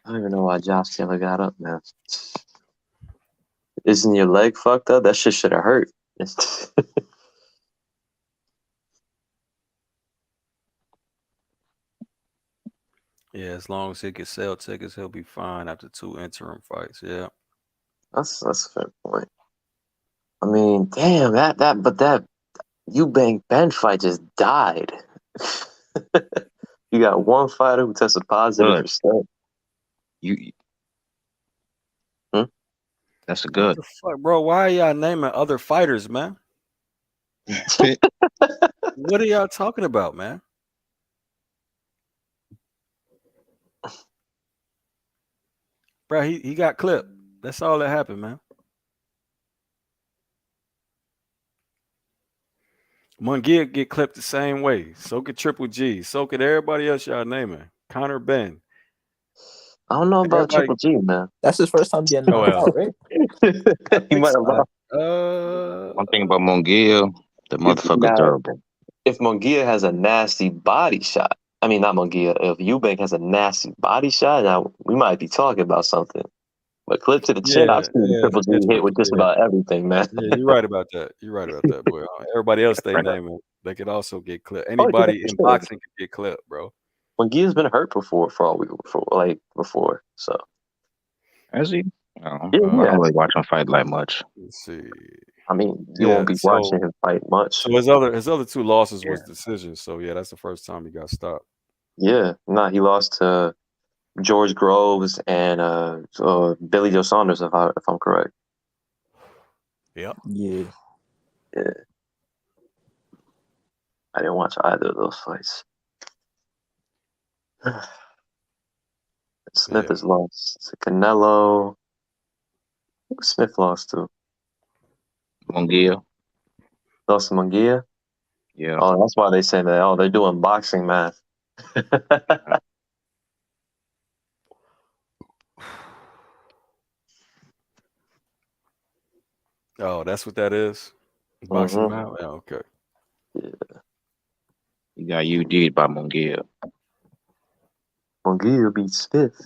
I don't even know why Josh Taylor got up, man. Isn't your leg fucked up? That shit should have hurt. Yeah, as long as he can sell tickets, he'll be fine after 2 interim fights. Yeah. That's a fair point. I mean, damn, that Eubank Ben fight just died. You got one fighter who tested positive for stuff. That's a good. What the fuck, bro? Why are y'all naming other fighters, man? What are y'all talking about, man? Bro, he got clipped. That's all that happened, man. Munguia get clipped the same way. So could Triple G. So could everybody else y'all naming. Connor Ben. I don't know about Triple G, man. That's his first time getting knocked out, right? He might have lost. One thing about Munguia, the motherfucker's durable. If Munguia has a nasty body shot, I mean, not Munguia. If Eubank has a nasty body shot, now we might be talking about something. But clip to the chin, I've Yeah, seen yeah, Triple G it's hit with just yeah, about everything, man. yeah. You're right about that. You're right about that, boy. Everybody else they Right. name they could also get clipped. Oh yeah, Anybody for in sure. boxing could get clipped, bro. Munguia's been hurt before for all we before. So Has he? Oh, yeah, I yeah. don't really watch him fight like much. Let's see. I mean, you Yeah, won't be watching so him fight much. his other two losses Yeah. was decisions. So yeah, that's the first time he got stopped. Yeah, nah, he lost to George Groves and Billy Joe Saunders, if I'm correct. Yep. Yeah. Yeah, I didn't watch either of those fights. Smith Yeah. has lost to Canelo. Who Smith lost to? Munguia. Lost to Munguia. Yeah. Oh, that's why they say that. Oh, they're doing boxing math. Oh, that's what that is. Boxing Mm-hmm. mouth. Yeah, okay. Yeah. He got UD'd by Munguia. Munguia beats Smith.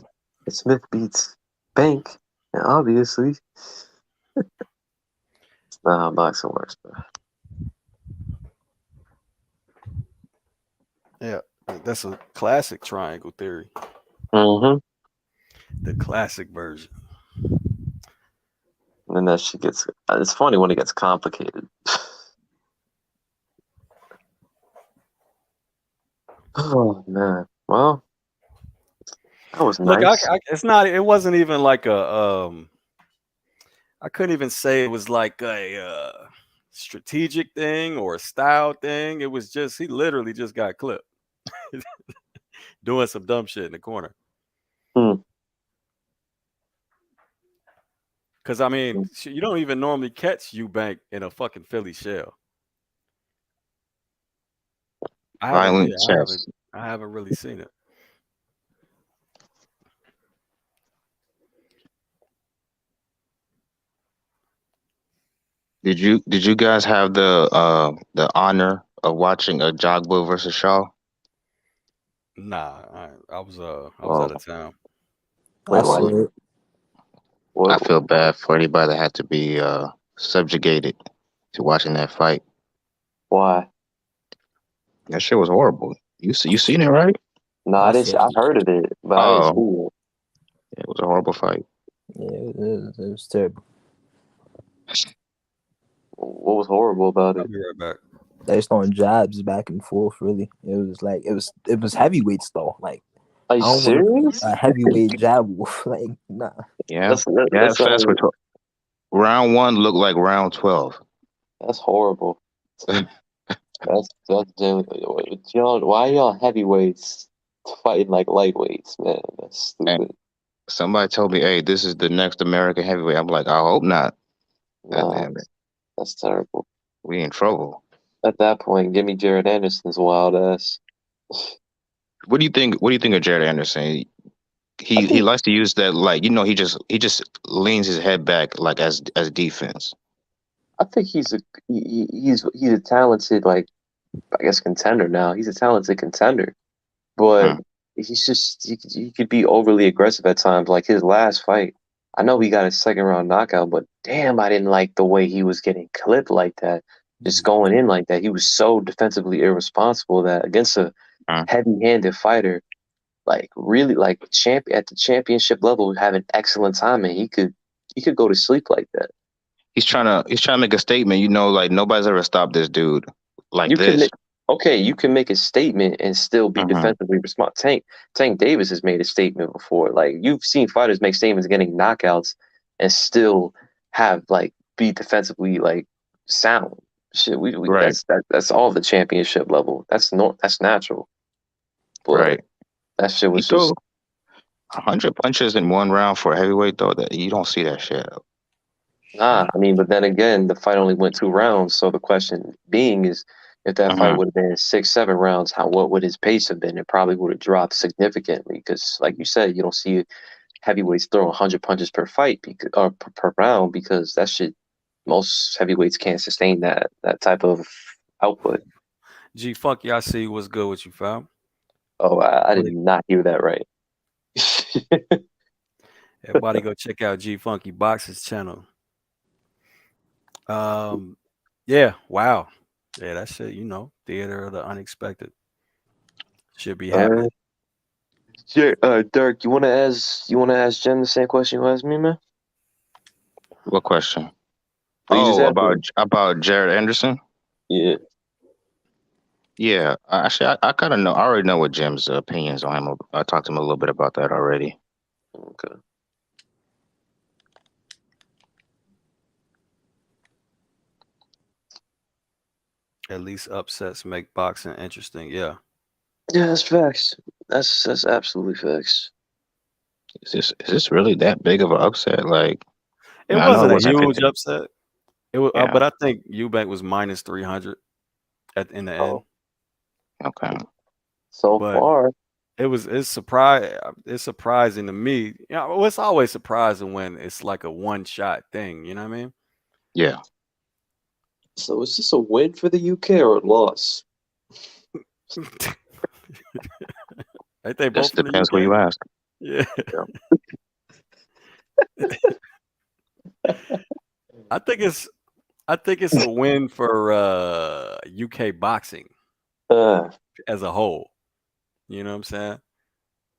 And Smith beats Bank. And obviously, it's not how boxing works, bro. Yeah, that's a classic triangle theory. Mm-hmm. The classic version. And then that shit gets. It's funny when it gets complicated. Oh man. Well, that was Look, nice. it's not. It wasn't even like a. I couldn't even say it was like a strategic thing or a style thing. It was just he literally just got clipped doing some dumb shit in the corner. Hmm. Because I mean, you don't even normally catch Eubank in a fucking Philly shell. Violent chess. I haven't really seen it. Did you guys have the honor of watching a Jogba versus Shaw? Nah, I was out Oh, of town. wait, I why? saw it. I What? feel bad for anybody that had to be subjugated to watching that fight. Why? That shit was horrible. You seen it, right? No, I I didn't. saw I it. heard of it, but I didn't see Oh, it. it was a horrible fight. Yeah, it was terrible. What was horrible about I'll it? be right back. They was throwing jabs back and forth. Really, it was like it was heavyweights though. Like Are I you don't want to serious? a heavyweight jab wolf. Like nah. Yeah, That's fast for round 1 looked like round 12. that's horrible. That's y'all. Why y'all heavyweights fighting like lightweights, man? That's And stupid. somebody told me, "Hey, this is the next American heavyweight." I'm like, I hope not. God Nah, damn it, that's terrible. we in trouble. At that point, give me Jared Anderson's wild ass. What do you think? What do you think of Jared Anderson? I He think likes to use that, like, he just leans his head back like as defense. I think he's a talented, like, I guess, contender now. He's a talented contender, but Hmm. he could be overly aggressive at times. Like his last fight, I know he got a second round knockout, but damn, I didn't like the way he was getting clipped like that, just going in like that. He was so defensively irresponsible that against a Hmm. heavy-handed fighter, like really like at the championship level, having excellent timing, he could go to sleep like that. He's trying to make a statement. Like nobody's ever stopped this dude like You can this. make okay, you can make a statement and still be Hmm. defensively responsive. Tank Davis has made a statement before. Like you've seen fighters make statements getting knockouts and still have like be defensively like sound. Shit, we Right, that's all the championship level. That's natural. But right. that shit He was threw just 100 punches in one round for a heavyweight, though. That you don't see that shit. nah. I mean, but then again, the fight only went 2 rounds. So the question being is, if that fight Hmm. would have been 6, 7 rounds, what would his pace have been? It probably would have dropped significantly because, like you said, you don't see heavyweights throw 100 punches per fight or per round because that shit. Most heavyweights can't sustain that type of output. G Funky, I see what's good with you, fam. Oh, I did not hear that right. Everybody go check out G Funky Box's channel. Yeah, wow. Yeah, that shit, theater of the unexpected should be happening. Dirk, you wanna ask Jen the same question you asked me, man? What question? Well, you just Oh, asked me. about Jared Anderson. Yeah. Yeah, actually, I kind of know. I already know what Jim's opinions on him. I talked to him a little bit about that already. Okay. At least upsets make boxing interesting. Yeah. Yeah, that's facts. That's absolutely facts. Is this really that big of an upset? Like, It I know it wasn't a wasn't huge 50. upset. It was, Yeah. but I think Eubank was minus 300 in the end. Oh, Okay. so But far, it's surprising to me. Well, it's always surprising when it's like a one shot thing. You know what I mean? Yeah. so is this a win for the UK or a loss? Ain't they Just both in the depends who UK? you ask. Yeah. I think it's a win for UK boxing Uh, as a whole. You know what I'm saying?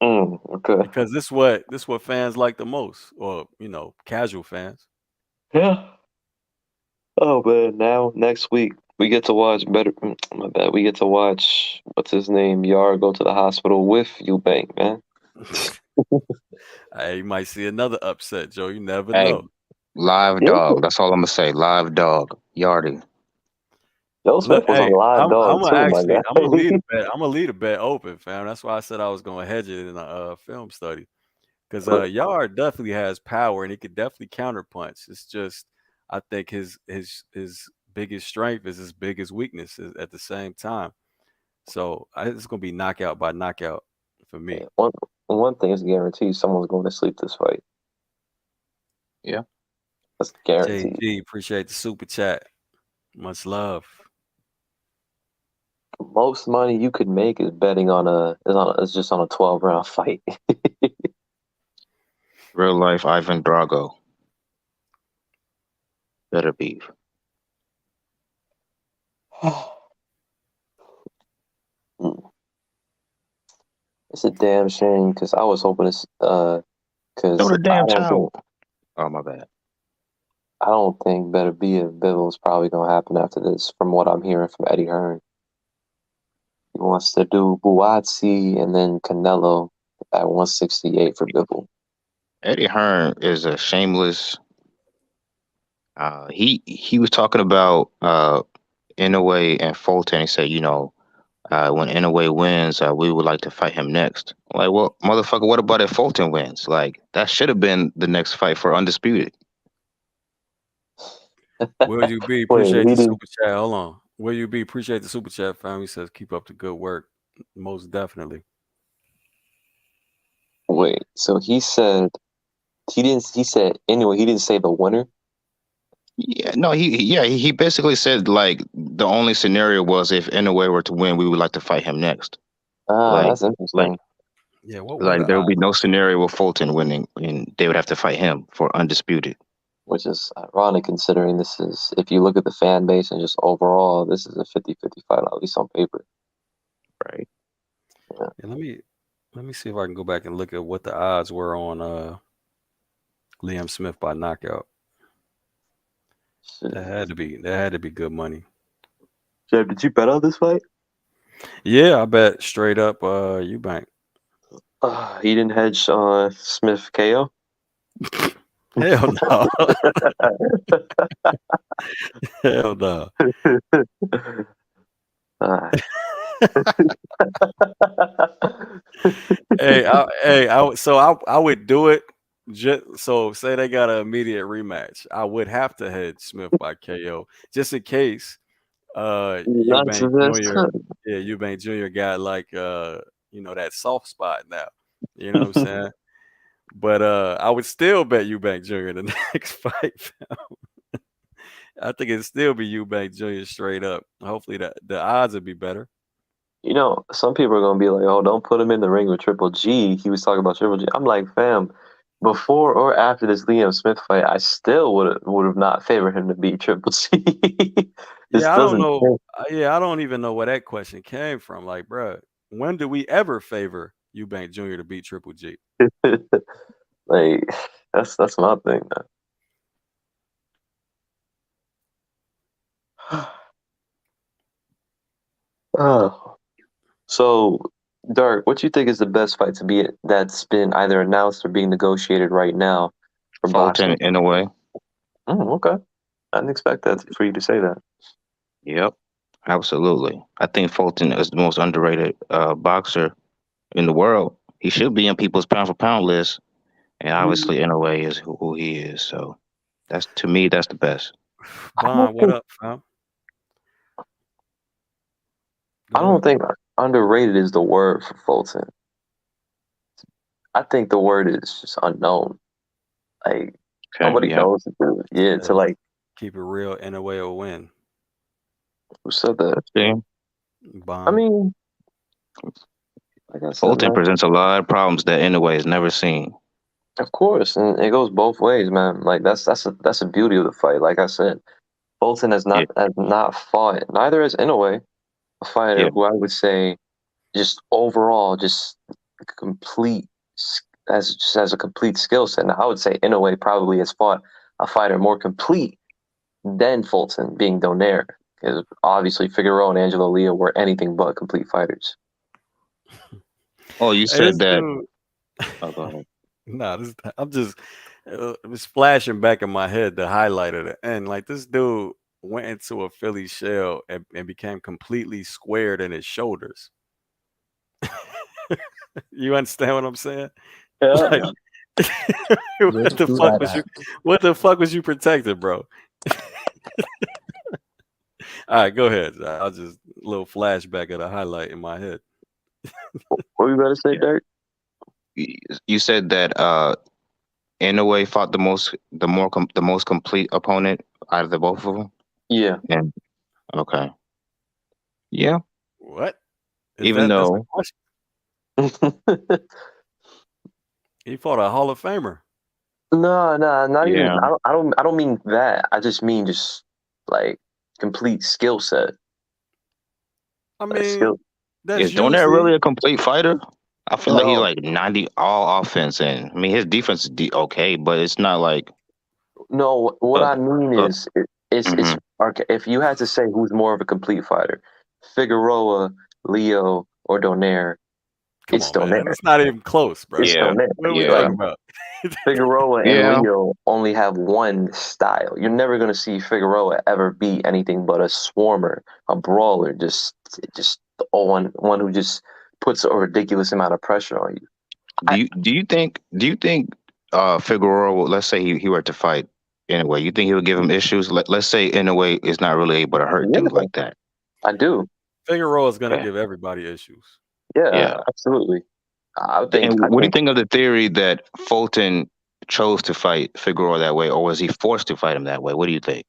okay. Because this what fans like the most, or casual fans. Yeah. Oh man, now next week we get to watch my bad. We get to watch what's his name, Yar go to the hospital with Eubank, man. Hey, you might see another upset, Joe. You never Hey, know. live Yeah. dog. That's all I'm gonna say. Live dog. Yardy. Joe Look, Smith was a hey, live I'm dog gonna too, my actually I'm gonna guy. lead a bet. I'm gonna lead a bet open, fam. That's why I said I was gonna hedge it in a film study. Because Yard definitely has power and he could definitely counterpunch. It's just I think his biggest strength is his biggest weakness at the same time. So it's gonna be knockout by knockout for me. One thing is guaranteed: someone's going to sleep this fight. Yeah. That's guaranteed. JG, appreciate the super chat. Much love. Most money you could make is betting is just on a 12 round fight. Real life Ivan Drago. Better beef. It's a damn shame because I was hoping Throw because the damn towel. Oh, my bad. I don't think Better Be a Bivol is probably gonna happen after this, from what I'm hearing from Eddie Hearn. He wants to do Buatsi and then Canelo at 168 for Bivol. Eddie Hearn is a shameless. He was talking about Inoue and Fulton. He said, when Inoue wins, we would like to fight him next. I'm like, well, motherfucker, what about if Fulton wins? Like, that should have been the next fight for Undisputed. Will you be? Wait, Appreciate he the did. super chat. Hold on. Will you be? Appreciate the super chat, fam. He says keep up the good work. Most definitely. Wait, so he said he didn't. He said anyway. He didn't say the winner. Yeah, no, he basically said like the only scenario was if Inoue were to win, we would like to fight him next. Ah, Like, that's interesting. like, Yeah, what were like the there would be odds? no scenario with Fulton winning, and they would have to fight him for Undisputed. Which is ironic considering this is, if you look at the fan base and just overall, this is a 50-50 fight, at least on paper. Right. Yeah. Yeah, let me see if I can go back and look at what the odds were on Liam Smith by knockout. Shit. That had to be good money. Jeb, did you bet on this fight? Yeah, I bet straight up Eubank. He didn't hedge Smith KO. Hell no. Hell no. Ah. I would do it. So say they got an immediate rematch, I would have to head Smith by KO just in case Not to Eubank this Jr. time. Yeah, Eubank Jr. got like that soft spot now. You know what I'm saying? But I would still bet Eubank Jr. in the next fight. I think it'd still be Eubank Jr. straight up. Hopefully the odds would be better. You know, some people are gonna be like, "Oh, don't put him in the ring with Triple G." He was talking about Triple G. I'm like, fam, before or after this Liam Smith fight, I still would have not favored him to beat Triple G. This Yeah, I don't doesn't know. Yeah, I don't even know where that question came from. Like, bruh, when do we ever favor Eubank Jr. to beat Triple G? like that's my thing, man. Oh, so Dark, what you think is the best fight to be that's been either announced or being negotiated right now for Fulton boxing? in a way. Okay, I didn't expect that for you to say that. Yep, absolutely. I think Fulton is the most underrated boxer in the world. He should be in people's pound for pound list, and Mm, obviously in a way is who he is. So that's to me that's the best. I don't Bond, what think up, fam? I Go don't ahead. think underrated is the word for Fulton. I think the word is just unknown. Like Okay, nobody yeah. knows it. Dude. Yeah, to Hey, like keep it real in a way or win. who said that? See, I Bond. mean, like I said, Fulton man. presents a lot of problems that Inoue has never seen. Of course, and it goes both ways, man. Like that's the beauty of the fight. Like I said, Bolton Yeah, has not fought. Neither has Inoue, a fighter yeah. who I would say just overall just complete as a complete skill set. Now I would say Inoue probably has fought a fighter more complete than Fulton, being Donaire, because obviously Figueroa and Angelo Leo were anything but complete fighters. Oh, you Hey, said this that. dude. Oh, go ahead. Nah, I'm just it was flashing back in my head the highlight of the end. Like this dude went into a Philly shell and became completely squared in his shoulders. You understand what I'm saying? Yeah, Like, Just what the do fuck that. was you? What the fuck was you protecting, bro? All right, go ahead. I'll just a little flashback of the highlight in my head. what you better say, Yeah. Dirk? You said that Inoue fought the most complete opponent out of the both of them. Yeah. And okay, yeah. What is Even that? That's the though, question. He fought a Hall of Famer. No, no, not even. yeah, I don't mean that. I just mean just like complete skill set. I Like mean, skill. that's is Donaire usually. really a complete fighter? I feel like he's No, like 90 all offense, and I mean his defense is okay, but it's not like no. What uh, I mean uh is, hmm it's okay. If you had to say who's more of a complete fighter, Figueroa, Leo, or Donaire, Come it's on, man. Donaire. It's not even close, bro. It's yeah, Donaire. What are we Like yeah, talking about? Figueroa and yeah. Leo only have one style. You're never gonna see Figueroa ever be anything but a swarmer, a brawler, just one who just puts a ridiculous amount of pressure on you. I Do you think Figueroa will, let's say he were to fight anyway, you think he would give him issues? Let's say in a way is not really able to hurt Yeah, dude like that. I do. Figueroa is gonna Okay. give everybody issues. Yeah, Yeah. absolutely. And I what do you think think of the theory that Fulton chose to fight Figueroa that way, or was he forced to fight him that way? What do you think?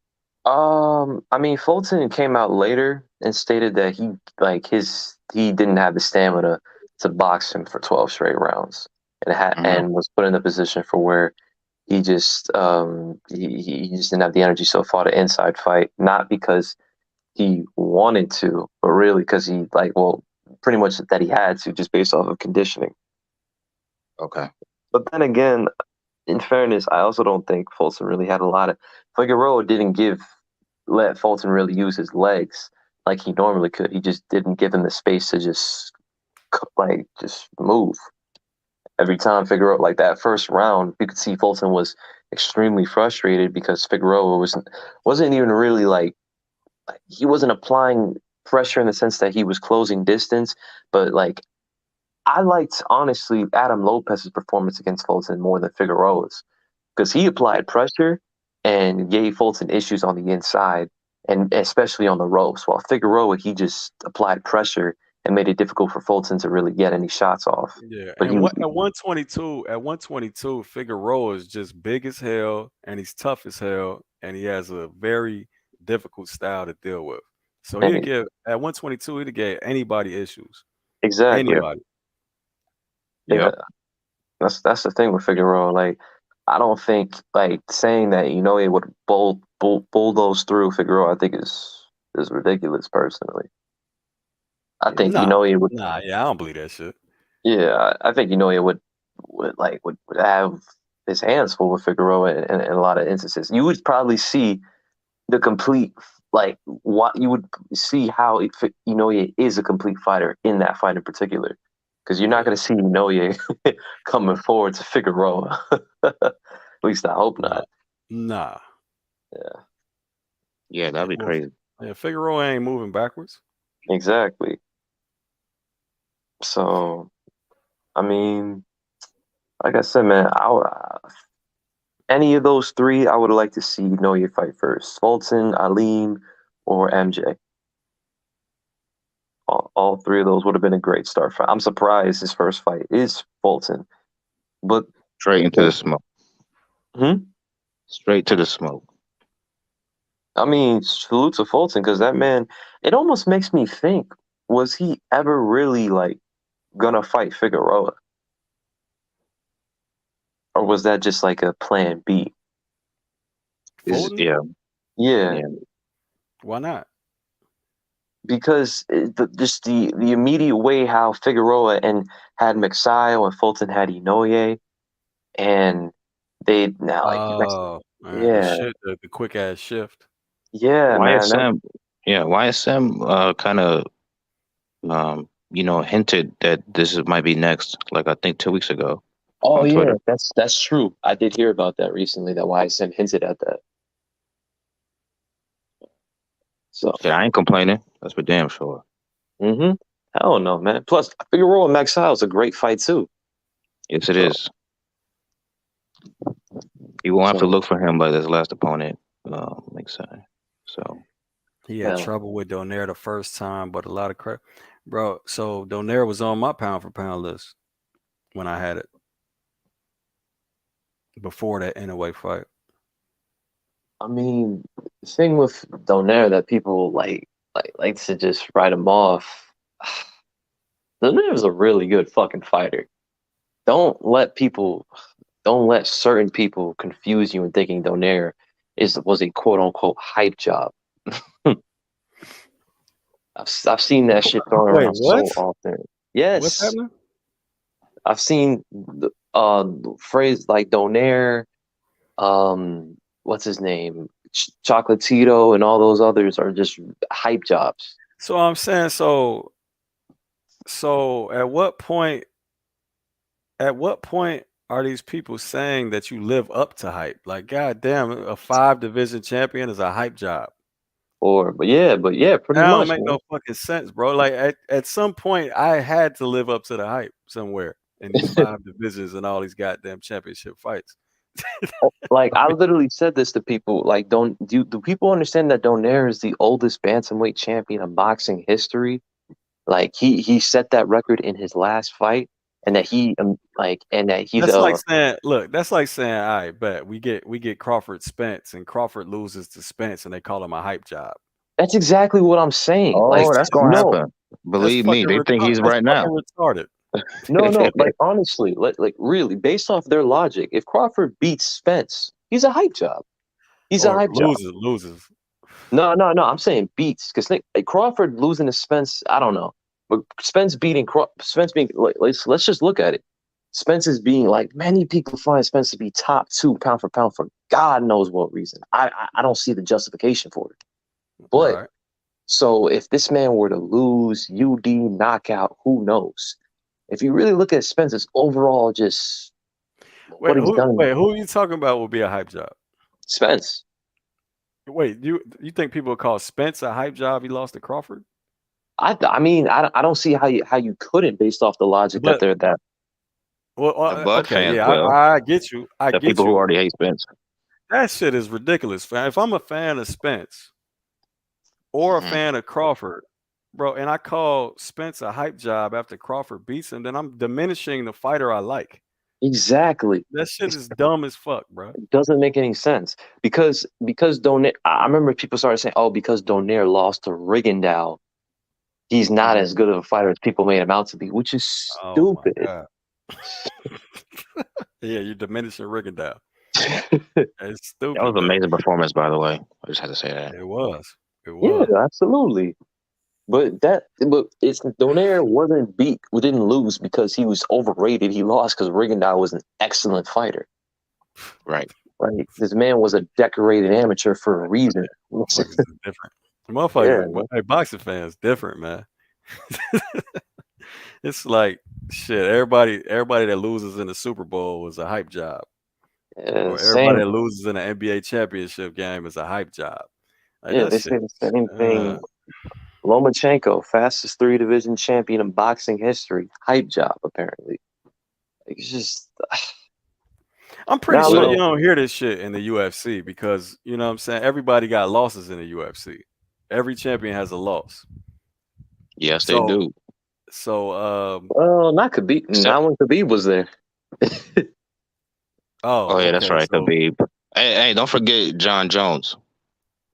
I mean Fulton came out later and stated that he didn't have the stamina to box him for 12 straight rounds Hmm. and was put in a position for where he just didn't have the energy, so fought an inside fight, not because he wanted to, but really because he pretty much that he had to, just based off of conditioning. Okay. But then again, in fairness, I also don't think Fulton really had a lot of. Figueroa didn't let Fulton really use his legs like he normally could. He just didn't give him the space to just move. Every time Figueroa, like that first round, you could see Fulton was extremely frustrated because Figueroa wasn't even really he wasn't applying pressure in the sense that he was closing distance, but like I liked honestly Adam Lopez's performance against Fulton more than Figueroa's because he applied pressure and gave Fulton issues on the inside and especially on the ropes. While Figueroa, he just applied pressure and made it difficult for Fulton to really get any shots off. Yeah, But he and was, what at 122, Figueroa is just big as hell and he's tough as hell and he has a very difficult style to deal with. So he'd give at 122. He'd give anybody issues. Exactly. Anybody. Yeah, Yep. that's the thing with Figueroa. Like, I don't think like saying that it would bulldoze through Figueroa. I think is ridiculous. Personally, I think Nah, Inoue would. nah. Yeah, I don't believe that shit. Yeah, I think Inoue would have his hands full with Figueroa in a lot of instances. You would probably see the complete like what you would see how Inoue is a complete fighter in that fight in particular, because you're not Yeah. going to see Inoue coming forward to Figueroa. At least I hope Nah. not. Nah. Yeah, that'd be Well, crazy. yeah, Figueroa ain't moving backwards. Exactly. So, I mean, like I said, man, any of those three, I would like to see Inoue fight first. Fulton, Alim, or MJ. All three of those would have been a great start for. I'm surprised his first fight is Fulton, but Straight into the smoke. hmm? Straight to the smoke. I mean, salute to Fulton because that man. It almost makes me think: was he ever really like gonna fight Figueroa, or was that just like a plan B? Fulton? Yeah, Yeah, yeah. Why not? because just the immediate way how Figueroa and had Mexayo and Fulton had Inoue, and they now like Oh, the yeah, shit, the quick ass shift. yeah, man. YSM, yeah, YSM kind of hinted that might be next, like I think 2 weeks ago Oh on yeah, Twitter. that's true. I did hear about that recently. That YSM hinted at that. So, Yeah, I ain't complaining. That's for damn sure. hell no, man. Plus, Figueroa and Max Howe is a great fight too. Yes, it So, is. You won't have to so look for him like his last opponent, makes sense. So He had hell, trouble with Donaire the first time, but a lot of crap, bro. So Donaire was on my pound for pound list when I had it before that Inoue fight. I mean, the thing with Donaire that people like to just write him off. Donaire's a really good fucking fighter. Don't let people, don't let certain people confuse you in thinking Donaire was a quote unquote hype job. I've seen that shit thrown Wait, around what? so often. What's Yes, happening? I've seen the phrase like Donaire, what's his name, Chocolatito, and all those others are just hype jobs. So I'm saying, so at what point are these people saying that you live up to hype? Like, goddamn, a 5 division champion is a hype job. But yeah, pretty That don't much, make man. no fucking sense, bro. Like at some point, I had to live up to the hype somewhere in these 5 divisions and all these goddamn championship fights. Like I I mean, literally said this to people. Like, do people understand that Donaire is the oldest bantamweight champion in boxing history? Like he set that record in his last fight, and that he's that's like saying, look, that's like saying, all right, bet we get Crawford Spence, and Crawford loses to Spence, and they call him a hype job. that's exactly what I'm saying. oh, Like that's gonna no, happen. That's Believe me, fucking they think retarded. he's That's right now. fucking retarded. no, like honestly, like really, based off their logic, if Crawford beats Spence, he's a hype job. He's a Or hype job. loses. No. I'm saying beats because Crawford losing to Spence. I don't know, but Spence being. Like, let's just look at it. Spence is being like many people find Spence to be top two pound for pound for God knows what reason. I don't see the justification for it. But Right. so if this man were to lose UD knockout, who knows? If you really look at Spence's overall, just what he's done, Who are you talking about will be a hype job? Spence. Wait, you think people would call Spence a hype job? He lost to Crawford, I mean, I don't see how you couldn't based off the logic that but they're that. well, The Bud okay, fans yeah, will. I get you. I The get people who you. already hate Spence. That shit is ridiculous, fam. If I'm a fan of Spence or a Mhm. fan of Crawford, bro, and I call Spence a hype job after Crawford beats him, then I'm diminishing the fighter I like. Exactly. That shit is dumb as fuck, bro. It doesn't make any sense because Donaire. I remember people started saying, "Oh, because Donaire lost to Rigondeaux, he's not as good of a fighter as people made him out to be," which is Oh my stupid. god. Yeah, you're diminishing Rigondeaux. It's stupid. That was an Bro. amazing performance, by the way. I just had to say that. It was. It Yeah, was. absolutely. But it's Donaire didn't lose because he was overrated. He lost because Rigondeaux was an excellent fighter. Right. Like this man was a decorated amateur for a reason. Motherfuckers is different. Motherfuckers, Yeah. hey, boxing fans, different, man. It's like shit. Everybody that loses in the Super Bowl is a hype job, or everybody Same. that loses in an NBA championship game is a hype job. Like Yeah, that they shit. say the same thing. Lomachenko, fastest 3 division champion in boxing history. Hype job, apparently. Like, it's just. I'm pretty Now sure look, you don't hear this shit in the UFC because you know what I'm saying. Everybody got losses in the UFC. Every champion has a loss. Yes, they So, do. well, not Khabib. Except, Not when Khabib was there. oh yeah, that's okay. right, So, Khabib. Hey, don't forget John Jones.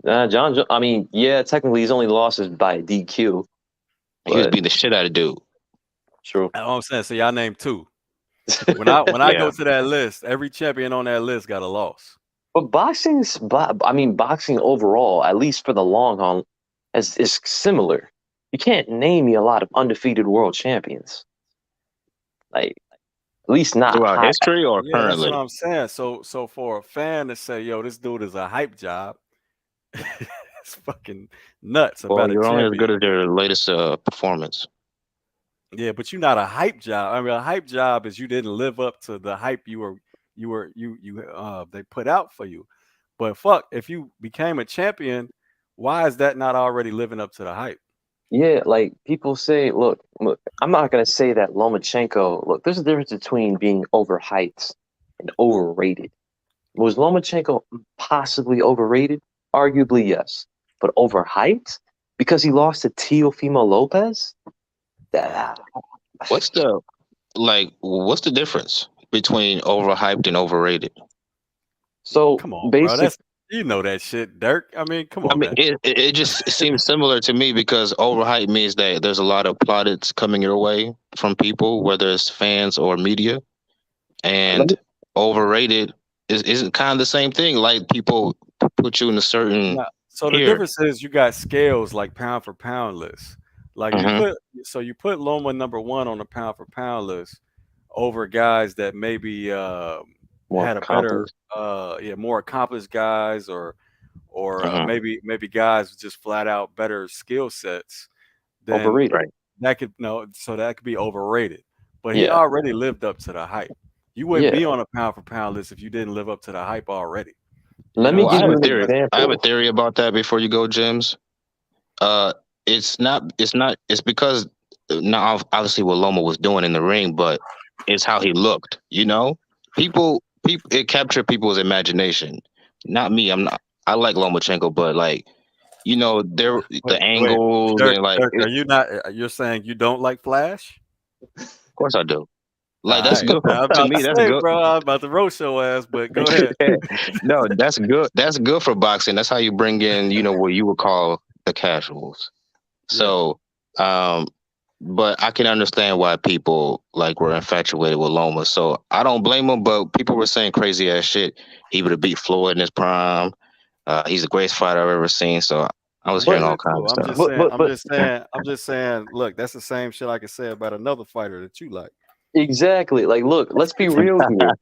I mean, yeah, technically his only loss is by DQ. He was But beating the shit out of dude. true. that's what I'm saying. So y'all name two. When I go Yeah. to that list, every champion on that list got a loss. But boxing overall, at least for the long haul, is similar. You can't name me a lot of undefeated world champions. Like, at least not Throughout high. history or Yeah, that's what currently? I'm saying. So for a fan to say, "Yo, this dude is a hype job," it's fucking nuts Well, about a you're only as champion. good as your latest performance. Yeah, but you're not a hype job. I mean, a hype job is you didn't live up to the hype they put out for you. But fuck, if you became a champion, why is that not already living up to the hype? Yeah, like people say, look, I'm not gonna say that Lomachenko. Look, there's a difference between being overhyped and overrated. Was Lomachenko possibly overrated? Arguably, yes. But overhyped? Because he lost to Teofimo Lopez? That, What's the difference between overhyped and overrated? so Come on, bro. basic. That's you know that shit, Dirk. I mean, come I on, mean, man. it just seems similar to me because overhyped means that there's a lot of plaudits coming your way from people, whether it's fans or media, Let me, and overrated isn't kind of the same thing. Like people put you in a certain Now, so the tier. difference is you got scales like pound for pound list. Like Hmm. you put Loma number one on the pound for pound list over guys that maybe more had a better accomplished. more accomplished guys or Hmm. maybe guys with just flat out better skill sets. Then Overrated. Right. that could no so that could be overrated. But he Yeah. already lived up to the hype. You wouldn't Yeah. be on a pound for pound list if you didn't live up to the hype already. You Let know me what Well, I give I'm have you a an saying? theory. I have a example. theory about that before you go, Jims. It's not. It's not. It's because not obviously what Loma was doing in the ring, but it's how he looked. You know, people, it captured people's imagination. Not me. I'm not. I like Lomachenko, but like, there the Wait, angles Dirk, and like, Dirk, are you not? You're saying you don't like Flash? of course I do. All Like that's right. good I'm to about to me. That's say, good. bro, I'm about to roast your ass, but go ahead. No, that's good. That's good for boxing. That's how you bring in, what you would call the casuals. Yeah. So, um, but I can understand why people like were infatuated with Loma. So I don't blame them. But people were saying crazy ass shit. He would have beat Floyd in his prime. He's the greatest fighter I've ever seen. So I was hearing But all Yeah, kinds cool. of I'm stuff. just saying, but but I'm just saying, look, that's the same shit I could say about another fighter that you like. exactly. Like, look, let's be real here.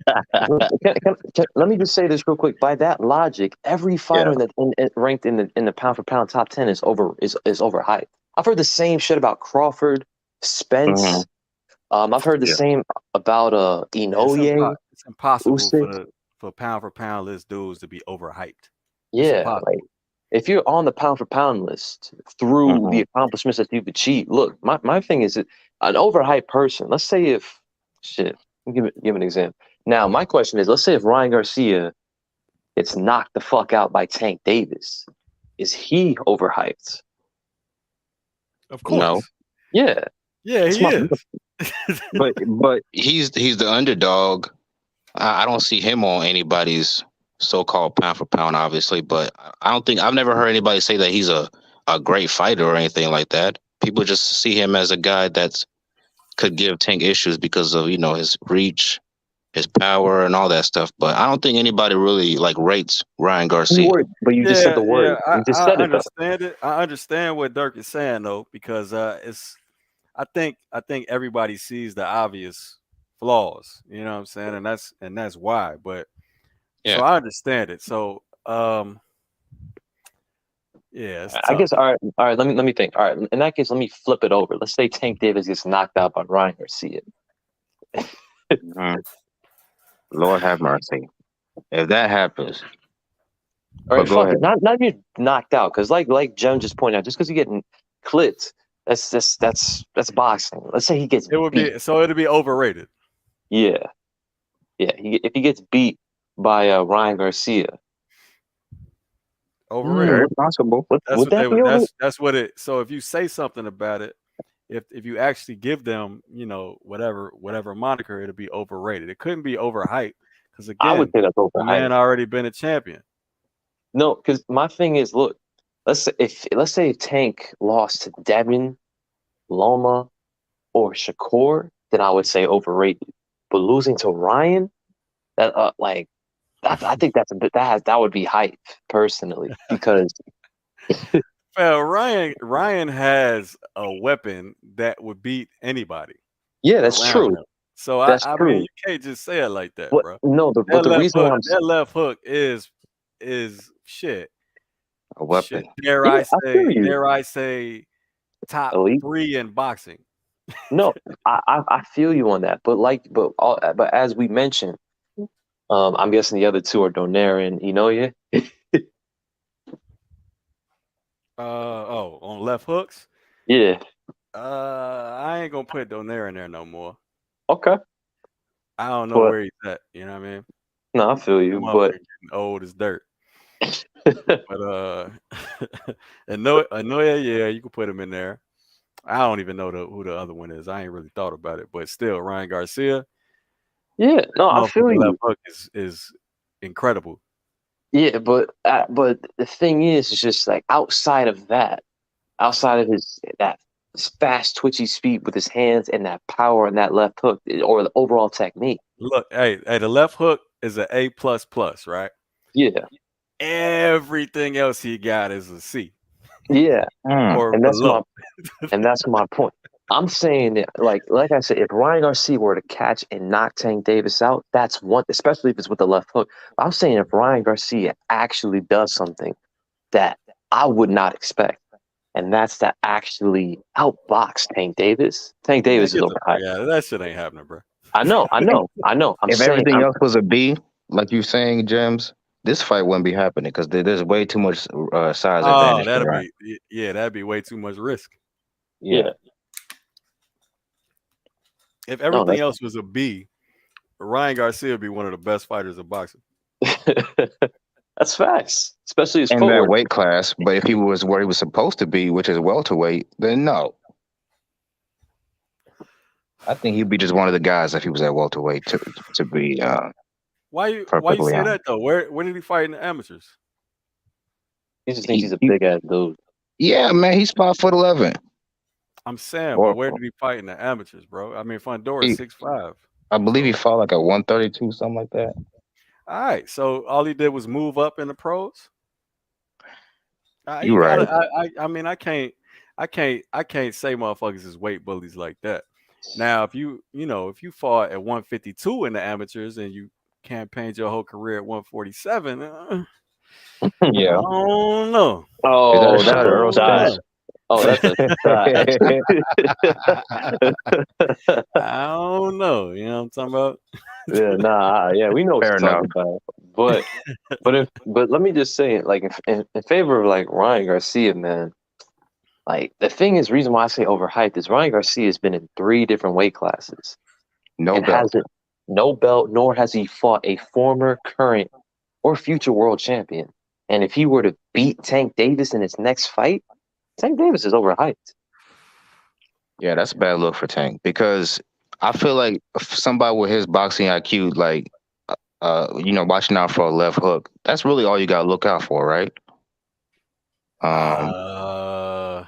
Let me just say this real quick. By that logic, every fighter Yeah. ranked in the pound for pound top 10 is overhyped. I've heard the same shit about Crawford, Hmm. Spence. I've heard the Yeah. same about Yeah, Inoue, it's impossible Usyk. for pound for pound list dudes to be overhyped. It's Yeah, like impossible. if you're on the pound for pound list through the Hmm. accomplishments that you've achieved, look, my thing is that an overhyped person. Let's say if shit, give an example. Now, my question is, let's say if Ryan Garcia gets knocked the fuck out by Tank Davis, is he overhyped? Of No. course. Yeah, Yeah, that's he my is. But he's the underdog. I don't see him on anybody's so-called pound for pound, obviously. But I don't think I've never heard anybody say that he's a great fighter or anything like that. People just see him as a guy that could give Tank issues because of his reach, his power, and all that stuff. But I don't think anybody really like rates Ryan Garcia. But you just said Yeah, the yeah, word. I, You just I said it though. understand it. I understand what Dirk is saying though, because I think everybody sees the obvious flaws. You know what I'm saying, and that's why. But Yeah. so I understand it. So yeah, it's I guess tough. all right. Let me think. All right, in that case, let me flip it over. Let's say Tank Davis gets knocked out by Ryan Garcia. Mhm. Lord have mercy. If that happens, All but right, go fuck ahead. it. Not even knocked out, because like Jem just pointed out, just because you getting clipped, that's boxing. Let's say he gets It would beat. be so it'd be overrated. Yeah, yeah. If he gets beat by Ryan Garcia, Overrated. Very possible. That's would what they that be would. over? That's what it. So if you say something about it, if you actually give them, whatever moniker, it'll be overrated. It couldn't be overhyped because I would again, say that's the man overhyped. already been a champion. No, because my thing is, look, let's say if Tank lost to Devin, Loma, or Shakur, then I would say overrated. But losing to Ryan, that I think that's a bit that would be hype personally, because Well, Ryan has a weapon that would beat anybody yeah, that's around true. him. So I, That's I mean, true. you can't just say it like that, But bro. no, but That the left reason why hook, I'm that left hook is shit. A Shit. weapon. yeah, I feel you, Dare I say top Elite. 3 in boxing. No, I feel you on that. But as we mentioned, I'm guessing the other two are Donaire and Inoue. On left hooks. Yeah. I ain't gonna put Donaire in there no more. Okay. I don't know But where he's at. You know what I mean? no, I feel That you. motherfucker But getting old as dirt. But Anoya, yeah, you can put him in there. I don't even know who the other one is. I ain't really thought about it, but still, Ryan Garcia, yeah, no, I feel motherfucker left you. hook is incredible. Yeah, but the thing is, it's just like outside of his fast, twitchy speed with his hands and that power and that left hook or the overall technique. Look, hey, the left hook is an A plus, right? Yeah, Everything else he got is a C yeah, or and below. that's my point. I'm saying that, like I said, if Ryan Garcia were to catch and knock Tank Davis out, that's one, especially if it's with the left hook. I'm saying if Ryan Garcia actually does something that I would not expect, and that's to actually outbox Tank Davis. Tank Man, Davis is get the fuck overhyped. out of that shit ain't happening, bro. I know. I'm If saying, everything else was a B, like you saying, Gems, this fight wouldn't be happening because there's way too much size Oh, advantage for Ryan. that'd be way too much risk. yeah, If no, everything else was a B, Ryan Garcia would be one of the best fighters in boxing. that's facts, especially his In that footwork. weight class. But if he was where he was supposed to be, which is welterweight, then no. I think he'd be just one of the guys if he was at welterweight to be Why you perfectly say honest. that though? Where did he fight in the amateurs? He just thinks he's a He big ass dude. yeah, man, he's 5'11". I'm saying, but Or where did he fight in the amateurs, bro? I mean, Fundora he, is 6'5". I believe he So fought like a 132, something like that. all right, so all he did was move up in the pros. You You right. gotta. I mean, I can't say motherfuckers is weight bullies like that. Now, if you fought at 152 in the amateurs and you campaigned your whole career at 147, I Yeah. don't know. Is that a Oh, shot that's at a Earl shot. Spence? Oh, that's a shot. I don't know. You know what I'm talking Yeah, nah, yeah, we know what Fair you're talking enough. about. But but let me just say, like, in favor of like Ryan Garcia, man. Like, the thing is, reason why I say overhyped is Ryan Garcia has been in 3 different weight classes No and belt. hasn't no belt, nor has he fought a former, current, or future world champion. And if he were to beat Tank Davis in his next fight, Tank Davis is overhyped. Yeah, that's a bad look for Tank because I feel like somebody with his boxing IQ, like, watching out for a left hook. That's really all you gotta look out for, right? Um, Uh,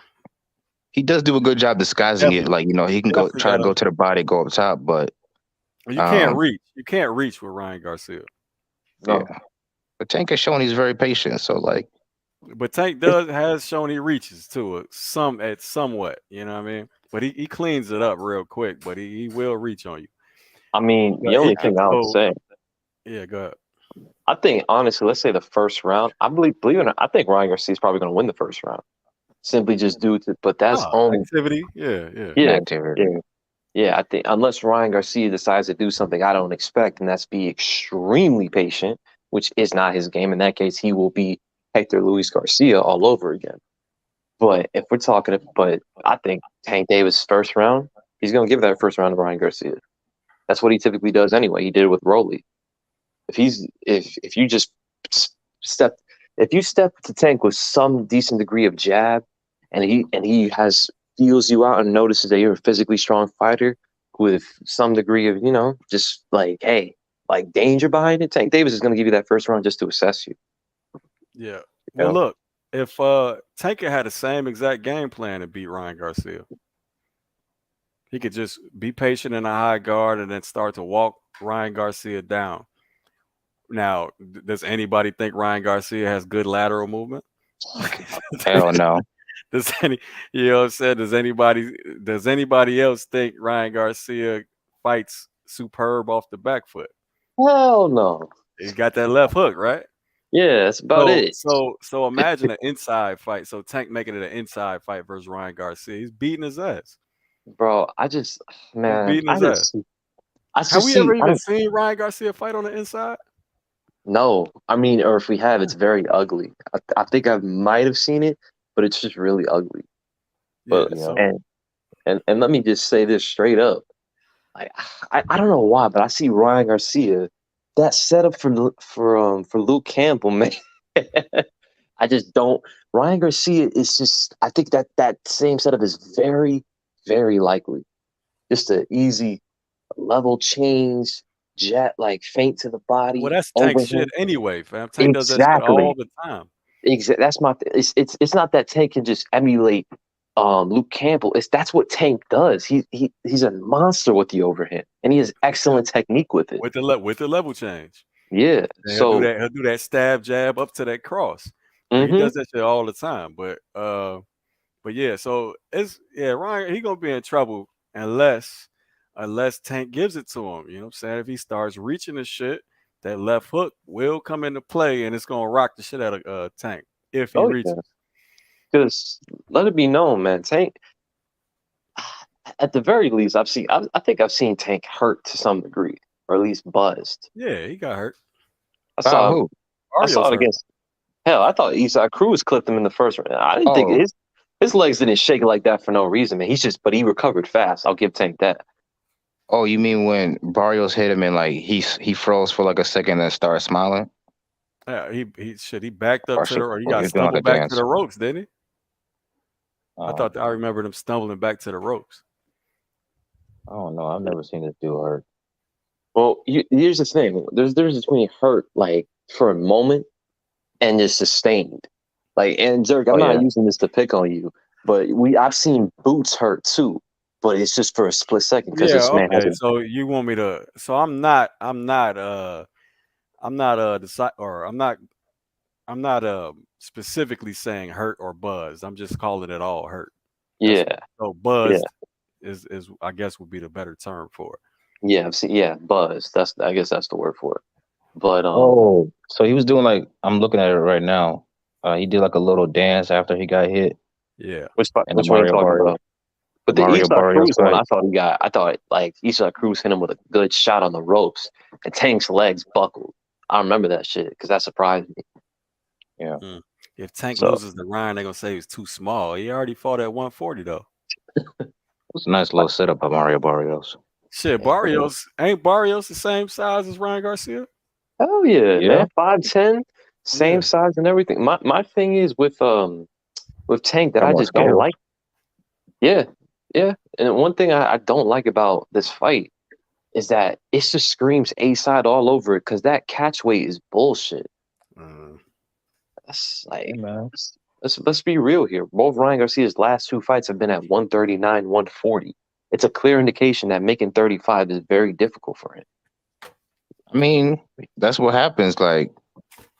he does do a good job disguising it. definitely, Like, he can definitely try to gotta. go to the body, go up top, but You can't um, reach. You can't reach with Ryan Garcia. yeah. No, But Tank has shown he's very patient. So like, But Tank it's, has shown he reaches to it somewhat. You know what I mean? But he cleans it up real quick. But he will reach on you. I mean, the But only thing I would so say, yeah, go ahead. I think honestly, let's say the first round. I believe it or not, I think Ryan Garcia is probably going to win the first round, simply just due to. But that's Oh, only activity. Yeah, yeah. an yeah, activity. yeah, yeah. I think unless Ryan Garcia decides to do something I don't expect, and that's be extremely patient, which is not his game. In that case, he will be Hector Luis Garcia all over again. But if we're talking, but I think Tank Davis first round, he's going to give that first round to Ryan Garcia. That's what he typically does anyway. He did it with Rolly. If you just step if you step to Tank with some decent degree of jab, and he has feels you out and notices that you're a physically strong fighter with some degree of just like hey like danger behind it, Tank Davis is going to give you that first round just to assess you. Yeah. You Well, know, look, if Tanker had the same exact game plan to beat Ryan Garcia, he could just be patient in a high guard and then start to walk Ryan Garcia down. Now, does anybody think Ryan Garcia has good lateral movement? Hell no. Does any you know what I'm saying? Does anybody else think Ryan Garcia fights superb off the back foot? hell no. He got that left hook, right? Yeah, that's about So it, so so imagine an inside fight. So Tank making it an inside fight versus Ryan Garcia. He's beating his ass. bro. He's Man, beating his ass. I Have just we see. ever I even don't seen Ryan Garcia fight on the inside? know. I mean, or if we have, it's very ugly. I think I might have seen it, but it's just really ugly. Yeah. But Yeah. So and let me just say this straight up. Like I don't know why, but I see Ryan Garcia that setup for Luke Campbell, man. I just don't. Ryan Garcia is just. I think that same setup is very very likely. Just an easy level change, jet like feint to the well, body, that's Tank shit overhand. anyway, fam. Tank does that shit all Exactly. the time. That's my. It's not that Tank can just emulate Luke Campbell. That's what Tank does. He's a monster with the overhand, and he has excellent technique with it. With the level change. Yeah. And he'll do So, that. He'll do that stab jab up to that cross. Like he hmm does that shit all the time. But yeah. So Ryan he gonna be in trouble unless Tank gives it to him. You know what I'm saying? If he starts reaching the shit, that left hook will come into play and it's gonna rock the shit out of Tank if he oh yeah, reaches. because let it be known, man. Tank, at the very least, I think I've seen Tank hurt to some degree, or at least buzzed. Yeah, he got hurt. I By saw who? I Barrios saw it hurt. against. Hell, I thought Eastside Cruz clipped him in the first round. I didn't think Oh, his legs didn't shake like that for no reason, man. But he recovered fast. I'll give Tank that. oh, you mean when Barrios hit him and like he froze for like a second and started smiling, Yeah, he backed up or to the or he or he got was doing like a stumbled back to dance? the ropes, didn't he? Oh, I remembered him stumbling back to the ropes. I don't know. I've never seen this dude hurt. Well, here's the thing. There's between hurt like for a moment and just sustained. Like, and Zerk, Oh I'm not yeah. using this to pick on you, but I've seen boots hurt too, but it's just for a split second because Yeah, this man has okay. a So you want me to so I'm not specifically saying hurt or buzzed. I'm just calling it all hurt. That's yeah, so yeah, buzzed is I guess would be the better term for it. yeah. I've seen buzz. I guess that's the word for it. But Oh, so he was doing like I'm looking at it right now. He did like a little dance after he got hit Yeah. in the which one are you talking about? But the Mario Eastside Barrios Cruz one, fight. I thought like Eastside Cruz hit him with a good shot on the ropes, and Tank's legs buckled. I remember that shit because that surprised me. Yeah, Mm. If Tank So loses to Ryan, they're gonna say he's too small. He already fought at 140 though. it was a nice little setup by Mario Barrios. Shit, yeah. Barrios the same size as Ryan Garcia? Hell yeah, Yeah. man. 5'10", same Yeah. size and everything. My thing is with Tank that Talking I about just don't skills. like. Yeah, Yeah, and one thing I don't like about this fight is that it just screams A side all over it because that catch weight is bullshit. Uh, That's Hey, like man. let's be real here. Both Ryan Garcia's last two fights have been at 139, 140. It's a clear indication that making 35 is very difficult for him. I mean, that's what happens. Like,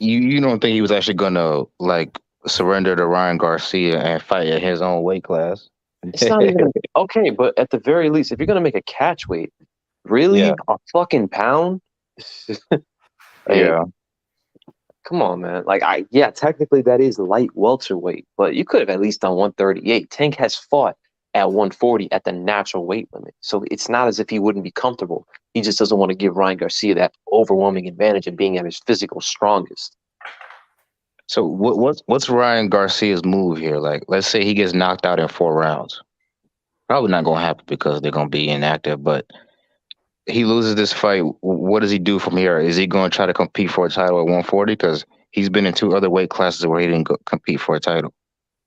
you don't think he was actually gonna like surrender to Ryan Garcia and fight at his own weight class? It's not even okay, but at the very least, if you're gonna make a catch weight, Yeah, really a fucking pound? Like, yeah. come on, man. Like, yeah, technically that is light welterweight, but you could have at least done 138. Tank has fought at 140 at the natural weight limit, so it's not as if he wouldn't be comfortable. He just doesn't want to give Ryan Garcia that overwhelming advantage of being at his physical strongest. So what's Ryan Garcia's move here? Like, let's say he gets knocked out in 4 rounds. Probably not gonna happen because they're gonna be inactive. But he loses this fight. What does he do from here? Is he going to try to compete for a title at 140? Because he's been in two other weight classes where he didn't compete for a title.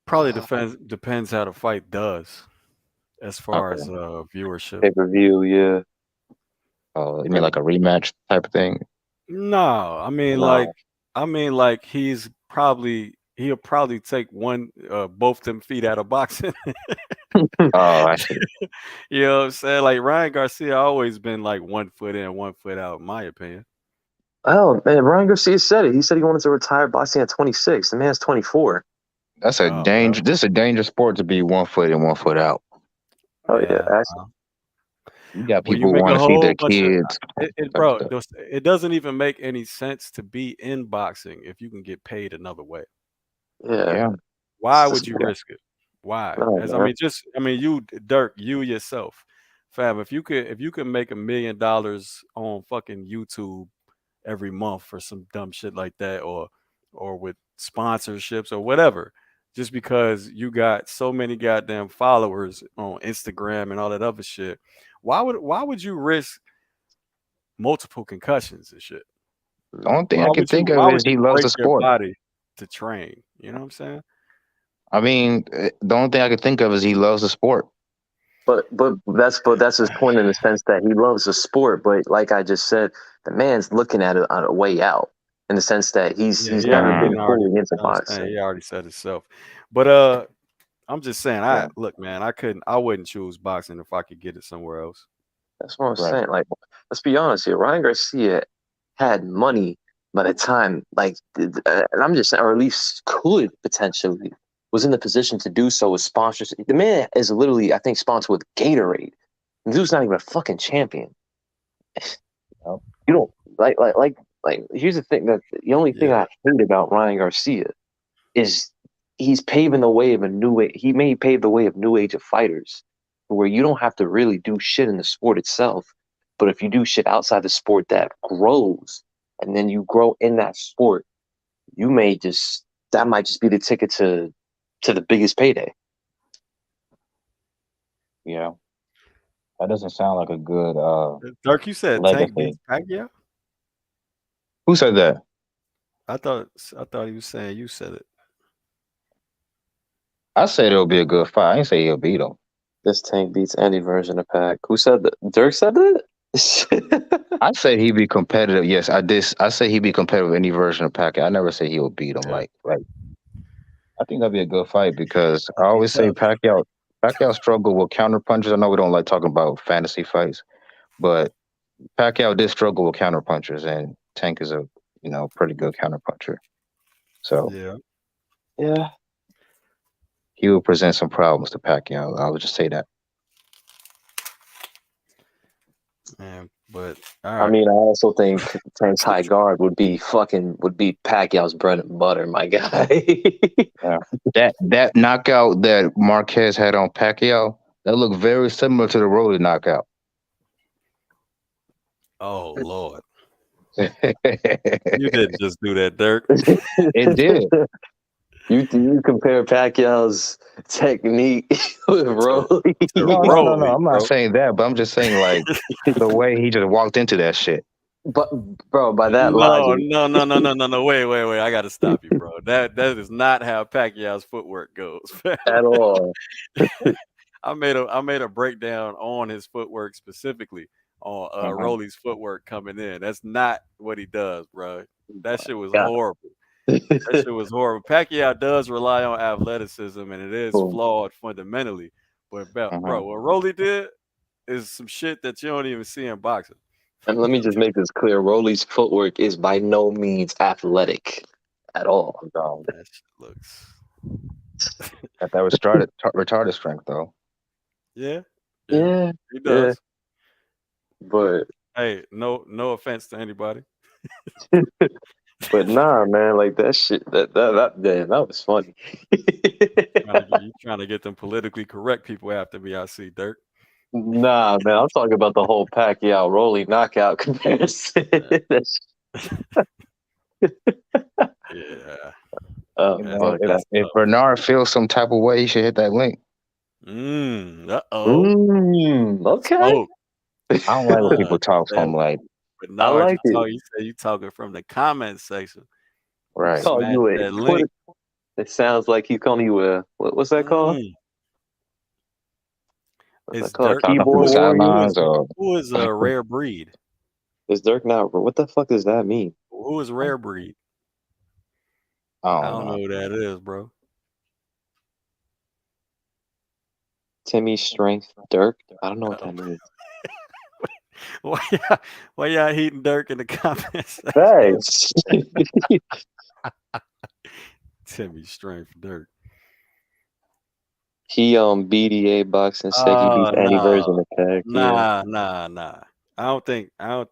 probably depends how the fight does as far Okay. as viewership. Pay-per-view, yeah. You mean like a rematch type of thing? No, No. I mean like he'll probably take both them feet out of boxing. Oh, I see. You know what I'm saying? Like Ryan Garcia always been like 1 foot in, 1 foot out, in my opinion. Oh man, Ryan Garcia said it. He said he wanted to retire boxing at 26. The man's 24. That's a Oh well, danger. This is a dangerous sport to be 1 foot in, 1 foot out. Oh yeah, yeah. You got Well, you people make a want to see whole their bunch of kids. Type of bro. stuff. It doesn't even make any sense to be in boxing if you can get paid another way. yeah. Yeah. Why It's would just you risk it? Why? no As man. you, Dirk, you yourself, fam. If you could make $1 million on fucking YouTube every month for some dumb shit like that, or with sponsorships or whatever, just because you got so many goddamn followers on Instagram and all that other shit, why would you risk multiple concussions and shit? The only thing I can think of Why would is he you loves break the your sport. body to train? You know what I'm saying? I mean, the only thing I can think of is he loves the sport. But that's his point in the sense that he loves the sport. But like I just said, the man's looking at it on a way out in the sense that Yeah, he's never been already. fully into I'm saying he boxing. already said himself. But I'm just saying, Yeah, man, I wouldn't choose boxing if I could get it somewhere else. that's what I'm Right. saying. Like, let's be honest here. Ryan Garcia had money by the time, like, and I'm just saying, or at least could potentially was in the position to do so with sponsors. The man is literally, I think, sponsored with Gatorade. The dude's not even a fucking champion. Yep. You don't like. Here's the thing that the only thing Yeah, I hate about Ryan Garcia is he's paving the way of a new way. He may pave the way of new age of fighters, where you don't have to really do shit in the sport itself, but if you do shit outside the sport that grows, and then you grow in that sport, you may just that might just be the ticket to the biggest payday. Yeah. That doesn't sound like a good Dirk, you said Tank legacy. beats Pacquiao. Who said that? I thought he was saying you said it. I said it'll be a good fight. I ain't say he'll beat him. This tank beats any version of Pac. Who said that? Dirk said that. I said he'd be competitive. Yes, I did. I said he'd be competitive with any version of Pacquiao. I never said he would beat him. Yeah, Like I think that'd be a good fight because I that'd be always say tough. Pacquiao struggled with counter punches. I know we don't like talking about fantasy fights, but Pacquiao did struggle with counter punchers, and Tank is a pretty good counter puncher. So Yeah, Yeah, he will present some problems to Pacquiao. I would just say that. man. But all I right. mean, I also think Tank's high guard would be Pacquiao's bread and butter, my guy. Yeah. That knockout that Marquez had on Pacquiao, that looked very similar to the Rolly knockout. Oh Lord, you It didn't just do that, Dirk. did. You compare Pacquiao's technique with to, Rolly. to No. Rolly, I'm not bro. saying that, but I'm just saying like the way he just walked into that shit. But bro, by that No, logic, no, no, no, no, no, no. Wait. I gotta stop you, bro. That is not how Pacquiao's footwork goes. at all. I made a breakdown on his footwork specifically on Rolly's footwork coming in. That's not what he does, bro. That shit was God. horrible. That shit was horrible. Pacquiao does rely on athleticism, and it is Boom. flawed fundamentally. But bro, what Rolly did is some shit that you don't even see in boxing. And let me just make this clear: Rolly's footwork is by no means athletic at all. That shit looks. That was retarded strength though. Yeah, Yeah, he yeah. does. But Hey, no offense to anybody. but nah, man, like that shit. That was funny. You trying to get them politically correct people after me? I see, Dirk. Nah, man, I'm talking about the whole Pacquiao Rolly knockout comparison. That's- Yeah. fuck that. If Bernard feels some type of way, he should hit that link. Okay. Smoke. I don't like when people talk from like. Bernard, like it. You say you talking from the comment section. Right. Call Smash you that a. link. It sounds like he's calling you a. What's that called? What's It's that called? A Dirk. Talking from keyboard the warrior. sidelines, or Who is a rare breed? Is Dirk not? What the fuck does that mean? Who is rare breed? I I don't don't know who that is, bro. Timmy Strength Dirk. I don't know what that means. Why y'all heating Dirk in the comments? Thanks. Timmy Strength Dirk. He BDA boxing said he beats any version of Pac. Yeah. Nah. I don't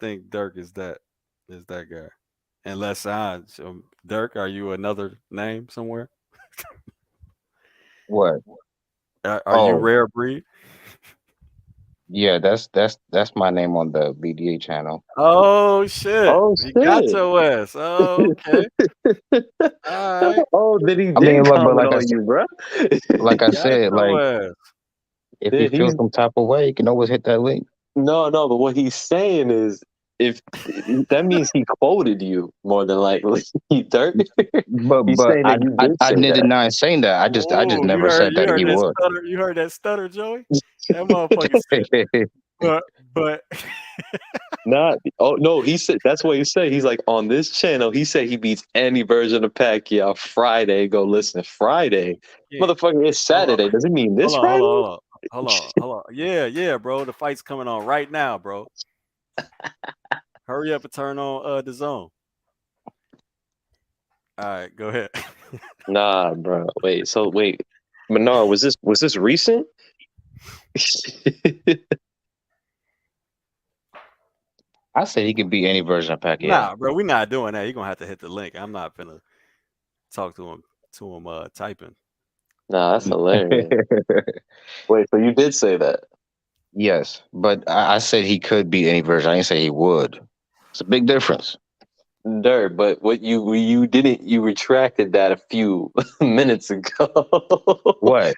think Dirk is that guy. Unless Dirk, are you another name somewhere? what? Are you rare breed? Yeah, that's my name on the BDA channel. Oh shit! Oh You got shit. your ass. Oh, okay. All right. Oh, then he I mean, did but comment like I on you, bro. like I Got said, like your ass. if he feels some type of way, he can always hit that link. No, but what he's saying is, if that means he quoted you more than likely, Dirk. But He's saying that you did I say did that. not saying that. I just Oh, never said you that heard he that would. stutter. You heard that stutter, Joey? That motherfucker said, but. Not. Oh no, he said that's what he said. He's like on this channel. He said he beats any version of Pacquiao Friday. Go listen Friday, Yeah. motherfucker. It's Saturday. Does it mean this Friday? Hold on. Yeah, bro. The fight's coming on right now, bro. Hurry up and turn on the zone. All right, go ahead. Nah, bro. Wait, Menard, was this recent? I said he could beat any version of Pacquiao. Nah, bro, we're not doing that. You're gonna have to hit the link. I'm not gonna talk to him typing. Nah, that's hilarious. Wait, so you did say that? Yes, but I said he could beat any version. I didn't say he would. It's a big difference. Dirt, but what you didn't, you retracted that a few minutes ago. What?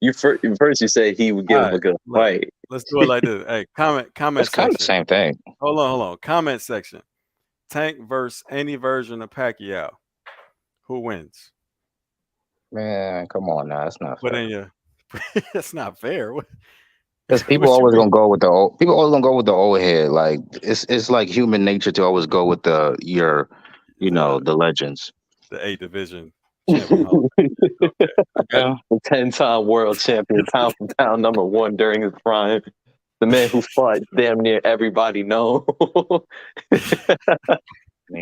You first you said he would give him a good fight. Let's do it like this. Hey, comment That's kind of the same thing. Hold on. Comment section. Tank versus any version of Pacquiao. Who wins? Man, come on now. That's not fair. That's not fair. Because people always gonna go with the old. People always gonna go with the old head. Like it's like human nature to always go with the legends. The 8 division champion. Okay. 10-time world champion, pound for pound, #1 during his prime. The man who fought damn near everybody known.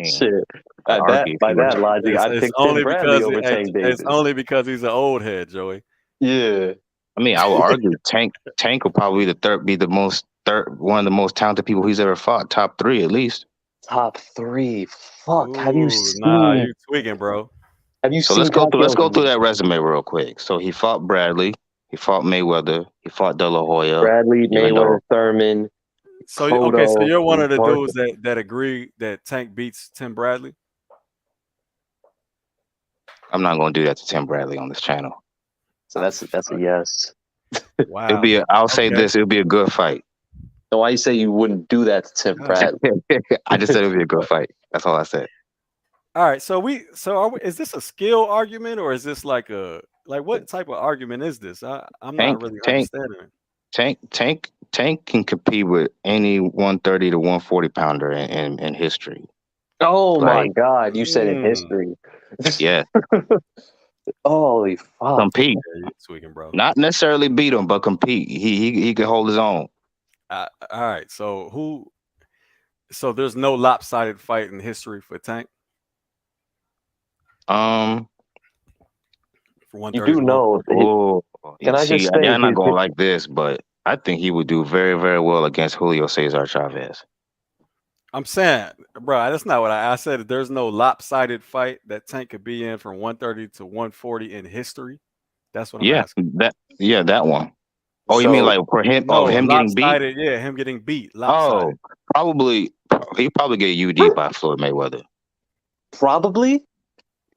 Shit. By that logic, I'd pick Tim Bradley over Tank Davis. It's only because he's an old head, Joey. Yeah. I mean, I would argue Tank will probably one of the most talented people he's ever fought. Top 3 at least. Top 3. Fuck. Ooh, have you seen? Nah, you tweaking, bro. Have you seen? Let's go through that resume real quick. So he fought Bradley. He fought Mayweather. He fought De La Hoya. Bradley, Mayweather, Thurman. So Cotto, so you're one of the dudes that agree that Tank beats Tim Bradley? I'm not going to do that to Tim Bradley on this channel. So that's a yes. Wow. I'll say this. It'll be a good fight. So why you say you wouldn't do that to Tim Bradley? I just said it'll be a good fight. That's all I said. All right. So is this a skill argument or is this like a Like, what type of argument is this? I'm not Tank, really Tank, understanding it. Tank can compete with any 130 to 140 pounder in history. Oh my Like, God, you said in Mm. history. yeah, Holy fuck. compete. Yeah, you tweaking, bro. Not necessarily beat him, but compete. He could hold his own. All right. So who? So there's no lopsided fight in history for Tank Um, for You 130 do to know, 140. oh, can you I see, just say y'all not gonna like this, but I think he would do very, very well against Julio Cesar Chavez. I'm saying, bro, that's not what I said. There's no lopsided fight that Tank could be in from 130 to 140 in history. That's what I'm Yeah, asking. that one. Oh, you mean so like for him? Oh, No, him getting beat? lopsided. Yeah, him getting beat. Oh, Lopsided. probably he probably get UD by Floyd Mayweather, probably?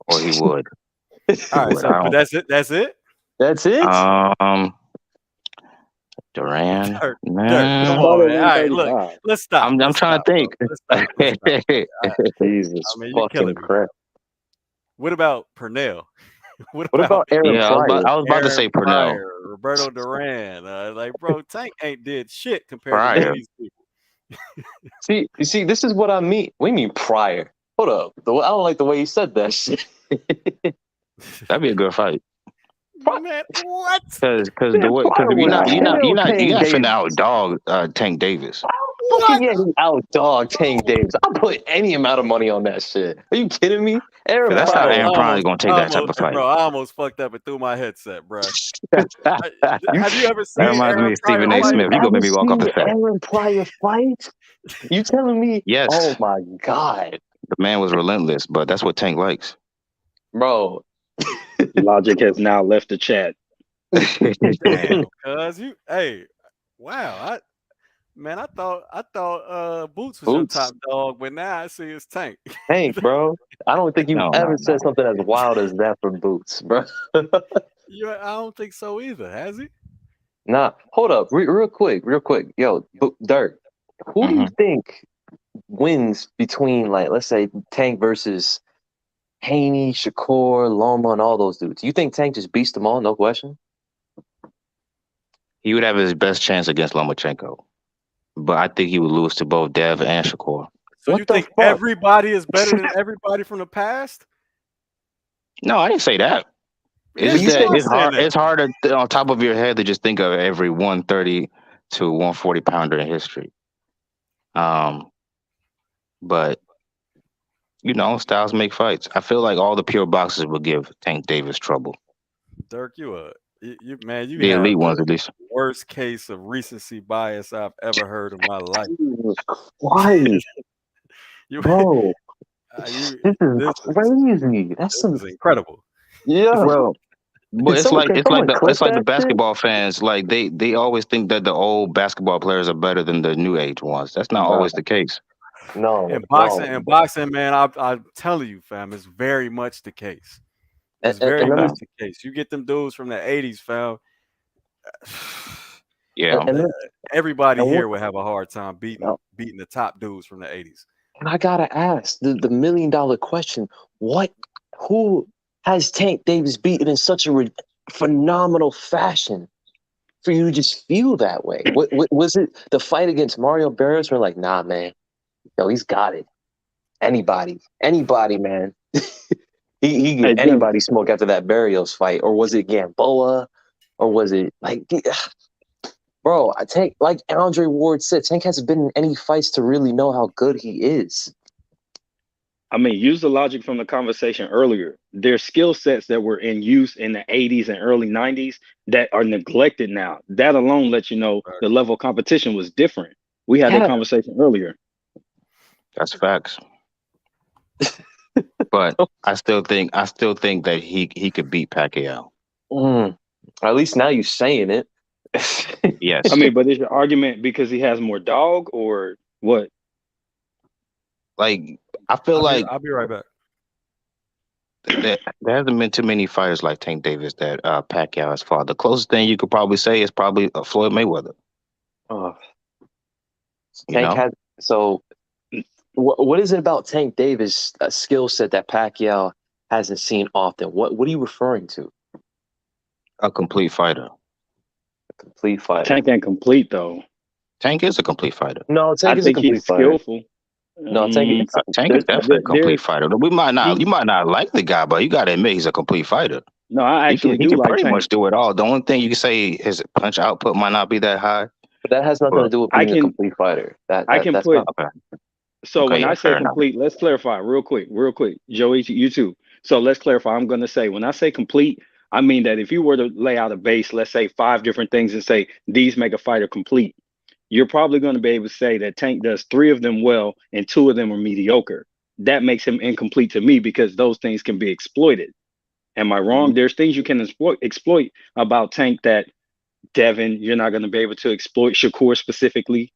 or he would. All right. But So, I but don't. that's it. That's it. That's it? Duran, Dirk, It's come man. not on, at man. All right, look, 135. let's stop. I'm Let's trying stop, to bro. think. Let's stop. Let's stop. Jesus I mean, you fucking killing me, crap. bro. What about Pernell? What What about about Aaron Yeah, Pryor? I was about to Aaron say Purnell. Pryor, Roberto Duran? Like, bro, Tank ain't did shit compared to none of Prior. these people. See, you see, this is what I mean. We mean Pryor. Hold up. I don't like the way you said that shit. That'd be a good fight. Man, what? Because the Man, way because Pryor if would kill you're Tank not finna Davis. out dog Tank Davis. Fucking What? yeah, he outdog Tank Davis. I'll put any amount of money on that shit. Are you kidding me? Aaron Because that's how Pryor. Aaron Pryor is gonna take that type of fight. Bro, I almost fucked up and threw my headset, bro. You, Have you ever That seen reminds me Aaron of Pryor Stephen A. have fight? you Smith. You gonna ever make me walk off seen the set. Aaron Pryor fight? You telling me? Oh Yes, my God, the man was relentless, but that's what Tank likes. bro. Logic has now left the chat. Damn, cuz hey, wow. I thought Boots was your Boots, top dog, but now I see it's Tank. Tank, bro. I don't think you've No, ever no, said no. something as wild as that for Boots, bro. I don't think so either, has he? Nah, hold up, real quick. Yo, Dirk, who do hmm you think wins between, like, let's say Tank versus Haney, Shakur, Loma, and all those dudes? You think Tank just beats them all? No question. He would have his best chance against Lomachenko, but I think he would lose to both Dev and Shakur. So What you the think fuck? everybody is better than everybody from the past? No, I didn't say that. It's Yeah, But just you you that said are it's saying hard. that. It's harder on top of your head to just think of every 130 to 140 pounder in history. But styles make fights. I feel like all the pure boxers would give Tank Davis trouble. Dirk, you The elite have ones, the at least. worst case of recency bias I've ever heard in my life. Jesus Christ, You, bro. you, This is this crazy. That's this some, is incredible. yeah. Well, but Can someone clip it's like the that shit? basketball fans. Like they always think that the old basketball players are better than the new age ones. That's not Nah, always the case. no, In no. boxing, man, I'm telling you, fam, it's very much the case. It's very And let me Okay. much the case. You get them dudes from the '80s, fam. Yeah. and, let- Everybody and what? here would have a hard time beating the top dudes from the '80s. And I gotta ask the $1 million question: What? Who has Tank Davis beaten in such a phenomenal fashion for you to just feel that way? What was it? The fight against Mario Barrios? We're like, nah, man. Yo, he's got it. Anybody, man. he Hey, get Jim, anybody smoke after that Barrios fight, or was it Gamboa, or was it like, bro? I Tank, like Andre Ward said, Tank hasn't been in any fights to really know how good he is. I mean, use the logic from the conversation earlier. There's skill sets that were in use in the 80s and early 90s that are neglected now. That alone lets you know the level of competition was different. We had that Yeah, conversation earlier. That's facts. But I still think that he could beat Pacquiao. at least now you're saying it. Yes. I mean, but is your argument because he has more dog or what? Like I feel like I'll be right back. there hasn't been too many fighters like Tank Davis that Pacquiao has fought. The closest thing you could probably say is probably Floyd Mayweather. Oh, You Tank know, had so. What is it about Tank Davis' skill set that Pacquiao hasn't seen often? What are you referring to? A complete fighter. Complete fighter. Tank ain't complete though. Tank is a complete fighter. No, I Tank is a think he's complete fighter. skillful. No, Tank. Mm, Tank is There's, definitely a complete there's fighter. We might not, he. you might not like the guy, but you got to admit he's a complete fighter. No, I He can, actually he do can like pretty Tank. much do it all. The only thing you can say his punch output might not be that high. but that has nothing to But do with I being a can complete fighter. I can That's put. not. okay, So okay, when yeah, I say fair enough. complete, let's clarify real quick. Joey, you too. So let's clarify. I'm going to say when I say complete, I mean that if you were to lay out a base, let's say 5 different things and say these make a fighter complete, you're probably going to be able to say that Tank does 3 of them well and 2 of them are mediocre. That makes him incomplete to me because those things can be exploited. Am I wrong? There's things you can exploit about Tank that Devin, you're not going to be able to exploit Shakur specifically.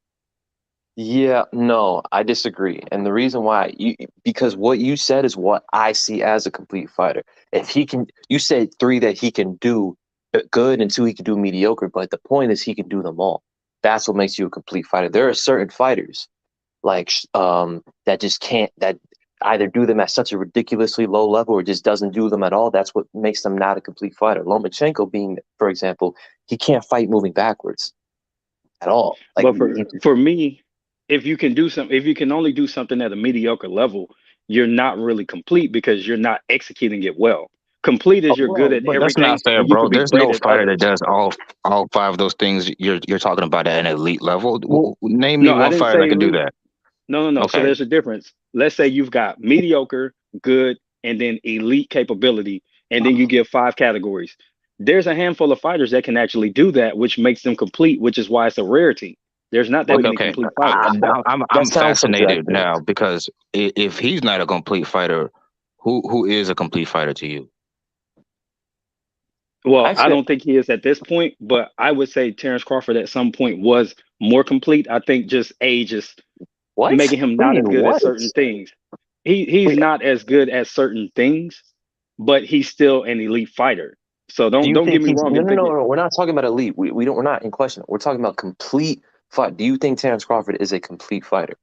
Yeah, no, I disagree. And the reason why because what you said is what I see as a complete fighter. If he can, you said 3 that he can do good and 2 he can do mediocre, but the point is he can do them all. That's what makes you a complete fighter. There are certain fighters like that just can't that either do them at such a ridiculously low level or just doesn't do them at all. That's what makes them not a complete fighter. Lomachenko being, for example, he can't fight moving backwards at all. Like But for me, if you can do something, if you can only do something at a mediocre level, you're not really complete because you're not executing it well. Complete is you're good Well, at but that's not everything fair, and you bro. could be There's great no at fighter that others. does all 5 of those things you're talking about at an elite level. Well, Name me no, I one didn't fighter that say can do elite. that. No. So Okay, there's a difference. Let's say you've got mediocre, good, and then elite capability, and then you give 5 categories. There's a handful of fighters that can actually do that, which makes them complete, which is why it's a rarity. There's not that okay, many okay. complete I, fighters. that I'm sounds fascinated subjective. now because if he's not a complete fighter, who is a complete fighter to you? Well, I Actually, don't think he is at this point, but I would say Terrence Crawford at some point was more complete. I think just age is what? making him What do not you as mean, good at what? certain things. He's Wait, not as good at certain things, but he's still an elite fighter. So do you don't get think me he's wrong no, and no, think no, it. no? We're not talking about elite. We don't. We're not in question. We're talking about complete fight. Do you think Terrence Crawford is a complete fighter?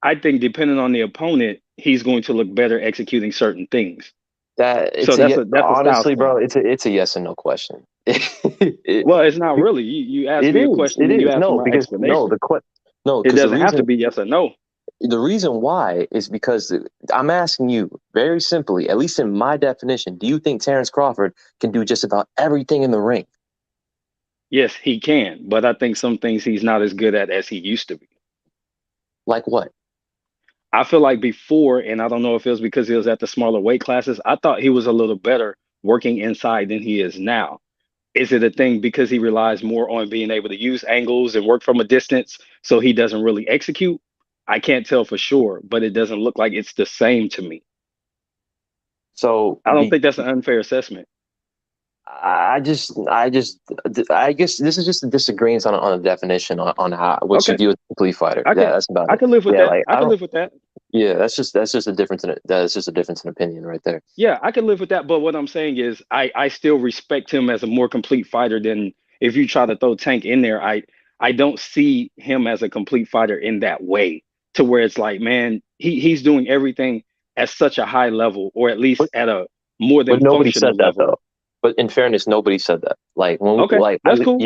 I think depending on the opponent, he's going to look better executing certain things. That So it's a that's a styles honestly, thing. bro. It's a yes and no question. it, Well, it's not really. You ask it me a is. question It and you is. ask for No, my because no, explanation. no, It because doesn't have to be yes or no. the reason why is because I'm asking you very simply, at least in my definition, do you think Terrence Crawford can do just about everything in the ring? Yes, he can, but I think some things he's not as good at as he used to be. Like what? I feel like before, and I don't know if it was because he was at the smaller weight classes, I thought he was a little better working inside than he is now. Is it a thing because he relies more on being able to use angles and work from a distance so he doesn't really execute? I can't tell for sure, but it doesn't look like it's the same to me. So I don't think that's an unfair assessment. I guess this is just a disagreement on a definition on how what you Okay, view as a complete fighter. I Yeah, can that's about I it. can live with Yeah, that. like I I can don't. live with that. Yeah, that's just a difference in it. That's just a difference in opinion right there. Yeah, I can live with that. But what I'm saying is, I still respect him as a more complete fighter than if you try to throw Tank in there. I don't see him as a complete fighter in that way, to where it's like, man, he's doing everything at such a high level, or at least But at a more but than nobody said functional that level. though. But in fairness, nobody said that. Like Okay, that's cool.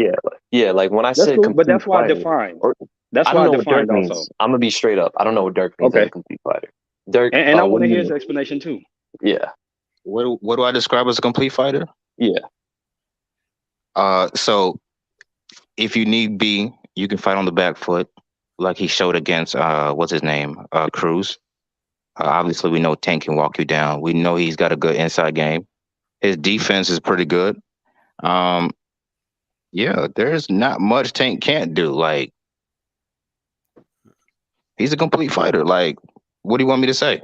yeah, like when I That's said cool. But complete that's why I fighter, defined. or That's I don't why I know what Dirk defined also. means. I'm gonna be straight up. I don't know what Dirk means as a Okay, complete fighter. Dirk, and I what want do to you hear his mean? explanation too. Yeah, What do I describe as a complete fighter? yeah. So if you need be, you can fight on the back foot, like he showed against what's his name, Cruz. Obviously, we know Tank can walk you down. We know he's got a good inside game. His defense is pretty good. Um, yeah, there's not much Tank can't do. Like he's a complete fighter. Like, what do you want me to say?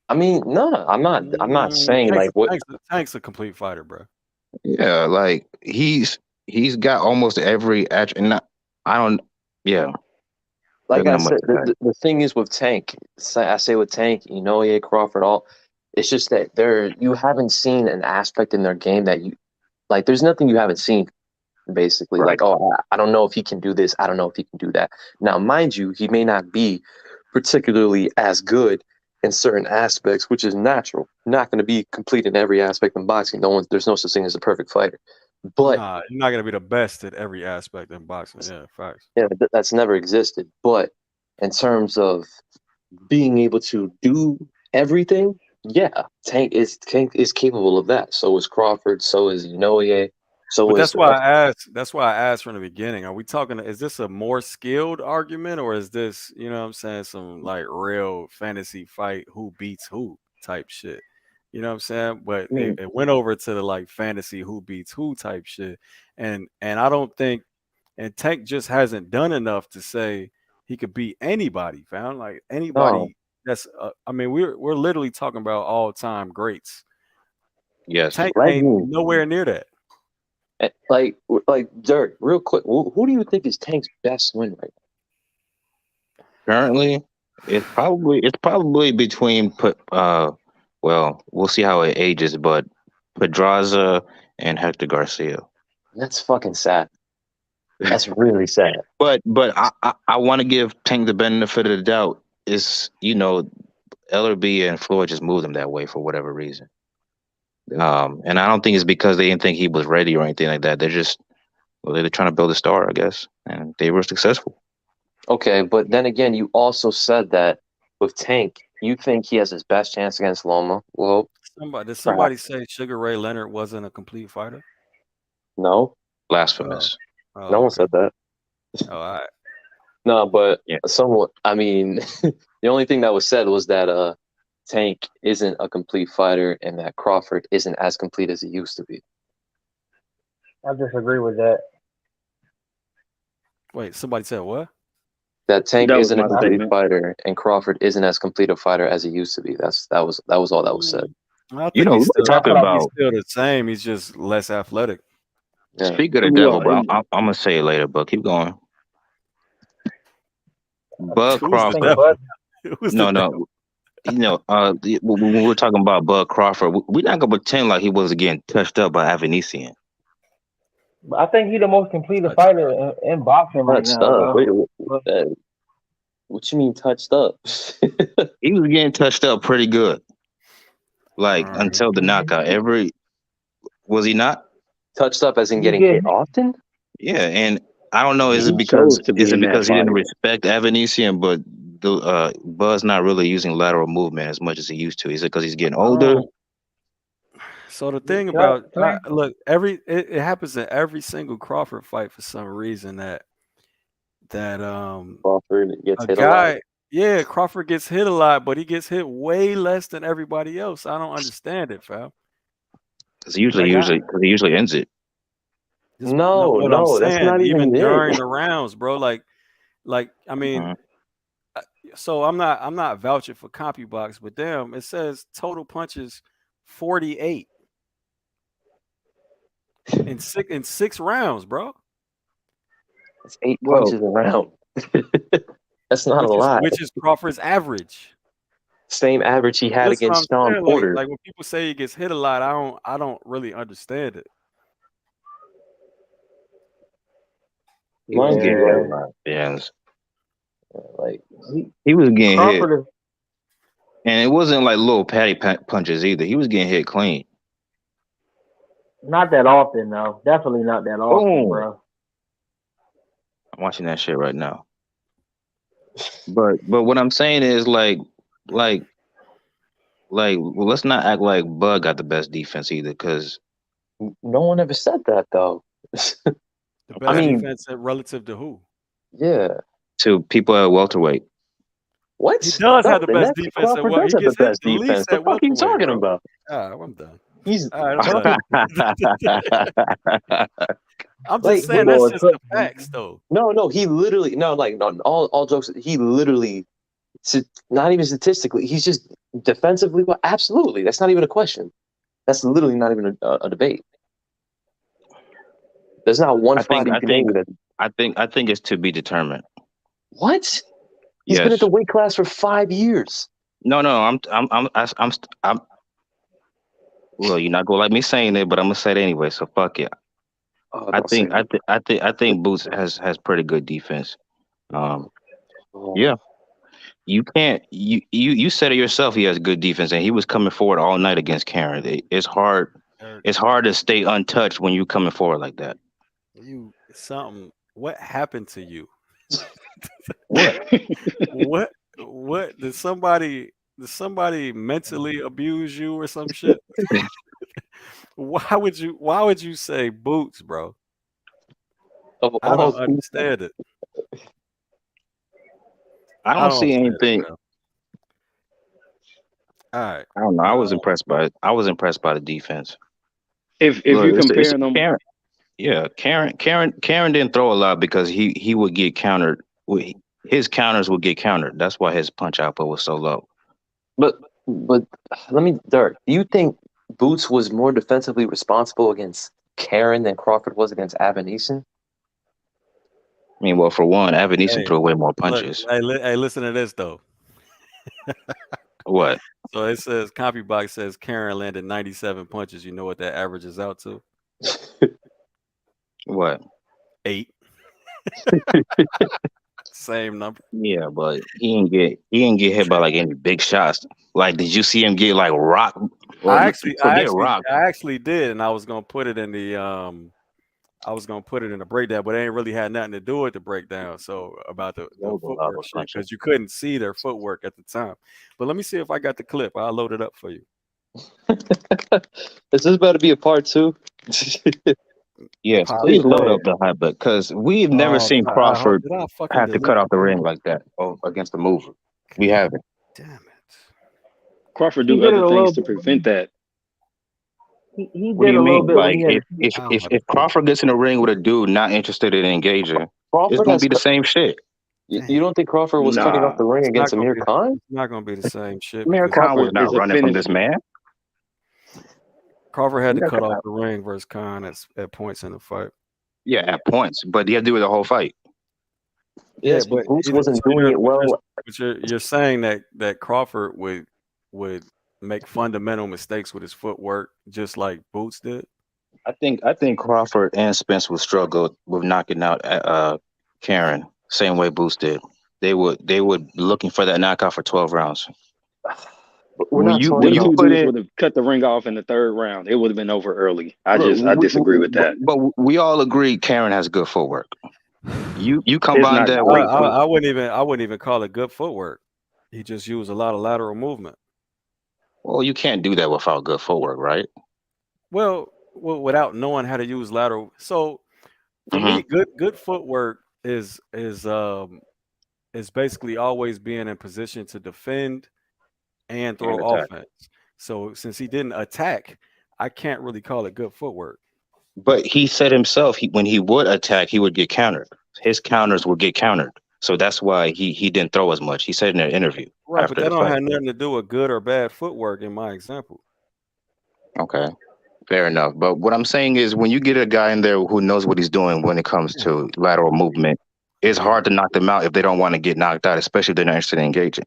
I mean, no, I'm not. I'm not saying like what. Tank's a complete fighter, bro. Yeah, like he's got almost every attribute. I don't. Yeah, there's Like I not much said, to say. the thing is with Tank. I say with Tank, yeah, Crawford, all. It's just that you haven't seen an aspect in their game that you like. There's nothing you haven't seen basically. Right. Like, oh, I don't know if he can do this. I don't know if he can do that. Now, mind you, he may not be particularly as good in certain aspects, which is natural. You're not going to be complete in every aspect in boxing. There's no such thing as a perfect fighter. But Nah, you're not gonna be the best at every aspect in boxing. Yeah, facts. yeah, that's never existed. But in terms of being able to do everything, yeah, Tank is capable of that. So is Crawford. So is Inoue. So But is that's why I asked. That's why I asked from the beginning. Are we talking? Is this a more skilled argument, or is this, you know, what I'm saying, some like real fantasy fight, who beats who type shit? You know what I'm saying? But it went over to the like fantasy who beats who type shit, and I don't think, and Tank just hasn't done enough to say he could beat anybody. Found like no, anybody. That's I mean, we're literally talking about all time greats. Yes. Tank ain't legend. nowhere near that. Like Dirk, real quick, who do you think is Tank's best win right Currently, it's probably between well, we'll see how it ages, but Pedraza and Hector Garcia. now? That's fucking sad. That's really sad. But I want to give Tank the benefit of the doubt. Is Ellerby and Floyd just moved him that way for whatever reason. And I don't think it's because they didn't think he was ready or anything like that. They're trying to build a star, I guess, and they were successful. Okay, but then again, you also said that with Tank, you think he has his best chance against Loma. Well, Did crap. somebody say Sugar Ray Leonard wasn't a complete fighter? No, Blasphemous. Oh, no one okay. said that. Oh, all right. No, but Yeah. someone. I mean, the only thing that was said was that Tank isn't a complete fighter, and that Crawford isn't as complete as he used to be. I disagree with that. Wait, somebody said what? That Tank That was isn't a my complete statement. fighter, and Crawford isn't as complete a fighter as he used to be. That was all that was said. I think We were talking what I- he's about still the same. He's just less athletic. Yeah. speak of the devil, but I'm gonna say it later. But keep going. Bud Who's the think Crawford. devil? Bud, Who's No, the devil? no. When we were talking about Bud Crawford, we're not gonna pretend like he wasn't getting touched up by Avanesian. I think he's the most complete Touched fighter in boxing right Touched now, up. Wait, bro. But what you mean touched up? He was getting touched up pretty good, like All right. until the knockout. Was he not? Touched up as in you getting get hit often? Yeah, and I don't know. Is He it because chose to be in that he didn't fight. respect Avanesian, but Bud's not really using lateral movement as much as he used to? Is it because he's getting I older? don't. So the thing can I, about can I, look, it happens in every single Crawford fight for some reason that Crawford gets a hit a lot. guy, yeah, Crawford gets hit a lot, but he gets hit way less than everybody else. I don't understand it, fam. Because he usually Like ends it. No, what I'm no, that's saying, not even even during it. the rounds, bro. Like I mean, Mhm. so I'm not vouching for CompuBox, but damn, it says total punches 48 in six rounds, bro. It's 8 Well, punches a round. That's not a lot. Which is Crawford's average. Same average he had That's what I'm against Sean saying. Porter. Like when people say he gets hit a lot, I don't really understand it. he was Mind getting you, hit a like, lot. Yeah, like he was getting hit, Crawford is and it wasn't like little patty punches either. He was getting hit clean. not that often, though. Definitely not that often, Boom! bro. I'm watching that shit right now. But what I'm saying is like well, let's not act like Bud got the best defense either, because no one ever said that though. The I best mean, defense relative to who? yeah. to people at welterweight, What? He does No, have the and best that defense at Crawford what does he have the gets hit best the defense. least The at fuck are you welterweight, talking bro. about? I'm done. He's All right, I'm done. I'm like, just saying Well, that's it's just the facts, though. no. He literally no, like no, all jokes. He literally, not even statistically. He's just defensively. Well, absolutely, that's not even a question. That's literally not even a debate. There's not one I fight think you I can name think that. I think it's to be determined. What? He's been at Yes. the weight class for 5 years. No. I'm. Well, you're not gonna like me saying it, but I'm gonna say it anyway. So fuck it. Oh, I don't say think I that. think I think Boots has pretty good defense. Um, Oh, yeah. You can't. You said it yourself. He has good defense, and he was coming forward all night against Karen. It's hard. Eric, It's hard to stay untouched when you coming forward like that. you something. What happened to you? What? What did somebody mentally abuse you or some shit? Why would you say boots, bro? Of I don't all people, understand it. I I don't don't see understand it, anything. bro. All right. I don't know. I was impressed by it. I was impressed by the defense. If Look, you it's comparing them, Karen. Yeah, Karen didn't throw a lot because he would get countered. His counters would get countered. That's why his punch output was so low. but let me, Dirk. Do you think Boots was more defensively responsible against Karen than Crawford was against Avaneson? I mean, well, for one, Avaneson Hey, threw away more look. punches. Hey, listen to this though. What? So it says CopyBox says Karen landed 97 punches. You know what that averages out to? What? 8. Same number. Yeah, but he didn't get hit by like any big shots. Like, did you see him get like rock? Well, forget rock. I actually did, and I was gonna put it in the breakdown, but it ain't really had nothing to do with the breakdown. So about the Those were footwork lava shit, punches. because you couldn't see their footwork at the time. But let me see if I got the clip. I'll load it up for you. Is this about to be a part 2? Yes, Possibly. please load up the hype, because we've never seen Crawford Did I fucking have to delete cut off the it? ring like that against the mover. We haven't. Damn it. Crawford he do did it other a things little to bit. prevent that. He What do did you a little mean? bit when Like, he had. if I don't if know. if Crawford gets in the ring with a dude not interested in engaging, it's Crawford gonna has. be the same shit. You Damn. don't think Crawford was cutting off Nah, the ring It's not against gonna Amir be. Khan? It's not gonna be the same shit Amir because Khan was Crawford not is a running from this finisher. man. Crawford had to Amir cut Khan- off the ring versus Khan at points in the fight. Yeah, at points, but he had to do it the whole fight. Yeah, Yes, but but Boots wasn't doing it well. you're saying that Crawford would make fundamental mistakes with his footwork, just like Boots did. I think Crawford and Spence would struggle with knocking out Karen, same way Boots did. They would looking for that knockout for 12 rounds. But we're When not you talking when Them you about. two put dudes in would have cut the ring off in the third round. It would have been over early. I look, disagree with that. but we all agree Karen has good footwork. You It's combine not that great. with I wouldn't even call it good footwork. He just used a lot of lateral movement. well, you can't do that without good footwork, right? Well, without knowing how to use lateral. So for Hmm. me, good footwork is basically always being in position to defend and And throw attack. offense. So since he didn't attack, I can't really call it good footwork. But he said himself, when he would attack, he would get countered. His counters would get countered. So that's why he didn't throw as much. He said in an interview Right, but after that the don't fight. have nothing to do with good or bad footwork in my example. Okay, fair enough. But what I'm saying is, when you get a guy in there who knows what he's doing when it comes to lateral movement, it's Yeah. hard to knock them out if they don't want to get knocked out, especially if they're not interested in engaging.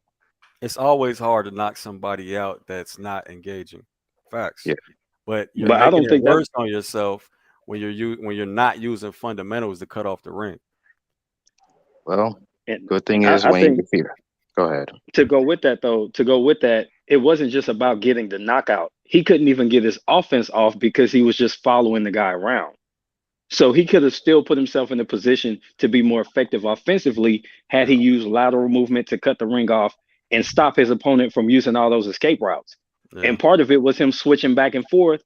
It's always hard to knock somebody out that's not engaging. Facts. Yeah. But you're But I making don't it think that. worse on yourself when you're not using fundamentals to cut off the ring. Well, And good thing is I when you think get here. Go ahead. to go with that though, it wasn't just about getting the knockout. He couldn't even get his offense off because he was just following the guy around. So he could have still put himself in a position to be more effective offensively had he Yeah. used lateral movement to cut the ring off and stop his opponent from using all those escape routes. Yeah. And part of it was him switching back and forth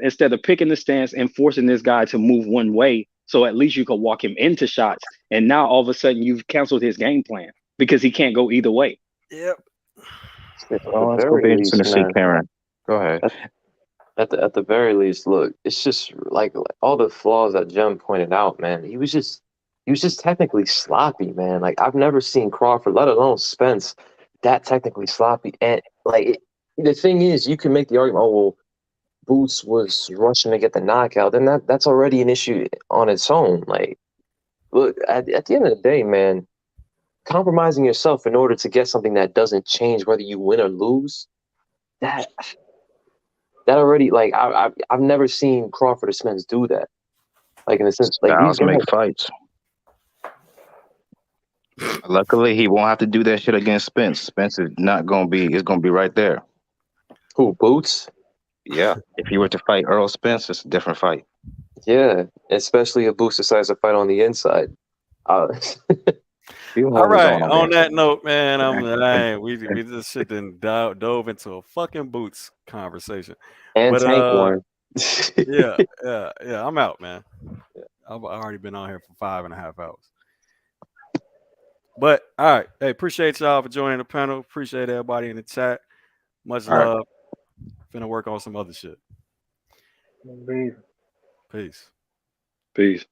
instead of picking the stance and forcing this guy to move one way. So at least you could walk him into shots. And now all of a sudden you've canceled his game plan because he can't go either way. Yep. At the Well, it's gonna very be interesting least, to see man. Karen. Go ahead. At the very least, look, it's just like all the flaws that Jem pointed out, man. He was just technically sloppy, man. Like I've never seen Crawford, let alone Spence, that technically sloppy. And the thing is, you can make the argument, oh well, Boots was rushing to get the knockout, then that's already an issue on its own. Like, look, at the end of the day, man, compromising yourself in order to get something that doesn't change whether you win or lose, that already, like I've never seen Crawford or Spence do that. Like in a sense, like these Styles guys, make fights. Luckily, he won't have to do that shit against Spence. Spence is not gonna be. It's gonna be right there. Who, Boots? Yeah. If he were to fight Earl Spence, it's a different fight. Yeah, especially if Boots decides to fight on the inside. You know All what was right. on On there. that note, man, we just shit then dove into a fucking Boots conversation. And But Tank Warren. yeah. I'm out, man. I've already been on here for 5.5 hours. But all right, hey, appreciate y'all for joining the panel. Appreciate everybody in the chat. Much All right. love. Finna work on some other shit. Peace. Peace.